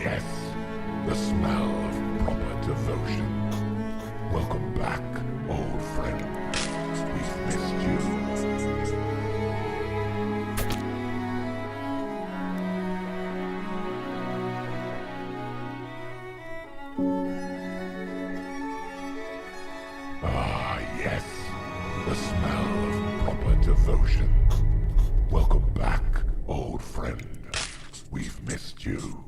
yes, the smell of proper devotion. Welcome back, old friend. We've missed you. Ah, yes, the smell of proper devotion. Welcome back, old friend. We've missed you.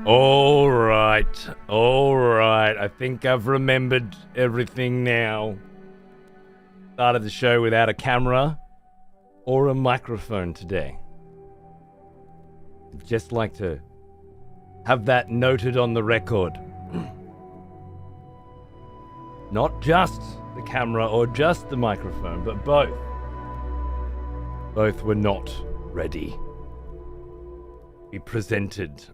All right. I think I've remembered everything now. Started the show without a camera or a microphone today. I'd just like to have that noted on the record. Not just the camera or just the microphone, but both. Both were not ready. Be presented.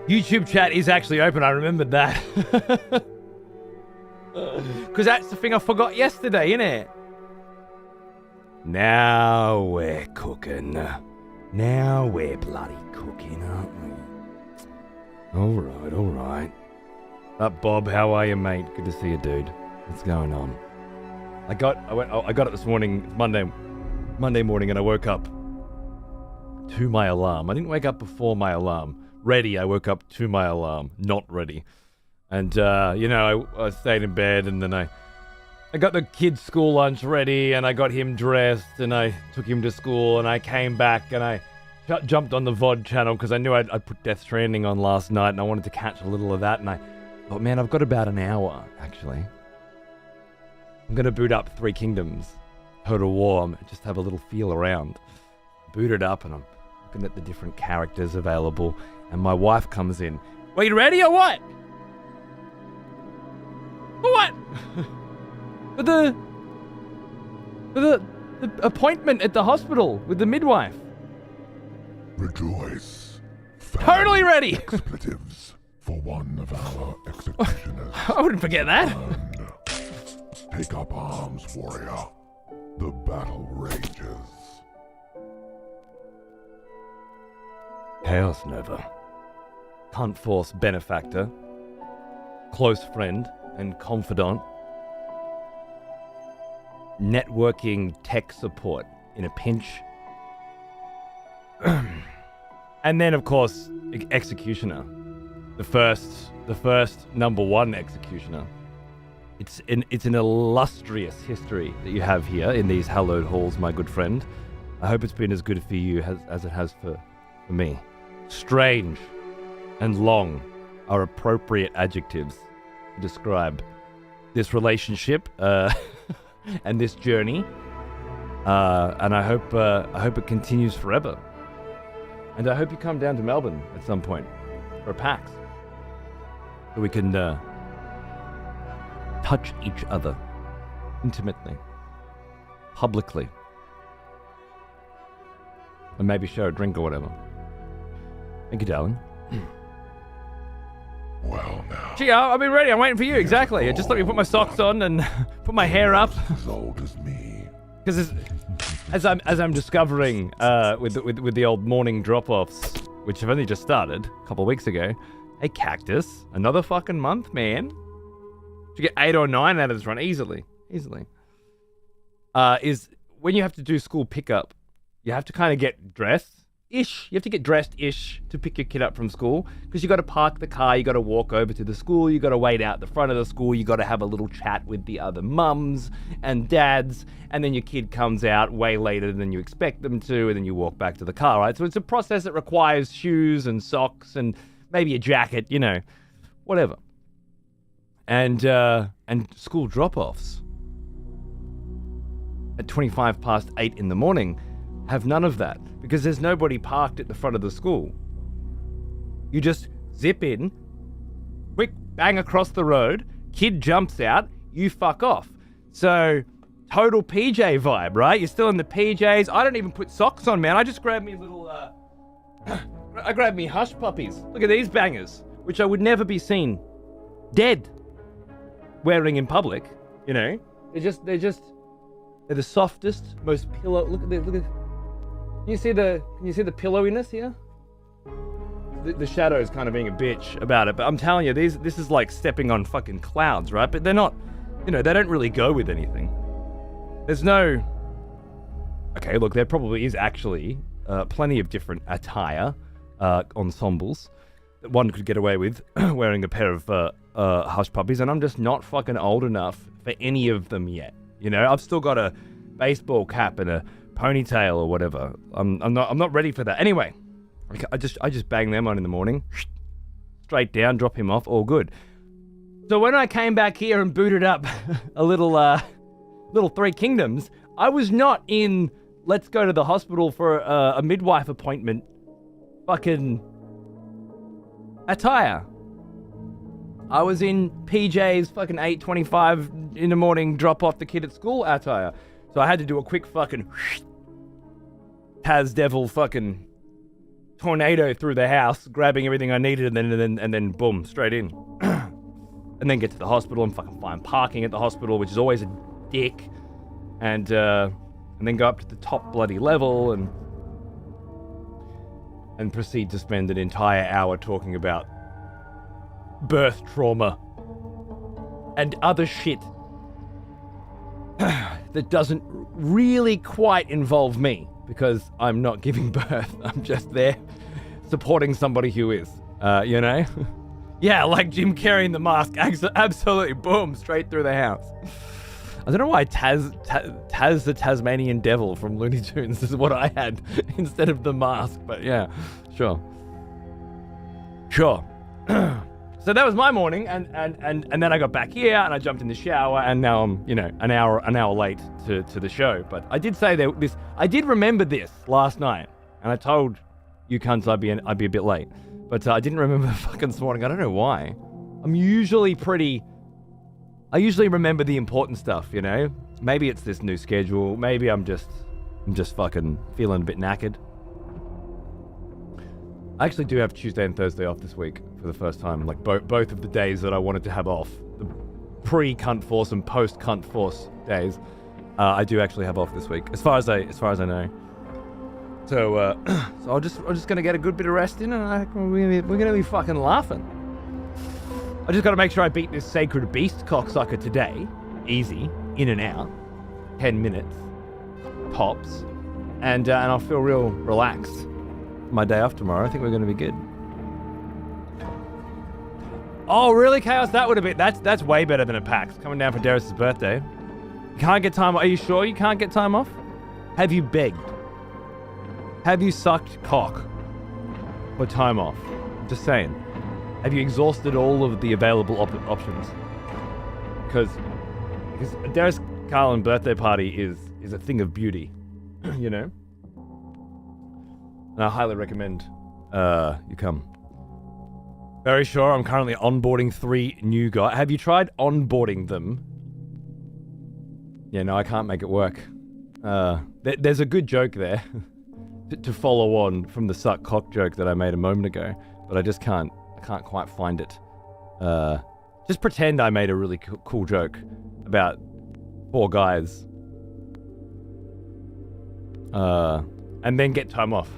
YouTube chat is actually open, I remembered that. Because that's the thing I forgot yesterday, innit? Now we're cooking. Now we're bloody cooking, aren't we? Alright. Up, Bob, how are you, mate? Good to see you, dude. What's going on? I got it this morning, Monday morning, and I woke up to my alarm. I didn't wake up before my alarm. Ready, I woke up to my alarm. Not ready. And, I stayed in bed, and then I got the kids' school lunch ready, and I got him dressed, and I took him to school, and I came back, and I jumped on the VOD channel, because I knew I'd put Death Stranding on last night, and I wanted to catch a little of that, and I thought, man, I've got about an hour, actually. I'm going to boot up Three Kingdoms, Total War, just have a little feel around. Boot it up, and I'm looking at the different characters available, and my wife comes in. Well, you ready or what? For what? For the appointment at the hospital with the midwife. Rejoice. Totally ready. Expletives for one of our executioners. I wouldn't forget that. Take up arms, warrior. The battle rages. Chaos Nova. Cunt Force benefactor. Close friend and confidant. Networking tech support in a pinch. And then, of course, Executioner. The first number one Executioner. It's an illustrious history that you have here in these hallowed halls, my good friend. I hope it's been as good for you as it has for me. Strange and long are appropriate adjectives to describe this relationship and this journey. And I hope it continues forever. And I hope you come down to Melbourne at some point for a PAX, so we can touch each other intimately, publicly, and maybe share a drink or whatever. Thank you, darling. Well, now. Gee, I'll be ready. I'm waiting for you. Exactly. Just let me put my socks on and put my hair up. As old as me. Because as I'm discovering with the old morning drop-offs, which have only just started a couple of weeks ago. Hey, Cactus, another fucking month, man. You get 8 or 9 out of this run easily. Is when you have to do school pickup, you have to kind of get dressed-ish. You have to get dressed-ish to pick your kid up from school, because you got to park the car, you got to walk over to the school, you got to wait out the front of the school, you got to have a little chat with the other mums and dads, and then your kid comes out way later than you expect them to, and then you walk back to the car, right? So it's a process that requires shoes and socks and maybe a jacket, whatever. And school drop-offs at 8:25 in the morning have none of that, because there's nobody parked at the front of the school. You just zip in, quick bang across the road, kid jumps out, you fuck off. So, total PJ vibe, right? You're still in the PJs. I don't even put socks on, man. I just grab me little, I grab me hush puppies. Look at these bangers, which I would never be seen dead wearing in public, They're the softest, most pillow. Look at. Can you see the pillowiness here? The shadow's kind of being a bitch about it, but I'm telling you, this is like stepping on fucking clouds, right? But they're not, they don't really go with anything. There's no. Okay, look, there probably is actually plenty of different attire ensembles that one could get away with wearing a pair of hush puppies, and I'm just not fucking old enough for any of them yet. I've still got a baseball cap and a ponytail or whatever. I'm not ready for that. Anyway, I just bang them on in the morning, straight down, drop him off, all good. So when I came back here and booted up a little Three Kingdoms, I was not in let's go to the hospital for a midwife appointment fucking attire. I was in PJ's fucking 8:25 in the morning, drop off the kid at school attire. So I had to do a quick fucking Taz Devil fucking tornado through the house, grabbing everything I needed, and then boom, straight in. And then get to the hospital and fucking find parking at the hospital, which is always a dick. And then go up to the top bloody level and proceed to spend an entire hour talking about birth trauma and other shit that doesn't really quite involve me, because I'm not giving birth. I'm just there supporting somebody who is, you know? Yeah, like Jim Carrey in the mask. Absolutely, boom, straight through the house. I don't know why Taz the Tasmanian Devil from Looney Tunes is what I had instead of the mask, but yeah, sure. So that was my morning, and then I got back here and I jumped in the shower, and now I'm, you know, an hour late to the show. But I did say that I did remember this last night, and I told you cunts I'd be a bit late, but I didn't remember the fucking this morning. I don't know why. I usually remember the important stuff, you know? Maybe it's this new schedule. Maybe I'm just fucking feeling a bit knackered. I actually do have Tuesday and Thursday off this week for the first time. Like both of the days that I wanted to have off, the pre-cunt force and post-cunt force days, I do actually have off this week, as far as I know. So I'm just gonna get a good bit of rest in, and we're gonna be fucking laughing. I just got to make sure I beat this sacred beast cocksucker today. Easy, in and out, 10 minutes, tops, and I'll feel real relaxed. My day off tomorrow, I think we're going to be good. Oh, really, Chaos? That would have been that's way better than a PAX. Coming down for Darius' birthday. You can't get time off. Are you sure you can't get time off? Have you begged? Have you sucked cock for time off? Just saying. Have you exhausted all of the available options? Because Darius Carlin birthday party is a thing of beauty, you know? And I highly recommend you come. Very sure, I'm currently onboarding 3 new guys. Have you tried onboarding them? Yeah, no, I can't make it work. There's a good joke there to follow on from the suck cock joke that I made a moment ago, but I just can't quite find it. Just pretend I made a really cool joke about 4 guys. And then get time off.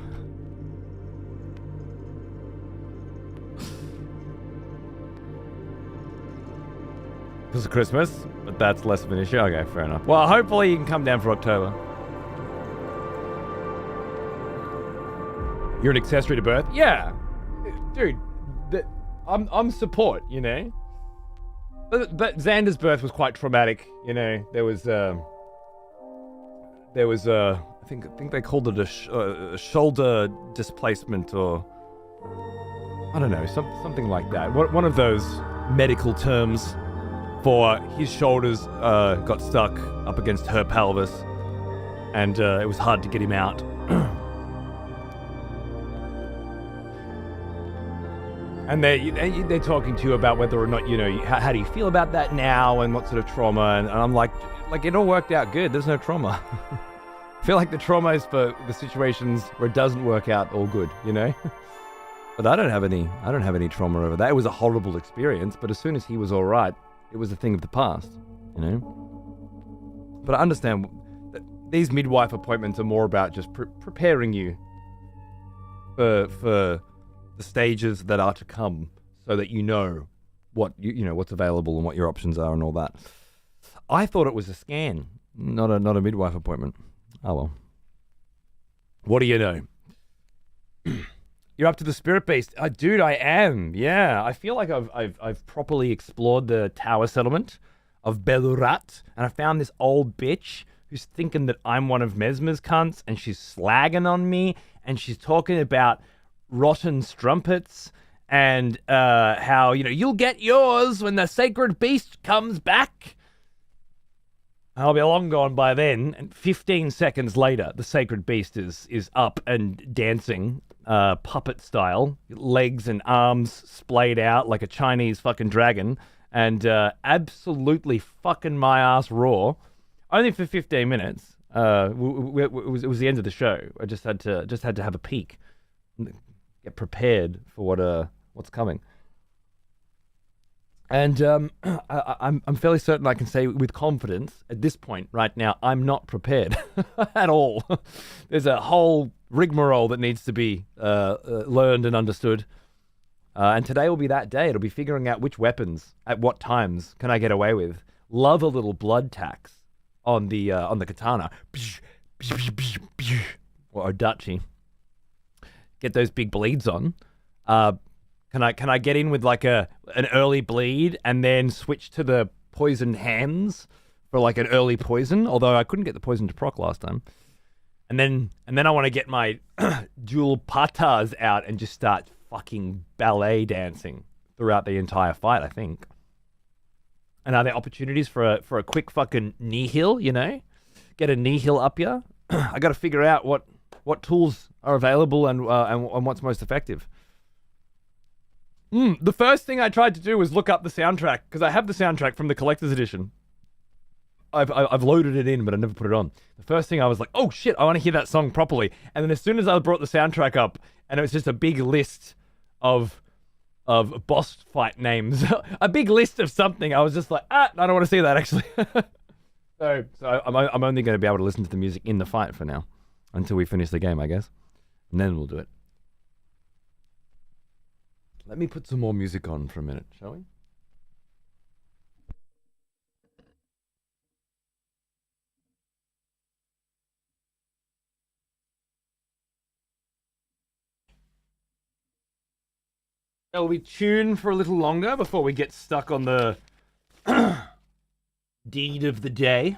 Because of Christmas, but that's less of an issue. Okay, fair enough. Well, hopefully you can come down for October. You're an accessory to birth? Yeah. Dude, I'm support, you know? But Xander's birth was quite traumatic, you know? There was I think they called it a shoulder displacement, or I don't know, something like that. One of those medical terms for his shoulders got stuck up against her pelvis, and it was hard to get him out. And they're talking to you about whether or not, you know, how do you feel about that now, and what sort of trauma, and I'm like it all worked out good. There's no trauma. I feel like the trauma is for the situations where it doesn't work out all good, you know? But I don't have any trauma over that. It was a horrible experience, but as soon as he was all right, it was a thing of the past, you know? But I understand that these midwife appointments are more about just preparing you for the stages that are to come, so that you know what you know what's available and what your options are and all that. I thought it was a scan, not a midwife appointment. Oh well. What do you know? You're up to the spirit beast, dude. I am. Yeah, I feel like I've properly explored the tower settlement of Belurat, and I found this old bitch who's thinking that I'm one of Mesmer's cunts, and she's slagging on me, and she's talking about rotten strumpets, and how, you'll get yours when the sacred beast comes back. I'll be long gone by then, and 15 seconds later, the sacred beast is up and dancing, puppet style, legs and arms splayed out like a Chinese fucking dragon, and absolutely fucking my ass raw. Only for 15 minutes. It was the end of the show. I just had to have a peek, get prepared for what's coming. And I'm fairly certain I can say with confidence at this point right now, I'm not prepared at all. There's a whole rigmarole that needs to be learned and understood. And today will be that day. It'll be figuring out which weapons at what times can I get away with. Love a little blood tax on the katana or odachi. Get those big bleeds on. Can I get in with like an early bleed and then switch to the poisoned hands for like an early poison? Although I couldn't get the poison to proc last time. And then I want to get my dual patas out and just start fucking ballet dancing throughout the entire fight, I think. And are there opportunities for a quick fucking knee heal, Get a knee heal up ya? I got to figure out what tools are available and what's most effective. The first thing I tried to do was look up the soundtrack, because I have the soundtrack from the collector's edition. I've loaded it in, but I never put it on. The first thing I was like, oh shit, I want to hear that song properly. And then as soon as I brought the soundtrack up, and it was just a big list of boss fight names, a big list of something, I was just like, I don't want to see that actually. so I'm only going to be able to listen to the music in the fight for now, until we finish the game, I guess, and then we'll do it. Let me put some more music on for a minute, shall we? Shall we tune for a little longer before we get stuck on the deed of the day?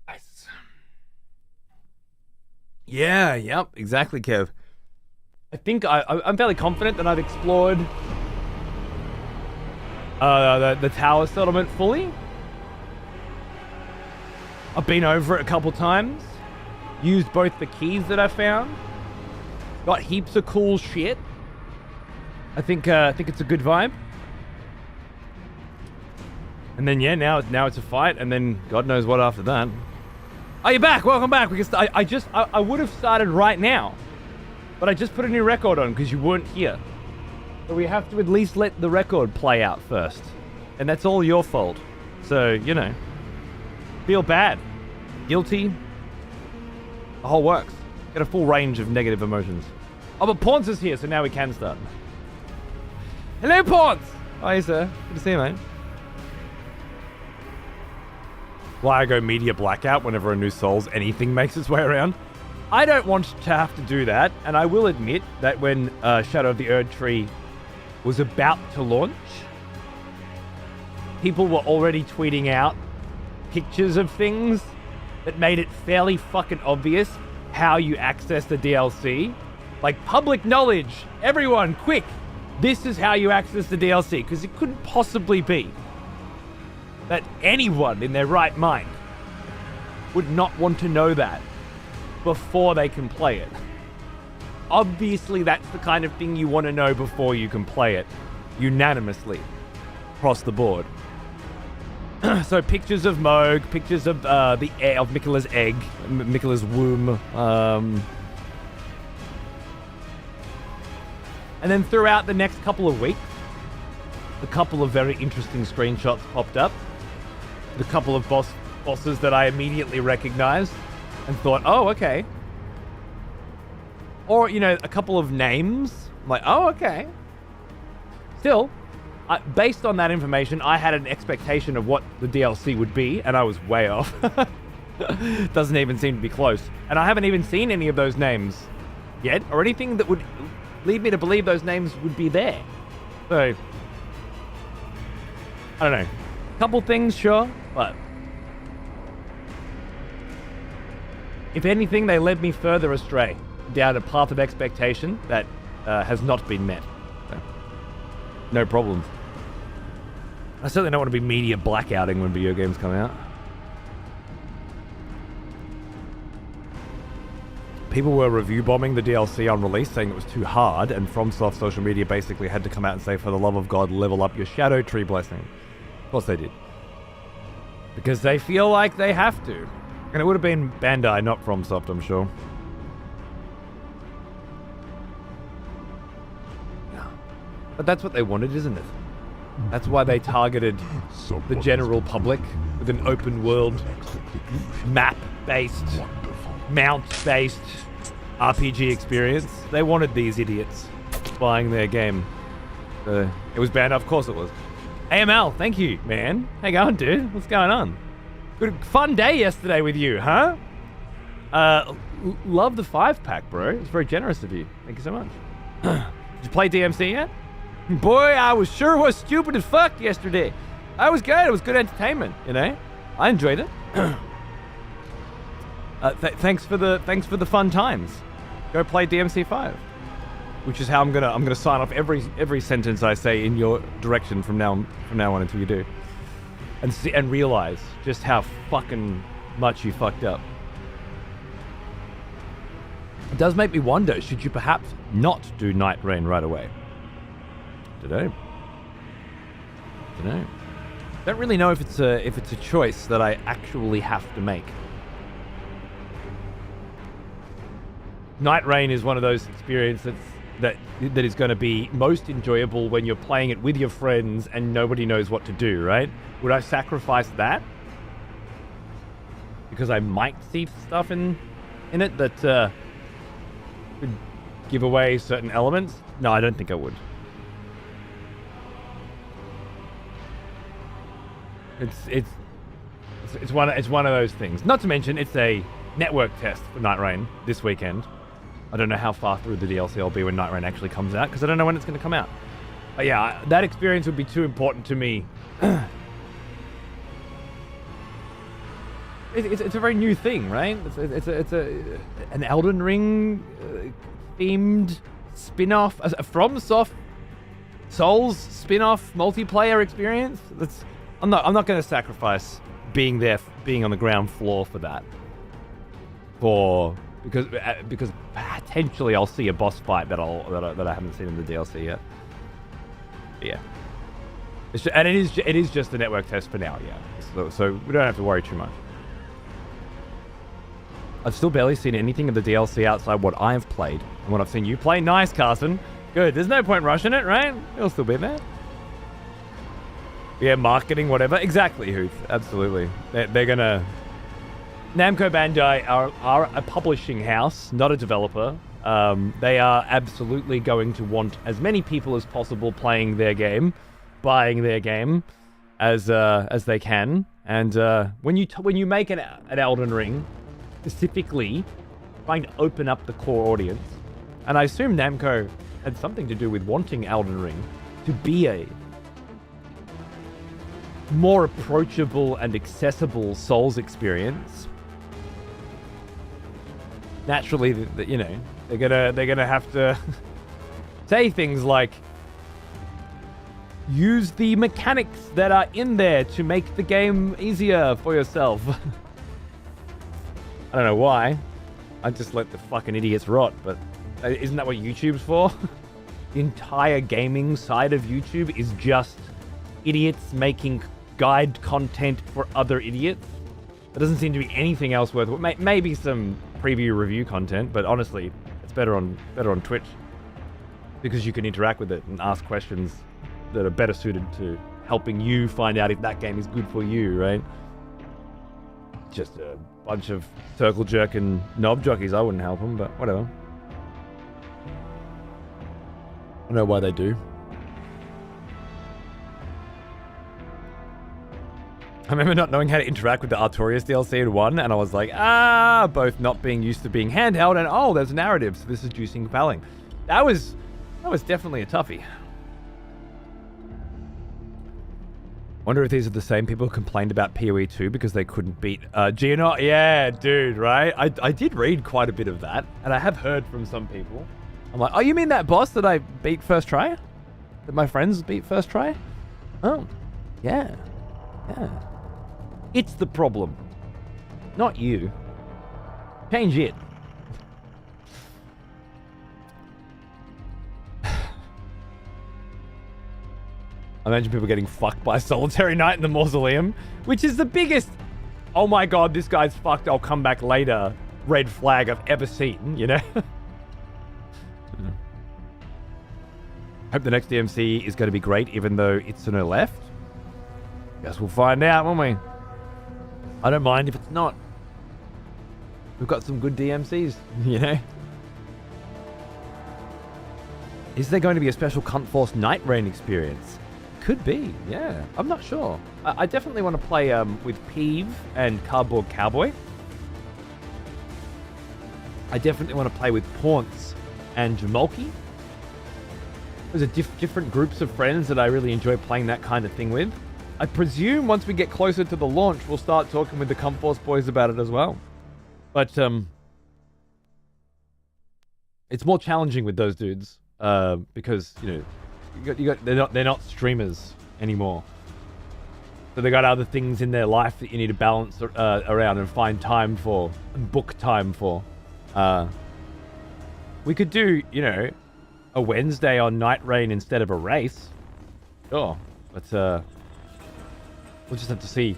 Nice. Yeah, yep, exactly, Kev. I think I'm fairly confident that I've explored the tower settlement fully. I've been over it a couple times, used both the keys that I found, got heaps of cool shit. I think it's a good vibe. And then yeah, now it's a fight, and then God knows what after that. Oh, you're back. Welcome back. Because I would have started right now, but I just put a new record on because you weren't here. So we have to at least let the record play out first, and that's all your fault. So feel bad, guilty, the whole works. Get a full range of negative emotions. Oh, but Pawns is here, so now we can start. Hello, Pawns. Hi, sir. Good to see you, mate. Why I go media blackout whenever a new Souls anything makes its way around. I don't want to have to do that, and I will admit that when Shadow of the Erdtree was about to launch, people were already tweeting out pictures of things that made it fairly fucking obvious how you access the DLC. Like, public knowledge, everyone, quick, this is how you access the DLC, because it couldn't possibly be that anyone in their right mind would not want to know that before they can play it. Obviously, that's the kind of thing you want to know before you can play it, unanimously, across the board. So pictures of Moog, pictures of Miquella's egg, Miquella's womb, and then throughout the next couple of weeks, a couple of very interesting screenshots popped up. The couple of bosses that I immediately recognized and thought, oh, okay. Or, a couple of names. I'm like, oh, okay. Still, based on that information, I had an expectation of what the DLC would be, and I was way off. Doesn't even seem to be close. And I haven't even seen any of those names yet, or anything that would lead me to believe those names would be there. So, I don't know. Couple things, sure, but if anything, they led me further astray down a path of expectation that has not been met. So, no problems. I certainly don't want to be media blackouting when video games come out. People were review bombing the DLC on release, saying it was too hard, and FromSoft social media basically had to come out and say, for the love of God, level up your Erdtree blessing. Of course they did. Because they feel like they have to. And it would have been Bandai, not FromSoft, I'm sure. Yeah. But that's what they wanted, isn't it? That's why they targeted the general public with an open world, map-based, mount-based RPG experience. They wanted these idiots buying their game. It was banned, of course it was. AML, thank you, man. How you going, dude? What's going on? Good, fun day yesterday with you, huh? Love the 5-pack, bro. It's very generous of you. Thank you so much. Did you play DMC yet? Boy, I sure was stupid as fuck yesterday. I was good. It was good entertainment, you know? I enjoyed it. Thanks for the fun times. Go play DMC 5. Which is how I'm gonna sign off every sentence I say in your direction from now on until you do, and realize just how fucking much you fucked up. It does make me wonder: should you perhaps not do Night Rain right away? Dunno. Don't really know if it's a choice that I actually have to make. Night Rain is one of those experiences that is going to be most enjoyable when you're playing it with your friends and nobody knows what to do, right? Would I sacrifice that? Because I might see stuff in it that could give away certain elements? No, I don't think I would. It's one of those things. Not to mention, it's a network test for Night Rain this weekend. I don't know how far through the DLC I'll be when Night Rain actually comes out, because I don't know when it's going to come out. But yeah, that experience would be too important to me. It's a very new thing, right? It's an Elden Ring themed spin-off, a FromSoft Souls spin-off multiplayer experience. I'm not going to sacrifice being on the ground floor for that. Because potentially I'll see a boss fight that I haven't seen in the DLC yet. But yeah, it is just a network test for now. Yeah, so we don't have to worry too much. I've still barely seen anything of the DLC outside what I've played and what I've seen you play. Nice, Carson. Good. There's no point rushing it, right? It'll still be there. Yeah, marketing, whatever. Exactly, Huth. Absolutely. They're gonna. Namco Bandai are a publishing house, not a developer. They are absolutely going to want as many people as possible playing their game, buying their game, as they can. And when you make an Elden Ring, specifically trying to open up the core audience, and I assume Namco had something to do with wanting Elden Ring to be a more approachable and accessible Souls experience. Naturally, you know, they're gonna have to say things like, use the mechanics that are in there to make the game easier for yourself. I don't know why. I just let the fucking idiots rot, but isn't that what YouTube's for? The entire gaming side of YouTube is just idiots making guide content for other idiots. There doesn't seem to be anything else worth. Maybe some preview review content, but honestly, it's better on Twitch because you can interact with it and ask questions that are better suited to helping you find out if that game is good for you, right? Just a bunch of circle jerking knob jockeys. I wouldn't help them, but whatever. I don't know why they do. remember not knowing how to interact with the Artorias DLC in 1, and I was like, both not being used to being handheld, and oh, there's a narrative, so this is juicy and compelling. That was definitely a toughie. Wonder if these are the same people who complained about PoE 2 because they couldn't beat Geonot. Yeah, dude, right? I did read quite a bit of that, and I have heard from some people. I'm like, oh, you mean that boss that I beat first try? That my friends beat first try? Oh, yeah. Yeah. It's the problem. Not you. Change it. I imagine people getting fucked by Solitary Knight in the Mausoleum, which is the biggest, oh my god, this guy's fucked, I'll come back later, red flag I've ever seen, you know? Hope the next DMC is going to be great, even though it's to no left. Guess we'll find out, won't we? I don't mind if it's not. We've got some good DMCs, you know? Is there going to be a special Cunt Force Night Rain experience? Could be, yeah. I'm not sure. I definitely want to play with Peeve and Cardboard Cowboy. I definitely want to play with Paunce and Jamolki. Those are different groups of friends that I really enjoy playing that kind of thing with. I presume once we get closer to the launch, we'll start talking with the Cunt Force boys about it as well. But it's more challenging with those dudes because you know they're not streamers anymore. So they got other things in their life that you need to balance around and find time for, and book time for. We could do, you know, a Wednesday on Night Rain instead of a race. Sure, but we'll just have to see.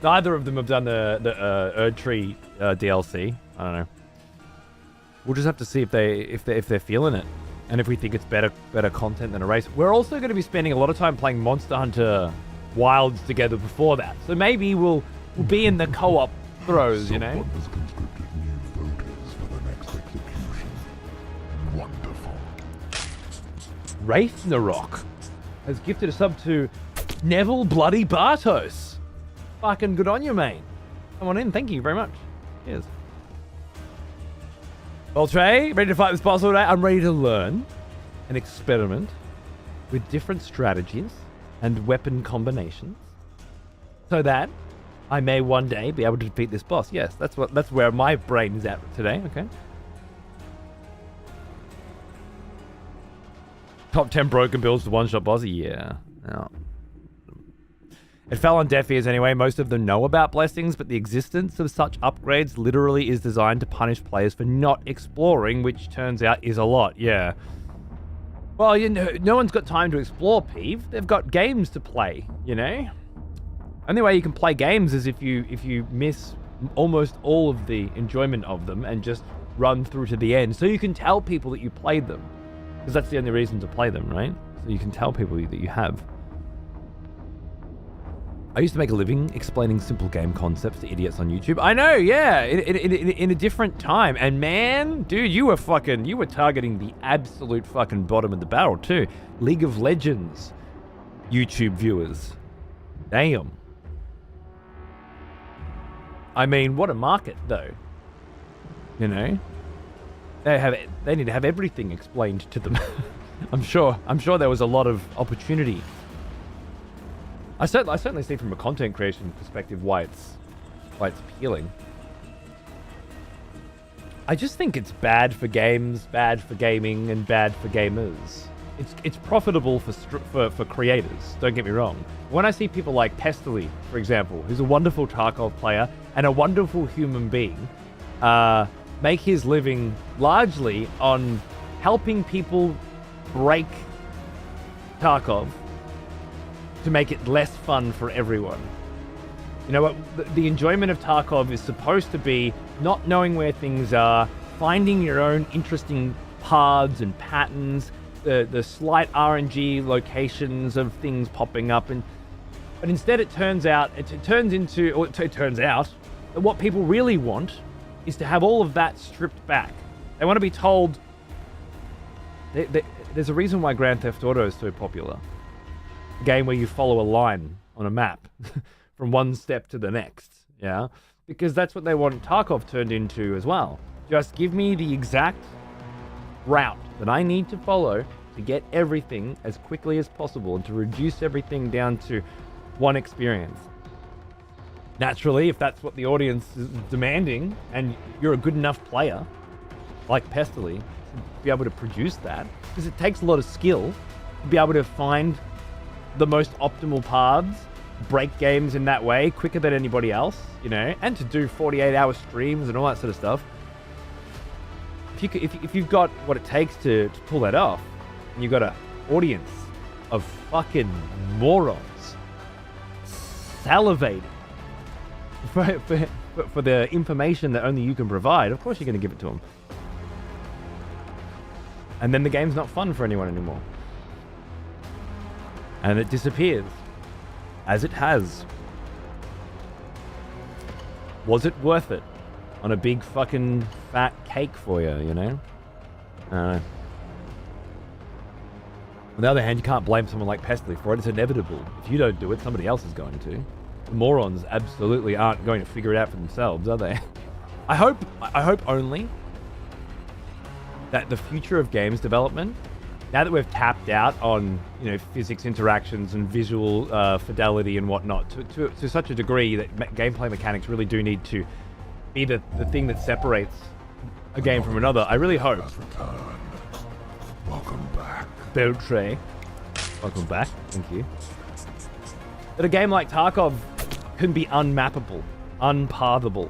Neither of them have done the Erdtree DLC. I don't know. We'll just have to see if they're feeling it, and if we think it's better content than a race. We're also going to be spending a lot of time playing Monster Hunter Wilds together before that, so maybe we'll be in the co-op throws, you know. Someone has conscripted new voters for the next execution. Wonderful. Wraithnarok has gifted a sub to Neville Bloody Bartos. Fucking good on you, mate. Come on in. Thank you very much. Cheers. Well, Trey, ready to fight this boss all day? I'm ready to learn and experiment with different strategies and weapon combinations so that I may one day be able to defeat this boss. Yes, that's where my brain is at today. Okay. Top 10 broken builds to one-shot boss? Yeah. No. It fell on deaf ears anyway. Most of them know about blessings, but the existence of such upgrades literally is designed to punish players for not exploring, which turns out is a lot. Yeah. Well, you know, no one's got time to explore, Peeve. They've got games to play, you know? Only way you can play games is if you miss almost all of the enjoyment of them and just run through to the end, so you can tell people that you played them. Because that's the only reason to play them, right? So you can tell people that you have. I used to make a living explaining simple game concepts to idiots on YouTube. I know, yeah, in a different time. And man, dude, you were targeting the absolute fucking bottom of the barrel too. League of Legends YouTube viewers. Damn. I mean, what a market though. You know? They need to have everything explained to them. I'm sure there was a lot of opportunity. I certainly see from a content creation perspective why it's appealing. I just think it's bad for games, bad for gaming, and bad for gamers. It's profitable for creators. Don't get me wrong. When I see people like Pestily, for example, who's a wonderful Tarkov player and a wonderful human being, make his living largely on helping people break Tarkov to make it less fun for everyone. You know what? The enjoyment of Tarkov is supposed to be not knowing where things are, finding your own interesting paths and patterns, the slight RNG locations of things popping up, but instead it turns out that what people really want is to have all of that stripped back. They want to be told. There's a reason why Grand Theft Auto is so popular. A game where you follow a line on a map from one step to the next, yeah? Because that's what they want Tarkov turned into as well. Just give me the exact route that I need to follow to get everything as quickly as possible and to reduce everything down to one experience. Naturally, if that's what the audience is demanding and you're a good enough player, like Pestily, to be able to produce that, because it takes a lot of skill to be able to find the most optimal paths, break games in that way quicker than anybody else, you know, and to do 48-hour streams and all that sort of stuff. If you've got what it takes to pull that off, and you've got an audience of fucking morons salivating for the information that only you can provide, of course you're going to give it to them. And then the game's not fun for anyone anymore. And it disappears. As it has. Was it worth it? On a big fucking fat cake for you, you know? On the other hand, you can't blame someone like Pestily for it. It's inevitable. If you don't do it, somebody else is going to. The morons absolutely aren't going to figure it out for themselves, are they? I hope only that the future of games development, now that we've tapped out on, you know, physics interactions and visual fidelity and whatnot to such a degree that gameplay mechanics really do need to be the thing that separates a game from another. I really hope. Welcome back. Erdtree. Welcome back. Thank you. That a game like Tarkov can be unmappable, unpathable.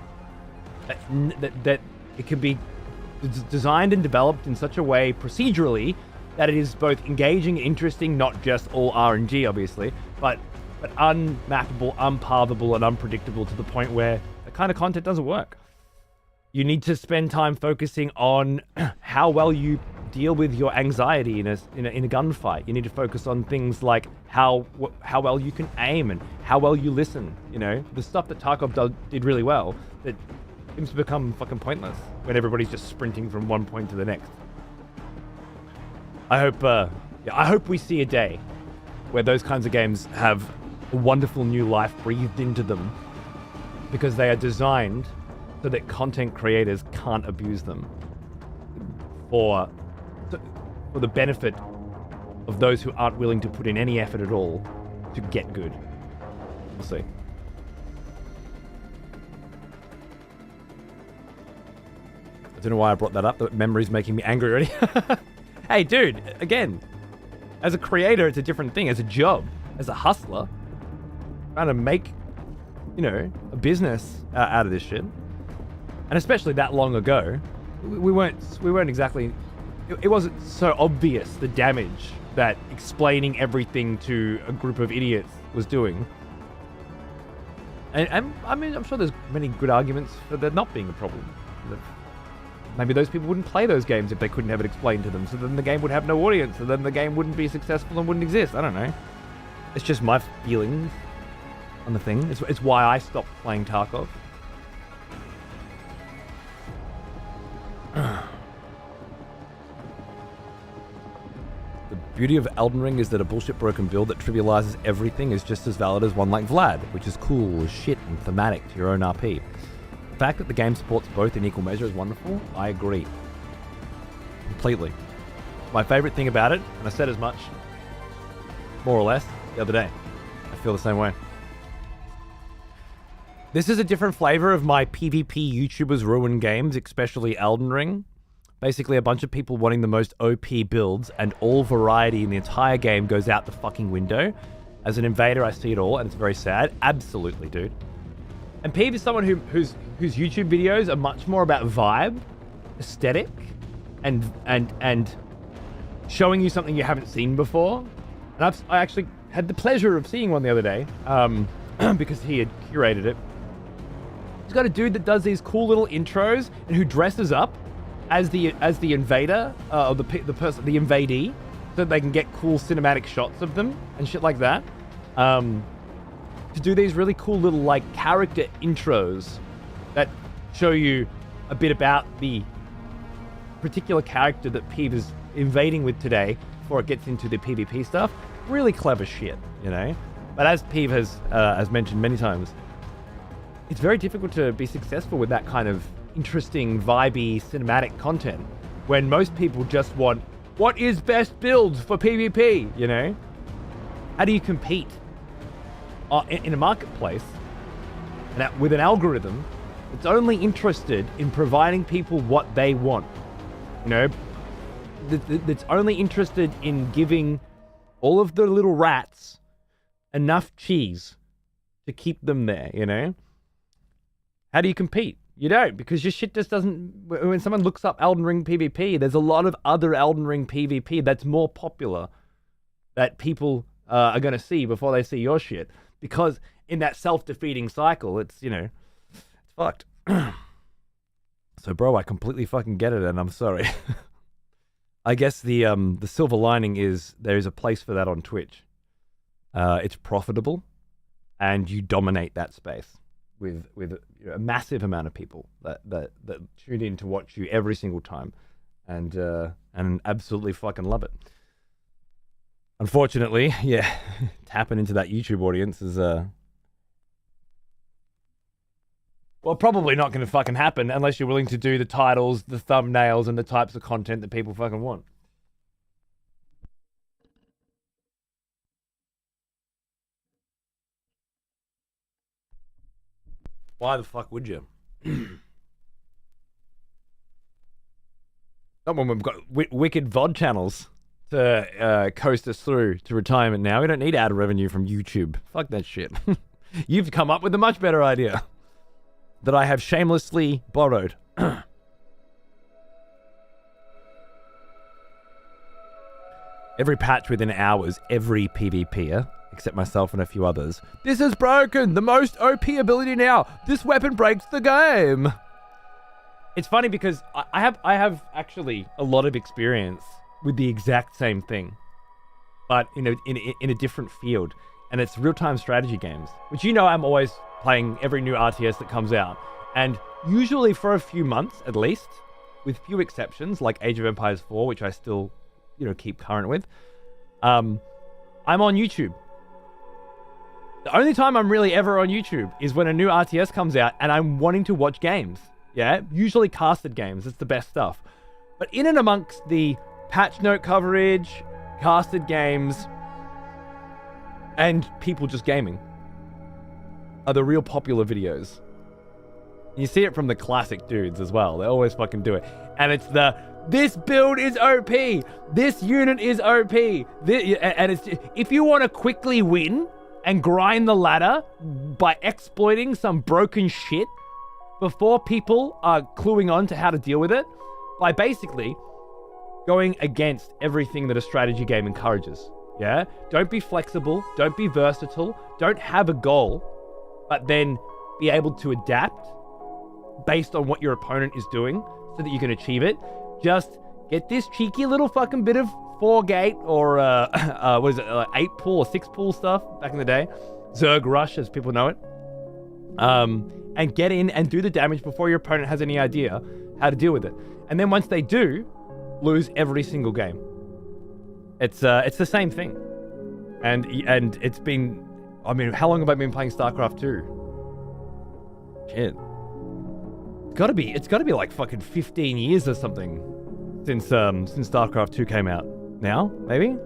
That it can be designed and developed in such a way procedurally that it is both engaging, interesting, not just all RNG obviously, but unmappable, unpathable, and unpredictable to the point where the kind of content doesn't work. You need to spend time focusing on how well you deal with your anxiety in a gunfight. You need to focus on things like how well you can aim and how well you listen. You know, the stuff that Tarkov did really well that seems to become fucking pointless when everybody's just sprinting from one point to the next. I hope we see a day where those kinds of games have a wonderful new life breathed into them because they are designed so that content creators can't abuse them for the benefit of those who aren't willing to put in any effort at all to get good. We'll see. I don't know why I brought that up. The memory's making me angry already. Hey, dude, again, as a creator, it's a different thing. As a job, as a hustler, trying to make, you know, a business out of this shit, and especially that long ago, we weren't exactly. It wasn't so obvious the damage that explaining everything to a group of idiots was doing. And I mean, I'm sure there's many good arguments for there not being a problem. Maybe those people wouldn't play those games if they couldn't have it explained to them, so then the game would have no audience, so then the game wouldn't be successful and wouldn't exist. I don't know. It's just my feelings on the thing. It's why I stopped playing Tarkov. The beauty of Elden Ring is that a bullshit broken build that trivializes everything is just as valid as one like Vlad, which is cool as shit and thematic to your own RP. The fact that the game supports both in equal measure is wonderful. I agree. Completely. My favorite thing about it, and I said as much, more or less, the other day. I feel the same way. This is a different flavor of my PvP YouTubers ruin games, especially Elden Ring. Basically a bunch of people wanting the most OP builds and all variety in the entire game goes out the fucking window. As an invader, I see it all and it's very sad. Absolutely, dude. And Peeve is someone whose YouTube videos are much more about vibe, aesthetic, and showing you something you haven't seen before. And I actually had the pleasure of seeing one the other day because he had curated it. He's got a dude that does these cool little intros and who dresses up as the invader or the invadee, so that they can get cool cinematic shots of them and shit like that. To do these really cool little like character intros that show you a bit about the particular character that Peeve is invading with today before it gets into the PvP stuff. Really clever shit, you know? But as Peeve has mentioned many times, it's very difficult to be successful with that kind of interesting, vibey, cinematic content when most people just want what is best builds for PvP, you know? How do you compete in a marketplace with an algorithm that's only interested in providing people what they want? You know, that's only interested in giving all of the little rats enough cheese to keep them there, you know? How do you compete? You don't, because your shit just doesn't... When someone looks up Elden Ring PvP, there's a lot of other Elden Ring PvP that's more popular that people are going to see before they see your shit. Because in that self-defeating cycle, it's, you know, it's fucked. So, bro, I completely fucking get it, and I'm sorry. I guess the silver lining is there is a place for that on Twitch. It's profitable, and you dominate that space with a massive amount of people that tune in to watch you every single time, and absolutely fucking love it. Unfortunately, yeah, tapping into that YouTube audience is well, probably not going to fucking happen unless you're willing to do the titles, the thumbnails, and the types of content that people fucking want. Why the fuck would you? Not when we've got wicked VOD channels to coast us through to retirement now. We don't need ad revenue from YouTube. Fuck that shit. You've come up with a much better idea that I have shamelessly borrowed. Every patch within hours, every PvPer, except myself and a few others. This is broken! The most OP ability now! This weapon breaks the game! It's funny because I have actually a lot of experience with the exact same thing, but in a different field, and it's real-time strategy games, which you know I'm always playing every new RTS that comes out, and usually for a few months at least, with few exceptions like Age of Empires 4, which I still, you know, keep current with. I'm on YouTube. The only time I'm really ever on YouTube is when a new RTS comes out and I'm wanting to watch games. Yeah, usually casted games. It's the best stuff. But in and amongst the patch note coverage, casted games, and people just gaming are the real popular videos. You see it from the classic dudes as well. They always fucking do it. And it's this build is OP. This unit is OP. And it's, if you want to quickly win and grind the ladder by exploiting some broken shit before people are cluing on to how to deal with it, by basically going against everything that a strategy game encourages. Yeah? Don't be flexible. Don't be versatile. Don't have a goal, but then be able to adapt based on what your opponent is doing so that you can achieve it. Just get this cheeky little fucking bit of 4-gate or, what is it, 8-pool or 6-pool stuff back in the day. Zerg Rush, as people know it. And get in and do the damage before your opponent has any idea how to deal with it. And then once they do, lose every single game. It's the same thing. And it's been, I mean, how long have I been playing StarCraft 2? Shit. It's gotta be like fucking 15 years or something since StarCraft 2 came out. Now, maybe?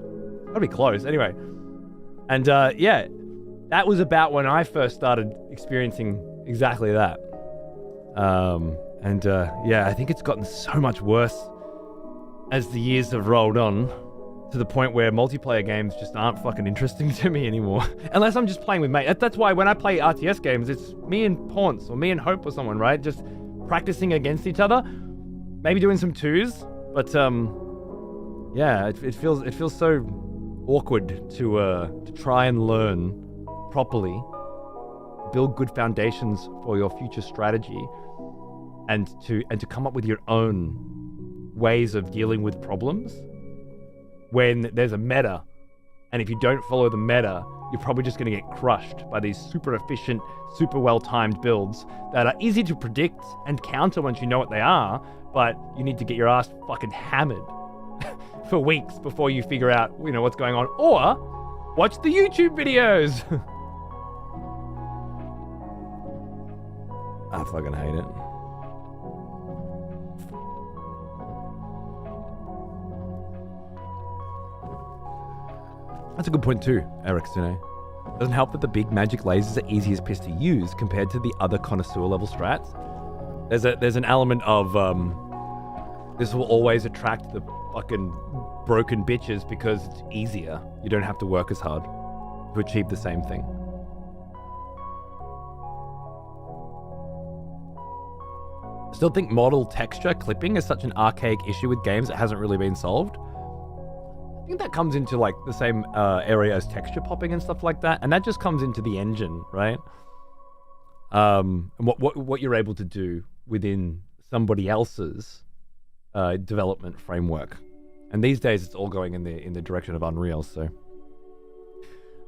Gotta be close. Anyway. And yeah, that was about when I first started experiencing exactly that. Yeah, I think it's gotten so much worse as the years have rolled on, to the point where multiplayer games just aren't fucking interesting to me anymore. Unless I'm just playing with mates. That's why when I play RTS games, it's me and Paunce or me and Hope or someone, right? Just practicing against each other, maybe doing some twos, but yeah, it feels so awkward to try and learn properly, build good foundations for your future strategy, and to come up with your own ways of dealing with problems when there's a meta, and if you don't follow the meta, you're probably just going to get crushed by these super efficient, super well-timed builds that are easy to predict and counter once you know what they are, but you need to get your ass fucking hammered for weeks before you figure out, you know, what's going on. Watch the YouTube videos. I fucking hate it. That's a good point too, Eric Sune. Doesn't help that the big magic lasers are easy as piss to use compared to the other connoisseur level strats. There's an element of this will always attract the fucking broken bitches because it's easier. You don't have to work as hard to achieve the same thing. I still think model texture clipping is such an archaic issue with games that hasn't really been solved. I think that comes into like the same area as texture popping and stuff like that, and that just comes into the engine, right? And what you're able to do within somebody else's development framework, and these days it's all going in the direction of Unreal, so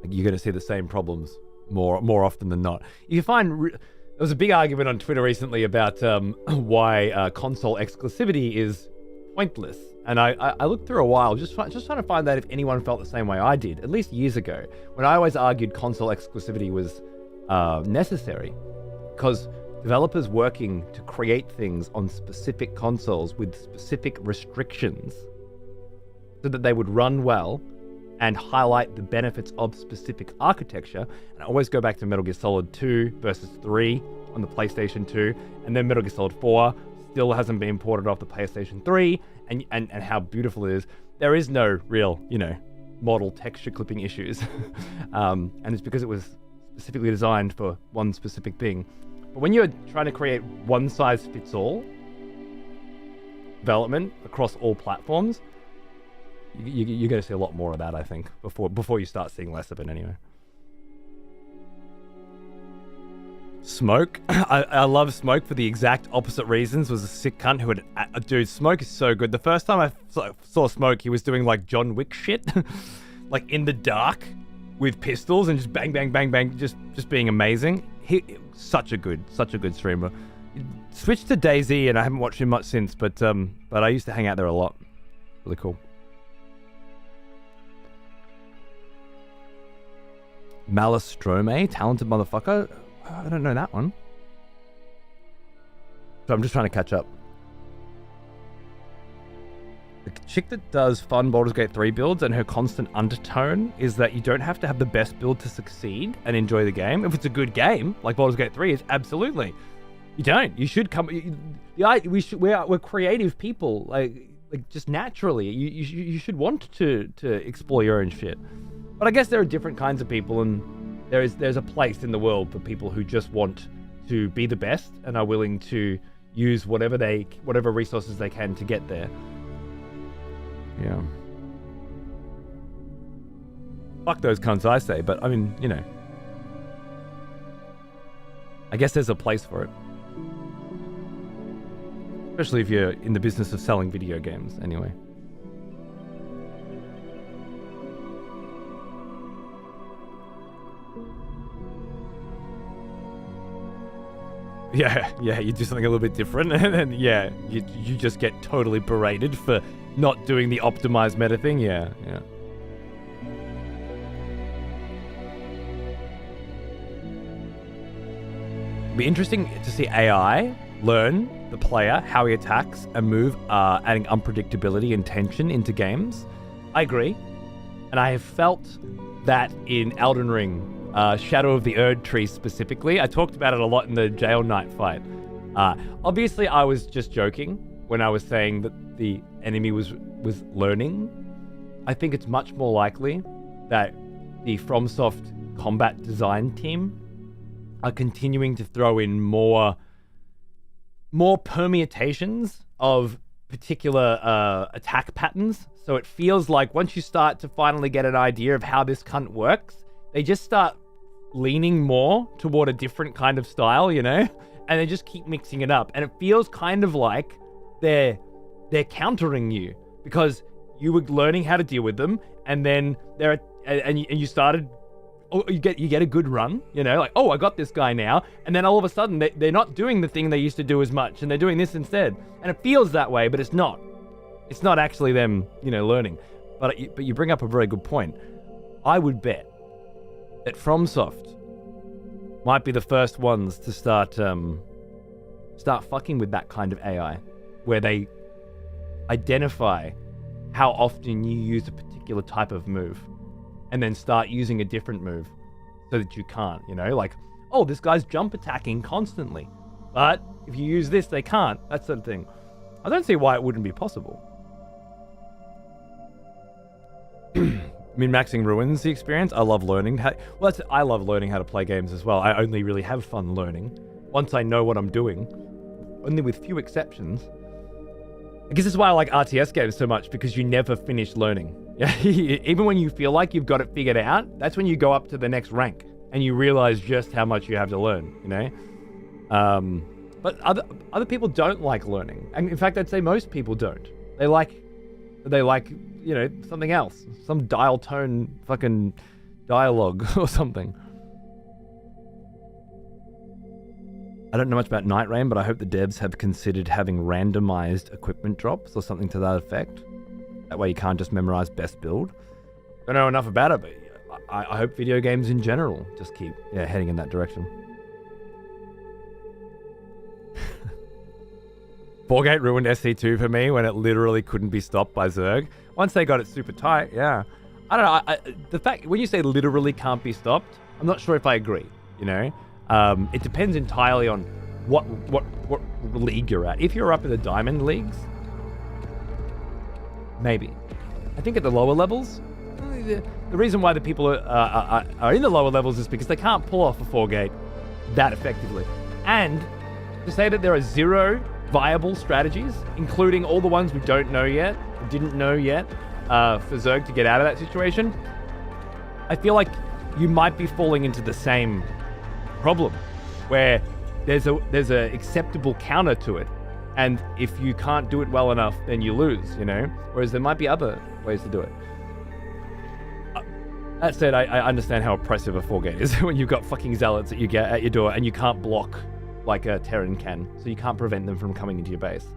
you're going to see the same problems more often than not. You find there was a big argument on Twitter recently about why console exclusivity is pointless. And I looked through a while, just trying to find out if anyone felt the same way I did, at least years ago, when I always argued console exclusivity was necessary, because developers working to create things on specific consoles with specific restrictions so that they would run well and highlight the benefits of specific architecture. And I always go back to Metal Gear Solid 2 versus 3 on the PlayStation 2, and then Metal Gear Solid 4 still hasn't been ported off the PlayStation 3, and how beautiful it is. There is no real, model texture clipping issues. And it's because it was specifically designed for one specific thing. But when you're trying to create one size fits all development across all platforms, you're going to see a lot more of that, I think, before you start seeing less of it anyway. Smoke. I love Smoke for the exact opposite reasons. Was a sick cunt who had... Dude, Smoke is so good. The first time I saw Smoke, he was doing like John Wick shit. Like in the dark with pistols and just bang, bang, bang, bang. Just being amazing. Such a good streamer. Switched to DayZ and I haven't watched him much since, but I used to hang out there a lot. Really cool. Malastrome, talented motherfucker. I don't know that one. So I'm just trying to catch up. The chick that does fun Baldur's Gate 3 builds, and her constant undertone is that you don't have to have the best build to succeed and enjoy the game. If it's a good game, like Baldur's Gate 3 is, absolutely. You don't. You should come... We're creative people, like just naturally. You should want to explore your own shit. But I guess there are different kinds of people, and there's a place in the world for people who just want to be the best and are willing to use whatever resources they can to get there. Yeah. Fuck those cunts, I say, but I mean, I guess there's a place for it. Especially if you're in the business of selling video games, anyway. Yeah, you do something a little bit different, and then, you just get totally berated for not doing the optimized meta thing. Yeah. It'd be interesting to see AI learn the player, how he attacks and move, adding unpredictability and tension into games. I agree. And I have felt that in Elden Ring, Shadow of the Erdtree specifically. I talked about it a lot in the Jail Knight fight. Obviously, I was just joking when I was saying that the enemy was learning. I think it's much more likely that the FromSoft combat design team are continuing to throw in more permutations of particular attack patterns. So it feels like once you start to finally get an idea of how this cunt works, they just start leaning more toward a different kind of style, and they just keep mixing it up. And it feels kind of like they're countering you because you were learning how to deal with them, and then you started. Oh, you get a good run, like, oh, I got this guy now, and then all of a sudden they're not doing the thing they used to do as much, and they're doing this instead, and it feels that way, but it's not. It's not actually them, learning. But you bring up a very good point. I would bet that FromSoft might be the first ones to start fucking with that kind of AI, where they identify how often you use a particular type of move and then start using a different move so that you can't, like, oh, this guy's jump attacking constantly, but if you use this, they can't, that sort of thing. I don't see why it wouldn't be possible. Min-maxing ruins the experience. I love learning I love learning how to play games as well. I only really have fun learning once I know what I'm doing, only with few exceptions. I guess this is why I like RTS games so much, because you never finish learning. Even when you feel like you've got it figured out, that's when you go up to the next rank and you realize just how much you have to learn, But other people don't like learning. And in fact, I'd say most people don't. They like something else, some dial tone fucking dialogue or something. I don't know much about Night Rain, but I hope the devs have considered having randomized equipment drops or something to that effect. That way you can't just memorize best build. Don't know enough about it, but I hope video games in general just keep heading in that direction. Foregate ruined SC2 for me when it literally couldn't be stopped by Zerg. Once they got it super tight, yeah. I don't know. The fact when you say literally can't be stopped, I'm not sure if I agree. It depends entirely on what league you're at. If you're up in the diamond leagues, maybe. I think at the lower levels, the reason why the people are in the lower levels is because they can't pull off a Foregate that effectively. And to say that there are 0 viable strategies, including all the ones we don't know yet, didn't know yet, for Zerg to get out of that situation, I feel like you might be falling into the same problem, where there's a acceptable counter to it, and if you can't do it well enough, then you lose, whereas there might be other ways to do it. That said, I understand how oppressive a Foregate is when you've got fucking zealots that you get at your door and you can't block like a Terran can, so you can't prevent them from coming into your base.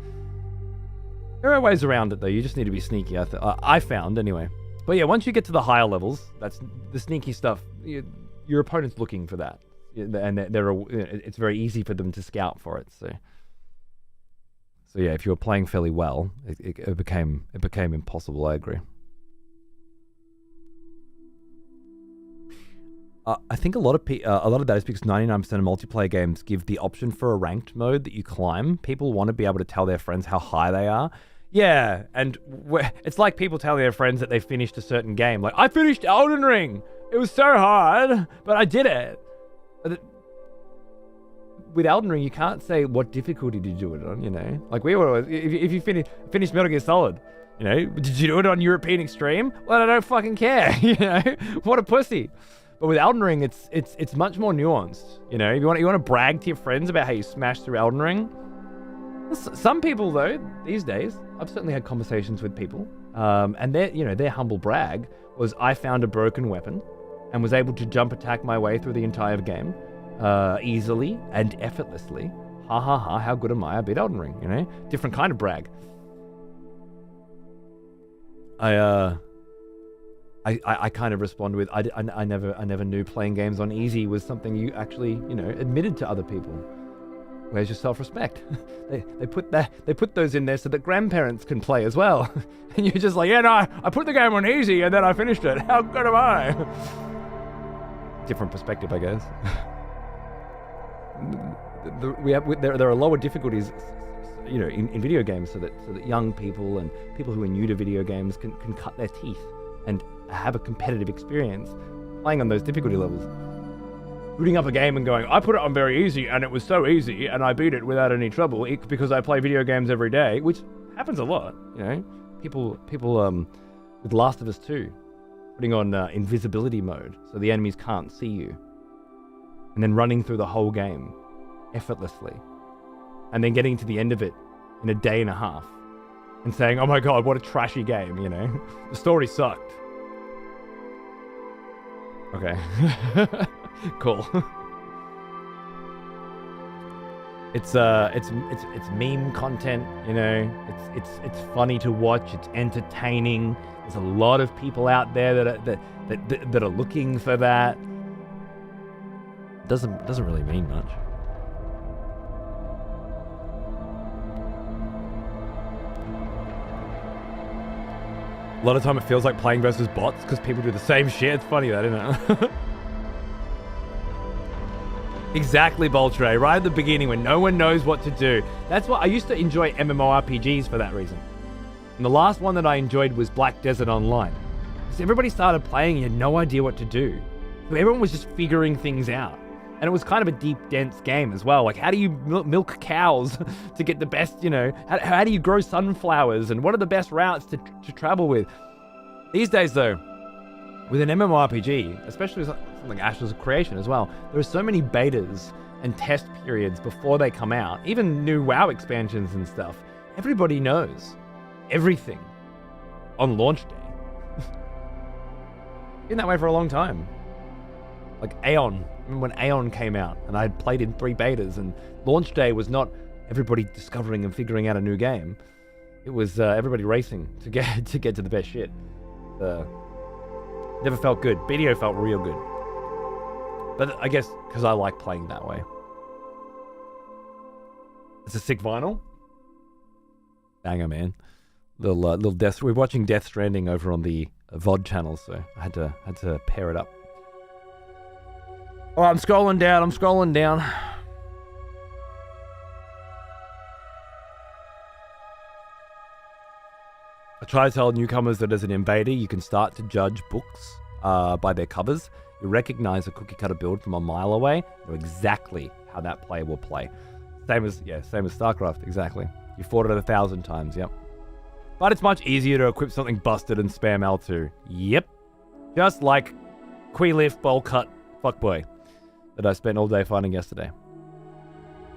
There are ways around it though, you just need to be sneaky, I found anyway. But yeah, once you get to the higher levels, that's the sneaky stuff, your opponent's looking for that. And it's very easy for them to scout for it, so yeah, if you were playing fairly well, it became impossible, I agree. I think a lot of that is because 99% of multiplayer games give the option for a ranked mode that you climb. People want to be able to tell their friends how high they are. Yeah, and it's like people telling their friends that they finished a certain game. Like, I finished Elden Ring! It was so hard, but I did it! With Elden Ring, you can't say what difficulty did you do it on, Like, we were, if you finished Metal Gear Solid, did you do it on European Extreme? Well, I don't fucking care, What a pussy. But with Elden Ring, it's much more nuanced. If you want to brag to your friends about how you smashed through Elden Ring. Some people though, these days, I've certainly had conversations with people, and their humble brag was, I found a broken weapon and was able to jump attack my way through the entire game, easily and effortlessly. Ha ha ha! How good am I? I beat Elden Ring. Different kind of brag. I kind of respond with, I never knew playing games on easy was something you actually, admitted to other people. Where's your self-respect? they put those in there so that grandparents can play as well. And you're just like, yeah, no, I put the game on easy and then I finished it. How good am I? Different perspective, I guess. There are lower difficulties, in video games so that young people and people who are new to video games can cut their teeth and have a competitive experience playing on those difficulty levels. Booting up a game and going, I put it on very easy and it was so easy and I beat it without any trouble because I play video games every day, which happens a lot, People with Last of Us 2, putting on invisibility mode so the enemies can't see you. And then running through the whole game effortlessly. And then getting to the end of it in a day and a half. And saying, oh my god, what a trashy game, The story sucked. Okay. Cool. It's meme content, you know. It's funny to watch. It's entertaining. There's a lot of people out there that are looking for that. Doesn't really mean much. A lot of time it feels like playing versus bots because people do the same shit. It's funny that, isn't it? Exactly, Boltre. Right at the beginning when no one knows what to do. That's why I used to enjoy MMORPGs for that reason. And the last one that I enjoyed was Black Desert Online. Because everybody started playing and you had no idea what to do. So everyone was just figuring things out. And it was kind of a deep, dense game as well. Like, how do you milk cows to get the best, you know? How do you grow sunflowers? And what are the best routes to travel with? These days, though, with an MMORPG, especially something like Ashes of Creation as well, there are so many betas and test periods before they come out. Even new WoW expansions and stuff. Everybody knows everything on launch day. Been that way for a long time. Like Aeon. I remember when Aeon came out and I had played in 3 betas, and launch day was not everybody discovering and figuring out a new game. It was everybody racing to get to the best shit. Never felt good. BDO felt real good. But I guess because I like playing that way. It's a sick vinyl. Banger, man. Little Death. We're watching Death Stranding over on the VOD channel, so I had to pair it up. All right, I'm scrolling down. I try to tell newcomers that as an invader, you can start to judge books by their covers. You recognize a cookie-cutter build from a mile away, know exactly how that player will play. Same as StarCraft, exactly. You fought it 1,000 times, yep. But it's much easier to equip something busted and spam L2. Yep. Just like Queelif Bowl Cut Fuckboy that I spent all day finding yesterday.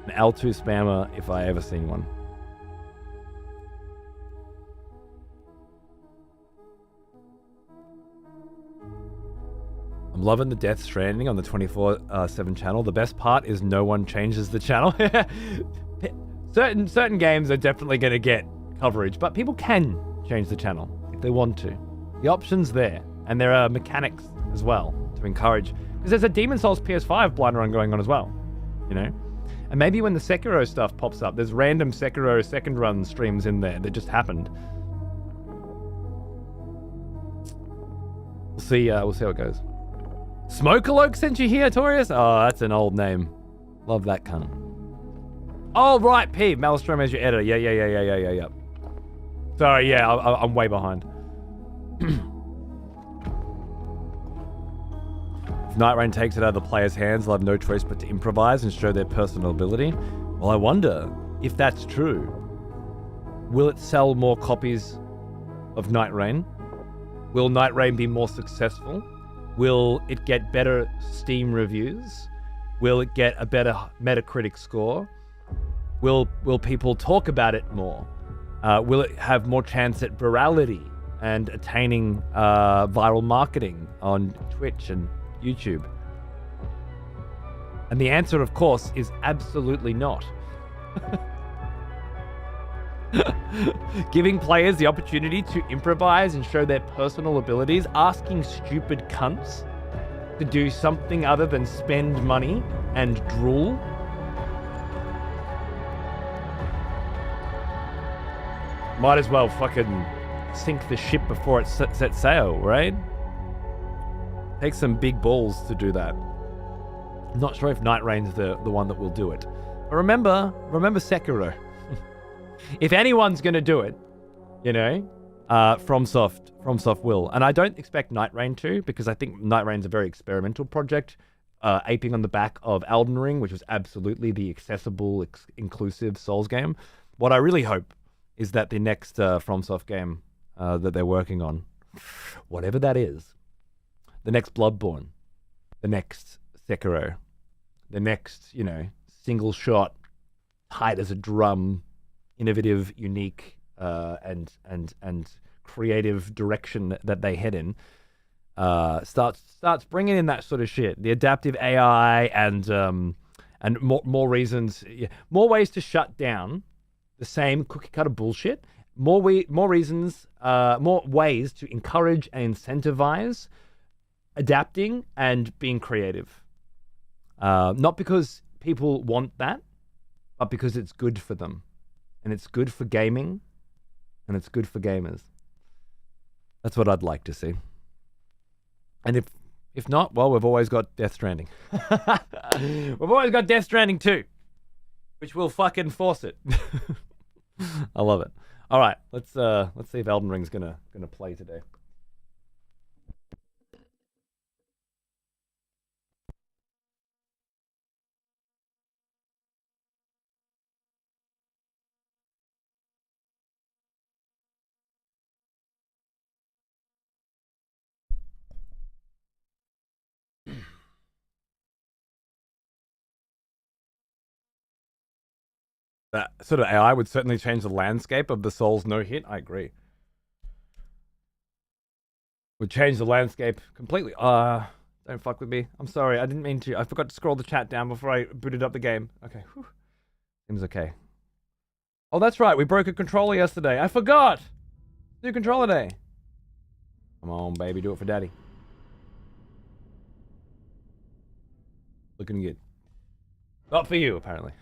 An L2 spammer if I ever seen one. I'm loving the Death Stranding on the 24/7 channel. The best part is no one changes the channel. Certain games are definitely going to get coverage, but people can change the channel if they want to. The option's there, and there are mechanics as well to encourage. Because there's a Demon Souls PS5 blind run going on as well, you know? And maybe when the Sekiro stuff pops up, there's random Sekiro second run streams in there that just happened. We'll see how it goes. Smokaloke sent you here, Torius? Oh, that's an old name. Love that cunt. Oh, right, Peeve. Maelstrom as your editor. Yeah. Sorry, yeah, I'm way behind. If Night Rain takes it out of the player's hands, they'll have no choice but to improvise and show their personal ability. Well, I wonder if that's true. Will it sell more copies of Night Rain? Will Night Rain be more successful? Will it get better Steam reviews? Will it get a better Metacritic score? Will people talk about it more? Will it have more chance at virality and attaining viral marketing on Twitch and YouTube? And the answer, of course, is absolutely not. Giving players the opportunity to improvise and show their personal abilities, asking stupid cunts to do something other than spend money and drool. Might as well fucking sink the ship before it sets sail, right? Takes some big balls to do that. I'm not sure if Night Rain's the one that will do it. But remember Sekiro. If anyone's going to do it, you know, FromSoft will. And I don't expect Night Rain to, because I think Night Rain's a very experimental project, aping on the back of Elden Ring, which was absolutely the accessible, inclusive Souls game. What I really hope is that the next FromSoft game that they're working on, whatever that is, the next Bloodborne, the next Sekiro, the next, you know, single shot, tight as a drum, innovative, unique, and creative direction that they head in, starts bringing in that sort of shit, the adaptive AI and and more reasons, more ways to shut down the same cookie cutter bullshit. More reasons, more ways to encourage and incentivize adapting and being creative. Not because people want that, but because it's good for them, and it's good for gaming, and it's good for gamers. That's what I'd like to see. And if not, well, we've always got Death Stranding. We've always got Death Stranding 2, which will fucking force it. I love it. All right, let's see if Elden Ring's gonna play today. That sort of AI would certainly change the landscape of the Souls no hit. I agree. Would change the landscape completely. Don't fuck with me. I'm sorry. I didn't mean to. I forgot to scroll the chat down before I booted up the game. Okay. Whew. Seems okay. Oh, that's right. We broke a controller yesterday. I forgot. New controller day. Come on, baby. Do it for daddy. Looking good. Not for you, apparently.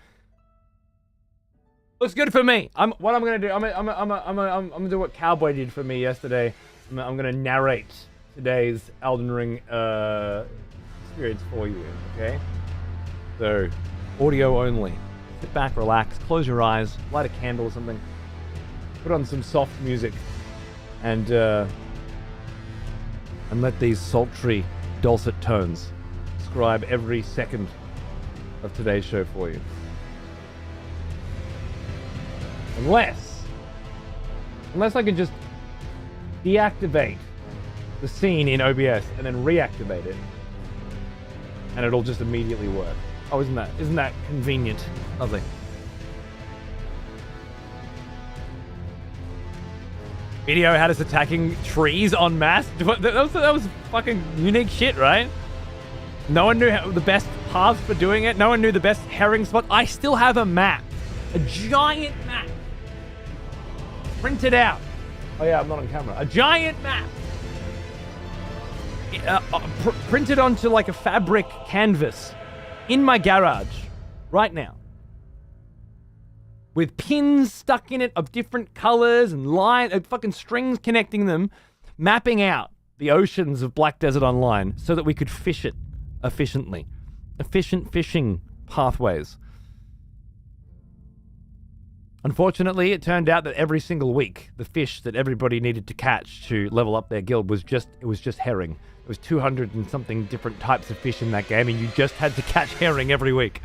Looks good for me. What I'm gonna do. I'm gonna do what Cowboy did for me yesterday. I'm gonna narrate today's Elden Ring experience for you. Okay. So, audio only. Sit back, relax, close your eyes, light a candle or something. Put on some soft music, and let these sultry, dulcet tones describe every second of today's show for you. Unless I can just deactivate the scene in OBS and then reactivate it, and it'll just immediately work. Oh, isn't that convenient? Lovely. Video had us attacking trees en masse. That was fucking unique shit, right? No one knew the best paths for doing it. No one knew the best herring spot. I still have a map, a giant map, printed out. Oh yeah, I'm not on camera. A giant map, printed onto like a fabric canvas in my garage right now, with pins stuck in it of different colors and fucking strings connecting them, mapping out the oceans of Black Desert Online so that we could fish it efficiently. Efficient fishing pathways. Unfortunately, it turned out that every single week, the fish that everybody needed to catch to level up their guild was just herring. There was 200 and something different types of fish in that game, and you just had to catch herring every week.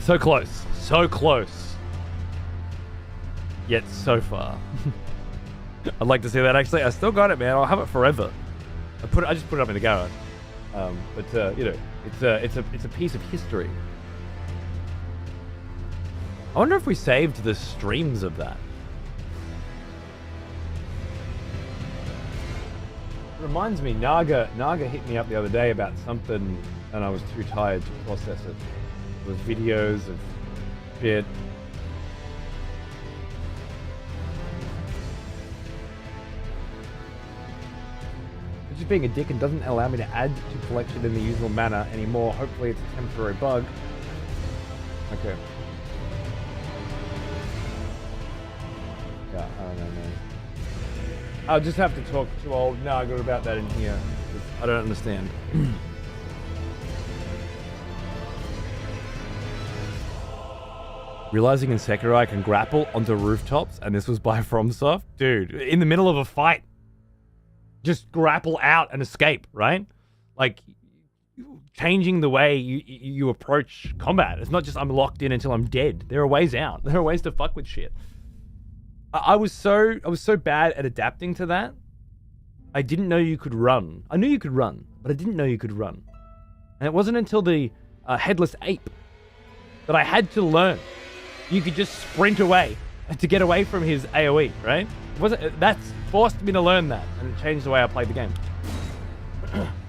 So close. So close. Yet so far. I'd like to see that, actually. I still got it, man. I'll have it forever. I just put it up in the garage. But you know, it's a piece of history. I wonder if we saved the streams of that. It reminds me, Naga hit me up the other day about something, and I was too tired to process it. It was videos of shit. Just being a dick and doesn't allow me to add to collection in the usual manner anymore. Hopefully it's a temporary bug. Okay. Yeah, I don't know, man. I'll just have to talk to old Naga about that in here. I don't understand. Realizing in Sekiro I can grapple onto rooftops, and this was by FromSoft? Dude, in the middle of a fight. Just grapple out and escape, right? Like, changing the way you approach combat. It's not just I'm locked in until I'm dead. There are ways out. There are ways to fuck with shit. I was so bad at adapting to that. I didn't know you could run. I knew you could run, but I didn't know you could run. And it wasn't until the headless ape that I had to learn. You could just sprint away to get away from his AoE, right? That's forced me to learn that, and it changed the way I played the game.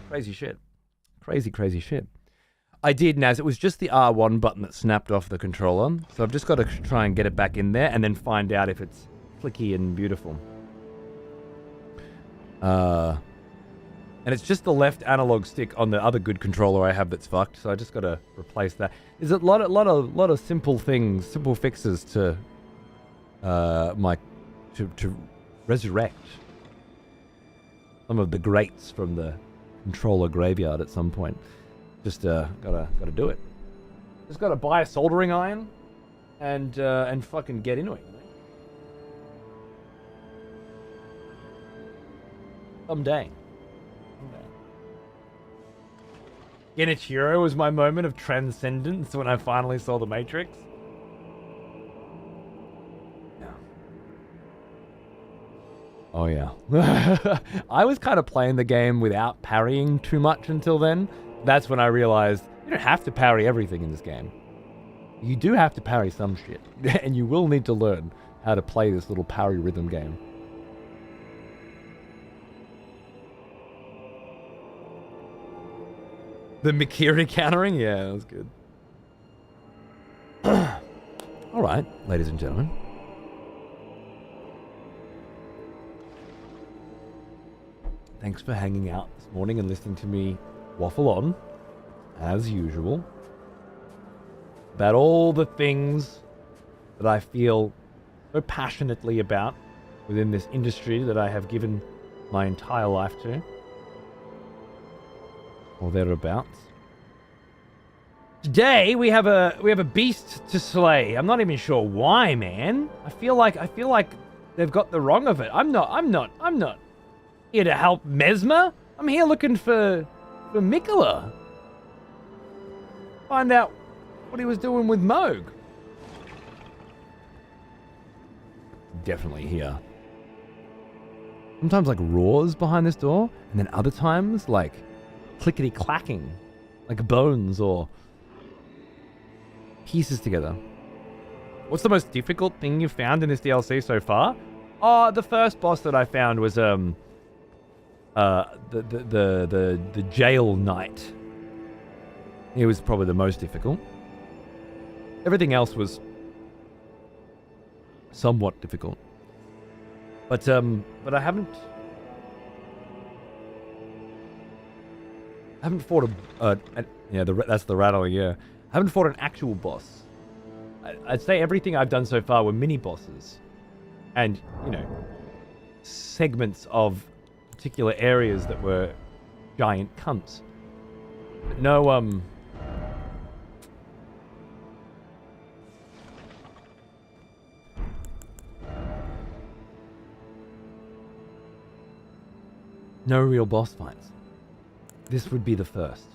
Crazy shit. Crazy shit. I did, Naz. It was just the R1 button that snapped off the controller. So I've just got to try and get it back in there and then find out if it's clicky and beautiful. And it's just the left analog stick on the other good controller I have that's fucked. So I just got to replace that. There's a lot of simple things, simple fixes to to resurrect some of the greats from the controller graveyard at some point. Just gotta do it. Just gotta buy a soldering iron and fucking get into it. You know? Someday. Genichiro was my moment of transcendence when I finally saw the Matrix. Yeah. Oh yeah. I was kind of playing the game without parrying too much until then. That's when I realized you don't have to parry everything in this game. You do have to parry some shit. And you will need to learn how to play this little parry rhythm game. The Mikiri countering? Yeah, that was good. Alright, ladies and gentlemen. Thanks for hanging out this morning and listening to me waffle on, as usual, about all the things that I feel so passionately about within this industry that I have given my entire life to. Or thereabouts. Today we have a beast to slay. I'm not even sure why, man. I feel like they've got the wrong of it. I'm not here to help Mesmer. I'm here looking for Mikola. Find out what he was doing with Moog. Definitely here. Sometimes like roars behind this door, and then other times like clickety clacking, like bones or pieces together. What's the most difficult thing you've found in this DLC so far? Oh, the first boss that I found was the jail knight. It was probably the most difficult. Everything else was somewhat difficult. But I haven't fought that's the rattle, yeah. I haven't fought an actual boss. I'd say everything I've done so far were mini bosses. And, you know, segments of particular areas that were giant cunts. But no, no real boss fights. This would be the first.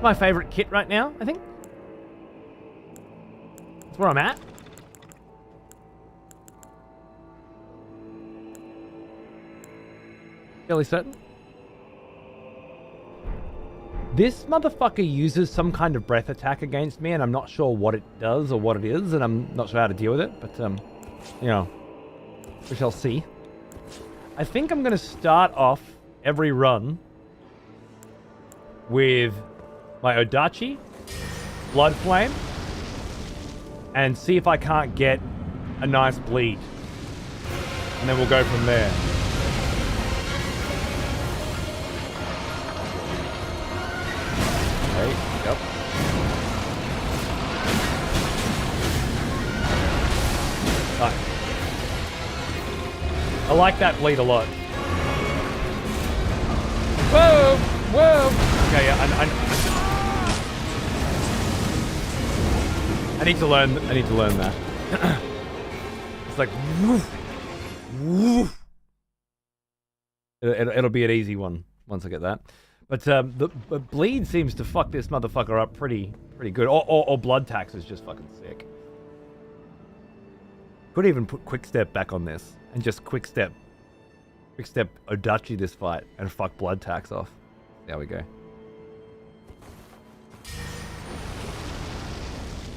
My favorite kit right now, I think. That's where I'm at. Fairly certain. This motherfucker uses some kind of breath attack against me, and I'm not sure what it does or what it is, and I'm not sure how to deal with it, but, you know, we shall see. I think I'm going to start off every run with my Odachi, Blood Flame, and see if I can't get a nice bleed. And then we'll go from there. Okay, yep. Right. I like that bleed a lot. Whoa! Whoa! Okay, yeah, I need to learn that. It's like woof, woof. It'll be an easy one once I get that. But the bleed seems to fuck this motherfucker up pretty good. Or blood tax is just fucking sick. Could even put quick step back on this and just quick step Odachi this fight and fuck blood tax off. There we go.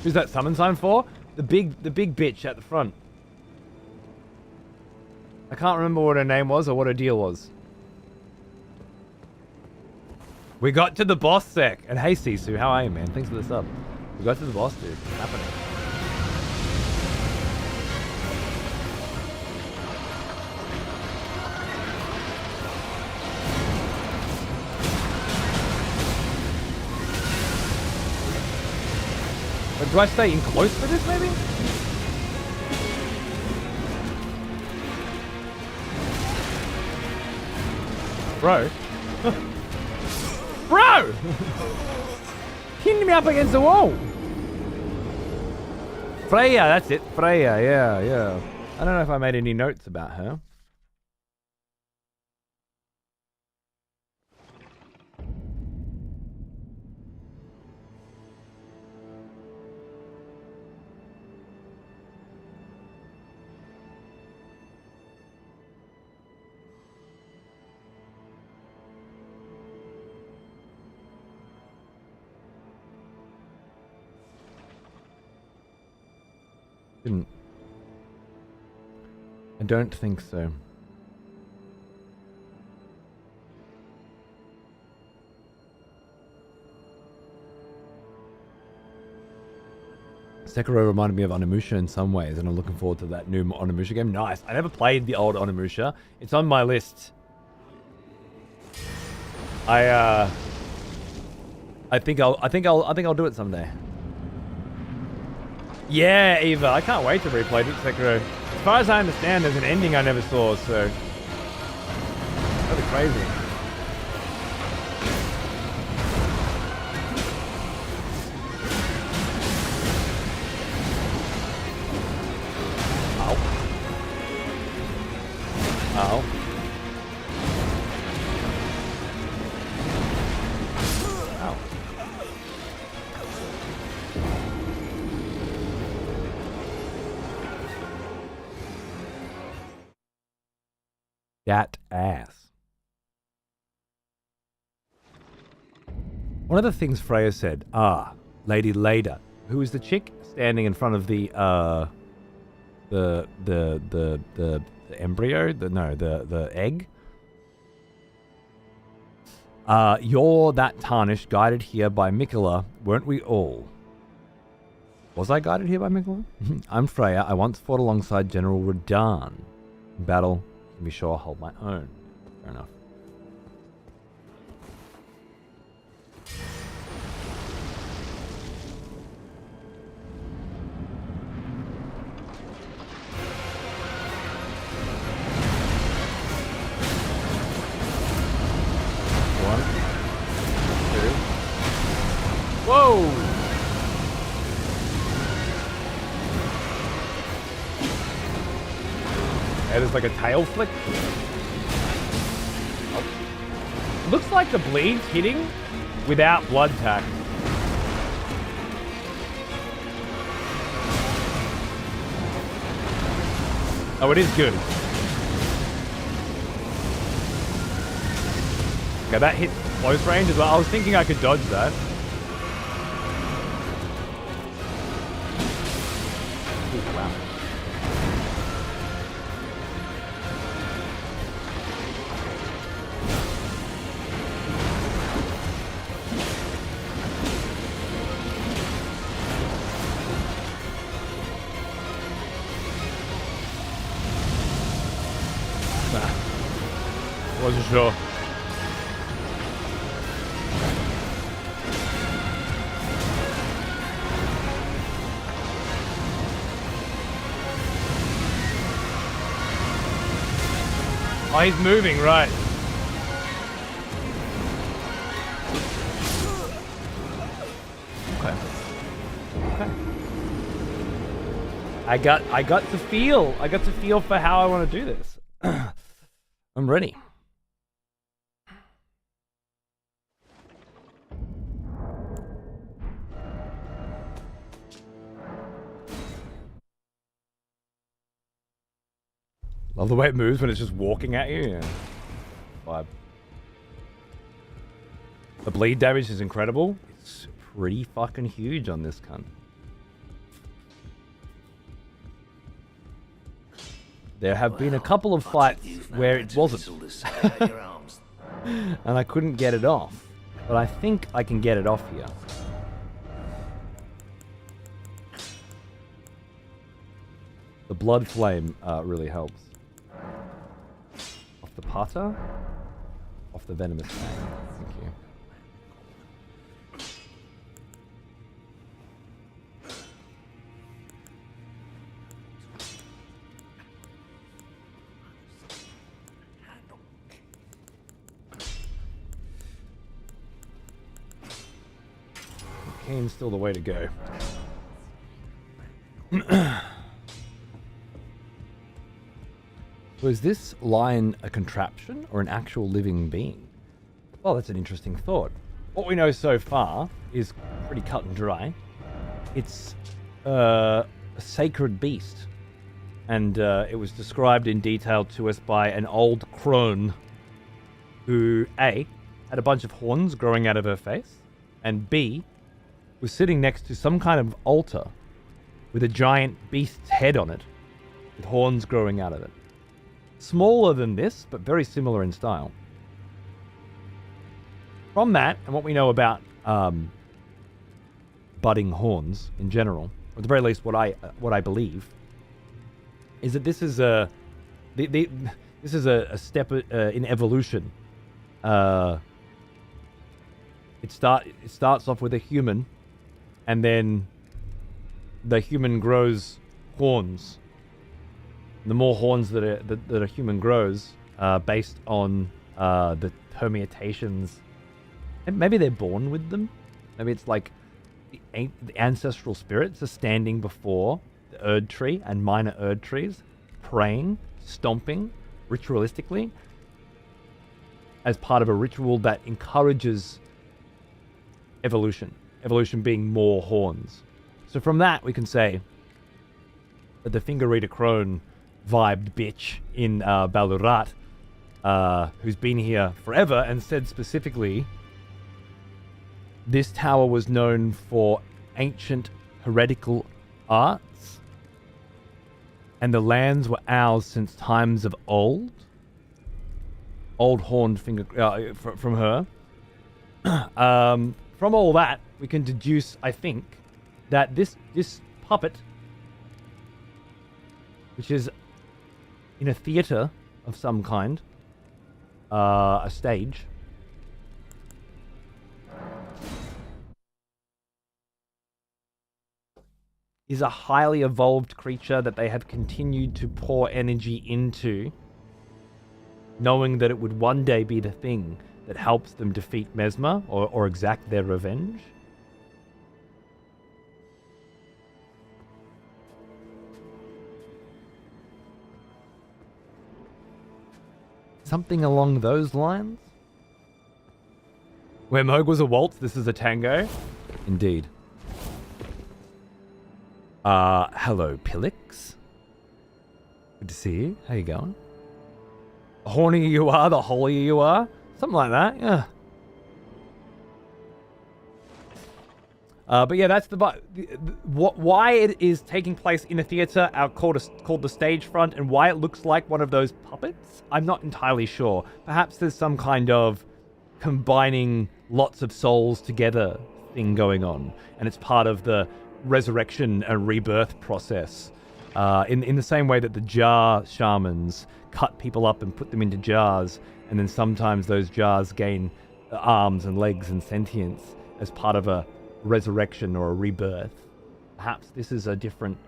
Who's that summon sign for? The big bitch at the front. I can't remember what her name was or what her deal was. We got to the boss sec. And hey Sisu, how are you, man? Thanks for the sub. We got to the boss, dude. What's happening? But do I stay in close for this, maybe? Bro. Bro! Pinned me up against the wall. Freya, that's it. Freya, yeah. I don't know if I made any notes about her. Didn't. I don't think so. Sekiro reminded me of Onimusha in some ways, and I'm looking forward to that new Onimusha game. Nice. I never played the old Onimusha. It's on my list. I think I'll do it someday. Yeah, Eva, I can't wait to replay Sekiro. As far as I understand, there's an ending I never saw, so that'd be crazy. Ow. Ow. Ow. That ass. One of the things Freya said, Lady Leda, who is the chick standing in front of the embryo, the egg. You're that tarnished, guided here by Mikola, weren't we all? Was I guided here by Mikola? I'm Freya. I once fought alongside General Radahn. In battle, can be sure I'll hold my own. Fair enough. One, two. Whoa! That is like a tail flick. Oh. Looks like the bleed's hitting without blood tack. Oh, it is good. Okay, that hit close range as well. I was thinking I could dodge that. Ooh, wow. Wasn't sure. Oh, he's moving, right. Okay. Okay. I got to feel for how I want to do this. I'm ready. Love the way it moves when it's just walking at you. Yeah. Vibe. The bleed damage is incredible. It's pretty fucking huge on this cunt. There have been a couple of fights where it wasn't. And I couldn't get it off. But I think I can get it off here. The blood flame really helps. Off the putter. Off the venomous fang. Thank you. Cane's still the way to go. Was this lion a contraption or an actual living being? Well, that's an interesting thought. What we know so far is pretty cut and dry. It's a sacred beast. And it was described in detail to us by an old crone who, A, had a bunch of horns growing out of her face, and B, was sitting next to some kind of altar with a giant beast's head on it, with horns growing out of it. Smaller than this, but very similar in style. From that, and what we know about budding horns in general, or at the very least what I believe, is that this is a step in evolution. It starts off with a human, and then the human grows horns. The more horns that a human grows, based on the permutations, and maybe they're born with them. Maybe it's like the ancestral spirits are standing before the Erdtree and minor Erdtrees, praying, stomping, ritualistically, as part of a ritual that encourages evolution. Evolution being more horns. So from that, we can say that the Finger Reader Crone vibed bitch in Balurat, who's been here forever, and said specifically, this tower was known for ancient heretical arts, and the lands were ours since times of old. Old horned finger from her. From all that, we can deduce, I think, that this puppet, which is in a theater of some kind, a stage, is a highly evolved creature that they have continued to pour energy into, knowing that it would one day be the thing that helps them defeat Mesmer or exact their revenge. Something along those lines? Where Moog was a waltz, this is a tango? Indeed. Hello, Pillix. Good to see you. How you going? The hornier you are, the holier you are. Something like that, yeah. But yeah, that's why it is taking place in a theater called the stage front, and why it looks like one of those puppets. I'm not entirely sure. Perhaps there's some kind of combining lots of souls together thing going on, and it's part of the resurrection and rebirth process. In the same way that the jar shamans cut people up and put them into jars, and then sometimes those jars gain arms and legs and sentience as part of a resurrection or a rebirth. Perhaps this is a different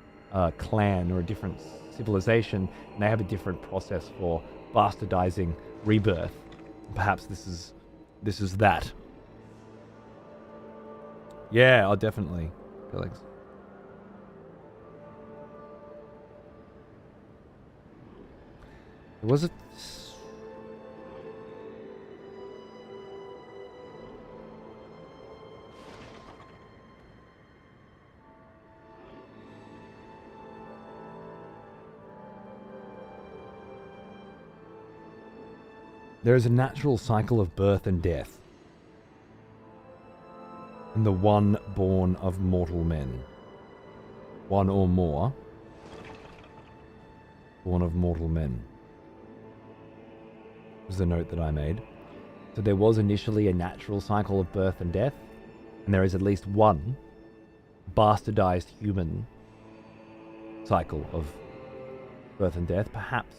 clan or a different civilization, and they have a different process for bastardizing rebirth. Perhaps this is that. Yeah, oh, definitely, Felix. Was it? There is a natural cycle of birth and death, and the one born of mortal men. One or more born of mortal men was the note that I made. So there was initially a natural cycle of birth and death, and there is at least one bastardized human cycle of birth and death. Perhaps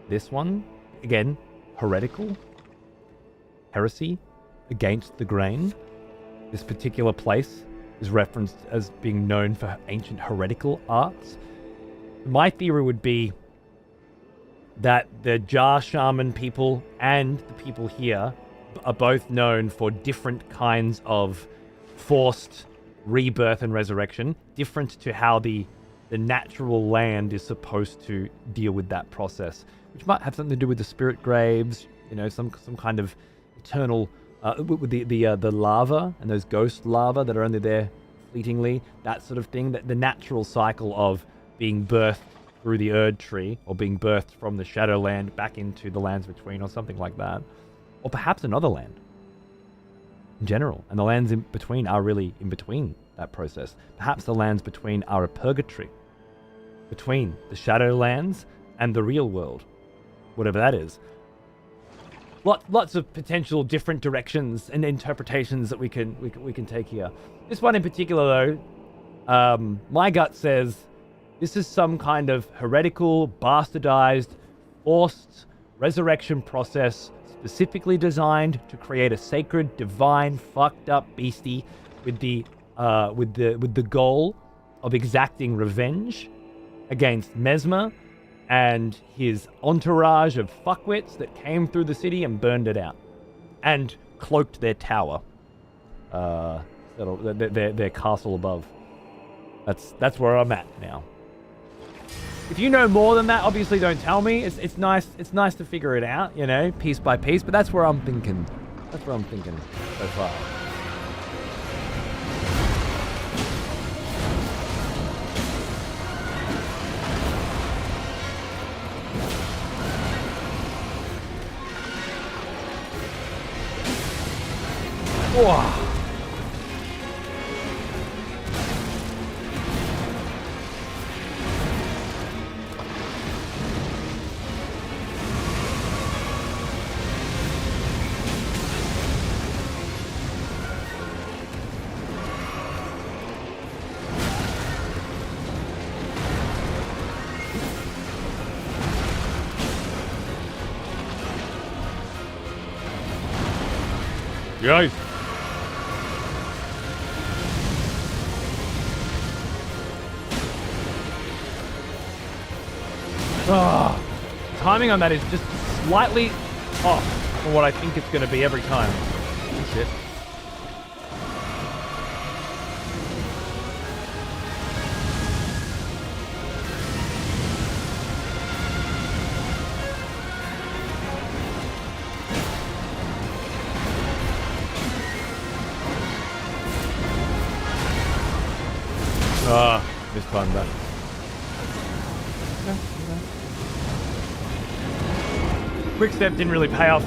this one, again, heretical, heresy, against the grain. This particular place is referenced as being known for ancient heretical arts. My theory would be that the Jar Shaman people and the people here are both known for different kinds of forced rebirth and resurrection, different to how the natural land is supposed to deal with that process, which might have something to do with the spirit graves, you know, some kind of eternal, with the lava and those ghost lava that are only there fleetingly, that sort of thing, that the natural cycle of being birthed through the Erdtree, or being birthed from the Shadowland back into the lands between, or something like that. Or perhaps another land in general, and the lands in between are really in between that process. Perhaps the lands between are a purgatory between the Shadowlands and the real world, whatever that is. Lots of potential different directions and interpretations that we can take here. This one in particular, though, my gut says this is some kind of heretical, bastardized, forced resurrection process specifically designed to create a sacred, divine, fucked up beastie with the goal of exacting revenge against Mesmer and his entourage of fuckwits that came through the city and burned it out and cloaked their tower, their castle above. That's where I'm at now. If you know more than that, obviously don't tell me. It's nice to figure it out, you know, piece by piece. But that's where I'm thinking. That's where I'm thinking so far. Whoa. Guys. Timing on that is just slightly off from what I think it's going to be every time. Shit. Mistimed that. Quick step didn't really pay off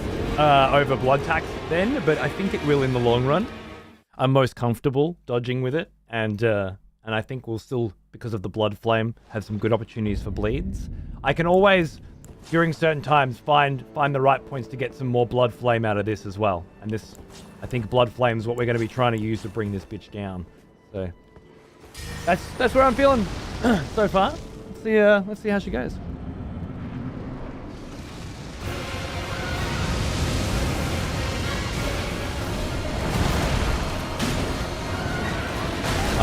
over blood tax then, but I think it will in the long run. I'm most comfortable dodging with it, and I think we'll still, because of the blood flame, have some good opportunities for bleeds. I can always, during certain times, find the right points to get some more blood flame out of this as well. And this, I think, blood flame is what we're going to be trying to use to bring this bitch down. So that's where I'm feeling so far. Let's see how she goes.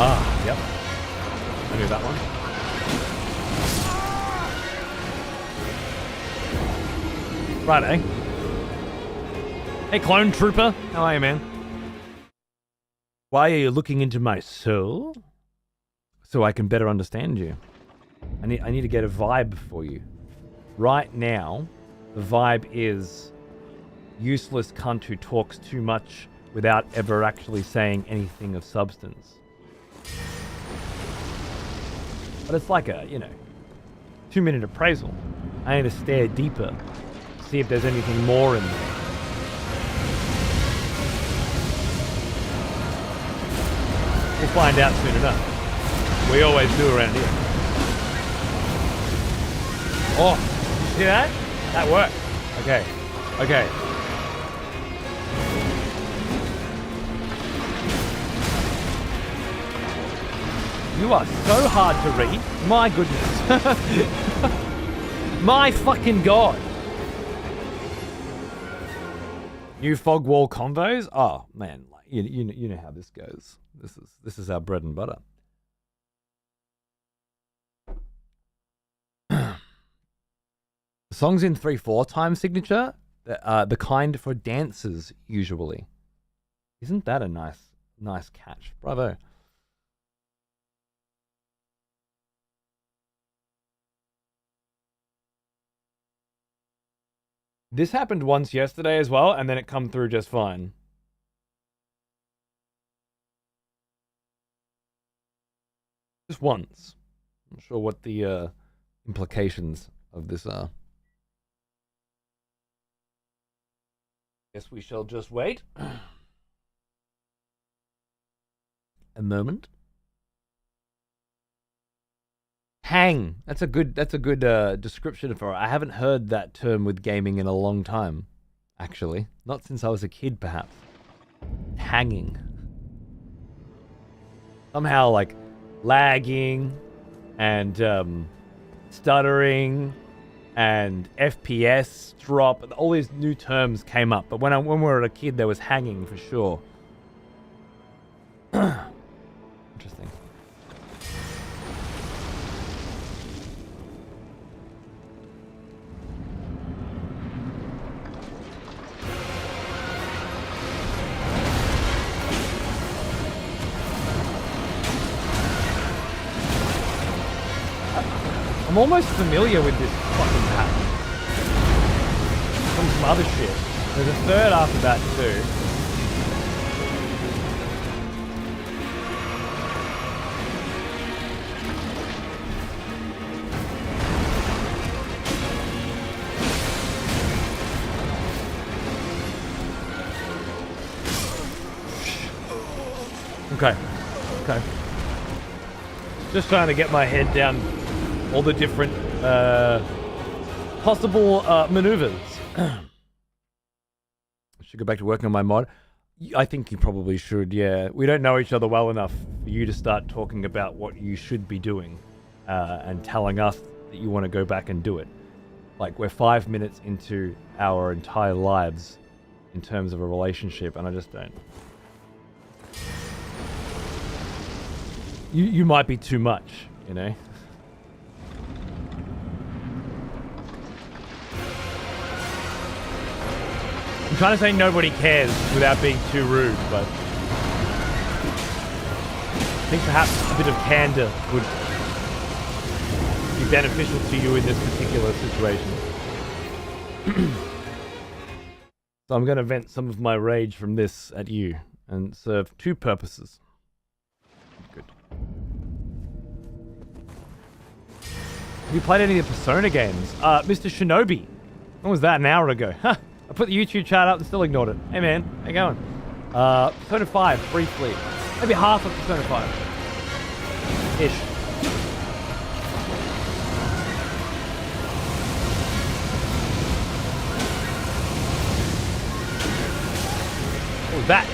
Ah, yep. I knew that one. Right, Hey, clone trooper. How are you, man? Why are you looking into my soul? So I can better understand you. I need to get a vibe for you. Right now, the vibe is useless cunt who talks too much without ever actually saying anything of substance. But it's like a, 2-minute appraisal. I need to stare deeper, see if there's anything more in there. We'll find out soon enough. We always do around here. Oh, you see that? That worked. Okay. Okay. You are so hard to read. My goodness. My fucking god. New fog wall combos? Oh man, you know how this goes. This is our bread and butter. The songs in 3/4 time signature, the kind for dancers usually. Isn't that a nice catch? Bravo. This happened once yesterday as well, and then it come through just fine. Just once. I'm not sure what the implications of this are. Guess we shall just wait. A moment. Hang. That's a good description for it. I haven't heard that term with gaming in a long time, actually. Not since I was a kid, perhaps. Hanging. Somehow, like, lagging and stuttering and FPS drop. All these new terms came up. But when we were a kid, there was hanging for sure. Interesting. I'm almost familiar with this fucking pattern from some other shit. There's a third after that too. Okay. Just trying to get my head down all the different possible maneuvers. I should go back to working on my mod. I think you probably should, yeah. We don't know each other well enough for you to start talking about what you should be doing and telling us that you want to go back and do it. Like, we're 5 minutes into our entire lives in terms of a relationship, and I just don't. You might be too much, you know? I'm trying to say nobody cares without being too rude, but I think perhaps a bit of candor would be beneficial to you in this particular situation. So I'm going to vent some of my rage from this at you and serve two purposes. Good. Have you played any of the Persona games? Mr. Shinobi. When was that? An hour ago. Huh. I put the YouTube chat up and still ignored it. Hey man, how you going? Persona 5, briefly. Maybe half of Persona 5. Ish. What was that?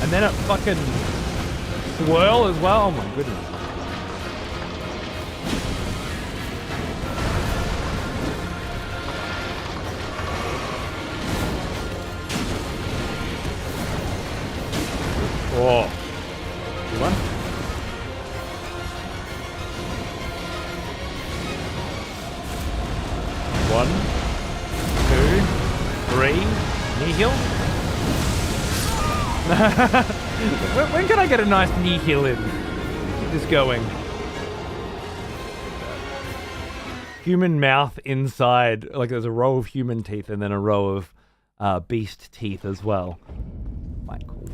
And then it fucking swirl as well. Oh my goodness. Oh. Good one. One, two, three. Knee heel. When can I get a nice knee heel in? Keep this going. Human mouth inside, like there's a row of human teeth and then a row of beast teeth as well. Quite cool.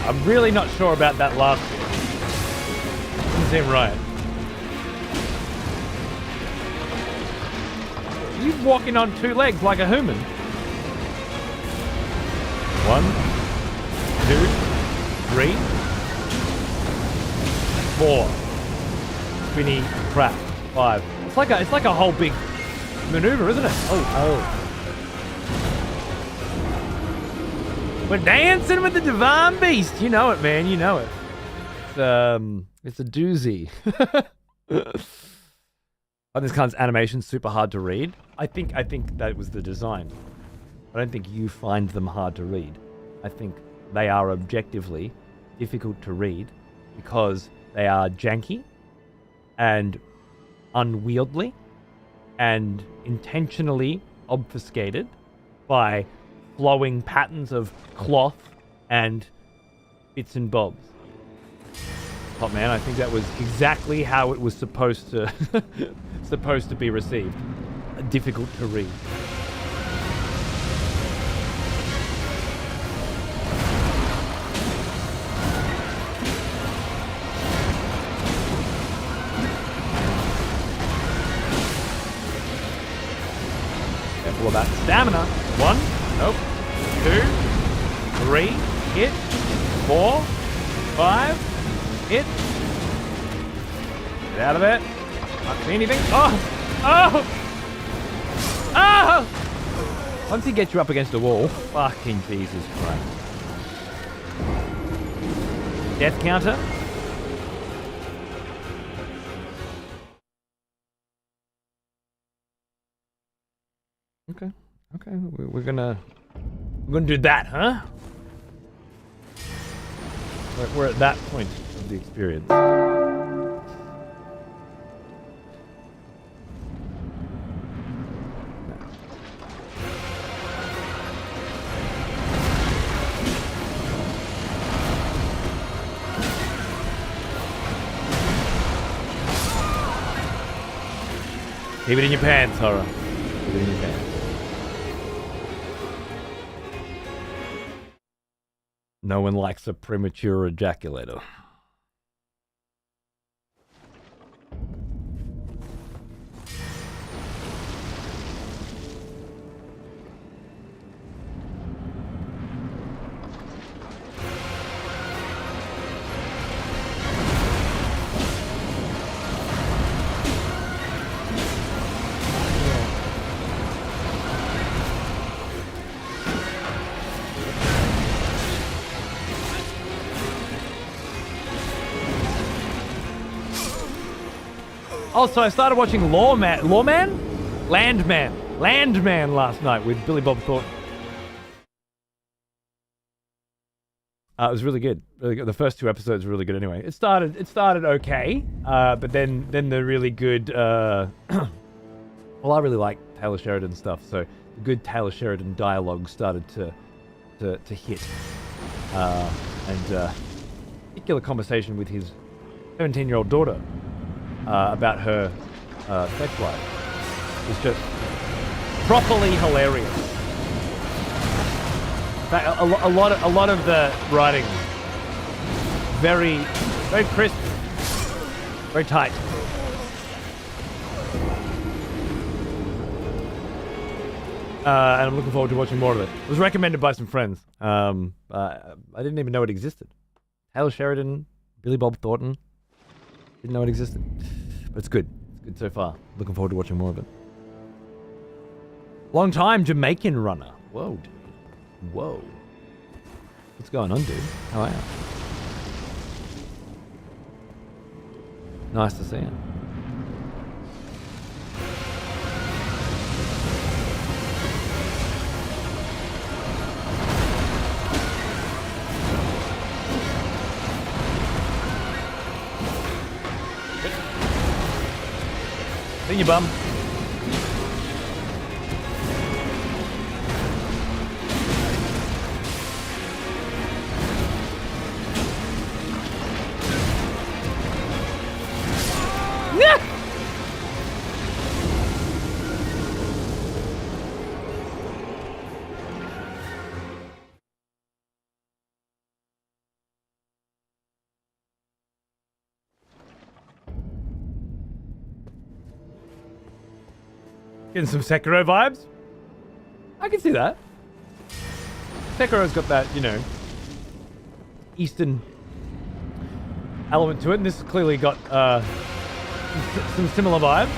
I'm really not sure about that last bit. Doesn't seem right. You walking on two legs like a human. 1, 2, 3, 4. Spinny crap. 5. It's like a whole big maneuver, isn't it? Oh. We're dancing with the divine beast. You know it, man. You know it. It's a doozy. Oh, this kind of animation's super hard to read. I think that was the design. I don't think you find them hard to read. I think they are objectively difficult to read because they are janky and unwieldy and intentionally obfuscated by flowing patterns of cloth and bits and bobs. Oh man, I think that was exactly how it was supposed to be received. Difficult to read. Careful about stamina. 1, nope. 2, 3, hit. 4, 5, hit. Get out of there. Can't see anything. Oh! Once he gets you up against a wall, fucking Jesus Christ. Death counter. Okay. We're gonna do that, huh? We're at that point of the experience. Keep it in your pants, horror. Keep it in your pants. No one likes a premature ejaculator. Also, I started watching Landman last night with Billy Bob Thornton. It was really good. Really good. The first 2 episodes were really good anyway. It started okay, but then the really good. Well, I really like Taylor Sheridan stuff, so the good Taylor Sheridan dialogue started to hit, and particular conversation with his 17-year-old daughter. About her sex life. It's just properly hilarious. In fact, a lot of the writing very crisp, very tight. And I'm looking forward to watching more of it. It was recommended by some friends. I didn't even know it existed. Taylor Sheridan, Billy Bob Thornton. Didn't know it existed. But it's good. It's good so far. Looking forward to watching more of it. Long time Jamaican runner. Whoa, dude. Whoa. What's going on, dude? How are you? Nice to see you. In your bum. Yeah! Getting some Sekiro vibes? I can see that. Sekiro's got that, you know, Eastern element to it, and this has clearly got some similar vibes.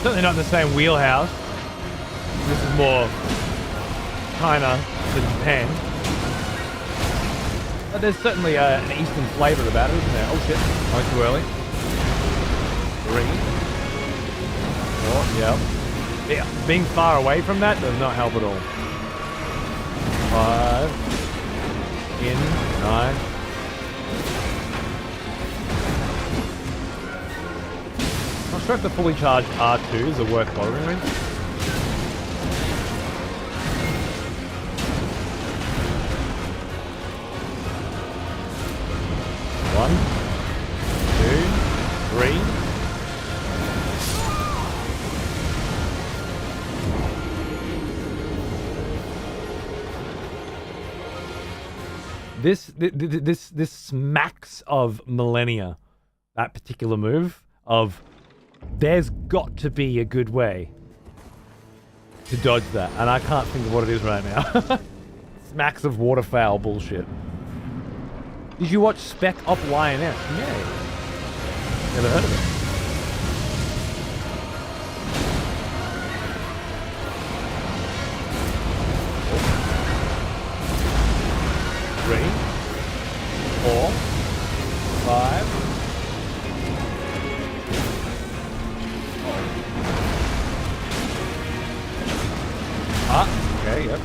Certainly not in the same wheelhouse. This is more China than Japan. But there's certainly an Eastern flavour about it, isn't there? Oh shit, not too early. 3. Yeah. Yeah. Being far away from that does not help at all. 5. In. 9. Not sure if the fully charged R2s are worth bothering with. One. 2. 3. This smacks of millennia, that particular move, of there's got to be a good way to dodge that, and I can't think of what it is right now. Smacks of waterfowl bullshit. Did you watch Spec Op Lioness? Yeah. Never heard of it. Three, 4, 5. Ah, okay, yep.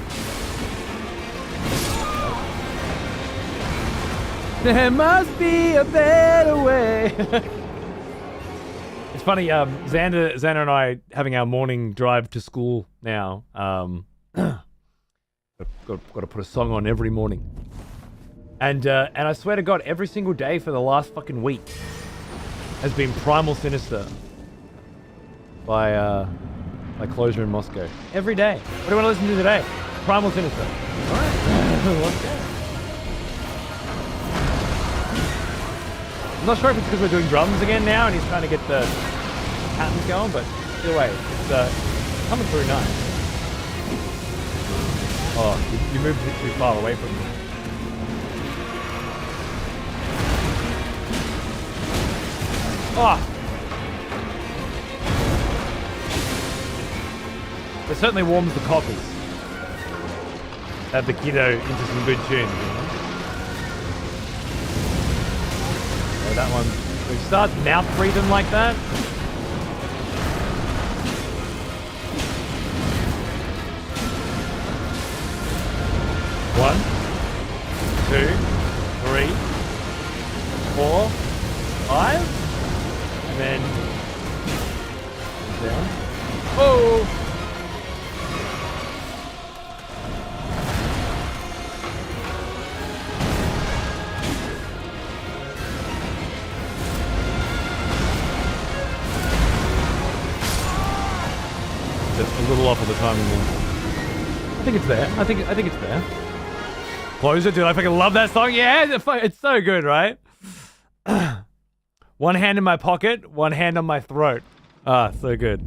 There must be a better way. It's funny, Xander and I having our morning drive to school now. Got to put a song on every morning. And I swear to God, every single day for the last fucking week has been Primal Sinister by Closure in Moscow. Every day. What do you want to listen to today? Primal Sinister. Alright. Let's go. I'm not sure if it's because we're doing drums again now and he's trying to get the patterns going, but either way, it's coming through nice. Oh, you moved it too far away from me. Oh! It certainly warms the coffers. Have the kiddo into some good tunes. So that one, we start mouth breathing like that. One, 2, 3, 4, 5. Then down. Oh! Just a little off of the timing there. I think it's there. I think it's there. Closer, dude. I fucking love that song. Yeah, it's so good, right? One hand in my pocket, one hand on my throat. Ah, so good.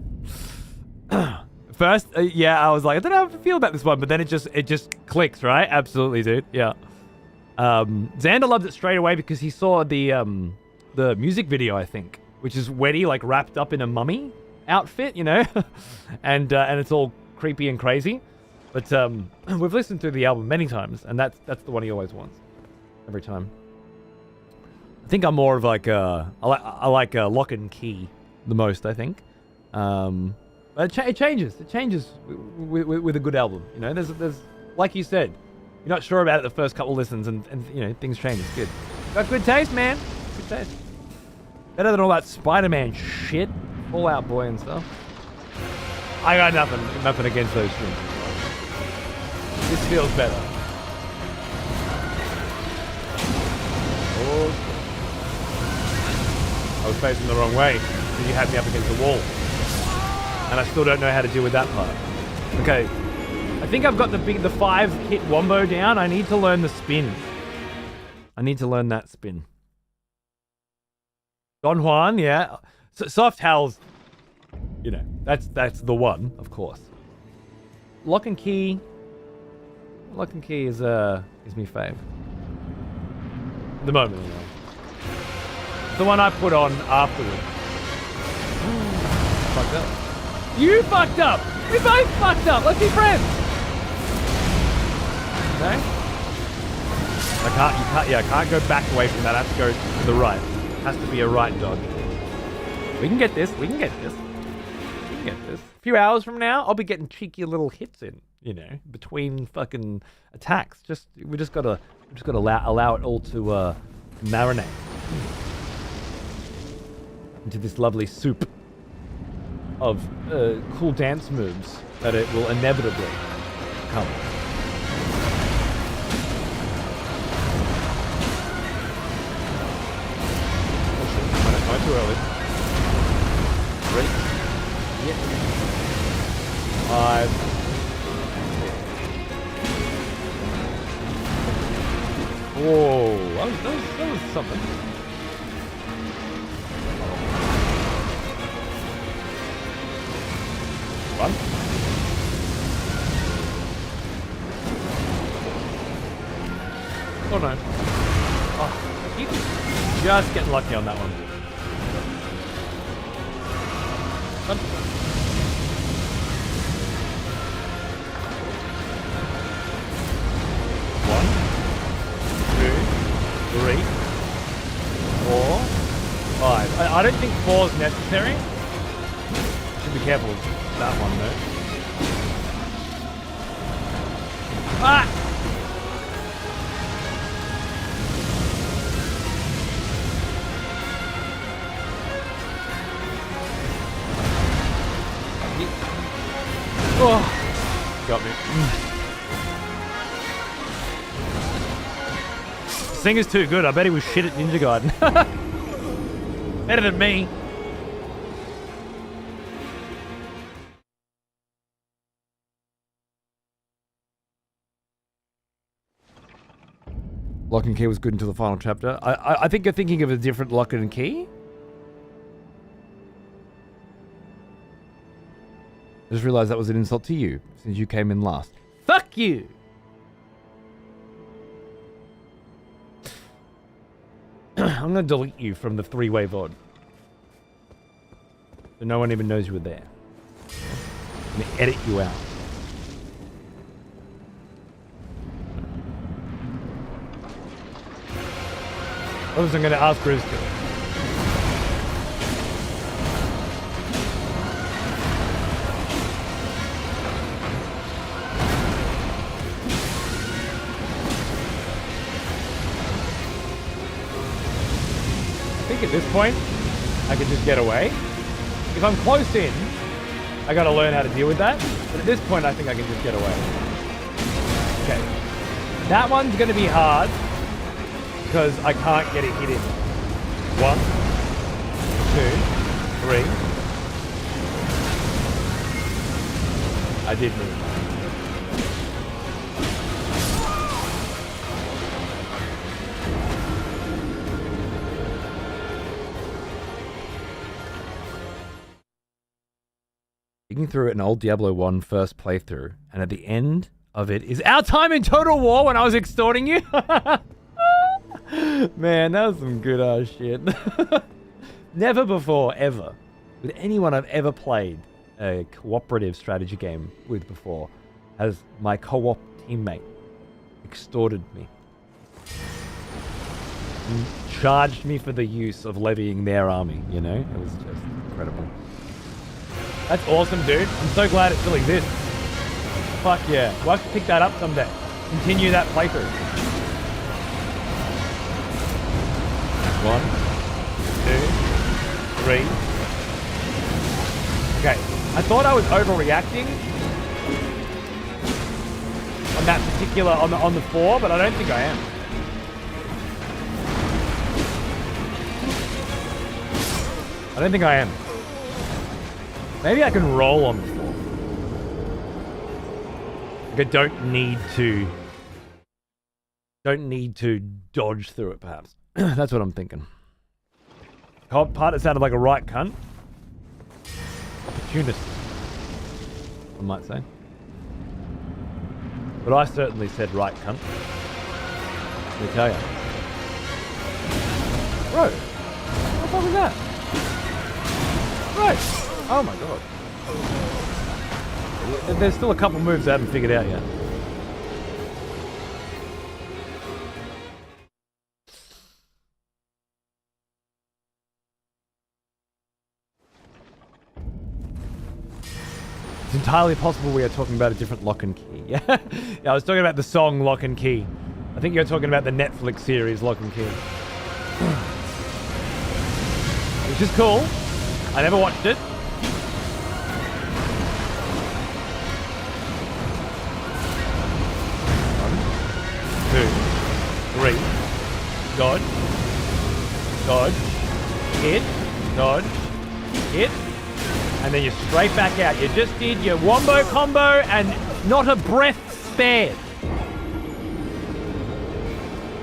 First, yeah, I was like, I don't know how to feel about this one, but then it just clicks, right? Absolutely, dude. Yeah. Xander loved it straight away because he saw the music video, I think, which is Weddy like wrapped up in a mummy outfit, you know, and it's all creepy and crazy. But we've listened through the album many times, and that's the one he always wants every time. I think I'm more of like I like Lock and Key the most, I think. But it changes. It changes with a good album. You know, there's like you said, you're not sure about it the first couple listens, and you know things change. It's good. Got good taste, man. Good taste. Better than all that Spider-Man shit. All Out Boy and stuff. I got nothing against those tunes. This feels better. Oh. I was facing the wrong way, so you had me up against the wall. And I still don't know how to deal with that part. Okay. I think I've got the 5-hit wombo down. I need to learn the spin. I need to learn that spin. Don Juan, yeah. Soft Howl's, you know, that's the one, of course. Lock and Key. Lock and Key is me fave. At the moment, anyway. The one I put on afterwards. Fucked up. You fucked up! We both fucked up! Let's be friends! Okay? I can't go back away from that. I have to go to the right. It has to be a right dodge. We can get this. We can get this. We can get this. A few hours from now, I'll be getting cheeky little hits in, you know, between fucking attacks. We just gotta allow it all to marinate into this lovely soup of cool dance moves that it will inevitably come. Not too early. 3. Yeah. 5. Whoa, that was something. Run. Oh no. Oh, you just getting lucky on that one. Run. 1, 2, 3, 4, 5. I don't think 4 is necessary. Should be careful with that one though. Ah! Oh, got me. Singer's too good. I bet he was shit at Ninja Gaiden. Better than me. Lock and Key was good until the final chapter. I think you're thinking of a different Lock and Key. I just realized that was an insult to you, since you came in last. Fuck you! I'm gonna delete you from the 3-way VOD. So no one even knows you were there. I'm gonna edit you out. I was gonna ask Grizz to. I think at this point, I could just get away. If I'm close in, I gotta learn how to deal with that. But at this point, I think I can just get away. Okay. That one's gonna be hard because I can't get a hit in. 1, 2, 3. I did move. Digging through an old Diablo 1 first playthrough, and at the end of it is our time in Total War when I was extorting you. Man, that was some good ass shit. Never before, ever, with anyone I've ever played a cooperative strategy game with before, has my co-op teammate extorted me. And charged me for the use of levying their army, you know? It was just incredible. That's awesome, dude. I'm so glad it still exists. Fuck yeah. We'll have to pick that up someday. Continue that playthrough. 1, 2, 3, I thought I was overreacting on that particular, on the 4, but I don't think I am. I don't think I am. Maybe I can roll on the 4. Like I don't need to dodge through it, perhaps. That's what I'm thinking. Part that sounded like a right cunt. Opportunist, I might say. But I certainly said right cunt. Let me tell you. Bro, what the fuck was that? Right. Oh my god. There's still a couple moves I haven't figured out yet. It's entirely possible we are talking about a different Lock and Key. Yeah, yeah. I was talking about the song Lock and Key. I think you're talking about the Netflix series Lock and Key, which is cool. I never watched it. One, two, three. Dodge. Dodge. Hit. Dodge. Hit. And then you're straight back out. You just did your wombo combo and not a breath spared.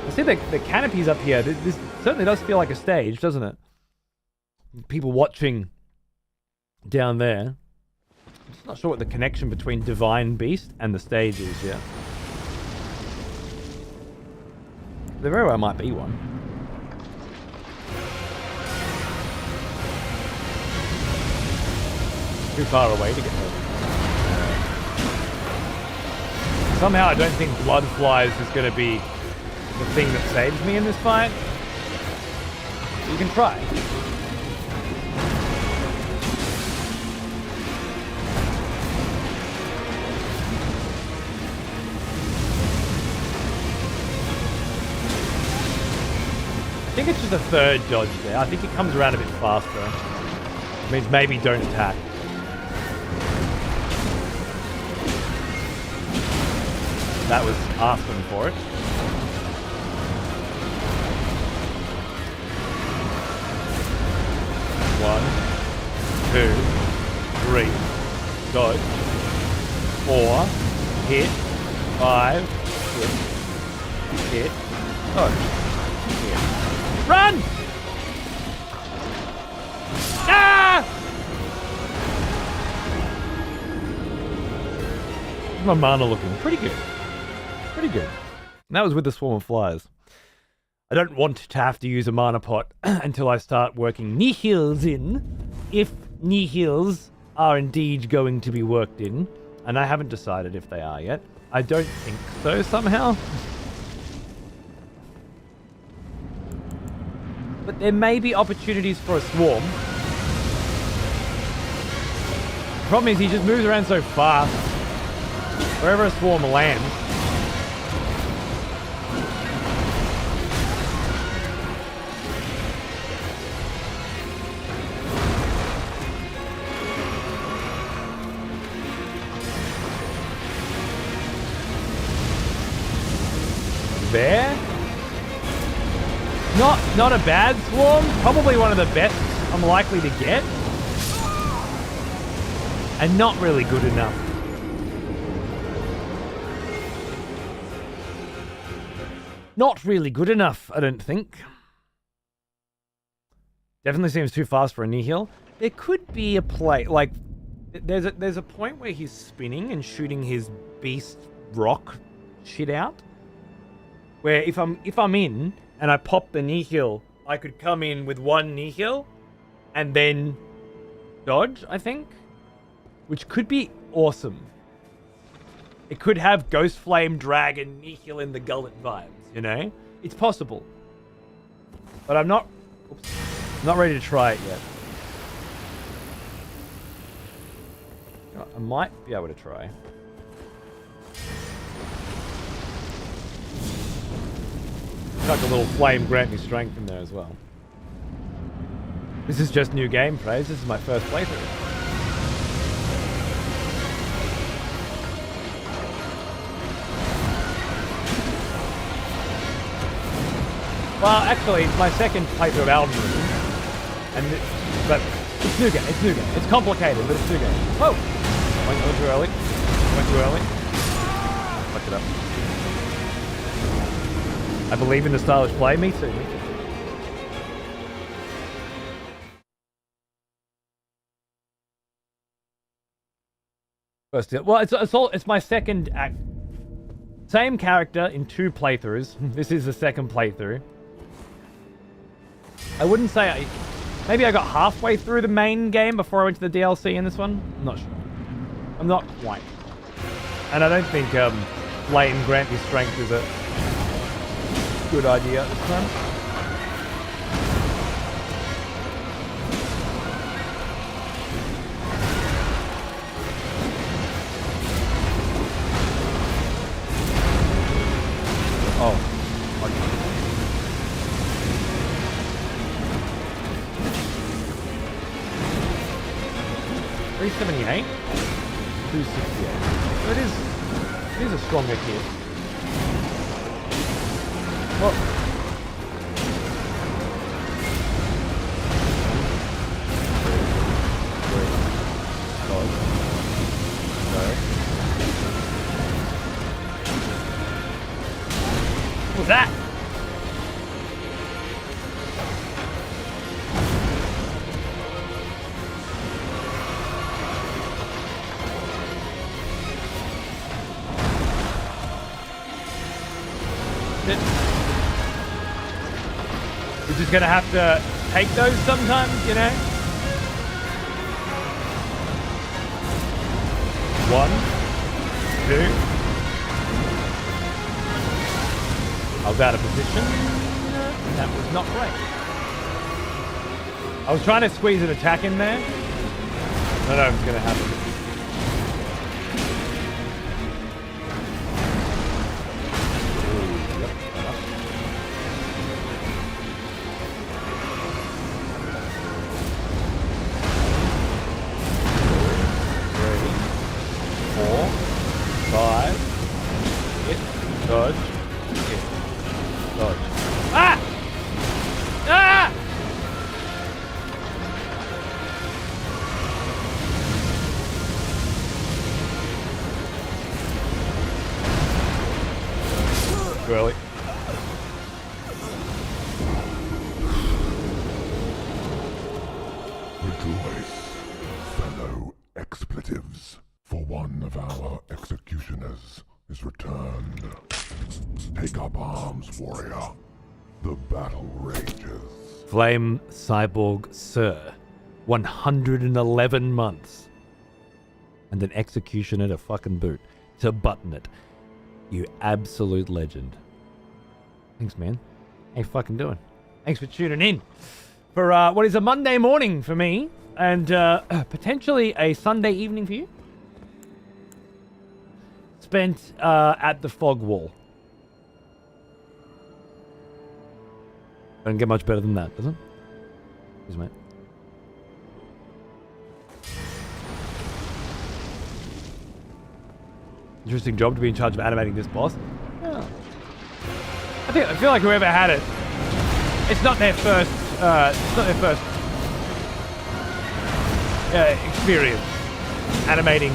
I see the canopies up here. This certainly does feel like a stage, doesn't it? People watching down there. I'm just not sure what the connection between Divine Beast and the stage is yet. There very well might be one. Too far away to get there. Somehow I don't think Blood Flies is going to be the thing that saves me in this fight. You can try. I think it's just a third dodge there. I think it comes around a bit faster. It means maybe don't attack. That was asking for it. One, two, three, dodge. 4, hit, 5, hit, dodge, hit. Run! Ah! My mana looking pretty good. Pretty good. And that was with the Swarm of Flies. I don't want to have to use a mana pot until I start working nihils in, if nihils are indeed going to be worked in, and I haven't decided if they are yet. I don't think so somehow. But there may be opportunities for a swarm. The problem is he just moves around so fast. Wherever a swarm lands, there. Not a bad swarm. Probably one of the best I'm likely to get. And not really good enough. Not really good enough, I don't think. Definitely seems too fast for a nihil. There could be a play, like there's a point where he's spinning and shooting his beast rock shit out. Where if I'm in and I pop the nihil, I could come in with one nihil and then dodge, I think. Which could be awesome. It could have Ghost Flame Dragon nihil in the gullet vibes, you know? It's possible. But I'm not ready to try it yet. I might be able to try. Chuck a little flame grant me strength in there as well. This is just new game praise. This is my first playthrough. Well, actually, it's my second playthrough of Elden Ring. But it's new game. It's new game. It's complicated, but it's new game. Whoa! Went too early. Went too early. Fucked it up. I believe in the stylish play. Me too. Me too. First, well, it's my second act. Same character in 2 playthroughs. This is the second playthrough. I wouldn't say maybe I got halfway through the main game before I went to the DLC in this one. I'm not sure. I'm not quite. And I don't think letting grant your strength is a good idea this time. Oh. Okay. 378? 268. So it is a stronger kid. Well. What was that? We're just gonna have to take those sometimes, you know? 1, 2. I was out of position. That was not great. I was trying to squeeze an attack in there. I don't know if it's gonna happen. Flame Cyborg Sir, 111 months. And an executioner to fucking boot. To button it. You absolute legend. Thanks, man. How you fucking doing? Thanks for tuning in. For what is a Monday morning for me. And potentially a Sunday evening for you. Spent at the fog wall. Don't get much better than that, does it? Cheers, mate. Interesting job to be in charge of animating this boss. Yeah. I feel like whoever had it, it's not their first experience animating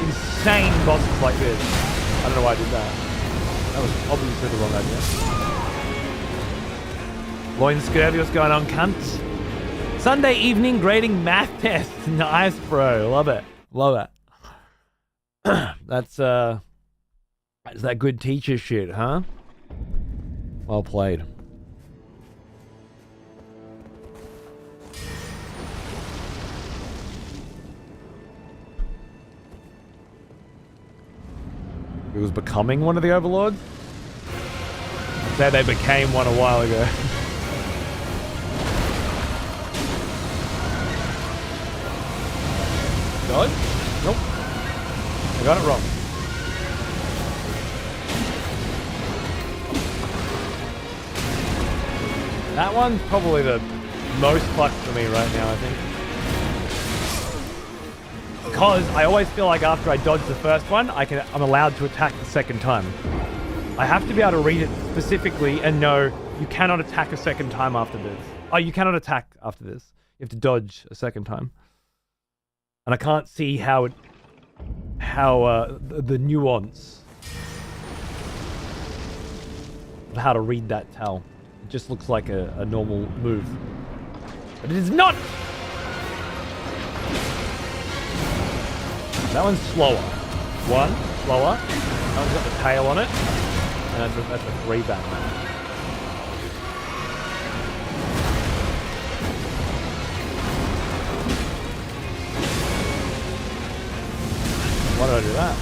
insane bosses like this. I don't know why I did that. That was obviously the wrong idea. Loin Scurvy, what's going on, cunts? Sunday evening grading math test. Nice, bro. Love it. Love it. That's that good teacher shit, huh? Well played. It was becoming one of the overlords? I'd say they became one a while ago. Dodge? Nope. I got it wrong. That one's probably the most fucked for me right now, I think. Because I always feel like after I dodge the first one, I'm allowed to attack the second time. I have to be able to read it specifically and know you cannot attack a second time after this. Oh, you cannot attack after this. You have to dodge a second time. And I can't see how the nuance of how to read that tell. It just looks like a normal move. But it is not! That one's slower. One, slower. That one's got the tail on it. And that's a 3 Batman. Why did I do that?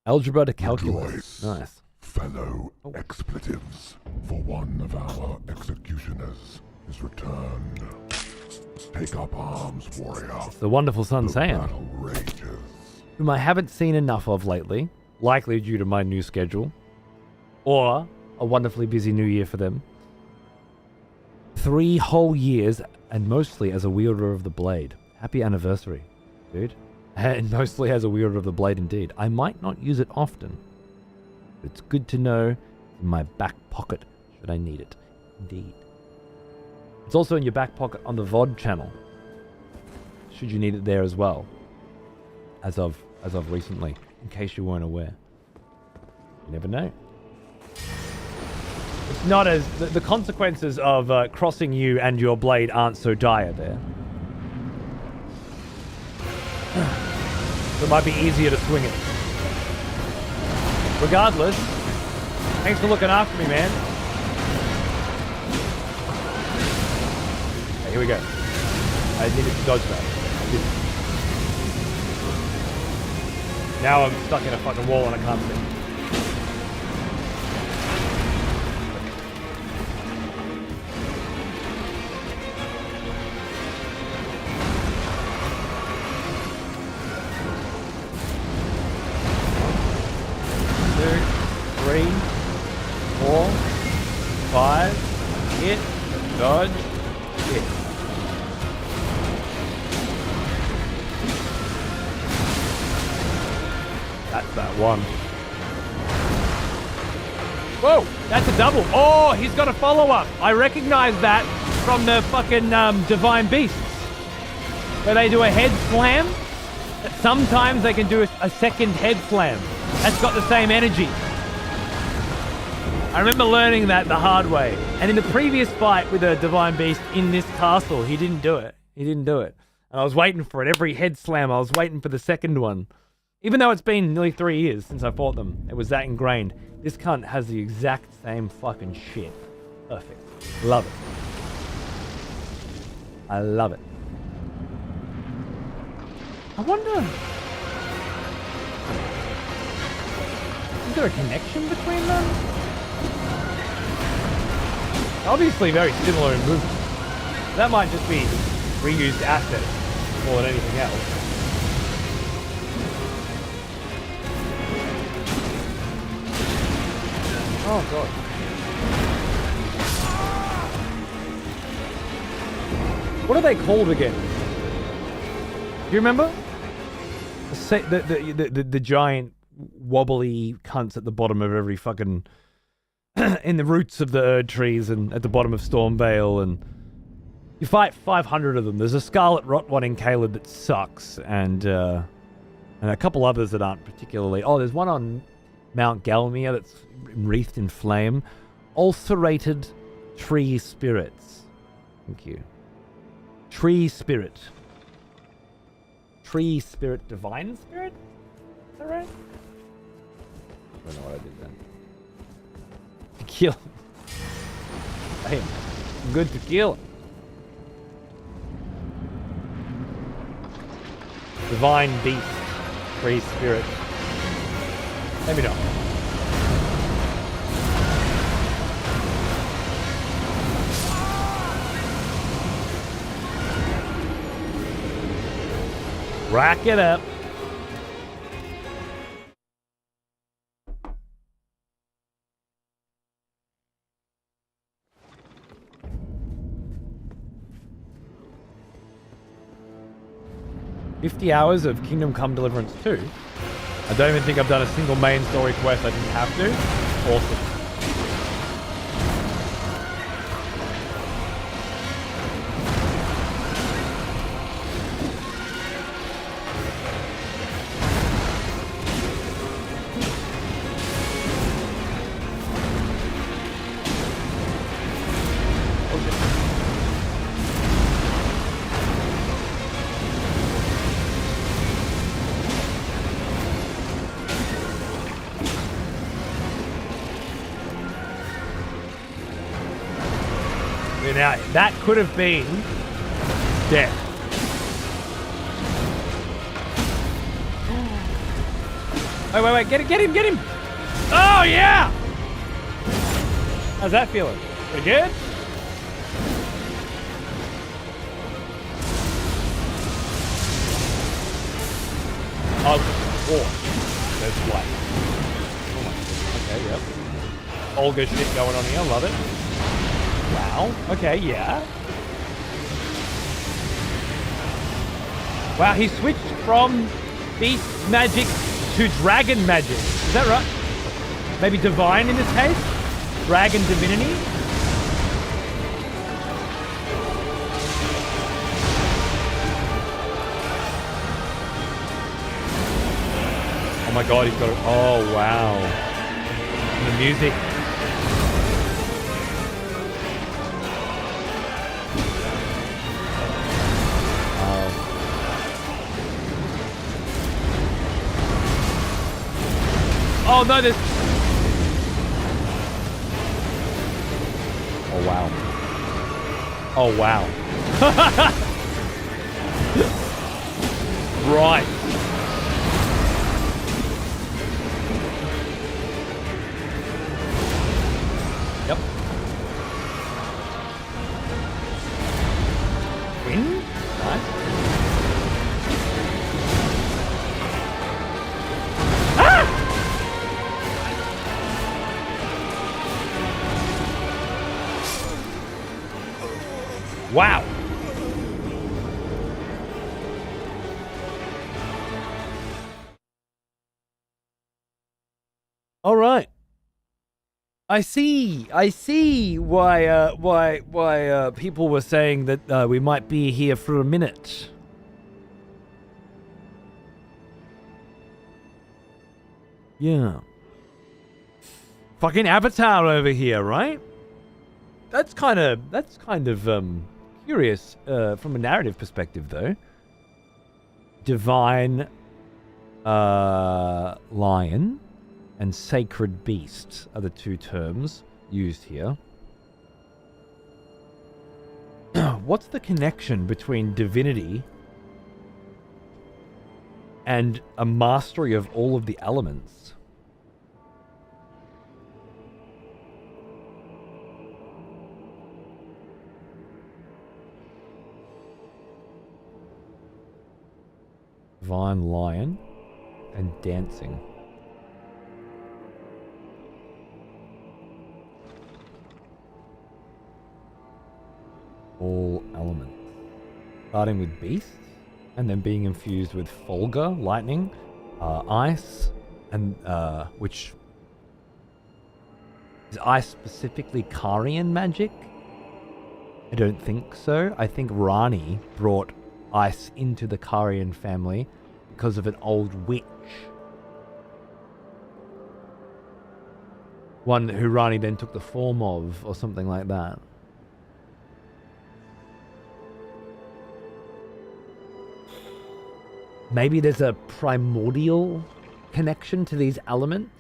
Algebra to calculus. Nice. Fellow expletives, for one of our executioners is returned. Take up arms, warrior. It's the wonderful Sun The Saiyan, battle rages. whom I haven't seen enough of lately, likely due to my new schedule, or a wonderfully busy new year for them. 3 whole years, and mostly as a wielder of the blade. Happy anniversary, dude. And mostly as a wielder of the blade indeed. I might not use it often, but it's good to know in my back pocket should I need it. Indeed. It's also in your back pocket on the VOD channel, should you need it there as well, as of recently, in case you weren't aware. You never know. It's not as... The consequences of crossing you and your blade aren't so dire there. So it might be easier to swing it. Regardless, thanks for looking after me, man. Okay, here we go. I needed to dodge that. I didn't. Now I'm stuck in a fucking wall and I can't see. Hit, dodge, hit. That's that one. Whoa, that's a double. Oh, he's got a follow-up. I recognize that from the fucking Divine Beasts, where they do a head slam. Sometimes they can do a second head slam. That's got the same energy. I remember learning that the hard way. And in the previous fight with a Divine Beast in this castle, he didn't do it. He didn't do it. And I was waiting for it. Every head slam, I was waiting for the second one. Even though it's been nearly 3 years since I fought them. It was that ingrained. This cunt has the exact same fucking shit. Perfect. Love it. I love it. I wonder... Is there a connection between them? Obviously very similar in movement. That might just be reused assets more than anything else. Oh god. What are they called again? Do you remember? The giant wobbly cunts at the bottom of every fucking... in the roots of the Erdtrees and at the bottom of Stormvale, and you fight 500 of them. There's a Scarlet Rot one in Caleb that sucks, and a couple others that aren't particularly... Oh, there's one on Mount Galmir that's wreathed in flame. Ulcerated Tree Spirits. Thank you. Tree Spirit. Tree Spirit. Divine Spirit? Is that right? I don't know what I did then. To kill. Hey, good to kill. Divine Beast. Tree Spirit. Maybe not. Rack it up. 50 hours of Kingdom Come Deliverance 2. I don't even think I've done a single main story quest I didn't have to. Awesome. Now, that could have been death. Wait, get him! Oh, yeah! How's that feeling? Pretty good? Oh, there's Vlad. Oh my, okay, yep. Olga shit going on here, love it. Wow. Okay, yeah. Wow, he switched from beast magic to dragon magic. Is that right? Maybe divine in this case? Dragon divinity? Oh my god, he's got it. Oh, wow. And the music. Oh no, there's... Oh wow. Oh wow. Right. Yep. Win? Nice. Wow. All right. I see why people were saying that we might be here for a minute. Yeah. Fucking Avatar over here, right? That's kind of curious from a narrative perspective, though. Divine lion and sacred beast are the two terms used here. What's the connection between divinity and a mastery of all of the elements? Divine lion and dancing. All elements. Starting with beasts and then being infused with Folga, lightning, ice, and which is ice specifically Karian magic? I don't think so. I think Rani brought ice into the Karian family because of an old witch. One who Rani then took the form of, or something like that. Maybe there's a primordial connection to these elements.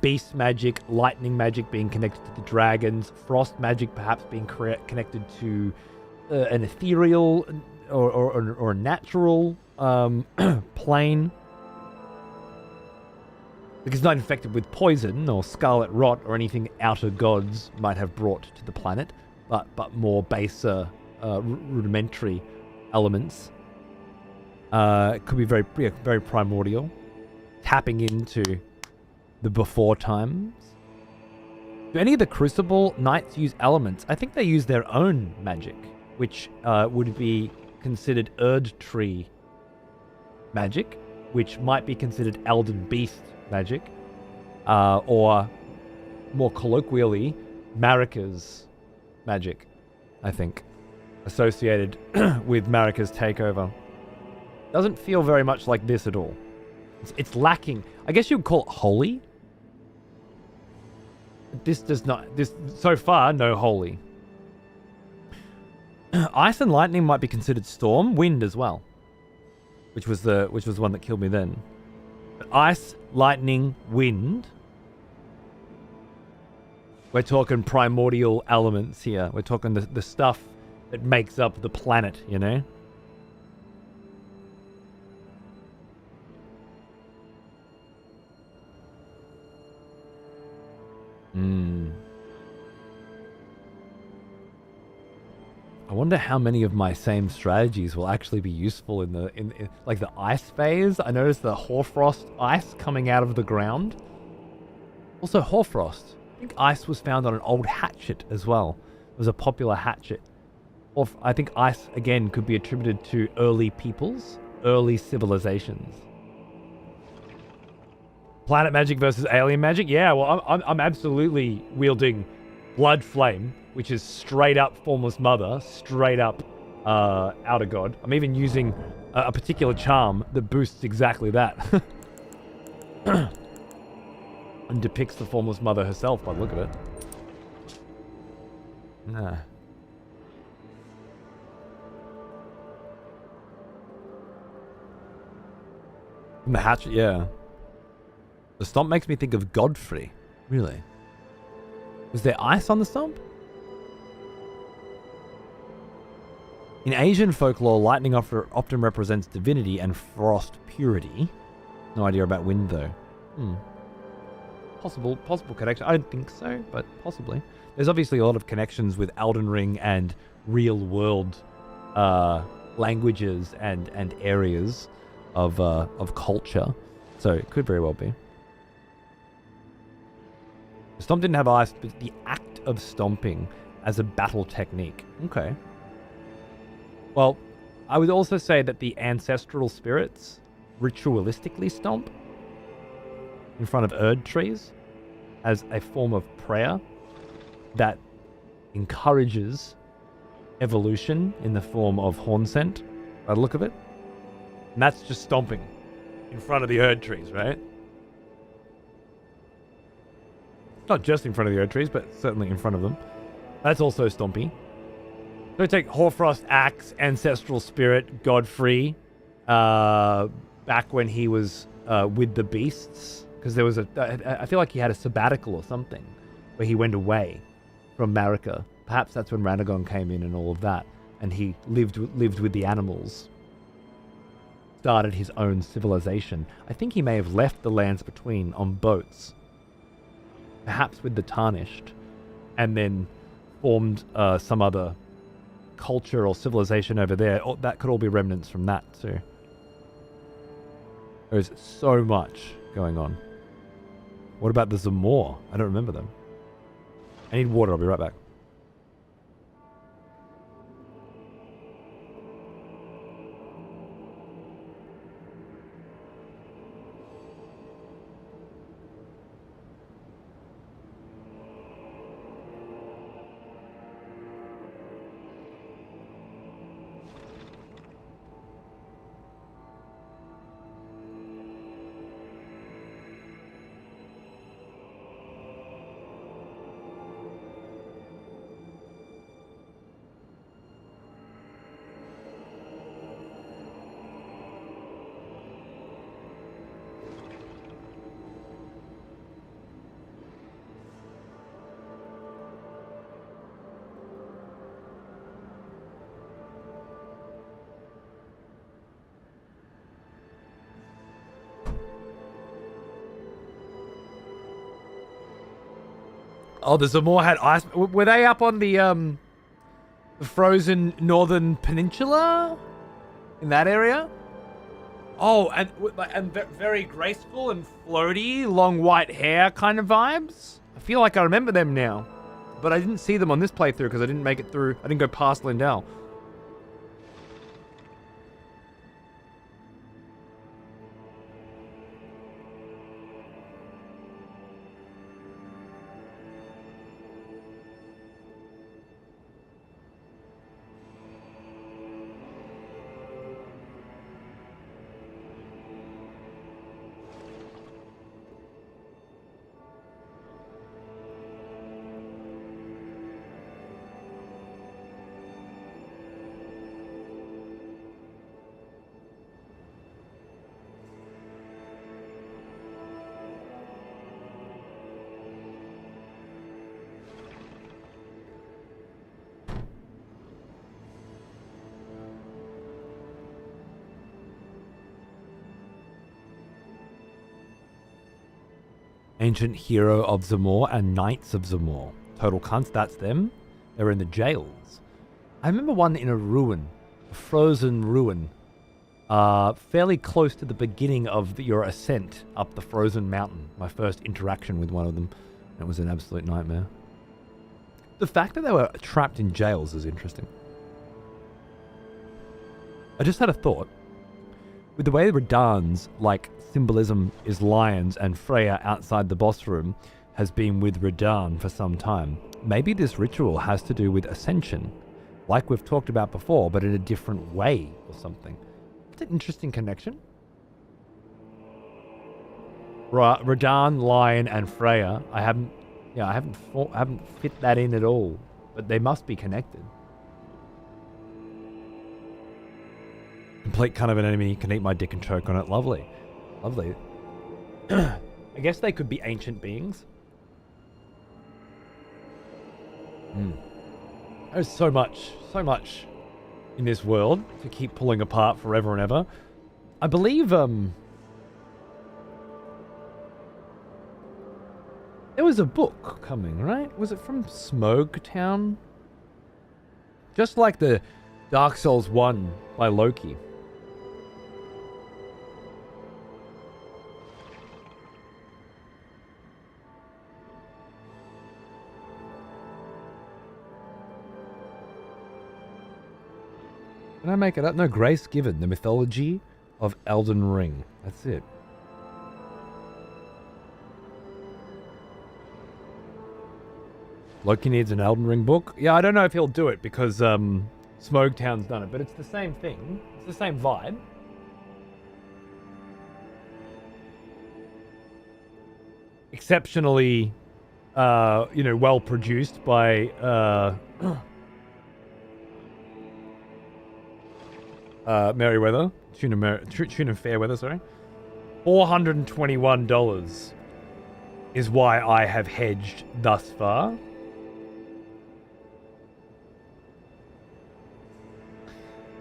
Beast magic, lightning magic being connected to the dragons, frost magic perhaps being connected to an ethereal or natural plane. Because it's not infected with poison or scarlet rot or anything outer gods might have brought to the planet, but more baser, rudimentary elements. It could be very primordial, tapping into the before times. Do any of the Crucible Knights use elements? I think they use their own magic, which would be considered Erdtree magic, which might be considered elden beast magic, or more colloquially, Marika's magic, I think, associated with Marika's takeover. Doesn't feel very much like this at all. It's lacking. I guess you'd call it holy. This does not. This so far, no holy. Ice and lightning might be considered storm, wind as well, which was the one that killed me then. But ice, lightning, wind. We're talking primordial elements here. We're talking the stuff that makes up the planet, you know? I wonder how many of my same strategies will actually be useful in like the ice phase. I noticed the hoarfrost ice coming out of the ground. Also hoarfrost. I think ice was found on an old hatchet as well. It was a popular hatchet. Or I think ice again could be attributed to early peoples, early civilizations. Planet magic versus alien magic? Yeah, well, I'm absolutely wielding Blood Flame, which is straight up Formless Mother, straight up Outer God. I'm even using a particular charm that boosts exactly that. And depicts the Formless Mother herself by the look of it. Nah. And the hatchet, yeah. The stomp makes me think of Godfrey. Really? Was there ice on the stomp? In Asian folklore, lightning often represents divinity and frost purity. No idea about wind, though. Possible connection. I don't think so, but possibly. There's obviously a lot of connections with Elden Ring and real-world languages and areas of culture, so it could very well be. Stomp didn't have ice, but the act of stomping as a battle technique. Okay. Well, I would also say that the ancestral spirits ritualistically stomp in front of Erdtrees as a form of prayer that encourages evolution in the form of horn scent, by the look of it. And that's just stomping in front of the Erdtrees, right? Not just in front of the Erdtrees, but certainly in front of them. That's also stompy. So take Hoarfrost, Axe, Ancestral Spirit, Godfrey, back when he was with the beasts, because there was I feel like he had a sabbatical or something, where he went away from Marika. Perhaps that's when Ranagon came in and all of that, and he lived with the animals. Started his own civilization. I think he may have left the lands between on boats, perhaps with the Tarnished, and then formed some other culture or civilization over there. Oh, that could all be remnants from that too. There's so much going on. What about the Zamor? I don't remember them. I need water. I'll be right back. Oh, the Zamor had ice. Were they up on the frozen northern peninsula? In that area? Oh, and very graceful and floaty, long white hair kind of vibes. I feel like I remember them now. But I didn't see them on this playthrough because I didn't make it through. I didn't go past Lindell. Ancient Hero of Zamor and Knights of Zamor. Total cunts, that's them. They're in the jails. I remember one in a ruin, a frozen ruin, fairly close to the beginning of your ascent up the frozen mountain. My first interaction with one of them. It was an absolute nightmare. The fact that they were trapped in jails is interesting. I just had a thought. With the way Radahn's symbolism is lions and Freya outside the boss room has been with Radahn for some time, maybe this ritual has to do with ascension, like we've talked about before, but in a different way or something. It's an interesting connection. Radahn, lion, and Freya. I haven't fit that in at all, but they must be connected. Complete cunt of an enemy can eat my dick and choke on it. Lovely. Lovely. I guess they could be ancient beings. There's so much in this world to keep pulling apart forever and ever. I believe, there was a book coming, right? Was it from Smogtown? Just like the Dark Souls 1 by Loki. Can I make it up? No, Grace Given, the mythology of Elden Ring. That's it. Loki needs an Elden Ring book. Yeah, I don't know if he'll do it because Smogtown's done it, but it's the same thing. It's the same vibe. Exceptionally, well produced by Merriweather, Tuna Fairweather, sorry. $421 is why I have hedged thus far.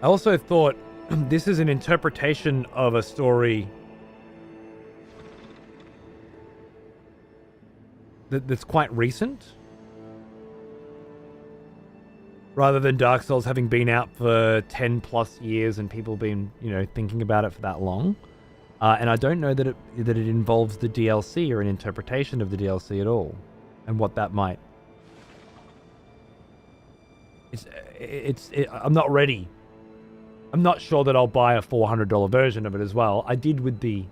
I also thought this is an interpretation of a story that's quite recent. Rather than Dark Souls having been out for 10 plus years and people been, thinking about it for that long. And I don't know that it involves the DLC or an interpretation of the DLC at all. And what that might... I'm not ready. I'm not sure that I'll buy a $400 version of it as well. I did with the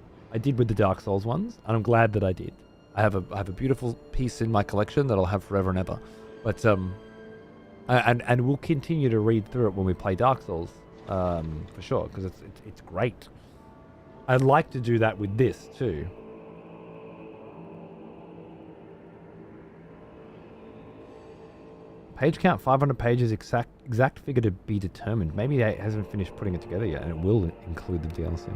Dark Souls ones, and I'm glad that I did. I have a beautiful piece in my collection that I'll have forever and ever. But and we'll continue to read through it when we play Dark Souls, for sure, because it's great. I'd like to do that with this too. Page count 500 pages, exact figure to be determined. Maybe it hasn't finished putting it together yet, and it will include the DLC.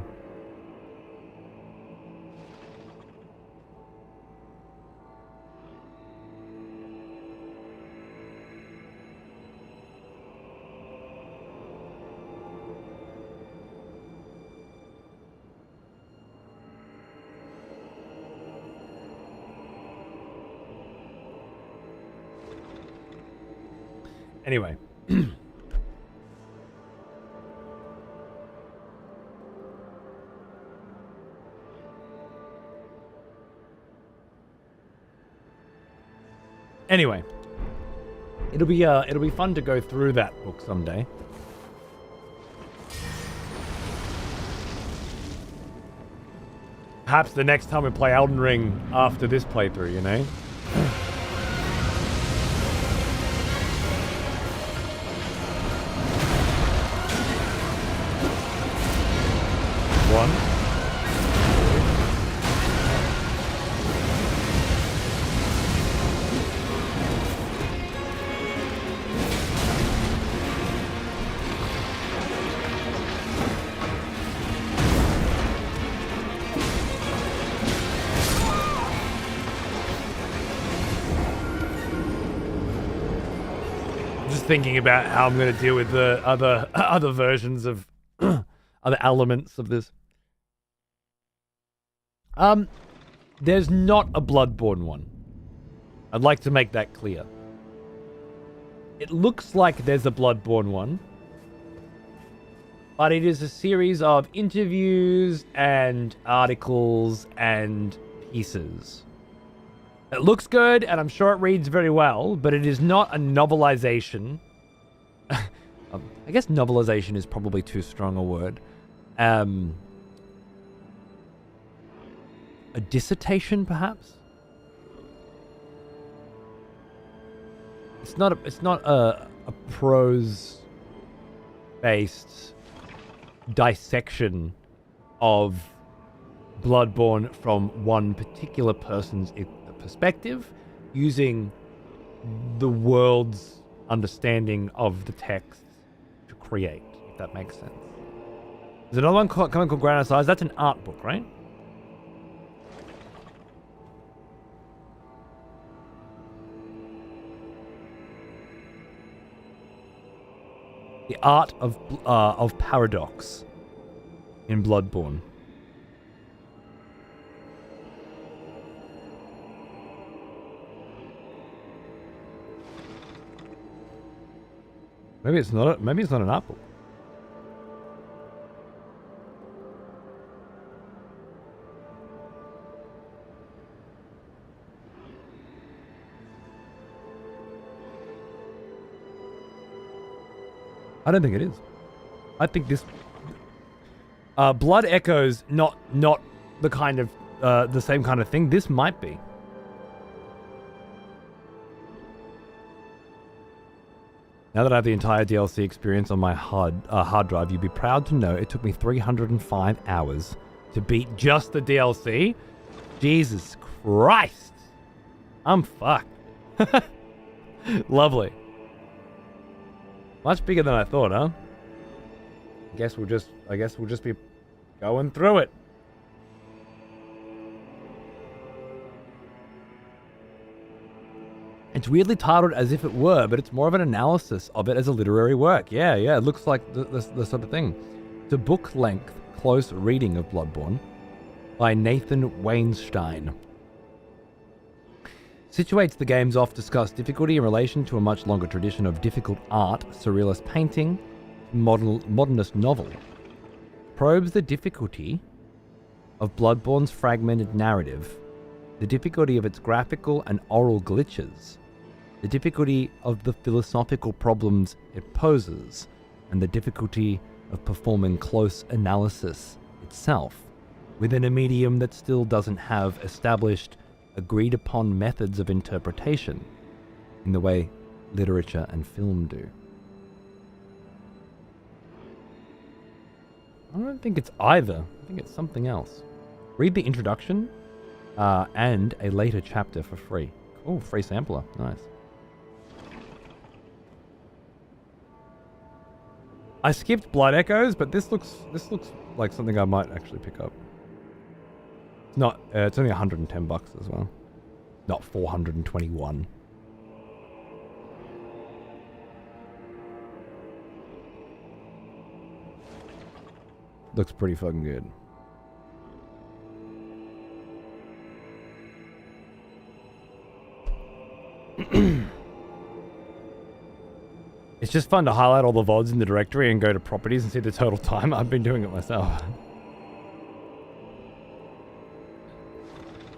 Anyway. Anyway. It'll be fun to go through that book someday. Perhaps the next time we play Elden Ring after this playthrough, One. I'm just thinking about how I'm going to deal with the other versions of other elements of this. there's not a Bloodborne one. I'd like to make that clear. It looks like there's a Bloodborne one, but it is a series of interviews and articles and pieces. It looks good, and I'm sure it reads very well, but it is not a novelization. I guess novelization is probably too strong a word. A dissertation, perhaps? It's not a prose-based dissection of Bloodborne from one particular person's perspective, using the world's understanding of the text to create, if that makes sense. There's another one coming called Granite Size. That's an art book, right? The Art of Paradox in Bloodborne. Maybe it's not an art book. I don't think it is. I think this Blood Echoes not the kind of the same kind of thing. This might be. Now that I have the entire DLC experience on my hard drive, you'd be proud to know it took me 305 hours to beat just the DLC. Jesus Christ. I'm fucked. Lovely. Much bigger than I thought, huh? I guess we'll just be going through it. It's weirdly titled as if it were, but it's more of an analysis of it as a literary work. Yeah, it looks like the sort of thing. It's a book-length, close reading of Bloodborne by Nathan Weinstein. Situates the game's oft-discussed difficulty in relation to a much longer tradition of difficult art, surrealist painting, modernist novel. Probes the difficulty of Bloodborne's fragmented narrative, the difficulty of its graphical and oral glitches, the difficulty of the philosophical problems it poses, and the difficulty of performing close analysis itself within a medium that still doesn't have established, agreed-upon methods of interpretation in the way literature and film do. I don't think it's either. I think it's something else. Read the introduction and a later chapter for free. Oh, free sampler. Nice. I skipped Blood Echoes, but this looks like something I might actually pick up. It's not. It's only $110 as well, not 421. Looks pretty fucking good. It's just fun to highlight all the VODs in the directory and go to properties and see the total time. I've been doing it myself.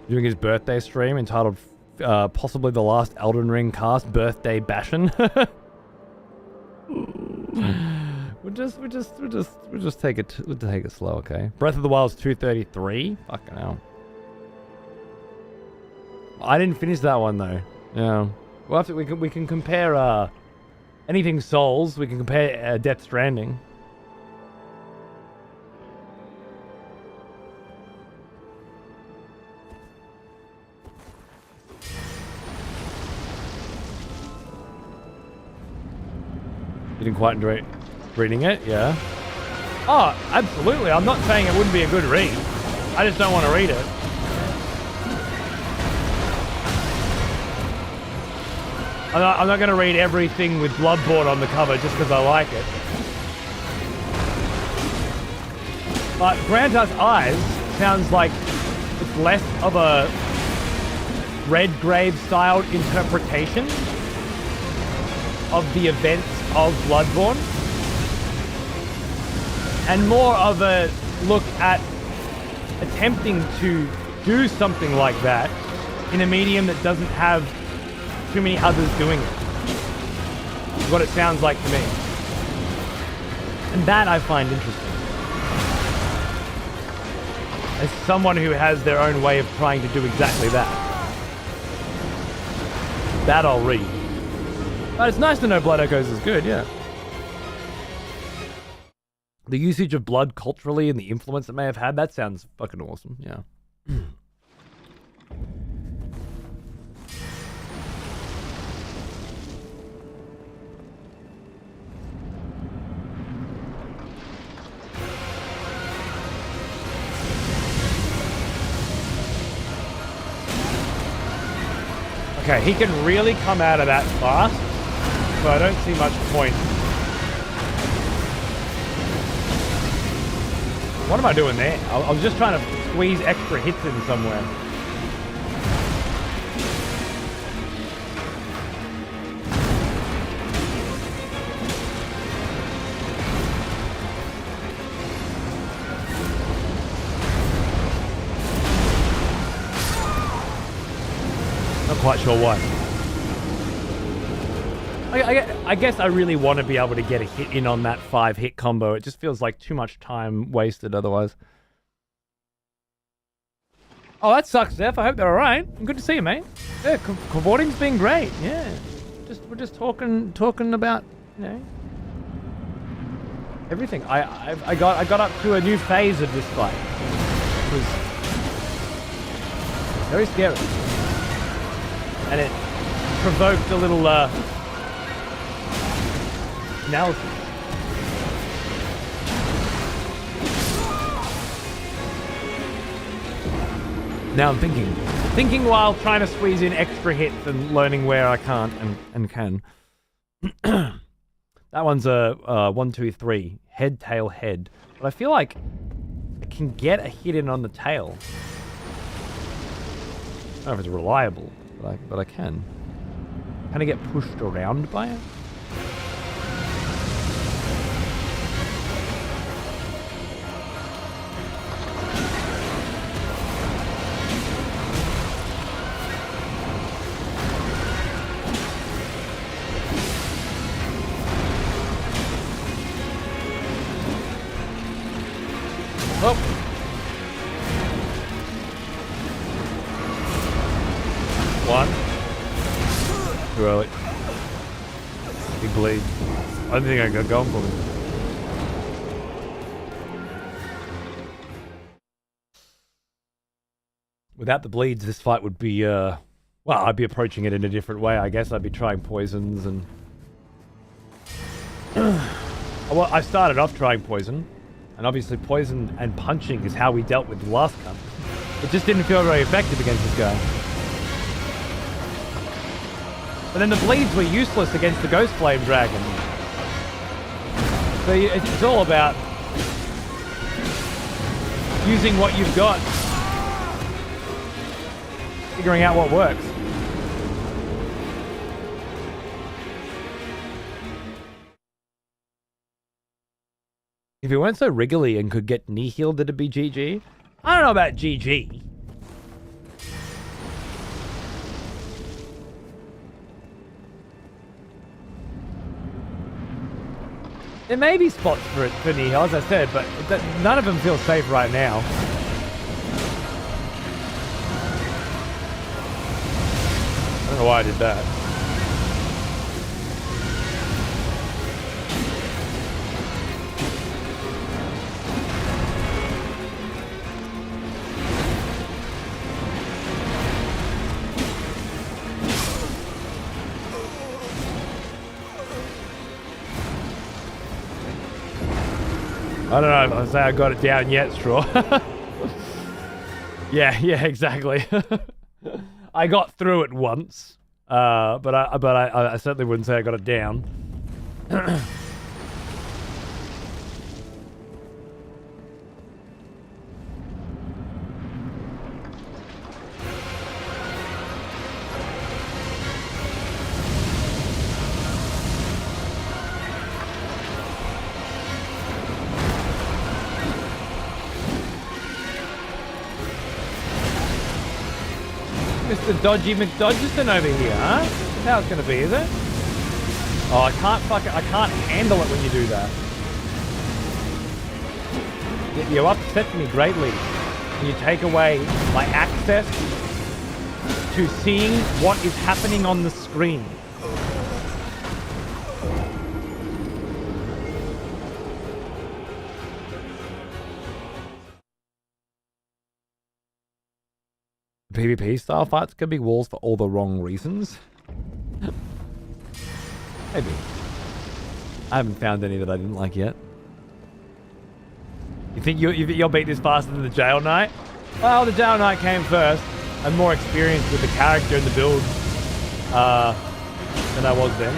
Doing his birthday stream entitled possibly the last Elden Ring cast birthday bashin'. We'll just take it slow, okay? Breath of the Wild's 233. Fucking hell. I didn't finish that one though. Yeah. We can compare anything Souls. We can compare Death Stranding. You didn't quite enjoy reading it, yeah? Oh, absolutely. I'm not saying it wouldn't be a good read. I just don't want to read it. I'm not going to read everything with Bloodborne on the cover just because I like it. But Grant Us Eyes sounds like It's less of a Redgrave styled interpretation of the events of Bloodborne, and more of a look at attempting to do something like that in a medium that doesn't have too many others doing it. Is what it sounds like to me. And that I find interesting. As someone who has their own way of trying to do exactly that. That I'll read. But it's nice to know Blood Echoes is good, yeah. The usage of blood culturally and the influence it may have had, that sounds fucking awesome, yeah. Okay, he can really come out of that fast, so I don't see much point. What am I doing there? I was just trying to squeeze extra hits in somewhere. Not quite sure why. I guess I really want to be able to get a hit in on that 5-hit combo. It just feels like too much time wasted otherwise. Oh, that sucks, Zeph. I hope they're alright. Good to see you, mate. Yeah, cavorting's been great. Yeah. We're just talking about, you know, everything. I got up to a new phase of this fight. It was very scary. And it provoked a little analysis. Now I'm thinking while trying to squeeze in extra hits and learning where I can't and can. That one's a 1, 2, 3 head, tail, head. But I feel like I can get a hit in on the tail. I don't know if it's reliable, but I can. Can I get pushed around by it? Oh. One. Too early. Big bleed. I don't think I got going for me. Without the bleeds, this fight would be, well, I'd be approaching it in a different way. I guess I'd be trying poisons and... Well, I started off trying poison. And obviously poison and punching is how we dealt with the last gun. It just didn't feel very effective against this guy. But then the bleeds were useless against the Ghost Flame Dragon. So it's all about using what you've got. Figuring out what works. If it weren't so wriggly and could get knee healed, it'd be GG. I don't know about GG. There may be spots for it for knee heal, as I said, but none of them feel safe right now. I don't know why I did that. I don't know if I say I got it down yet, Straw. yeah, exactly. I got through it once, but I certainly wouldn't say I got it down. the dodgy McDodgerson over here, huh? That's how it's gonna be, is it? Oh, I can't handle it when you do that. You upset me greatly. You take away my access to seeing what is happening on the screen. PvP style fights can be walls for all the wrong reasons. Maybe. I haven't found any that I didn't like yet. You think you'll beat this faster than the Jail Knight? Well, the Jail Knight came first. I'm more experienced with the character and the build than I was then.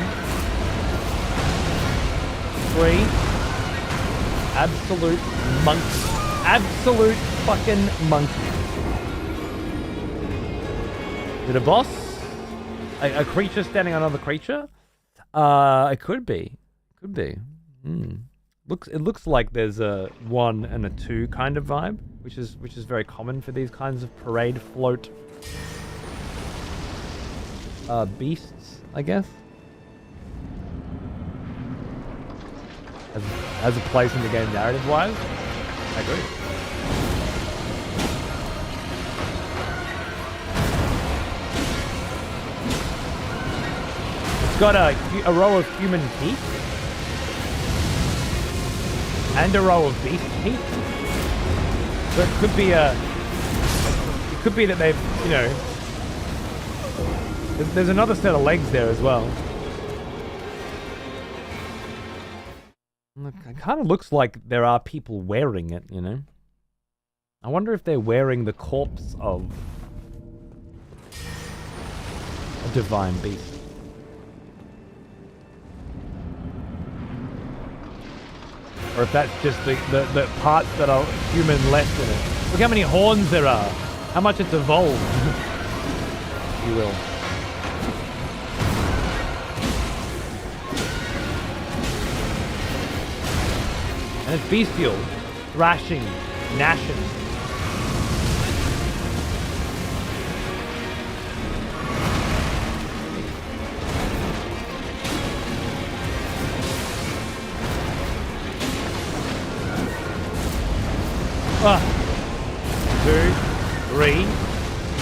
3. Absolute monkey. Absolute fucking monkey. Is it a boss? A creature standing on another creature? It could be. Could be. It looks like there's a 1 and a 2 kind of vibe, which is very common for these kinds of parade float beasts, I guess. As a place in the game narrative wise. I agree. It's got a row of human teeth. And a row of beast teeth. So it could be that they've, you know, there's another set of legs there as well. It kind of looks like there are people wearing it, you know. I wonder if they're wearing the corpse of a divine beast. Or if that's just the parts that are human left in it. Look how many horns there are. How much it's evolved. If you will. And it's bestial. Thrashing. Gnashing. Ah. 2, 3,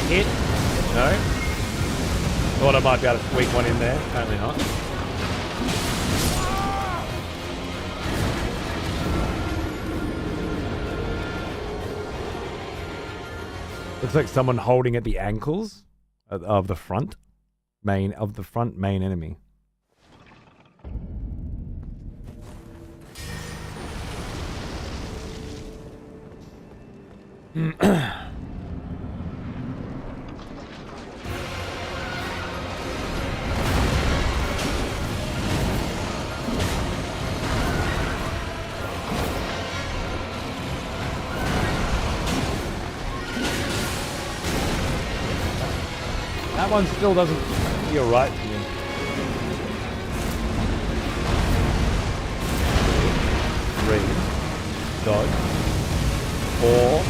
hit. No. Thought I might be able to squeak one in there. Apparently not. Looks like someone holding at the ankles of the front main enemy. That one still doesn't feel right to me. Three. Dodge. 4.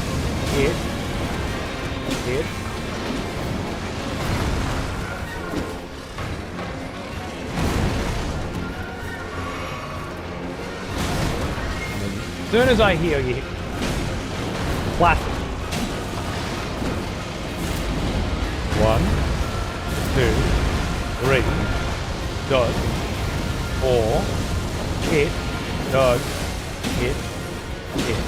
Hit. Hit. As soon as I heal, you hit. Classic. 1, 2, 3. Dodge. 4. Hit. Dodge. Hit. Hit.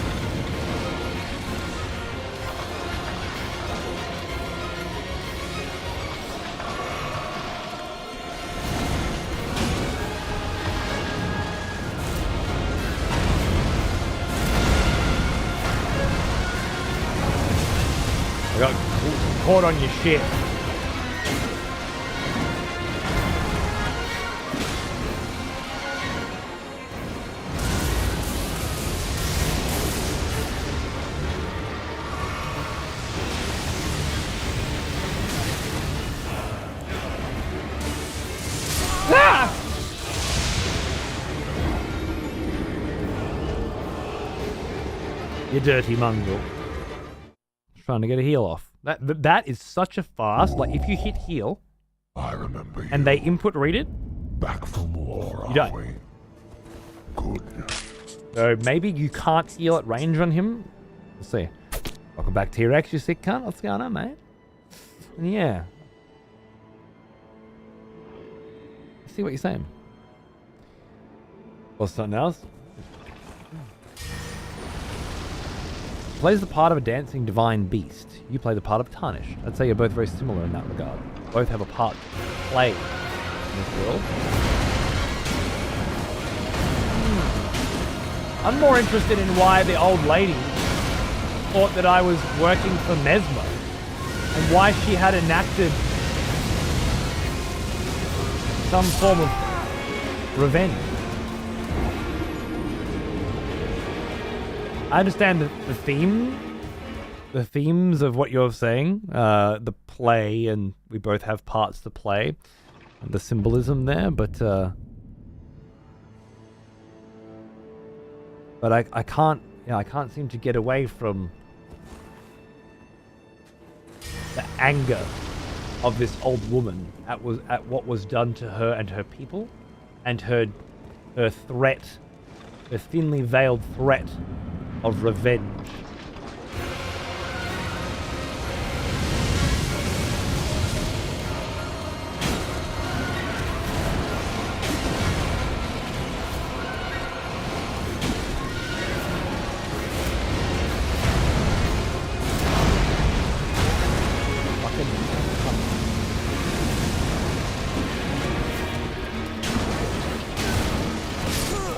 Got caught on your shit. Ah! You dirty mongrel. Trying to get a heal off. That is such a fast. Like if you hit heal I remember you. and they input read it, Back from war, You are don't. we? Good. so maybe you can't heal at range on him. We'll see. Welcome back, T-Rex. You sick cunt. What's going on, mate? Yeah. I see what you're saying. Or something else. Plays the part of a dancing divine beast. You play the part of Tarnish. I'd say you're both very similar in that regard. Both have a part to play in this world. I'm more interested in why the old lady thought that I was working for Mesmer and why she had enacted some form of revenge. I understand the themes of what you're saying, the play, and we both have parts to play, and the symbolism there, but I can't, I can't seem to get away from the anger of this old woman at what was done to her and her people, and her threat, her thinly veiled threat of revenge.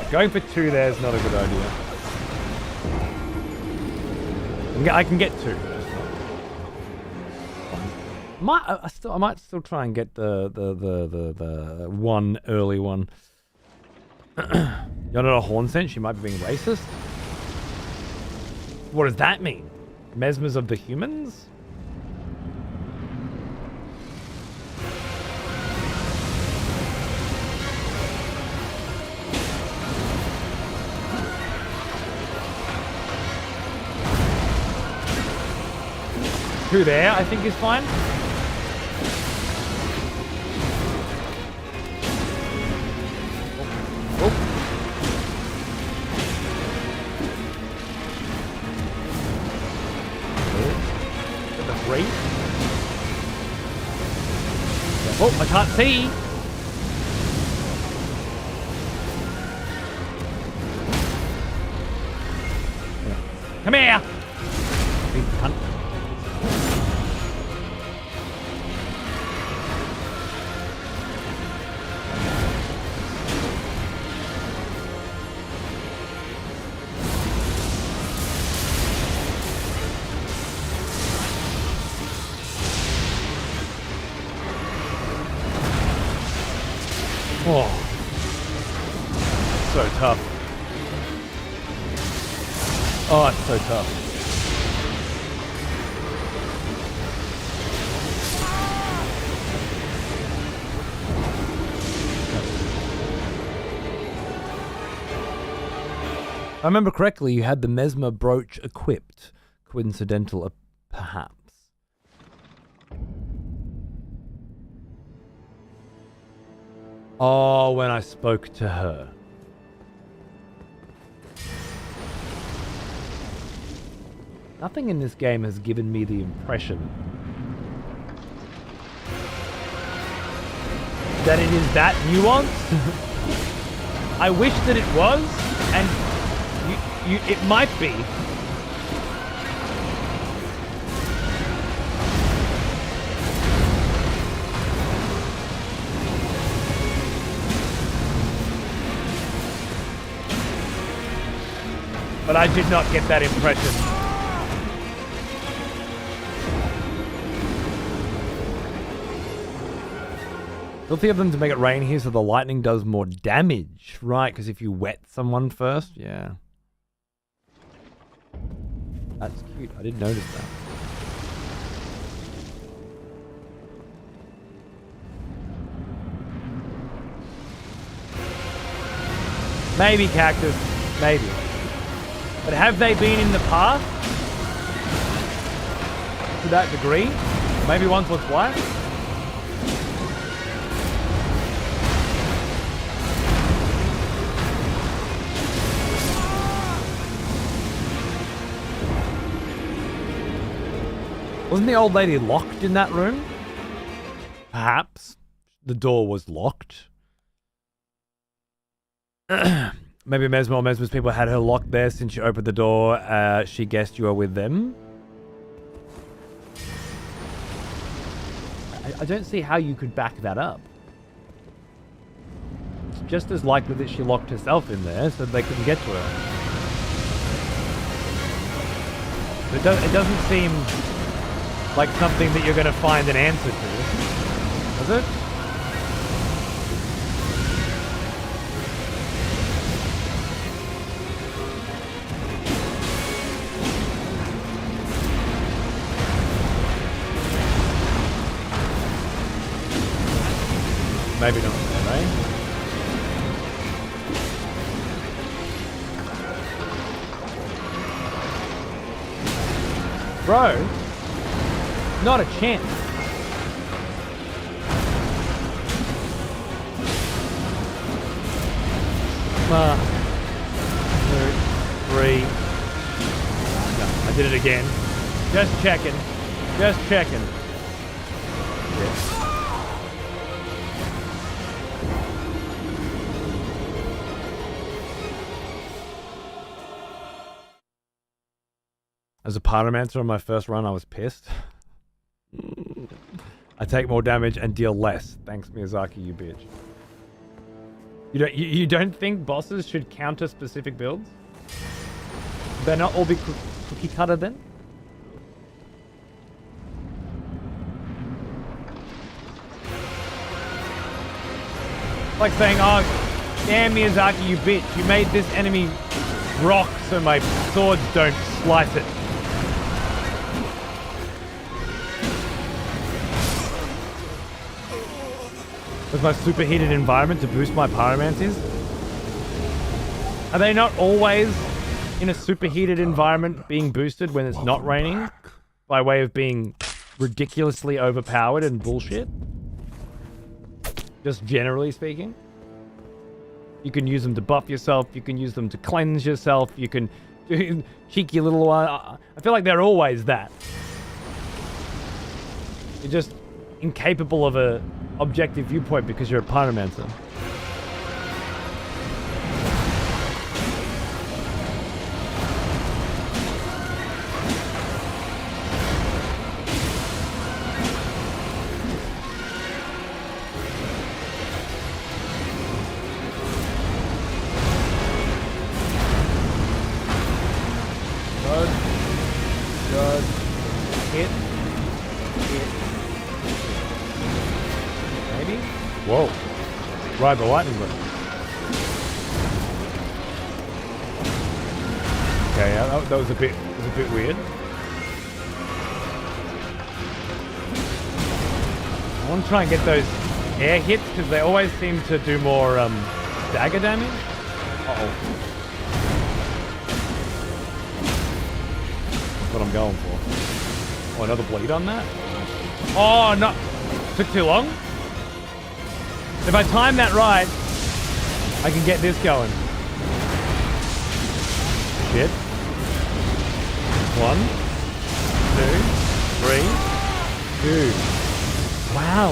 Going for 2 there is not a good idea. I can get 2. I might still try and get the one early one. You're not a horn scent. She might be being racist. What does that mean? Mesmers of the humans? Two there, I think is fine. Oh. Got the 3. Oh, I can't see. Come here. Big cunt. Oh, so tough. Oh, it's so tough. If I remember correctly, you had the Mesmer brooch equipped. Coincidental, perhaps. Oh, when I spoke to her. Nothing in this game has given me the impression that it is that nuanced. I wish that it was, and it might be. But I did not get that impression. Filthy of them to make it rain here so the lightning does more damage. Right, because if you wet someone first, yeah. That's cute. I didn't notice that. Maybe cactus. Maybe. But have they been in the past? to that degree. Maybe once or twice. Wasn't the old lady locked in that room? Perhaps. The door was locked. Maybe Mesmer or Mesmer's people had her locked there since you opened the door. She guessed you were with them. I don't see how you could back that up. It's just as likely that she locked herself in there so they couldn't get to her. It doesn't seem like something that you're going to find an answer to, does it? Maybe not, right? Bro, not a chance. One, two, three. No, I did it again. Just checking. Just checking. Yeah. As a pyromancer on my first run, I was pissed. I take more damage and deal less. Thanks, Miyazaki, you bitch. You don't think bosses should counter specific builds? They're not all be cookie cutter then? Like saying, oh, damn Miyazaki, you bitch. You made this enemy rock so my swords don't slice it. Was my superheated environment to boost my pyromancies? Are they not always in a superheated environment being boosted when it's not raining? By way of being ridiculously overpowered and bullshit? Just generally speaking? You can use them to buff yourself, you can use them to cleanse yourself, you can do cheeky little one. I feel like they're always that. You're just incapable of a objective viewpoint because you're a pyromancer. Good. Hit. Maybe? Whoa. Ride the lightning bolt. Okay, yeah, that was a bit weird. I want to try and get those air hits because they always seem to do more dagger damage. Uh-oh. That's what I'm going for. Oh, another bleed on that? Oh, no. Took too long? If I time that right, I can get this going. Shit. 1, 2, 3. Dude. Wow.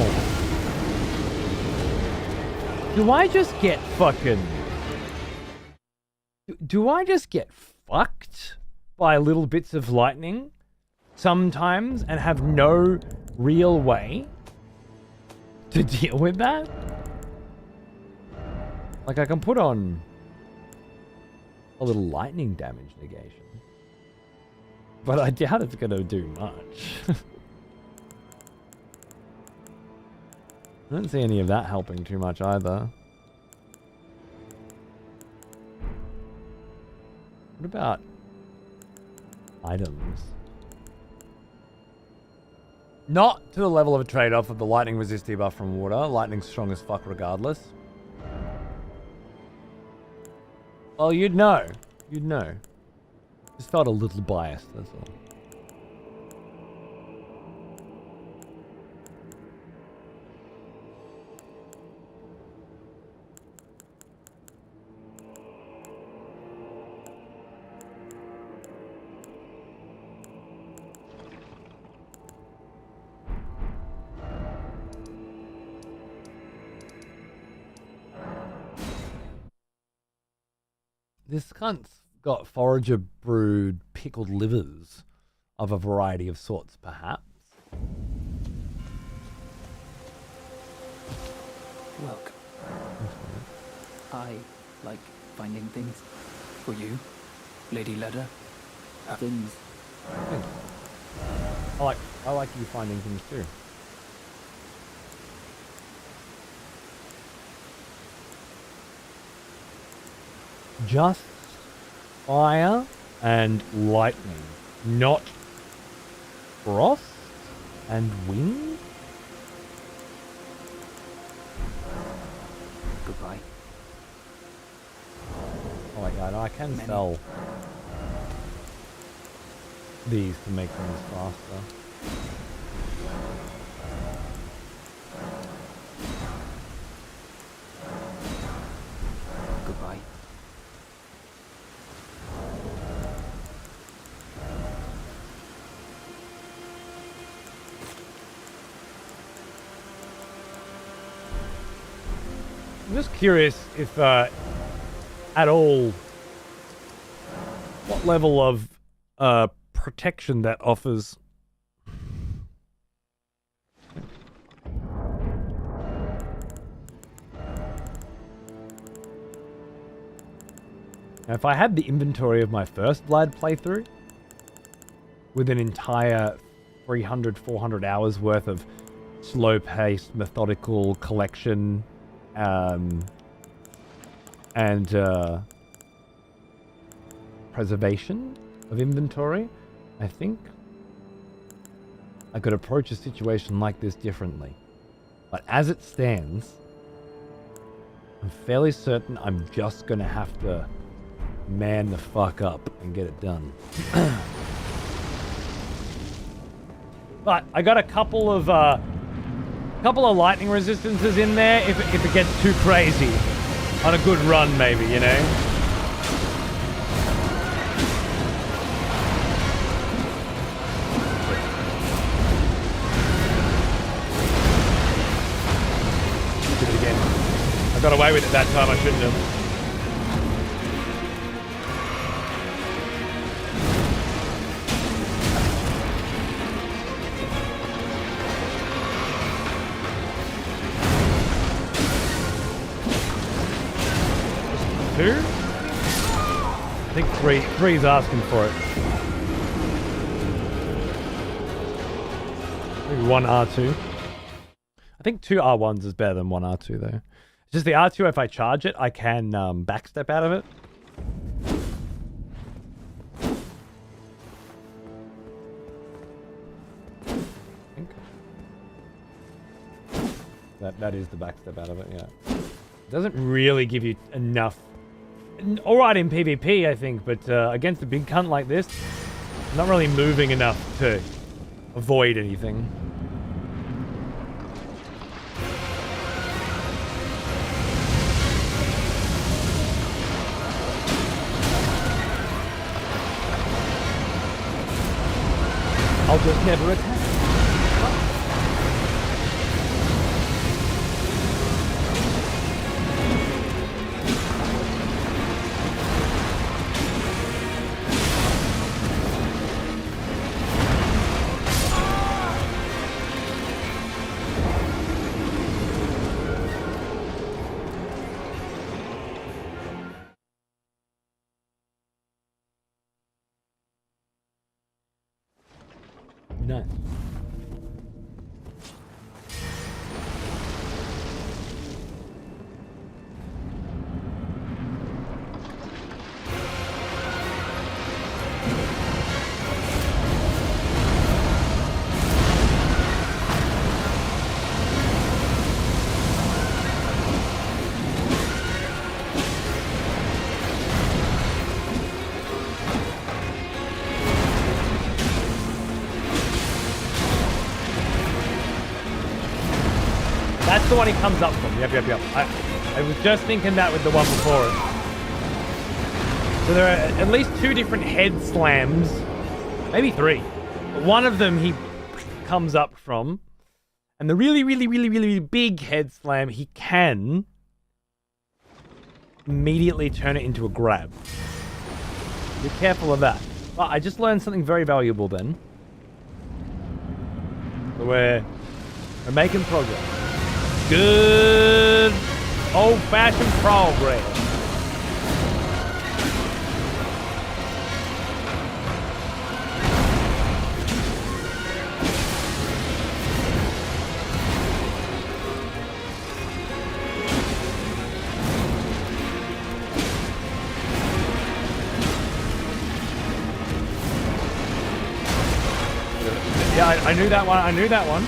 Do I just get fucking... Do I just get fucked by little bits of lightning sometimes and have no real way to deal with that? Like, I can put on a little lightning damage negation, but I doubt it's gonna do much. I don't see any of that helping too much either. What about items? Not to the level of a trade-off of the lightning resist debuff from water. Lightning's strong as fuck regardless. Well, you'd know. You'd know. Just felt a little biased, that's all. This cunt's got forager brewed pickled livers of a variety of sorts, perhaps. Welcome. I like finding things for you, Lady Ledder. Things. Thank you. I like you finding things too. Just fire and lightning, not frost and wind? Goodbye. Oh my god, I can sell these to make things faster. Goodbye. I'm just curious if, at all, what level of protection that offers. Now, if I had the inventory of my first Vlad playthrough, with an entire 300, 400 hours worth of slow-paced, methodical collection, and preservation of inventory, I think I could approach a situation like this differently. But as it stands, I'm fairly certain I'm just gonna have to man the fuck up and get it done. But I got a couple of lightning resistances in there if it gets too crazy on a good run, maybe, you know. Did it again. I got away with it that time. I shouldn't have. Two? I think three's asking for it. Maybe one R2. I think two R1s is better than one R2 though. It's just the R2, if I charge it, I can backstep out of it. I think. That is the backstep out of it, yeah. It doesn't really give you enough. Alright in PvP, I think, but against a big cunt like this, I'm not really moving enough to avoid anything. I'll just never attack. Nice. That's the one he comes up from. Yep. I was just thinking that with the one before it. So there are at least two different head slams. Maybe three. But one of them he comes up from. And the really big head slam, he can immediately turn it into a grab. Be careful of that. But I just learned something very valuable then. So we're making progress. Good old-fashioned progress. Yeah, I knew that one. I knew that one.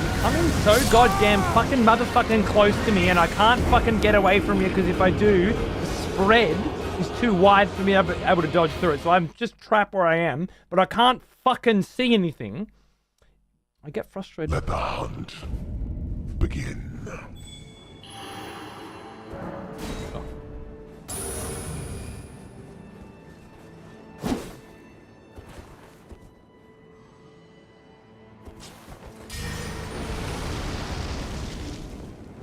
You're coming so goddamn fucking motherfucking close to me, and I can't fucking get away from you, because if I do, the spread is too wide for me to be able to dodge through it. So I'm just trapped where I am, but I can't fucking see anything. I get frustrated. Let the hunt begin.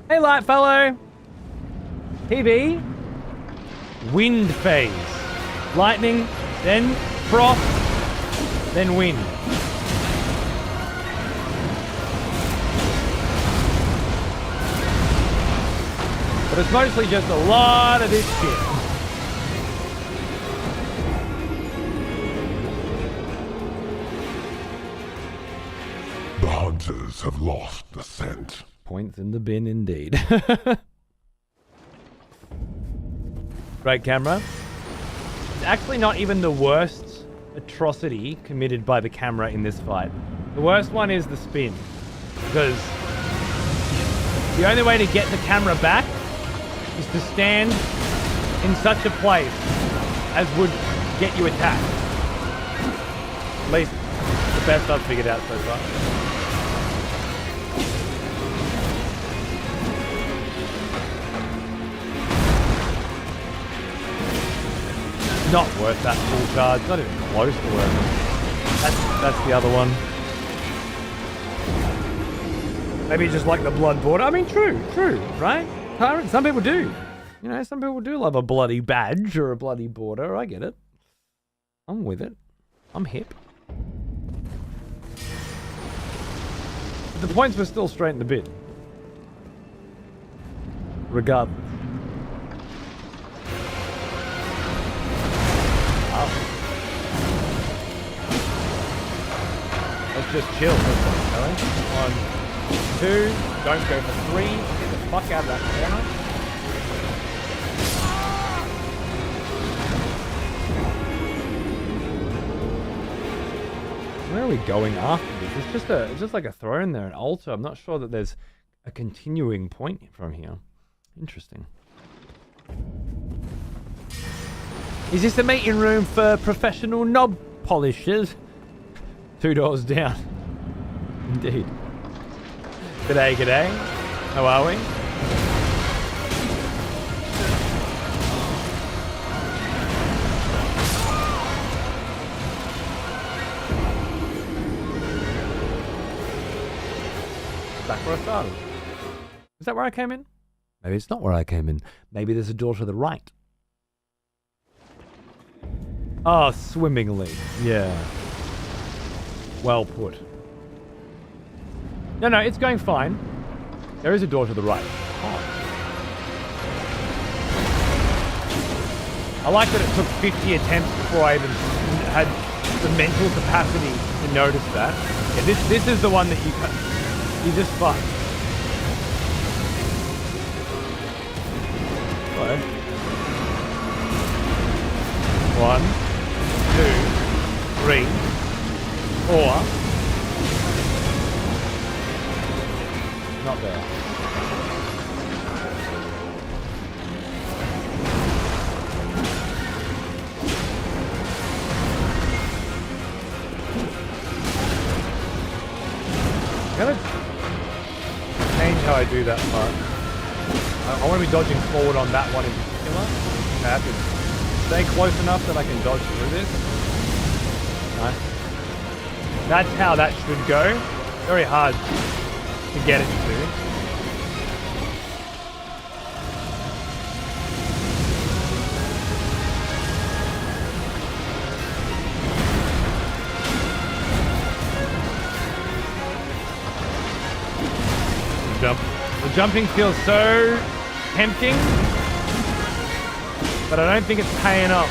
Hey, light fellow. PB. Wind phase. Lightning, then frost, then wind. But it's mostly just a lot of this shit. The hunters have lost the scent. Points in the bin, indeed. Great camera. It's actually not even the worst atrocity committed by the camera in this fight. The worst one is the spin. Because the only way to get the camera back is to stand in such a place as would get you attacked. At least the best I've figured out so far. Not worth that full charge, not even close to worth it. That's the other one. Maybe just like the blood border. I mean, true, right? Some people do. You know, some people do love a bloody badge or a bloody border. I get it. I'm with it. I'm hip. But the points were still straight in the bin. Regardless. Let's just chill for a second, shall we? 1, 2, don't go for 3. Get the fuck out of that corner. Where are we going after this? It's just like a throne there, an altar. I'm not sure that there's a continuing point from here. Interesting. Is this a meeting room for professional knob polishers? 2 doors down. Indeed. G'day, g'day. How are we? Back where I started. Is that where I came in? Maybe it's not where I came in. Maybe there's a door to the right. Oh, swimmingly. Yeah. Well put. No, it's going fine. There is a door to the right. Oh. I like that it took 50 attempts before I even had the mental capacity to notice that. Yeah, this is the one that you just fucked. Hello. 1, 2, 3, 4. Not there. I'm gonna change how I do that part. I want to be dodging forward on that one in particular. I have to stay close enough that I can dodge through this. Nice. That's how that should go. Very hard to get it to. jumping feels so tempting, but I don't think it's paying off.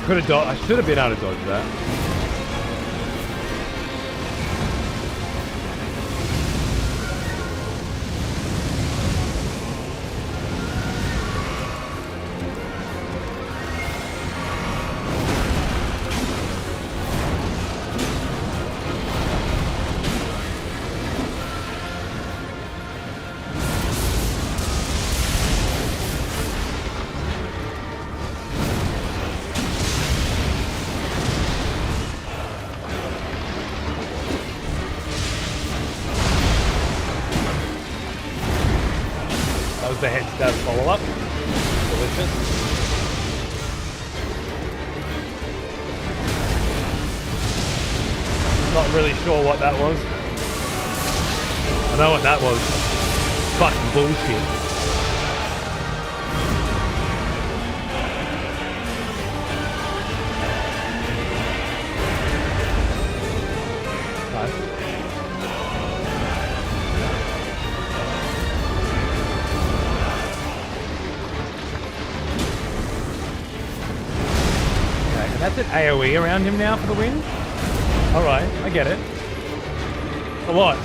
I should have been able to dodge that. The head stab follow-up. Delicious. Not really sure what that was. I know what that was. Fucking bullshit. That's an AoE around him now for the win? Alright, I get it. A lot.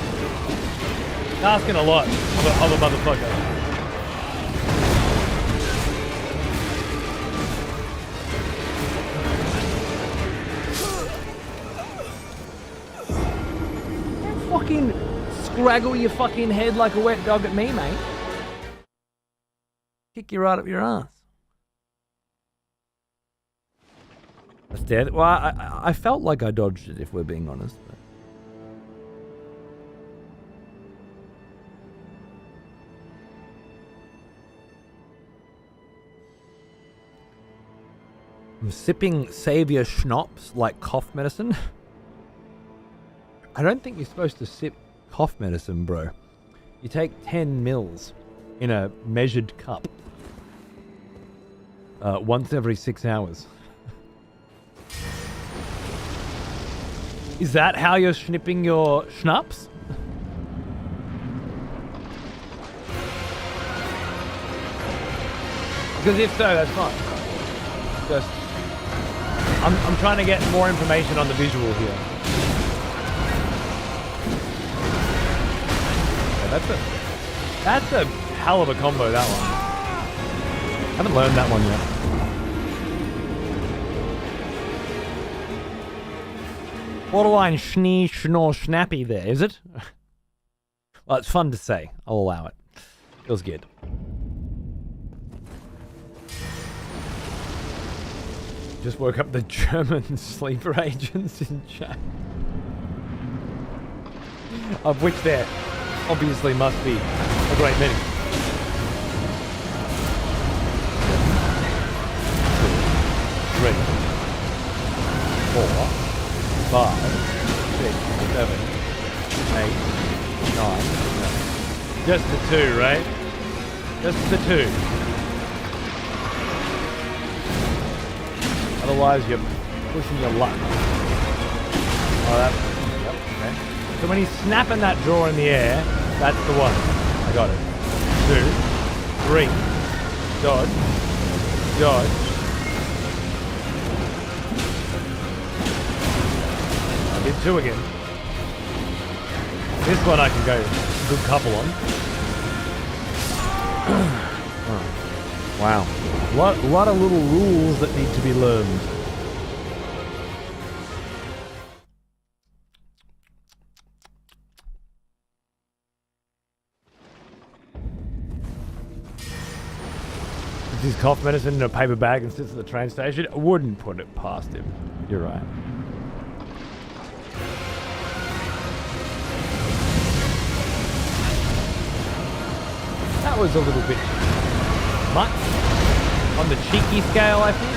Asking a lot of a motherfucker. Don't fucking scraggle your fucking head like a wet dog at me, mate. Kick you right up your ass. That's dead. Well, I felt like I dodged it, if we're being honest. But... I'm sipping Savior schnapps like cough medicine. I don't think you're supposed to sip cough medicine, bro. You take 10 mils in a measured cup. Once every 6 hours. Is that how you're snipping your schnapps? Because if so, that's fine. Just, I'm trying to get more information on the visual here. Yeah, that's a hell of a combo, that one. Haven't learned that one yet. Borderline schnee, schnorr, snappy there, is it? Well, it's fun to say. I'll allow it. Feels good. Just woke up the German sleeper agents in chat. Of which there obviously must be a great many. 3, 4, 5, 6, 7, 8, 9. Just the 2, right? Just the 2. Otherwise, you're pushing your luck. Oh, that. Yep, okay. So when he's snapping that drawer in the air, that's the one. I got it. 2, 3. Dodge. Dodge. Did 2 again. This one I can go a good couple on. Oh. Wow. A lot of little rules that need to be learned. Puts his cough medicine in a paper bag and sits at the train station. I wouldn't put it past him. You're right. That was a little bit much on the cheeky scale, I think.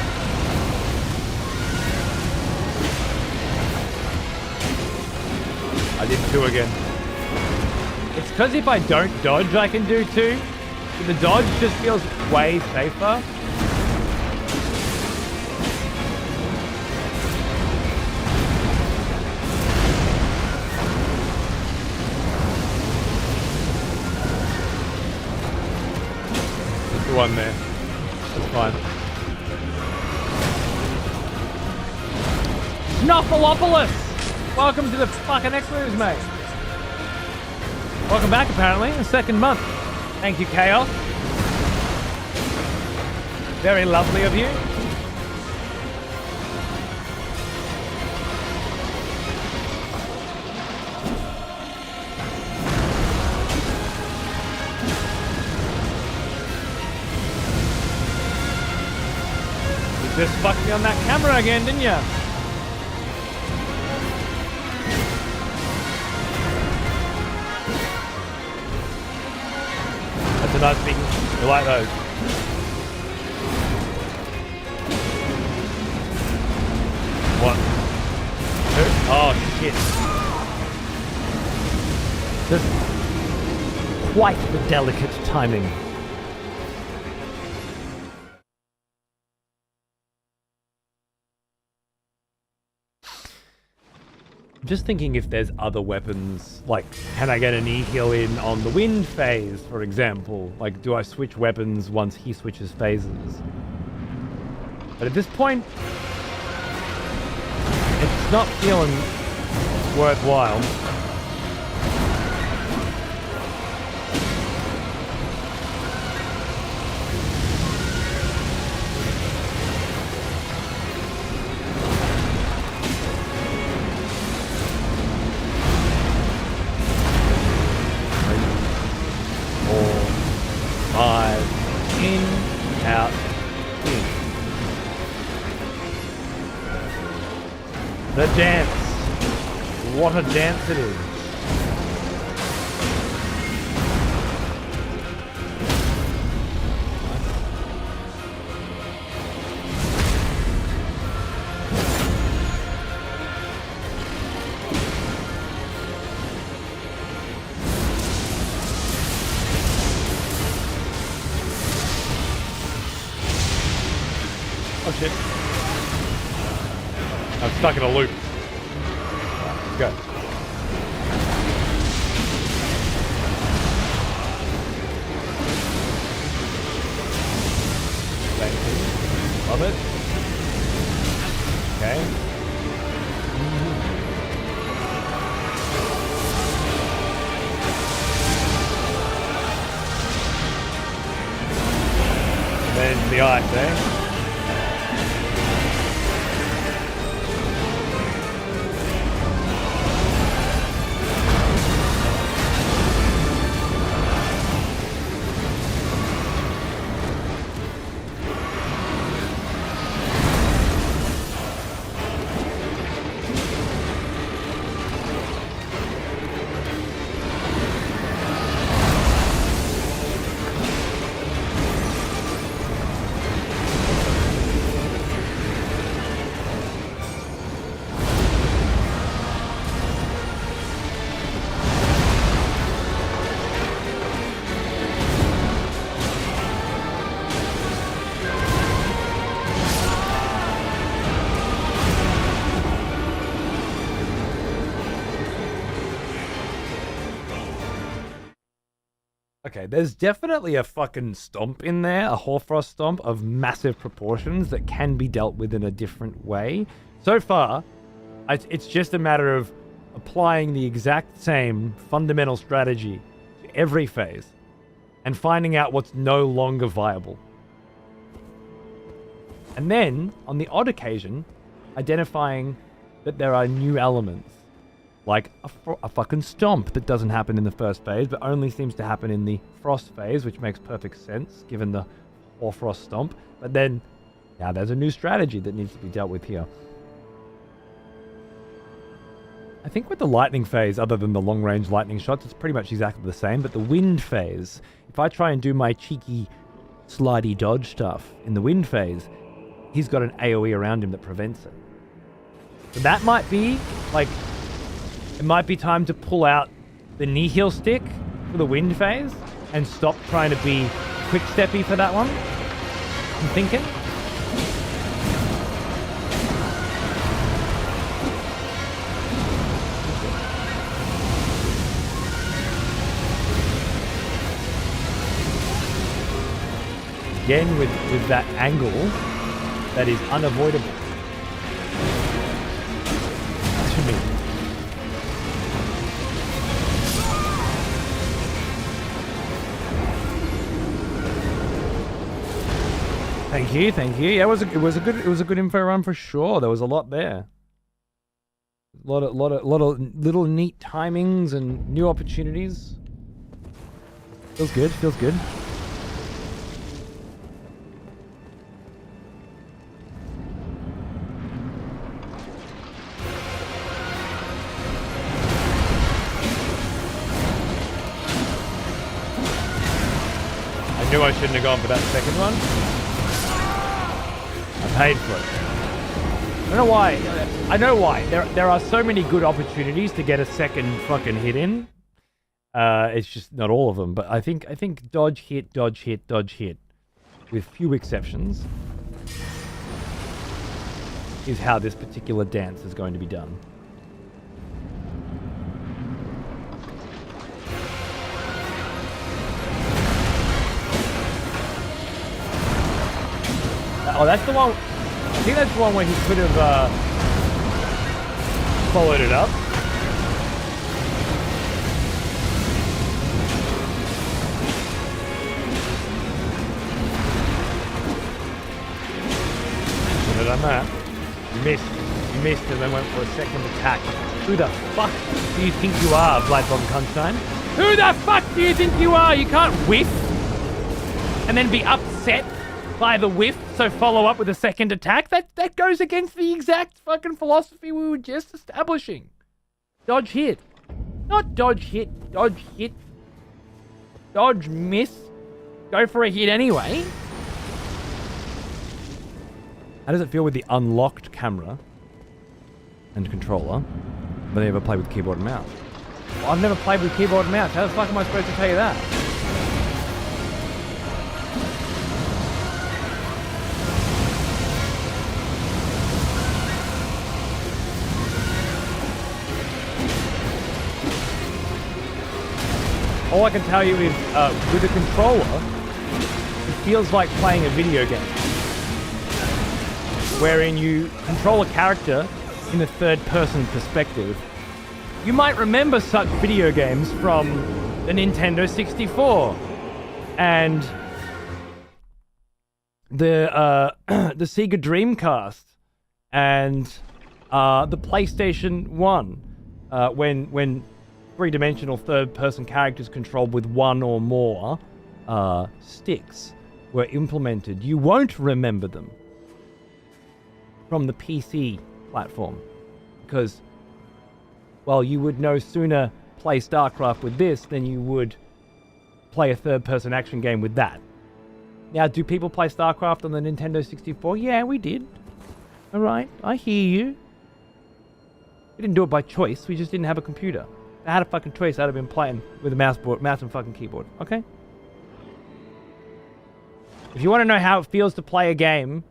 I did 2 again. It's because if I don't dodge, I can do 2. But the dodge just feels way safer. one there. That's fine. Snuffleupagus! Welcome to the fucking X-Moves, mate. Welcome back, apparently. The second month. Thank you, Chaos. Very lovely of you. You just fucked me on that camera again, didn't you? That's a nice big... You like those? What? Oh, shit. Just quite the delicate timing. I'm just thinking if there's other weapons, like, can I get an E-heal in on the wind phase, for example? Like, do I switch weapons once he switches phases? But at this point, it's not feeling worthwhile. The dance. What a dance it is. Oh shit. I'm stuck in a loop. Let's go. Thank you. Love it. Okay. Then into the ice, eh? Okay, there's definitely a fucking stomp in there, a Hoarfrost stomp of massive proportions that can be dealt with in a different way. So far, it's just a matter of applying the exact same fundamental strategy to every phase and finding out what's no longer viable. And then, on the odd occasion, identifying that there are new elements. Like a fucking stomp that doesn't happen in the first phase, but only seems to happen in the frost phase, which makes perfect sense, given the Hoarfrost stomp. But then, now there's a new strategy that needs to be dealt with here. I think with the lightning phase, other than the long-range lightning shots, it's pretty much exactly the same. But the wind phase, if I try and do my cheeky, slidey dodge stuff in the wind phase, he's got an AoE around him that prevents it. So that might be, like... It might be time to pull out the knee-heel stick for the wind phase and stop trying to be quick-steppy for that one. I'm thinking. again with that angle that is unavoidable. To me. Thank you. Yeah, it was a good info run for sure. There was a lot there. A lot of little neat timings and new opportunities. Feels good. I knew I shouldn't have gone for that second one. I paid for it. I don't know why. I know why. There are so many good opportunities to get a second fucking hit in. It's just not all of them. But I think dodge hit, with few exceptions, is how this particular dance is going to be done. Oh, that's the one. I think that's the one where he could have followed it up. Should have done that. You missed and then went for a second attack. Who the fuck do you think you are, Vlad von Kunstein? Who the fuck do you think you are? You can't whiff and then be upset by the whiff, so follow up with a second attack? That goes against the exact fucking philosophy we were just establishing. Dodge hit. Not dodge hit, dodge hit. Dodge miss. Go for a hit anyway. How does it feel with the unlocked camera and controller? But they ever played with keyboard and mouse? Well, I've never played with keyboard and mouse. How the fuck am I supposed to tell you that? All I can tell you is, with a controller, it feels like playing a video game, wherein you control a character in a third-person perspective. You might remember such video games from the Nintendo 64 and the Sega Dreamcast and the PlayStation 1, when three-dimensional third-person characters controlled with one or more sticks were implemented. You won't remember them from the PC platform because, well, you would no sooner play StarCraft with this than you would play a third-person action game with that. Now, do people play StarCraft on the Nintendo 64? Yeah, we did. All right, I hear you. We didn't do it by choice. We just didn't have a computer. If I had a fucking choice, I'd have been playing with a mouse and fucking keyboard. Okay? If you want to know how it feels to play a game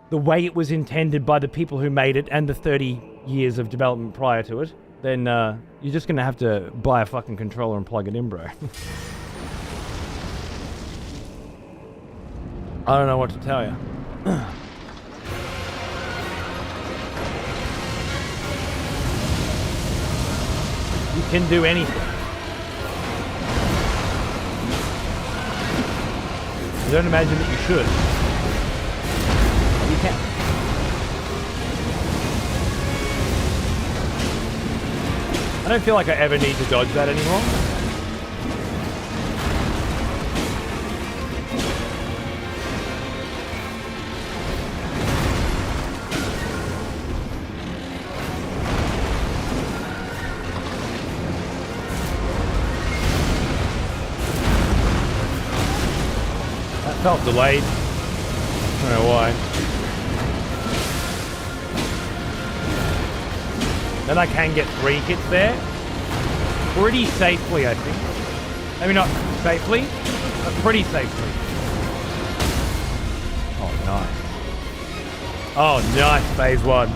the way it was intended by the people who made it and the 30 years of development prior to it, then you're just going to have to buy a fucking controller and plug it in, bro. I don't know what to tell you. You can do anything. I don't imagine that you should. You can. I don't feel like I ever need to dodge that anymore. Felt delayed. I don't know why. Then I can get 3 hits there. Pretty safely, I think. Maybe not safely, but pretty safely. Oh, nice. Oh, nice, phase 1.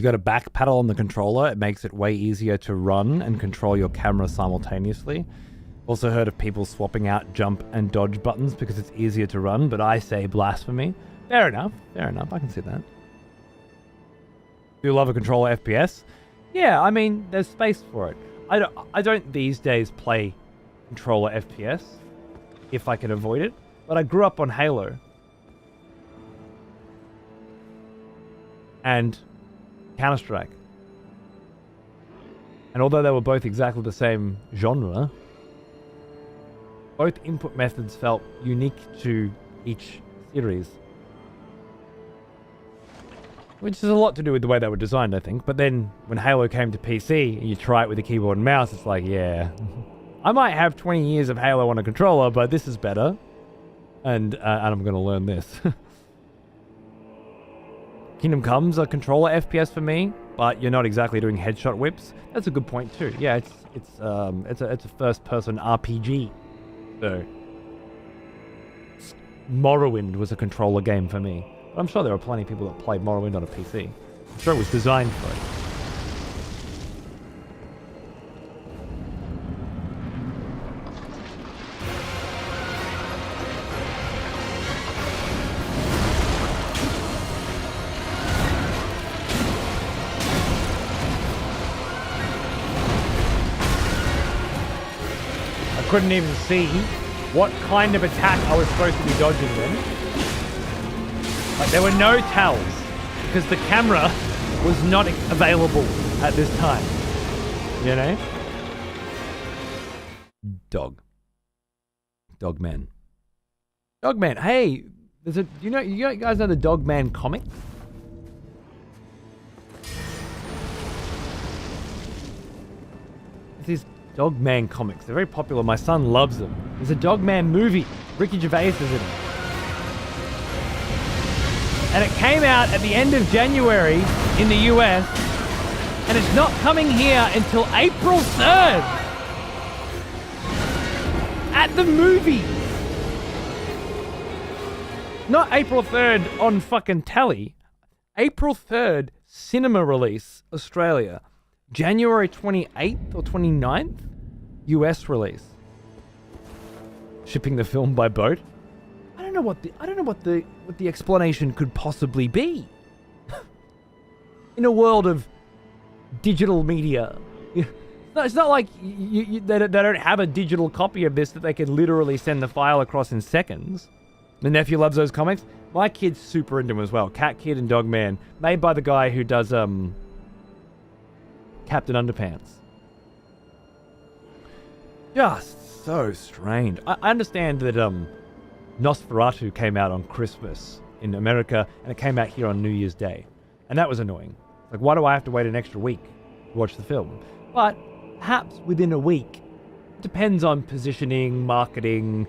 got a back paddle on the controller, it makes it way easier to run and control your camera simultaneously. Also heard of people swapping out jump and dodge buttons because it's easier to run, but I say blasphemy. Fair enough, I can see that. Do you love a controller FPS? Yeah, I mean, there's space for it. I don't these days play controller FPS, if I can avoid it, but I grew up on Halo. And Counter-Strike. And although they were both exactly the same genre, both input methods felt unique to each series. Which is a lot to do with the way they were designed, I think. But then, when Halo came to PC, and you try it with a keyboard and mouse, it's like, yeah. I might have 20 years of Halo on a controller, but this is better. And I'm going to learn this. Kingdom Come's a controller FPS for me, but you're not exactly doing headshot whips. That's a good point too. Yeah, it's a first-person RPG. So, Morrowind was a controller game for me. But I'm sure there are plenty of people that played Morrowind on a PC. I'm sure it was designed for it. I couldn't even see what kind of attack I was supposed to be dodging then. Like, there were no tells because the camera was not available at this time. You know? Dog Man. Hey, there's a. You guys know the Dog Man comic? These Dog Man comics. They're very popular. My son loves them. There's a Dog Man movie. Ricky Gervais is in it. And it came out at the end of January in the US. And it's not coming here until April 3rd. At the movie. Not April 3rd on fucking telly. April 3rd, cinema release, Australia. January 28th or 29th, US release. Shipping the film by boat. I don't know what the explanation could possibly be. In a world of digital media. It's not like they don't have a digital copy of this that they can literally send the file across in seconds. My nephew loves those comics. My kid's super into them as well. Cat Kid and Dog Man. Made by the guy who does Captain Underpants. Just so strange. I understand that Nosferatu came out on Christmas in America and it came out here on New Year's Day. And that was annoying. Like, why do I have to wait an extra week to watch the film? But perhaps within a week, it depends on positioning, marketing,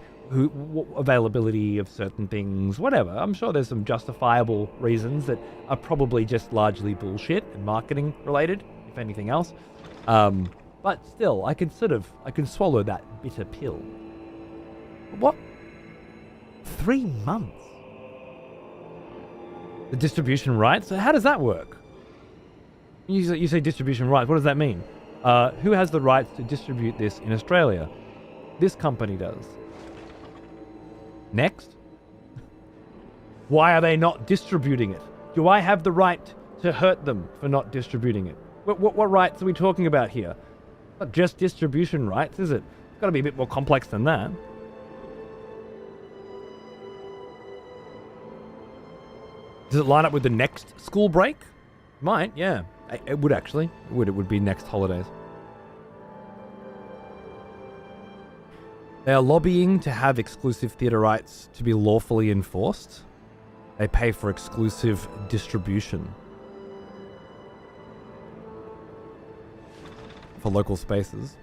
availability of certain things, whatever. I'm sure there's some justifiable reasons that are probably just largely bullshit and marketing related, if anything else. But still, I can swallow that bitter pill. What? 3 months? The distribution rights? How does that work? You say distribution rights. What does that mean? Who has the rights to distribute this in Australia? This company does. Next? Why are they not distributing it? Do I have the right to hurt them for not distributing it? What rights are we talking about here? Not just distribution rights, is it? It's got to be a bit more complex than that. Does it line up with the next school break? Might, yeah. It would actually. It would be next holidays. They are lobbying to have exclusive theatre rights to be lawfully enforced. They pay for exclusive distribution for local spaces.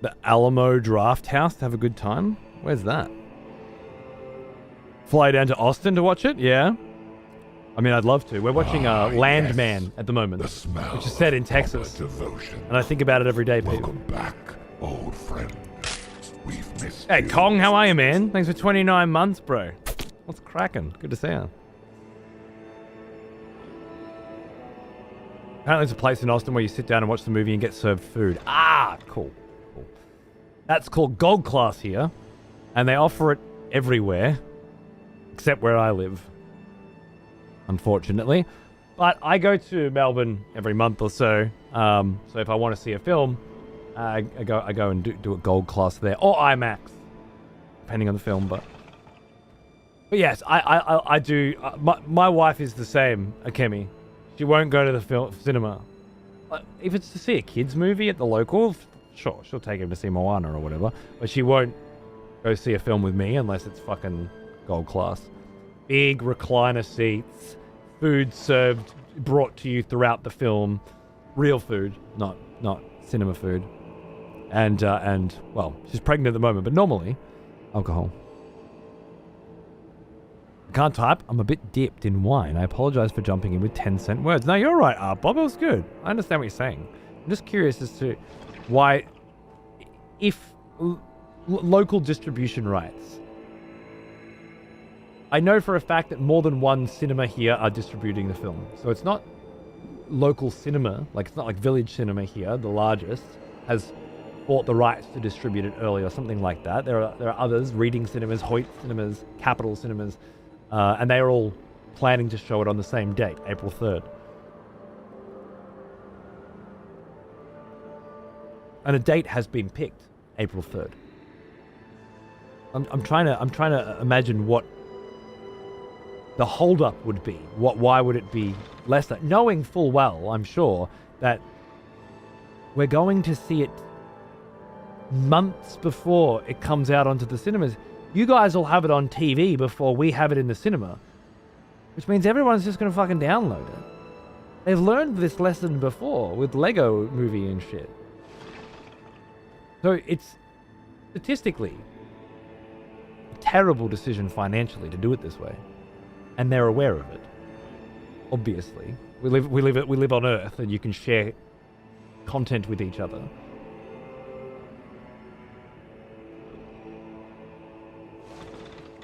The Alamo Draft House to have a good time? Where's that? Fly down to Austin to watch it? Yeah. I mean, I'd love to. We're watching Landman yes. at the moment, The smell which is set in Texas. devotion. And I think about it every day, Pete. Welcome back, old friend. We've missed Hey, you. Kong, how are you, man? Thanks for 29 months, bro. What's cracking? Good to see you. Apparently there's a place in Austin where you sit down and watch the movie and get served food. Ah, cool. Cool. That's called Gold Class here. And they offer it everywhere. Except where I live. Unfortunately. But I go to Melbourne every month or so. So if I want to see a film, I go and do a Gold Class there. Or IMAX. Depending on the film, but yes, I do. My wife is the same, Akemi. She won't go to the cinema. If it's to see a kids movie at the local, sure, she'll take him to see Moana or whatever. But she won't go see a film with me unless it's fucking Gold Class. Big recliner seats, food served, brought to you throughout the film, real food, not cinema food. And well, she's pregnant at the moment, but normally, alcohol. I can't type. I'm a bit dipped in wine. I apologize for jumping in with 10-cent words. No, you're right, Bob. It was good. I understand what you're saying. I'm just curious as to why, if local distribution rights. I know for a fact that more than one cinema here are distributing the film. So it's not local cinema, like it's not like Village Cinema here, the largest, has bought the rights to distribute it early or something like that. There are others, Reading Cinemas, Hoyt Cinemas, Capital Cinemas, and they are all planning to show it on the same date, April 3rd. And a date has been picked, April 3rd. I'm trying to imagine what the holdup would be. Why would it be less than? Knowing full well, I'm sure, that we're going to see it months before it comes out onto the cinemas. You guys will have it on TV before we have it in the cinema, which means everyone's just going to fucking download it. They've learned this lesson before with Lego Movie and shit. So it's statistically a terrible decision financially to do it this way, and they're aware of it. Obviously, we live on Earth, and you can share content with each other.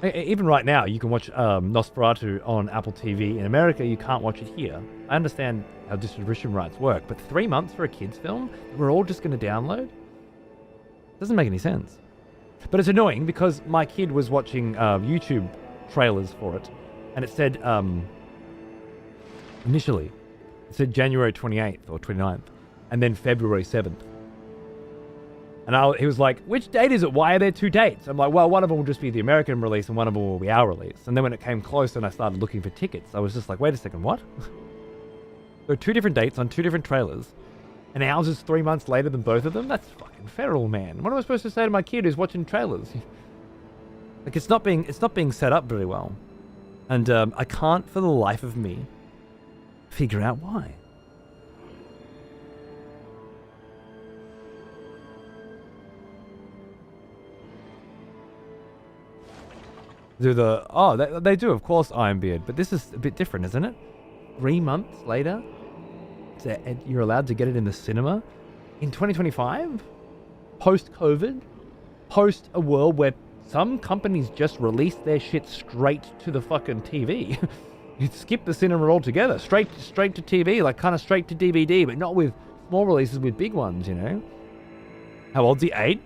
Even right now, you can watch Nosferatu on Apple TV. In America, you can't watch it here. I understand how distribution rights work, but 3 months for a kid's film, we're all just going to download? Doesn't make any sense. But it's annoying because my kid was watching YouTube trailers for it, and it said, initially, it said January 28th or 29th, and then February 7th. And he was like, which date is it? Why are there 2 dates? I'm like, well, one of them will just be the American release and one of them will be our release. And then when it came close and I started looking for tickets, I was just like, wait a second, what? There are 2 different dates on 2 different trailers. And ours is 3 months later than both of them? That's fucking feral, man. What am I supposed to say to my kid who's watching trailers? Like, it's not being set up very well. And I can't for the life of me figure out why. They do, of course, Ironbeard, but this is a bit different, isn't it? 3 months later, you're allowed to get it in the cinema in 2025, post-COVID, post a world where some companies just release their shit straight to the fucking TV. You skip the cinema altogether, straight to TV, like kind of straight to DVD, but not with small releases, with big ones, you know. How old's he? 8?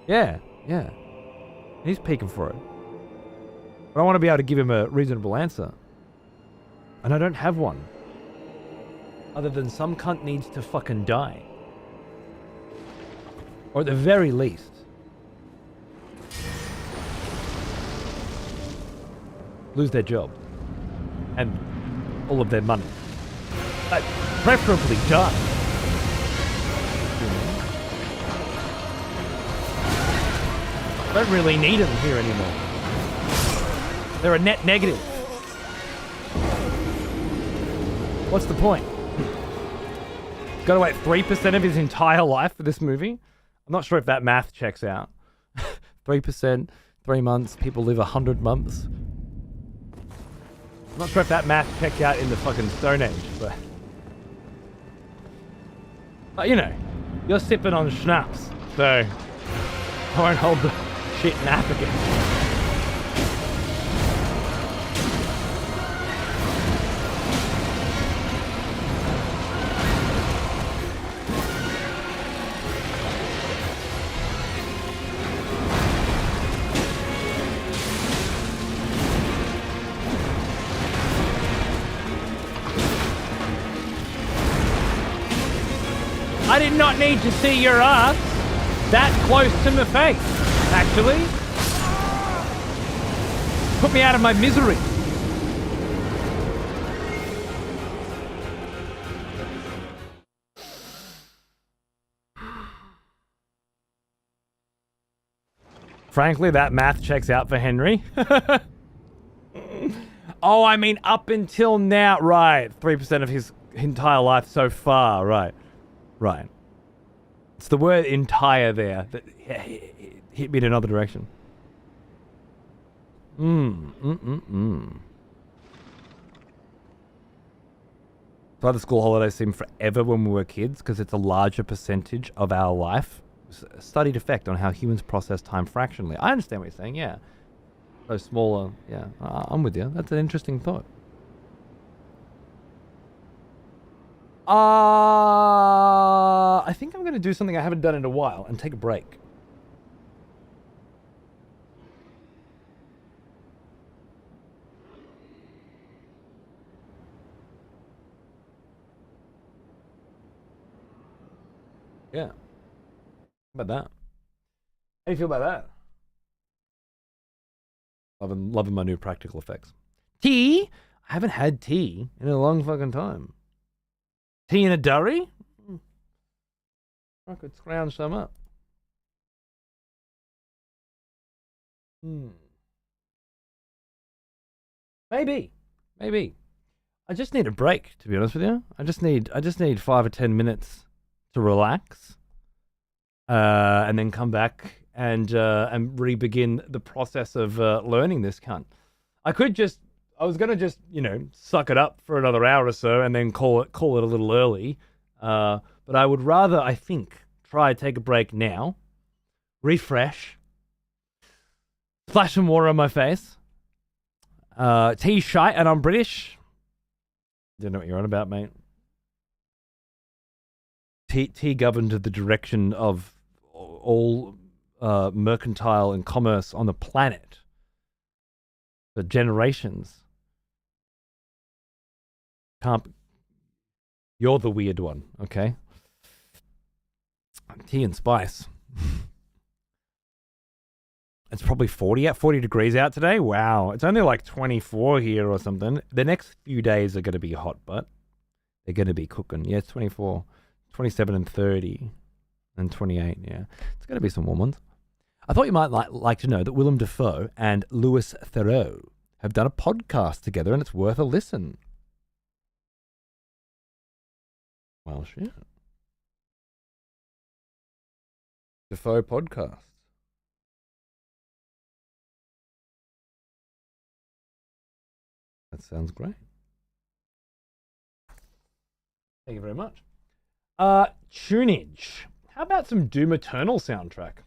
Yeah. He's peeking for it. But I want to be able to give him a reasonable answer. And I don't have one. Other than some cunt needs to fucking die. Or at the very least, lose their job. And all of their money. Preferably die. Don't really need them here anymore. They're a net negative. What's the point? Got to wait 3% of his entire life for this movie? I'm not sure if that math checks out. 3%, 3 months, people live 100 months. I'm not sure if that math checks out in the fucking Stone Age, but you know, you're sipping on schnapps, so I won't hold the shit nap again. I did not need to see your ass that close to my face, actually. Put me out of my misery. Frankly, that math checks out for Henry. Oh, I mean, up until now. Right. 3% of his entire life so far. Right. Right. It's the word entire there that hit me in another direction. So the school holidays seem forever when we were kids because it's a larger percentage of our life. A studied effect on how humans process time fractionally. I understand what you're saying, yeah. So smaller, yeah. I'm with you. That's an interesting thought. I think I'm going to do something I haven't done in a while and take a break. Yeah. How about that? How do you feel about that? Loving my new practical effects. Tea? I haven't had tea in a long fucking time. Tea in a durry? I could scrounge some up. Maybe. I just need a break, to be honest with you. I just need 5 or 10 minutes to relax, and then come back and re-begin the process of learning this cunt. I was gonna just suck it up for another hour or so and then call it a little early. But I would rather, I think, take a break now, refresh, splash some water on my face. Tea's shite and I'm British. Don't know what you're on about, mate. Tea governed the direction of all mercantile and commerce on the planet for generations. You're the weird one, okay? Tea and spice. It's probably 40 degrees out today. Wow. It's only like 24 here or something. The next few days are going to be hot, but they're going to be cooking. Yeah, it's 24, 27 and 30 and 28. Yeah. It's going to be some warm ones. I thought you might like to know that Willem Dafoe and Louis Theroux have done a podcast together and it's worth a listen. Well, shit. Dafoe podcast. That sounds great. Thank you very much. Tunage. How about some Doom Eternal soundtrack?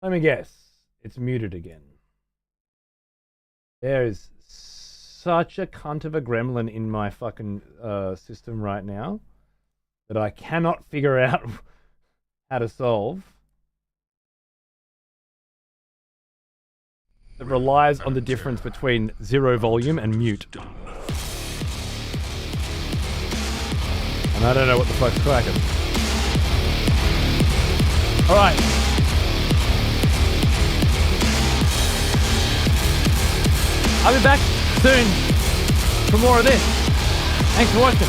Let me guess. It's muted again. There is such a cunt of a gremlin in my fucking system right now that I cannot figure out how to solve. It relies on the difference between zero volume and mute. And I don't know what the fuck's cracking. Alright. I'll be back soon for more of this. Thanks for watching.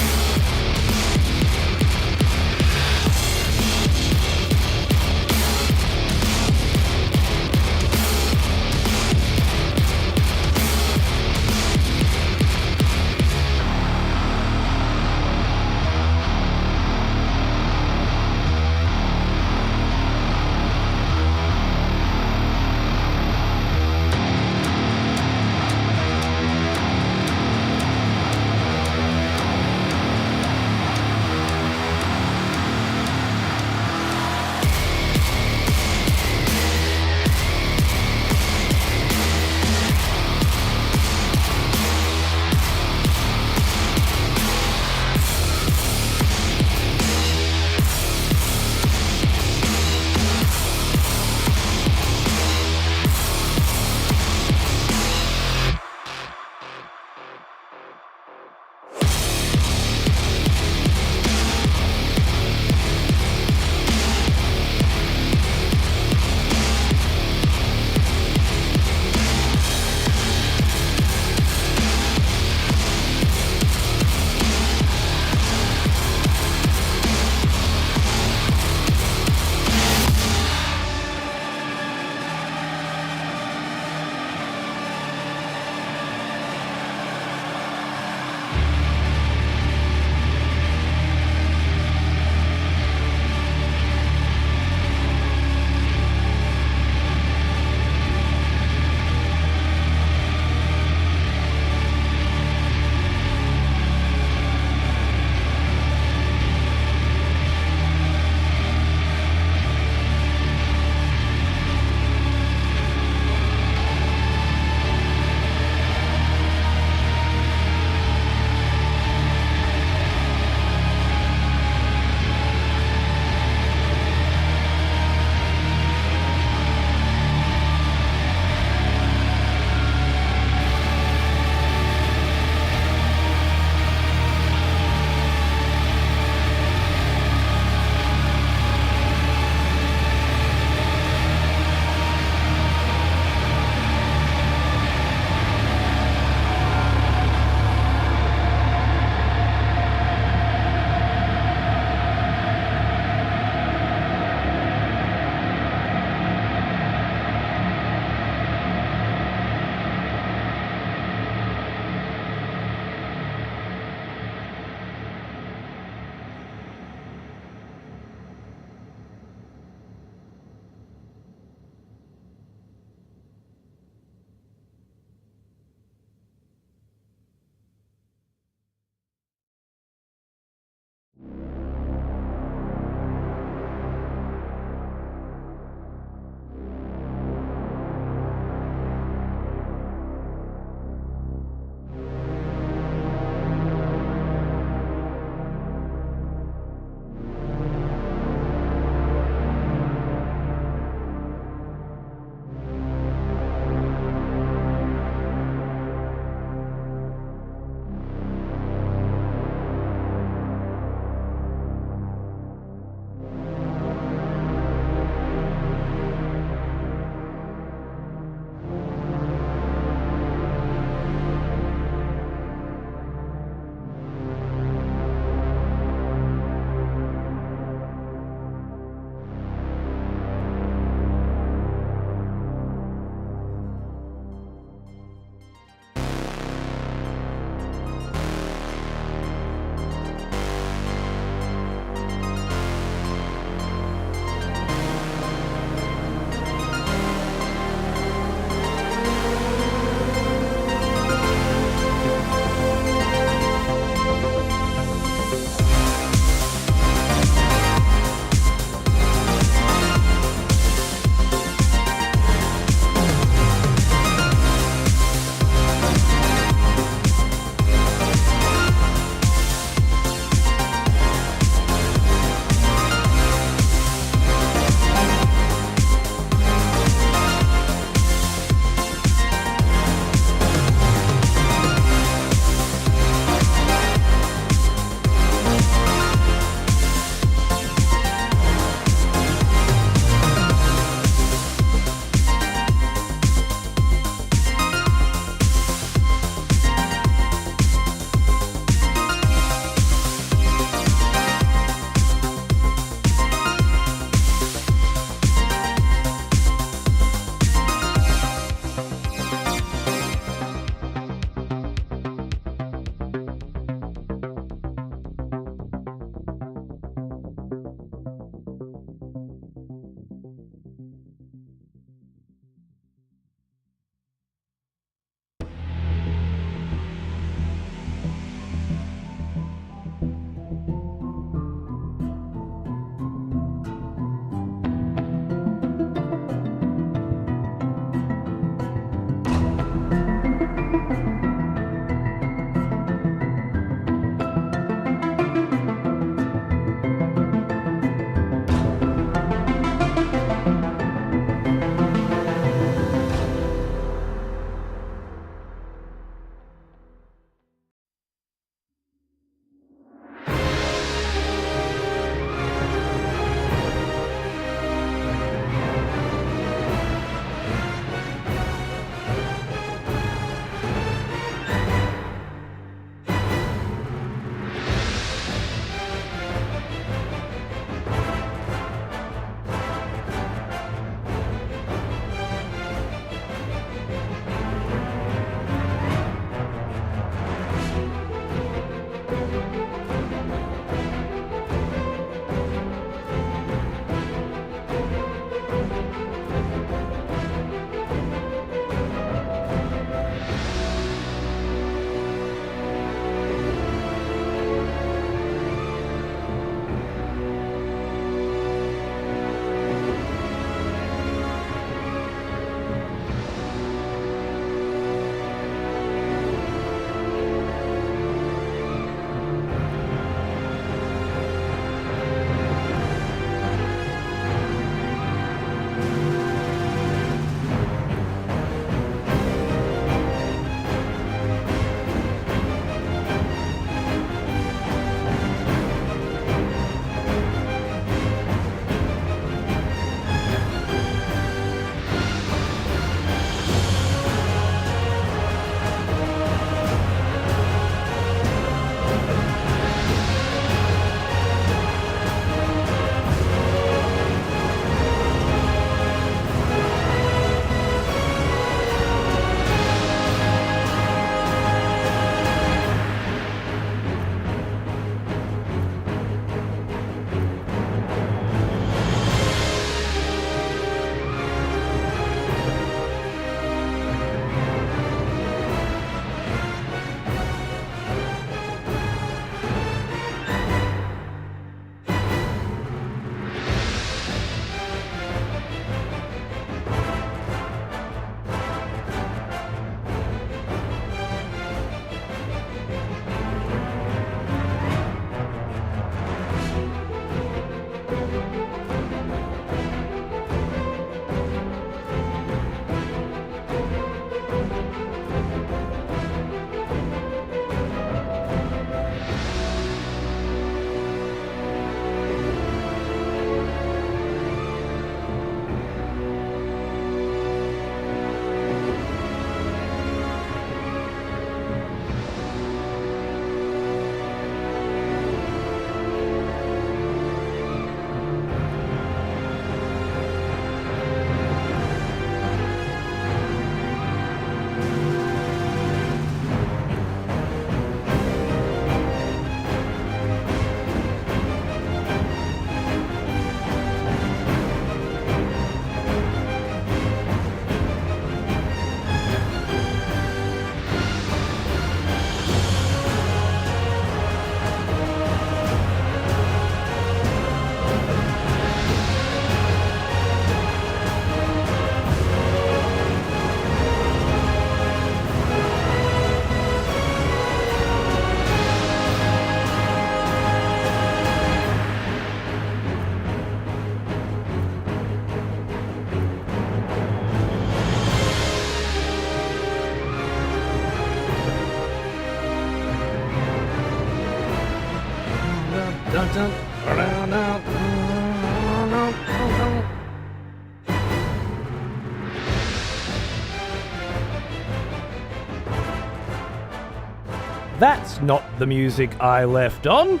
That's not the music I left on.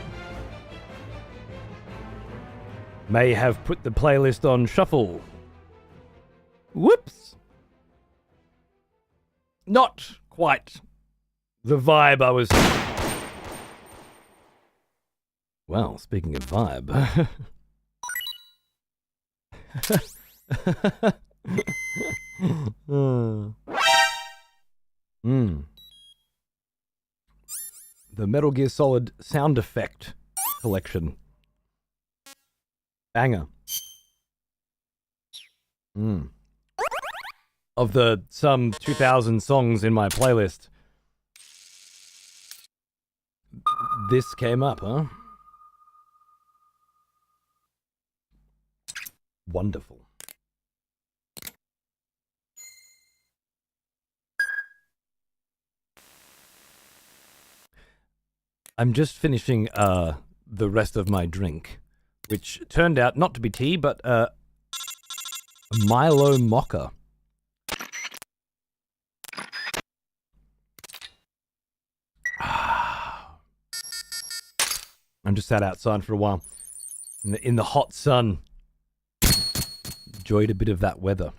May have put the playlist on shuffle. Whoops. Not quite the vibe I was... Well, speaking of vibe... The Metal Gear Solid sound effect collection. Banger. Of the some 2,000 songs in my playlist, this came up, huh? Wonderful. I'm just finishing the rest of my drink, which turned out not to be tea, but Milo Mocha. I'm just sat outside for a while in the hot sun. Enjoyed a bit of that weather.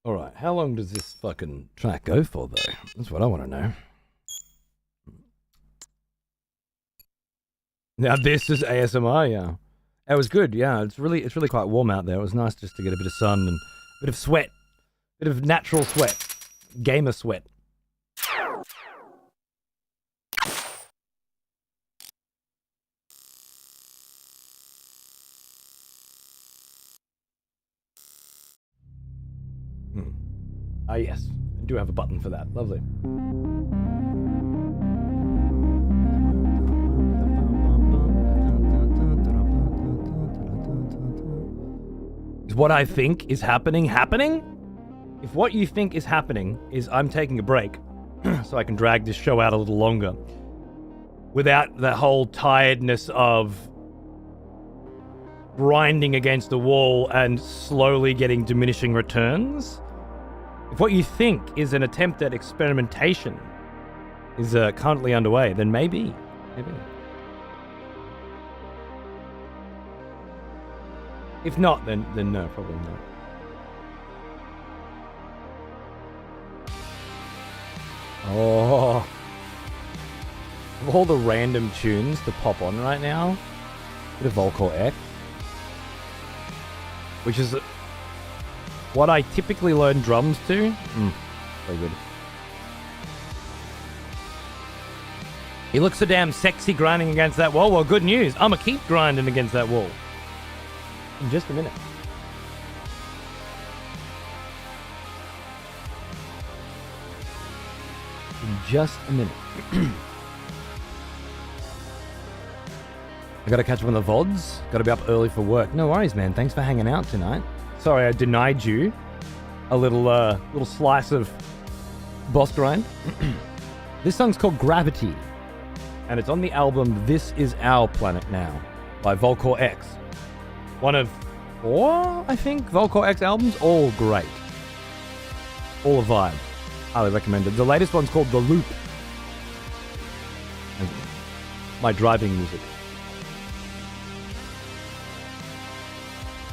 Alright, how long does this fucking track go for, though? That's what I want to know. Now this is ASMR, yeah. It was good, yeah. It's really quite warm out there. It was nice just to get a bit of sun and a bit of sweat. Bit of natural sweat. Gamer sweat. Ah, yes. I do have a button for that. Lovely. Is what I think is happening happening? If what you think is happening is I'm taking a break so I can drag this show out a little longer without that whole tiredness of grinding against the wall and slowly getting diminishing returns, if what you think is an attempt at experimentation is currently underway, then maybe. If not, then no, probably not. Oh, of all the random tunes to pop on right now, bit of Volcor X, which is what I typically learn drums to. Very good. He looks so damn sexy grinding against that wall. Well, good news. I'ma keep grinding against that wall. In just a minute. In just a minute. I gotta catch up on the VODs. Gotta be up early for work. No worries, man. Thanks for hanging out tonight. Sorry I denied you a little slice of boss grind. This song's called Gravity, and it's on the album This Is Our Planet Now by Volcor X. One of 4, I think, Volcor X albums. All great. All a vibe. Highly recommended. The latest one's called The Loop. And my driving music.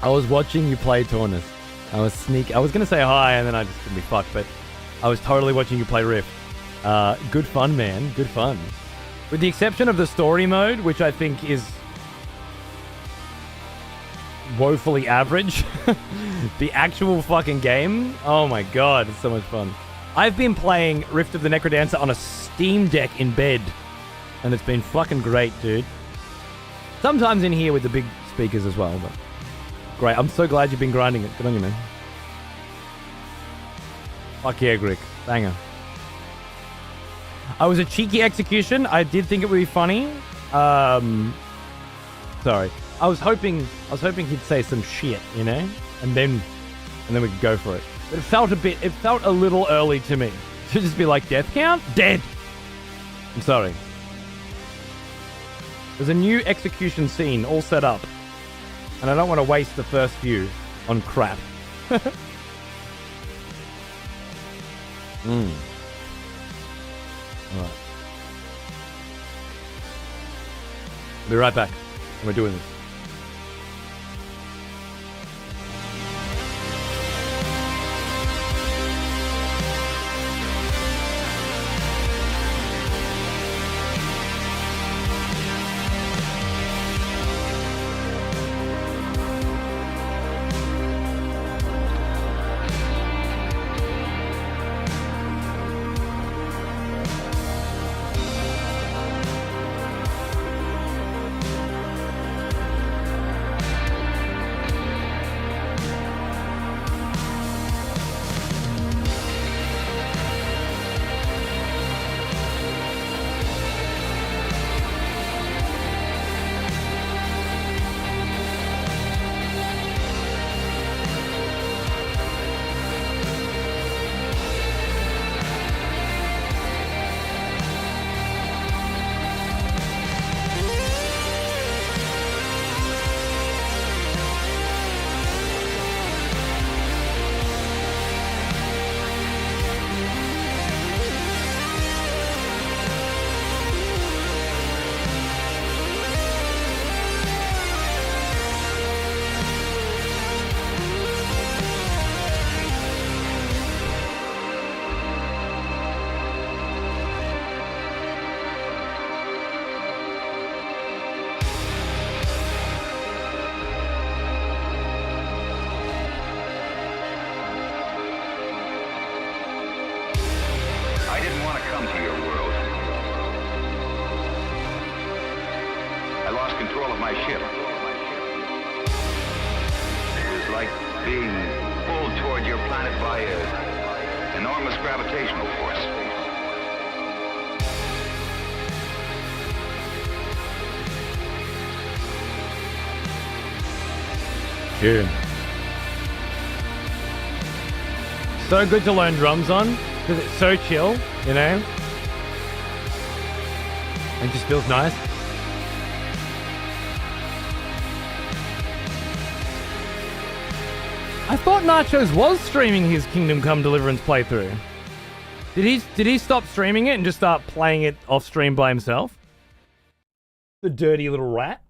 I was watching you play Taunus. I was gonna say hi and then I just couldn't be fucked, but I was totally watching you play Rift. Good fun, man. Good fun. With the exception of the story mode, which I think is woefully average. The actual fucking game, oh my god, it's so much fun. I've been playing Rift of the Necrodancer on a Steam Deck in bed, and it's been fucking great, dude. Sometimes in here with the big speakers as well, but great. I'm so glad you've been grinding it. Good on you, man. Fuck yeah, Grick. Banger. I was a cheeky execution. I did think it would be funny. Sorry. I was hoping he'd say some shit, you know? And then we could go for it. But it felt a little early to me. To just be like, death count? Dead! I'm sorry. There's a new execution scene all set up, and I don't want to waste the first few on crap. Alright. Be right back. We're doing this. Tune. So good to learn drums on because it's so chill, you know? It just feels nice. I thought Nachos was streaming his Kingdom Come Deliverance playthrough. Did he stop streaming it and just start playing it off stream by himself? The dirty little rat.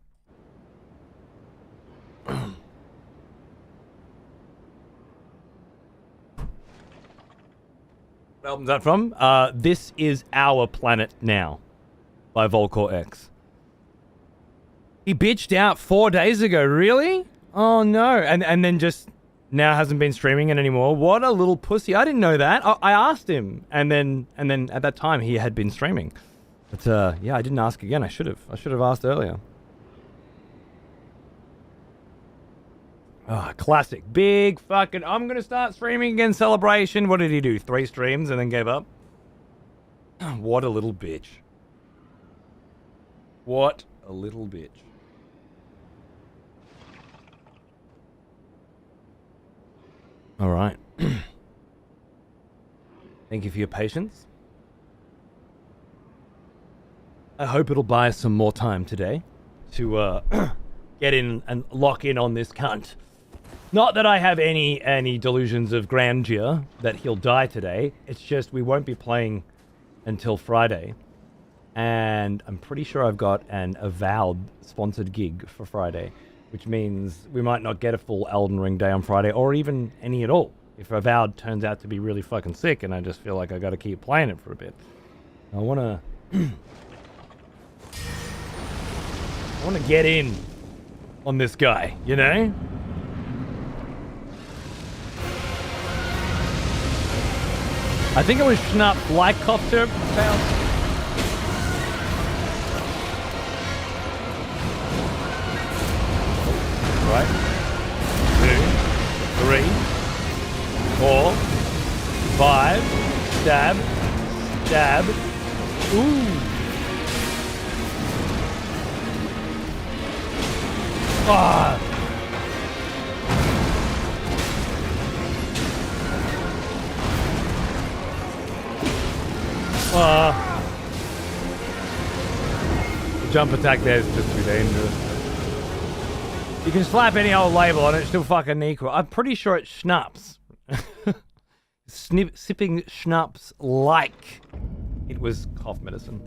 What album's that from? This Is Our Planet Now by Volcor X. He bitched out 4 days ago, really? Oh no, and then just now hasn't been streaming it anymore. What a little pussy. I didn't know that. I asked him, and then at that time he had been streaming. But yeah, I didn't ask again. I should have asked earlier. Ah, classic. Big fucking, I'm gonna start streaming again celebration. What did he do? 3 streams and then gave up? What a little bitch. What a little bitch. Alright. Thank you for your patience. I hope it'll buy us some more time today to get in and lock in on this cunt. Not that I have any delusions of grandeur that he'll die today. It's just we won't be playing until Friday. And I'm pretty sure I've got an Avowed sponsored gig for Friday, which means we might not get a full Elden Ring day on Friday or even any at all. If Avowed turns out to be really fucking sick and I just feel like I gotta keep playing it for a bit. I wanna get in on this guy, you know? I think it was Schnapp like cough syrup. Right. 2, 3, 4, 5. Stab. Stab. Ooh. Ah. jump attack there is just too dangerous. You can slap any old label on it, it's still fucking equal. I'm pretty sure it's schnapps. Sipping schnapps like it was cough medicine.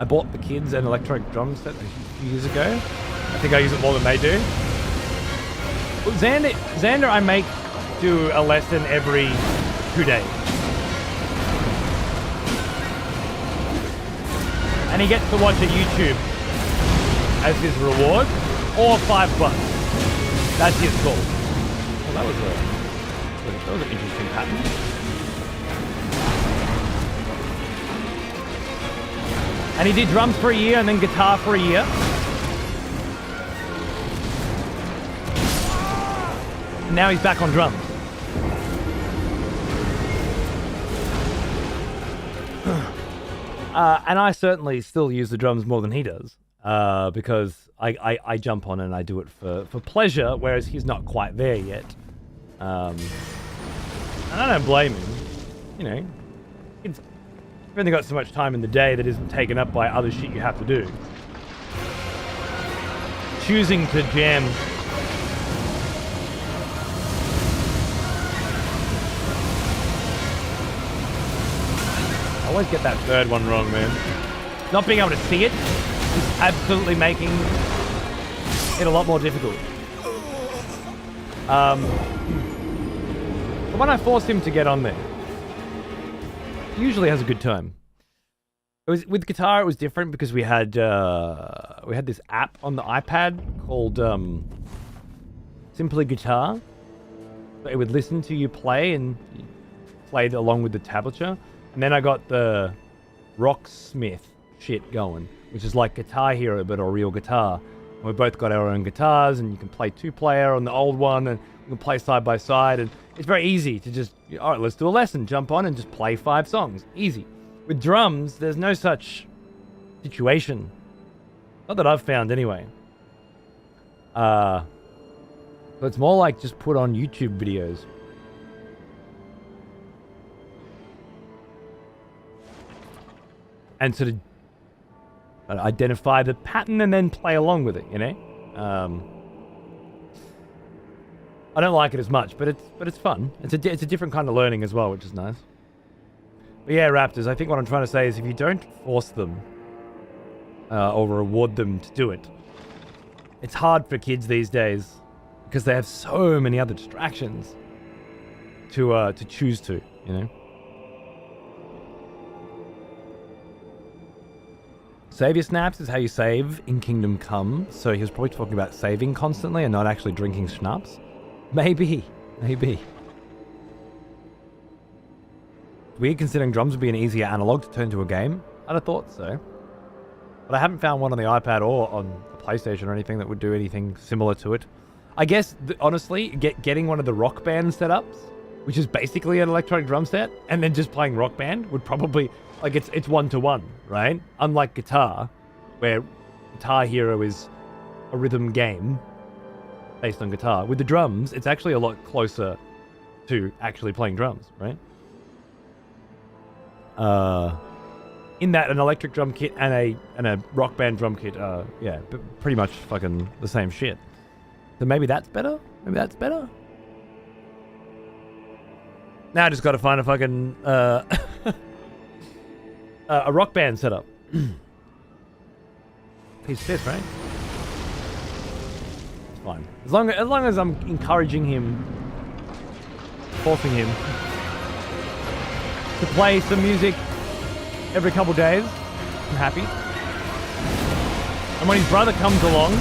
I bought the kids an electronic drum set a few years ago. I think I use it more than they do. Well, Xander, I make do a lesson every 2 days. And he gets to watch a YouTube as his reward, or $5. That's his goal. Well, that was an interesting pattern. And he did drums for a year and then guitar for a year. And now he's back on drums. And I certainly still use the drums more than he does, because I jump on and I do it for pleasure, whereas he's not quite there yet. And I don't blame him. You know, you've only got so much time in the day that isn't taken up by other shit you have to do. Choosing to jam. I always get that third one wrong, man. Not being able to see it is absolutely making it a lot more difficult. But when I force him to get on there, he usually has a good time. It was with guitar. It was different because we had this app on the iPad called Simply Guitar. It would listen to you play and play along with the tablature. And then I got the Rocksmith shit going, which is like Guitar Hero, but a real guitar. And we both got our own guitars, and you can play 2-player on the old one, and you can play side by side. And it's very easy to just, all right, let's do a lesson. Jump on and just play 5 songs. Easy. With drums, there's no such situation. Not that I've found anyway. So it's more like just put on YouTube videos. And sort of identify the pattern and then play along with it, you know? I don't like it as much, but it's fun. It's a different kind of learning as well, which is nice. But yeah, Raptors, I think what I'm trying to say is if you don't force them or reward them to do it, it's hard for kids these days because they have so many other distractions to choose to, you know? Save your snaps is how you save in Kingdom Come. So he was probably talking about saving constantly and not actually drinking schnapps. Maybe. Weird considering drums would be an easier analog to turn to a game. I'd have thought so. But I haven't found one on the iPad or on the PlayStation or anything that would do anything similar to it. I guess, honestly, getting one of the Rock Band setups, which is basically an electronic drum set, and then just playing Rock Band would probably... Like, it's 1-to-1, right? Unlike guitar, where Guitar Hero is a rhythm game based on guitar. With the drums, it's actually a lot closer to actually playing drums, right? In that, an electric drum kit and a Rock Band drum kit are, yeah, pretty much fucking the same shit. So maybe that's better? Now I just gotta find a fucking... a Rock Band setup. He's fit, right? It's fine. As long as I'm encouraging him, forcing him to play some music every couple days, I'm happy. And when his brother comes along,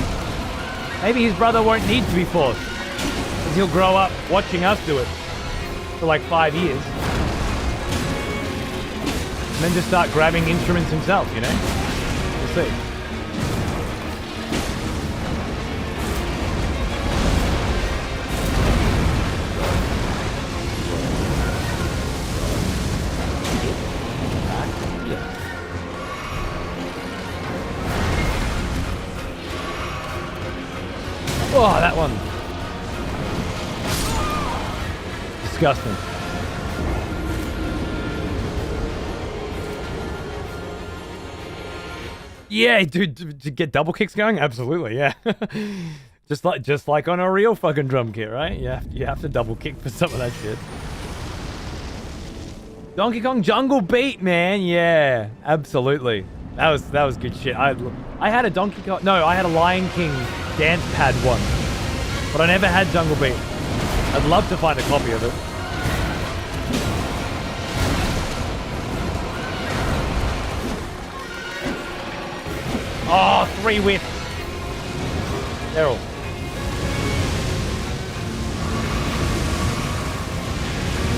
maybe his brother won't need to be forced, because he'll grow up watching us do it for like 5 years. And then just start grabbing instruments himself, you know? We'll see. Oh, that one. disgusting. Yeah, dude, to get double kicks going, absolutely, yeah. just like on a real fucking drum kit, right? Yeah, you have to double kick for some of that shit. Donkey Kong Jungle Beat, man, yeah, absolutely. That was good shit. I had a Donkey Kong, no, I had a Lion King dance pad one, but I never had Jungle Beat. I'd love to find a copy of it. Oh, 3 whiffs. Daryl.